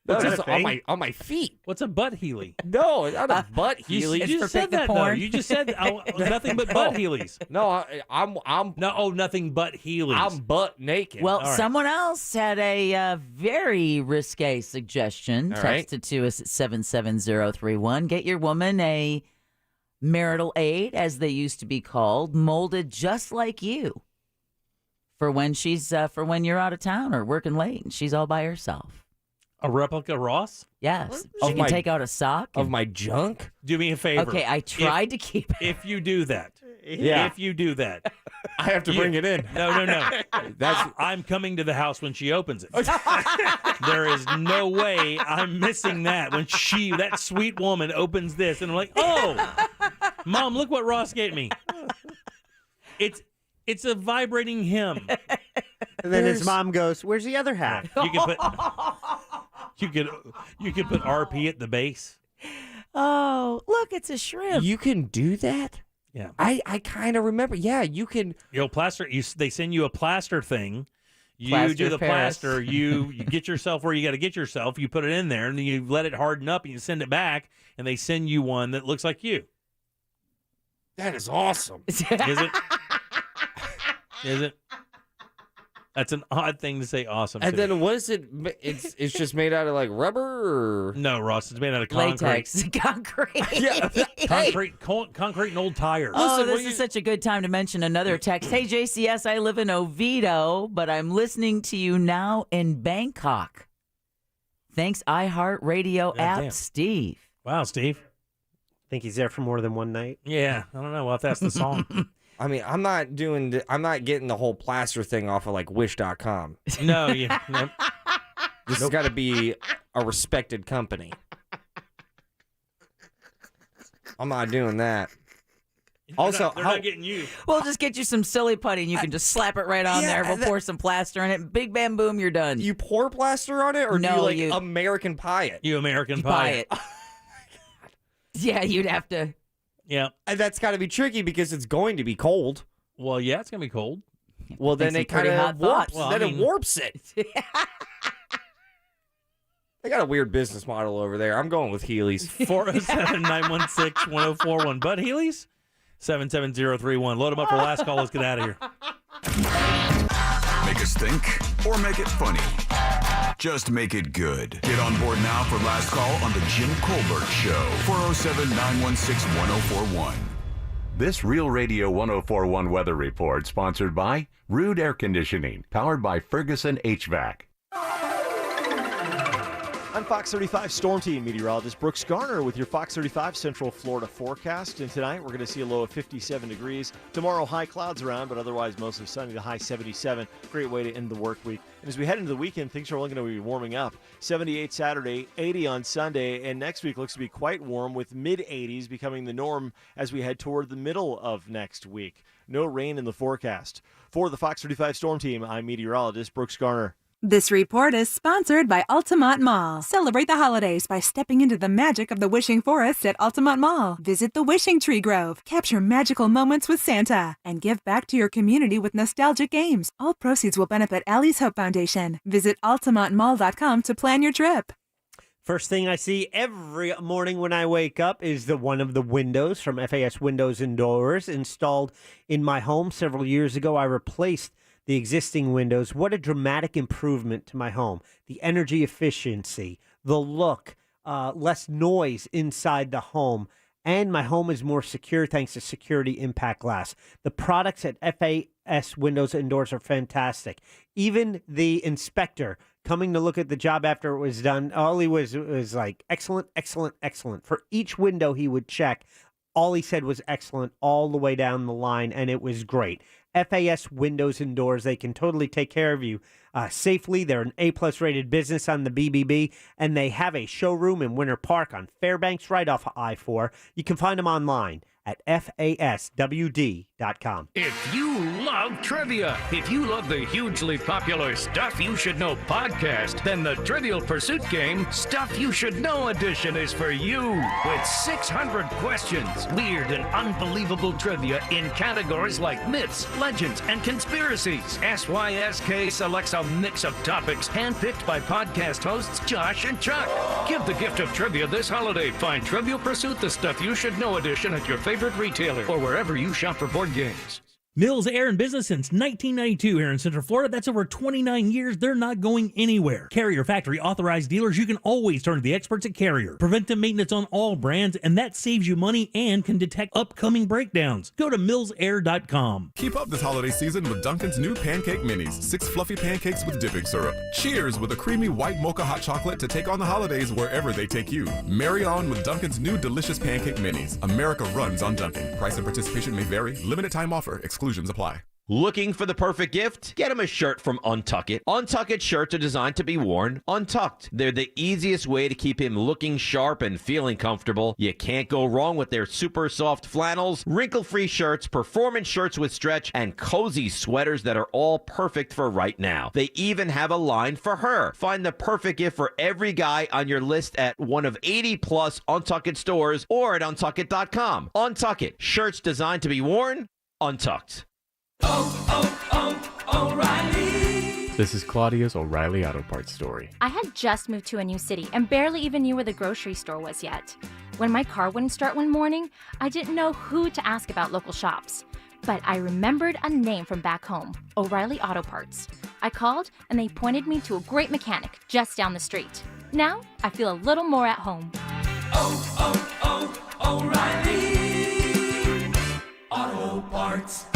S11: That's
S2: What's
S11: on my feet.
S2: What's a butt Heely?
S11: No, not a butt Heely.
S2: You just said that, though. You just said nothing but butt Heelys.
S11: No, I'm
S2: nothing but Heelys.
S11: I'm butt naked.
S12: Well, someone else had a very risque suggestion.
S11: All right.
S12: Texted to us at 77031. Get your woman a marital aid, as they used to be called, molded just like you. For when when you're out of town or working late and she's all by herself.
S2: A replica Ross?
S12: Yes. She can take out a sock.
S11: Of my junk?
S2: Do me a favor.
S12: Okay, I tried to keep it.
S2: If you do that.
S11: Yeah.
S2: If you do that.
S11: I have to bring it in.
S2: No. I'm coming to the house when she opens it. There is no way I'm missing that when that sweet woman opens this and I'm like, oh, Mom, look what Ross gave me. It's a vibrating hymn.
S13: And then his mom goes, "Where's the other half?"
S2: You could put RP at the base.
S12: Oh, look, it's a shrimp.
S11: You can do that?
S2: Yeah.
S11: I kind of remember. Yeah, you can.
S2: Plaster. They send you a plaster thing. You
S12: Plaster
S2: do the
S12: Paris.
S2: plaster. You get yourself where you got to get yourself. You put it in there, and then you let it harden up, and you send it back, and they send you one that looks like you.
S11: That is awesome.
S2: Is it? Is it? That's an odd thing to say. Awesome.
S11: And
S2: to.
S11: then what is it? It's just made out of like rubber or
S2: No, Ross. It's made out of concrete.
S12: Latex. Concrete.
S11: Yeah.
S2: Concrete and old tires.
S12: Oh, this is such a good time to mention another text. Hey, JCS, I live in Oviedo, but I'm listening to you now in Bangkok. Thanks, iHeartRadio app,
S2: damn.
S12: Steve.
S2: Wow, Steve.
S13: Think he's there for more than one night?
S2: Yeah, I don't know. Well, if that's the song.
S11: I mean, I'm not getting the whole plaster thing off of like Wish.com.
S2: No, yeah. Nope.
S11: This has got to be a respected company. I'm not doing that. Also,
S2: they're not getting you.
S12: We'll just get you some silly putty and you can just slap it right on there. We'll pour some plaster in it. Big bam boom, you're done.
S11: You pour plaster on it, or
S12: No,
S11: do you like American Pie it?
S2: You American
S12: Pie
S2: Pie
S12: it. Yeah, you'd have to.
S2: Yeah.
S11: And that's got to be tricky because it's going to be cold.
S2: Well, yeah, it's gonna be cold.
S11: Well, then
S12: Think
S11: it
S12: some pretty
S11: kind
S12: hot
S11: of warps.
S12: thoughts.
S11: Then it warps it. They got a weird business model over there. I'm going with Healy's.
S2: 407-916-1041. Bud Healy's? 77031. Load them up for last call. Let's get out of here.
S1: Make us think or make it funny. Just make it good. Get on board now for last call on the Jim Colbert Show. 407-916-1041.
S7: This Real Radio 1041 weather report sponsored by Rude Air Conditioning, powered by Ferguson HVAC.
S17: I'm Fox 35 Storm Team meteorologist Brooks Garner with your Fox 35 Central Florida forecast. And tonight we're going to see a low of 57 degrees. Tomorrow, high clouds around, but otherwise mostly sunny, the high 77. Great way to end the work week. And as we head into the weekend, things are only going to be warming up. 78 Saturday, 80 on Sunday, and next week looks to be quite warm with mid-80s becoming the norm as we head toward the middle of next week. No rain in the forecast. For the Fox 35 Storm Team, I'm meteorologist Brooks Garner.
S20: This report is sponsored by Altamont Mall. Celebrate the holidays by stepping into the magic of the Wishing Forest at Altamont Mall. Visit the Wishing Tree Grove, capture magical moments with Santa, and give back to your community with nostalgic games. All proceeds will benefit Allie's Hope Foundation. Visit altamontmall.com to plan your trip.
S13: First thing I see every morning when I wake up is one of the windows from FAS Windows and Doors installed in my home several years ago. I replaced the existing windows. What a dramatic improvement to my home. The energy efficiency, the look, less noise inside the home, and my home is more secure thanks to Security Impact Glass. The products at FAS Windows and Doors are fantastic. Even the inspector coming to look at the job after it was done, all he was like, excellent, excellent, excellent. For each window he would check, all he said was excellent all the way down the line, and it was great. FAS Windows and Doors, they can totally take care of you safely. They're an A-plus rated business on the BBB, and they have a showroom in Winter Park on Fairbanks right off of I-4. You can find them online at FASWD.com.
S21: If you love trivia, if you love the hugely popular Stuff You Should Know podcast, then the Trivial Pursuit game, Stuff You Should Know Edition, is for you. With 600 questions, weird and unbelievable trivia in categories like myths, legends, and conspiracies. SYSK selects a mix of topics handpicked by podcast hosts Josh and Chuck. Give the gift of trivia this holiday. Find Trivial Pursuit, the Stuff You Should Know Edition at your favorite retailer or wherever you shop for board games.
S2: Mills Air in business since 1992 here in Central Florida. That's over 29 years. They're not going anywhere. Carrier factory authorized dealers. You can always turn to the experts at Carrier. Preventive maintenance on all brands, and that saves you money and can detect upcoming breakdowns. Go to millsair.com.
S22: Keep up this holiday season with Dunkin's new Pancake Minis. 6 fluffy pancakes with dipping syrup. Cheers with a creamy white mocha hot chocolate to take on the holidays wherever they take you. Marry on with Dunkin's new delicious Pancake Minis. America runs on Dunkin'. Price and participation may vary. Limited time offer. Exclusions apply.
S23: Looking for the perfect gift? Get him a shirt from Untuck It. Untuck It shirts are designed to be worn untucked. They're the easiest way to keep him looking sharp and feeling comfortable. You can't go wrong with their super soft flannels, wrinkle-free shirts, performance shirts with stretch, and cozy sweaters that are all perfect for right now. They even have a line for her. Find the perfect gift for every guy on your list at one of 80-plus Untuck It stores or at untuckit.com. Untuck It. Shirts designed to be worn untucked.
S25: O'Reilly. This is Claudia's O'Reilly Auto Parts story.
S26: I had just moved to a new city and barely even knew where the grocery store was yet. When my car wouldn't start one morning, I didn't know who to ask about local shops. But I remembered a name from back home, O'Reilly Auto Parts. I called and they pointed me to a great mechanic just down the street. Now I feel a little more at home.
S27: O'Reilly Auto Parts.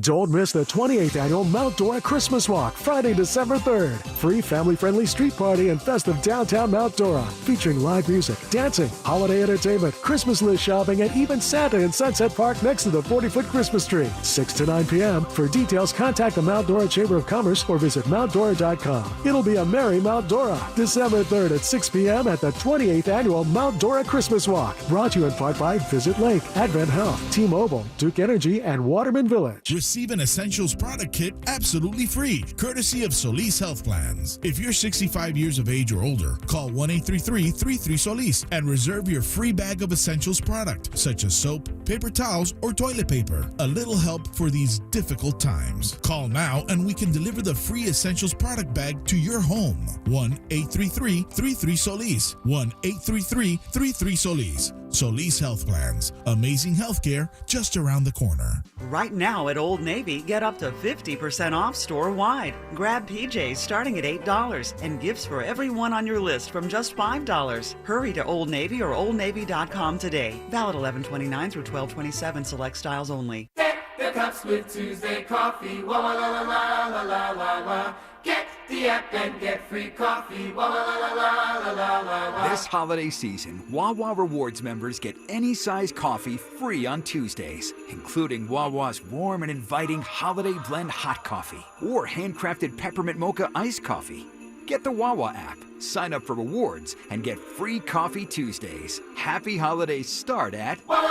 S28: Don't miss the 28th Annual Mount Dora Christmas Walk, Friday, December 3rd. Free family-friendly street party and festive downtown Mount Dora, featuring live music, dancing, holiday entertainment, Christmas list shopping, and even Santa in Sunset Park next to the 40-foot Christmas tree. 6 to 9 p.m. For details, contact the Mount Dora Chamber of Commerce or visit mountdora.com. It'll be a merry Mount Dora, December 3rd at 6 p.m. at the 28th Annual Mount Dora Christmas Walk. Brought to you in part by Visit Lake, Advent Health, T-Mobile, Duke Energy, and Waterman Village.
S33: Receive an Essentials product kit absolutely free, courtesy of Solis Health Plans. If you're 65 years of age or older, call 1-833-33-SOLIS
S3: Solis and reserve your free bag of essentials product, such as soap, paper towels, or toilet paper. A little help for these difficult times. Call now and we can deliver the free essentials product bag to your home. 1-833-33-SOLIS. 1-833-33-SOLIS. Solis Health Plans. Amazing healthcare just around the corner.
S4: Right now at Old Navy, get up to 50% off store-wide. Grab PJs starting at $8 and gifts for everyone on your list from just $5. Hurry to Old Navy or oldnavy.com today. Valid 11/29 through 12/27. Select styles only.
S5: Get the cups with Tuesday coffee. Wah, wah, la, la, la, la, la, la, la. Get the app and get free coffee. Wah, wah, la, la, la, la, la, la.
S6: This holiday season, Wawa Rewards members get any size coffee free on Tuesdays, including Wawa's warm and inviting holiday blend hot coffee or handcrafted peppermint mocha iced coffee. Get the Wawa app, sign up for rewards, and get free coffee Tuesdays. Happy holidays start at
S5: Wawa.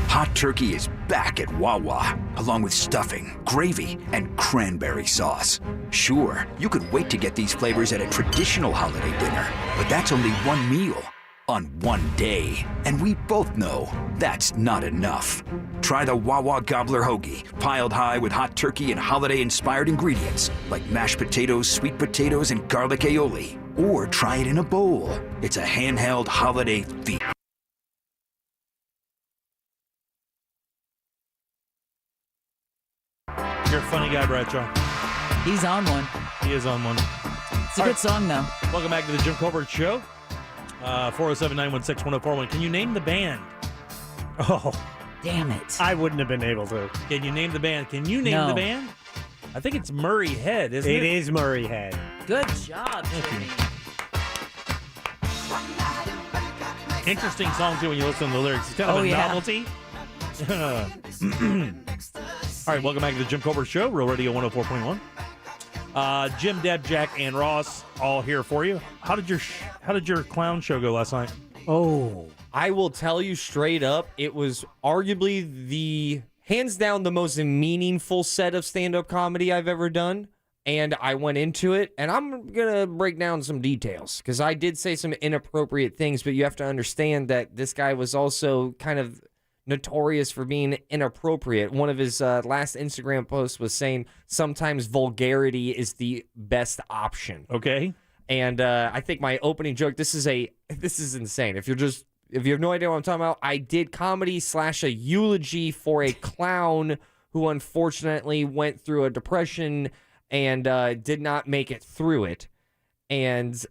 S6: Hot turkey is back at Wawa, along with stuffing, gravy, and cranberry sauce. Sure, you could wait to get these flavors at a traditional holiday dinner, but that's only one meal on one day. And we both know that's not enough. Try the Wawa Gobbler Hoagie, piled high with hot turkey and holiday-inspired ingredients like mashed potatoes, sweet potatoes, and garlic aioli. Or try it in a bowl. It's a handheld holiday feast.
S2: You're a funny guy, Bradshaw.
S12: He's on one.
S2: He is on one.
S12: It's a good song, though.
S2: Welcome back to the Jim Colbert Show. 407-916-1041. Can you name the band? Oh.
S12: Damn it.
S13: I wouldn't have been able to.
S2: Can you name the band? Can you name the band? I think it's Murray Head, isn't it?
S13: It is Murray Head.
S12: Good job, Jimmy.
S2: Interesting song, too, when you listen to the lyrics. It's kind of a novelty. All right, welcome back to the Jim Colbert Show, Real Radio 104.1. Jim, Deb, Jack, and Ross all here for you. How did your clown show go last night?
S11: Oh, I will tell you straight up, it was arguably the hands down the most meaningful set of stand-up comedy I've ever done. And I went into it, and I'm going to break down some details because I did say some inappropriate things, but you have to understand that this guy was also kind of notorious for being inappropriate. One of his last Instagram posts was saying sometimes vulgarity is the best option.
S2: Okay.
S11: And I think my opening joke, this is insane. If you have no idea what I'm talking about, I did comedy / a eulogy for a clown who unfortunately went through a depression and did not make it through it. And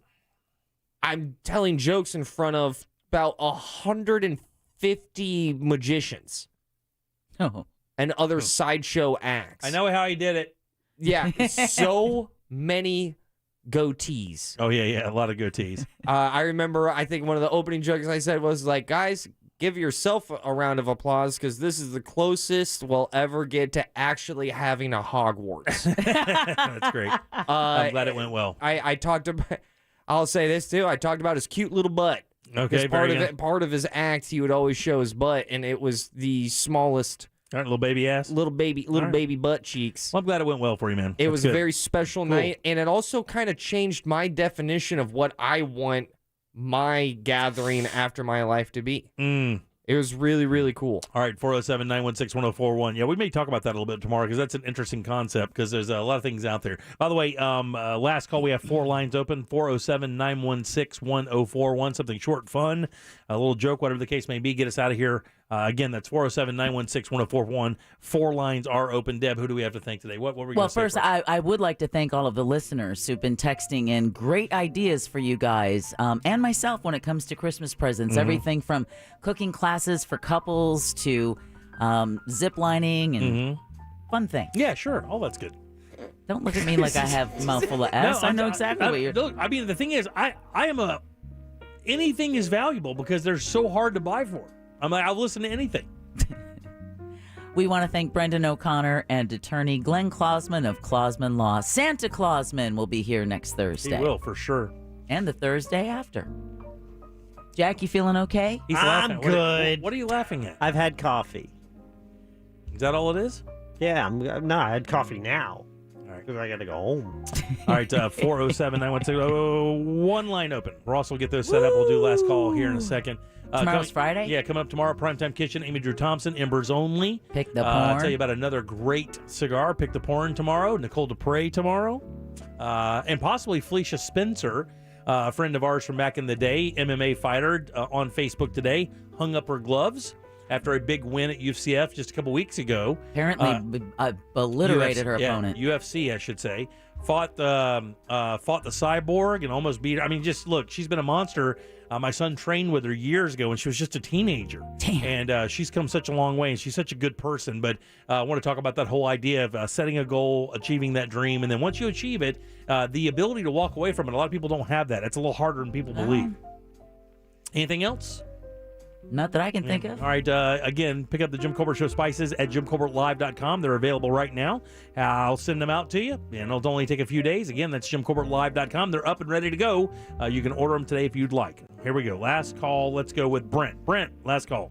S11: I'm telling jokes in front of about 150 magicians and other sideshow acts.
S2: I know how he did it.
S11: Yeah, so many goatees.
S2: Oh, yeah, a lot of goatees.
S11: I remember, I think one of the opening jokes I said was like, guys, give yourself a round of applause because this is the closest we'll ever get to actually having a Hogwarts.
S2: That's great. I'm glad it went well.
S11: I talked about, I'll say this too, I talked about his cute little butt.
S2: Okay,
S11: part of his act, he would always show his butt, and it was the smallest.
S2: All right, little baby ass.
S11: Little baby butt cheeks.
S2: Well, I'm glad it went well for you, man.
S11: It was
S2: good.
S11: a very special night, and it also kind of changed my definition of what I want my gathering after my life to be. It was really, really cool.
S2: All right, 407-916-1041. Yeah, we may talk about that a little bit tomorrow because that's an interesting concept because there's a lot of things out there. By the way, last call, we have 4 lines open, 407-916-1041, something short, fun, a little joke, whatever the case may be. Get us out of here. Again, that's 407-916-1041. 4 lines are open. Deb, who do we have to thank today? What were we going to say?
S12: Well, first, I would like to thank all of the listeners who've been texting in great ideas for you guys and myself when it comes to Christmas presents. Everything from cooking classes for couples to zip lining and fun things.
S2: Yeah, sure. All that's good.
S12: Don't look at me like I have a mouthful of S.
S2: No,
S12: I know exactly what you're...
S2: Look, I mean, the thing is, I am anything is valuable because they're so hard to buy for. I'm like, I'll listen to anything.
S12: We want to thank Brendan O'Connor and attorney Glenn Clausman of Clausman Law. Santa Clausman will be here next Thursday.
S2: He will, for sure.
S12: And the Thursday after. Jack, you feeling okay?
S2: He's laughing.
S13: I'm good.
S2: What are you laughing at?
S13: I've had coffee.
S2: Is that all it is?
S13: Yeah, I had coffee now.
S2: All right.
S13: Because I got to go home.
S2: All right, 407-916. One line open. Ross will get those set up. We'll do last call here in a second.
S12: Tomorrow's Friday?
S2: Yeah, coming up tomorrow, Primetime Kitchen, Amy Drew Thompson, Embers Only.
S12: Pick the
S2: I'll
S12: porn.
S2: tell you about another great cigar, Pick the Porn tomorrow, Nicole Dupre tomorrow, and possibly Felicia Spencer, a friend of ours from back in the day, MMA fighter, on Facebook today, hung up her gloves after a big win at UCF just a couple weeks ago.
S12: Apparently obliterated her opponent.
S2: UFC, I should say. Fought the Cyborg and almost beat her. I mean, just look, she's been a monster. My son trained with her years ago when she was just a teenager.
S12: Damn.
S2: And she's come such a long way, and she's such a good person. But I want to talk about that whole idea of setting a goal, achieving that dream, and then once you achieve it, the ability to walk away from it. A lot of people don't have that. It's a little harder than people believe. Anything else?
S12: Not that I can think of.
S2: All right. Again, pick up the Jim Colbert Show spices at JimColbertLive.com. They're available right now. I'll send them out to you, and it'll only take a few days. Again, that's JimColbertLive.com. They're up and ready to go. You can order them today if you'd like. Here we go. Last call. Let's go with Brent. Brent, last call.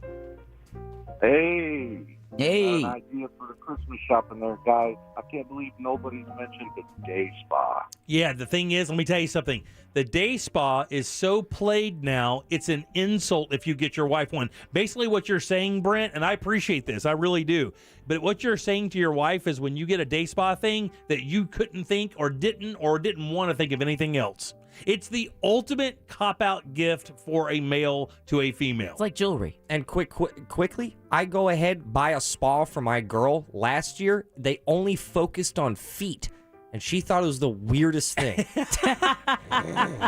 S8: Hey.
S12: Hey.
S8: An idea for the Christmas shopping there, guys. I can't believe nobody's mentioned the day spa.
S2: Yeah, the thing is, let me tell you something. The day spa is so played now, it's an insult if you get your wife one. Basically what you're saying, Brent, and I appreciate this, I really do, but what you're saying to your wife is when you get a day spa thing that you couldn't think or didn't want to think of anything else. It's the ultimate cop-out gift for a male to a female.
S12: It's like jewelry.
S11: And quickly, I go ahead, buy a spa for my girl. Last year, they only focused on feet, and she thought it was the weirdest thing.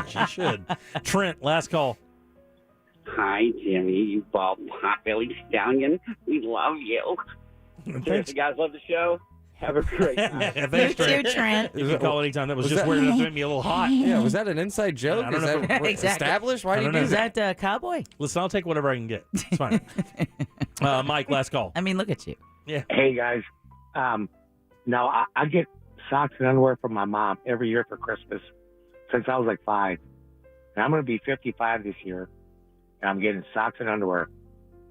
S2: She should. Trent, last call.
S9: Hi, Jimmy, you bald pot-bellied stallion. We love you.
S2: Thanks.
S9: You guys love the show? Have a great night.
S2: Thanks, Trent. You can call anytime. That was just weird enough to make me a little hot.
S11: Yeah, was that an inside joke?
S2: I don't
S11: Is
S2: know.
S11: that established? Why do you do
S12: Is
S11: that?
S12: that Cowboy?
S2: Listen, I'll take whatever I can get. It's fine. Mike, last call.
S12: I mean, look at you.
S2: Yeah.
S10: Hey, guys. Now, I get socks and underwear from my mom every year for Christmas since I was like 5. And I'm going to be 55 this year, and I'm getting socks and underwear.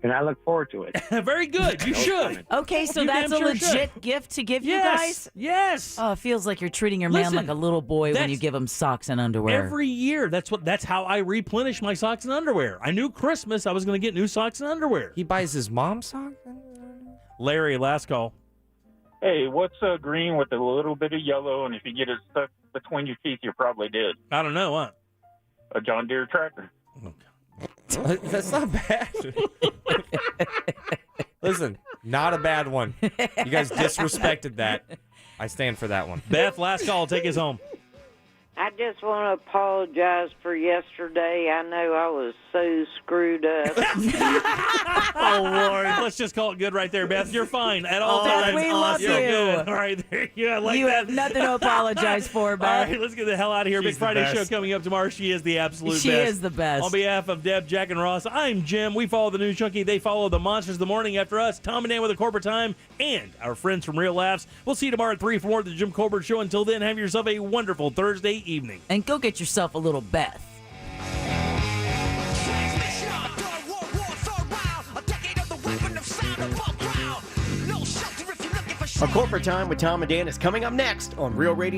S10: And I look forward to it.
S2: Very good. You should.
S12: Okay, so
S2: You
S12: that's
S2: damn
S12: a
S2: sure
S12: legit
S2: should.
S12: gift to give you
S2: Yes.
S12: guys?
S2: Yes.
S12: Oh, it feels like you're treating your man
S2: Listen,
S12: like a little boy when you
S2: that's-
S12: give him socks and underwear.
S2: Every year. That's how I replenish my socks and underwear. I knew Christmas I was going to get new socks and underwear.
S11: He buys his mom socks?
S2: Larry, last call.
S14: Hey, what's green with a little bit of yellow, and if you get it stuck between your teeth, you're probably dead?
S2: I don't know. What?
S14: A John Deere tractor.
S11: That's not bad. Listen, not a bad one. You guys disrespected that. I stand for that one.
S2: Beth, last call. Take us home.
S15: I just want to apologize for yesterday. I know I was so screwed up.
S2: Oh, Lord. Let's just call it good right there, Beth. You're fine at all times.
S12: we love
S2: You're
S12: you.
S2: good. All right, there you go. I like
S12: You
S2: that.
S12: have nothing to apologize for, Beth.
S2: All right, let's get the hell out of here.
S12: She's
S2: Big
S12: the
S2: Friday
S12: best.
S2: show coming up tomorrow. She is the absolute
S12: She
S2: best.
S12: is the best.
S2: On behalf of Deb, Jack, and Ross, I'm Jim. We follow the News Junkie. They follow the Monsters of the Morning after us. Tom and Dan with the Corporate Time and our friends from Real Laughs. We'll see you tomorrow at 3 for more of the Jim Colbert Show. Until then, have yourself a wonderful Thursday evening.
S12: And go get yourself a little Beth.
S16: A Corporate Time with Tom and Dan is coming up next on Real Radio.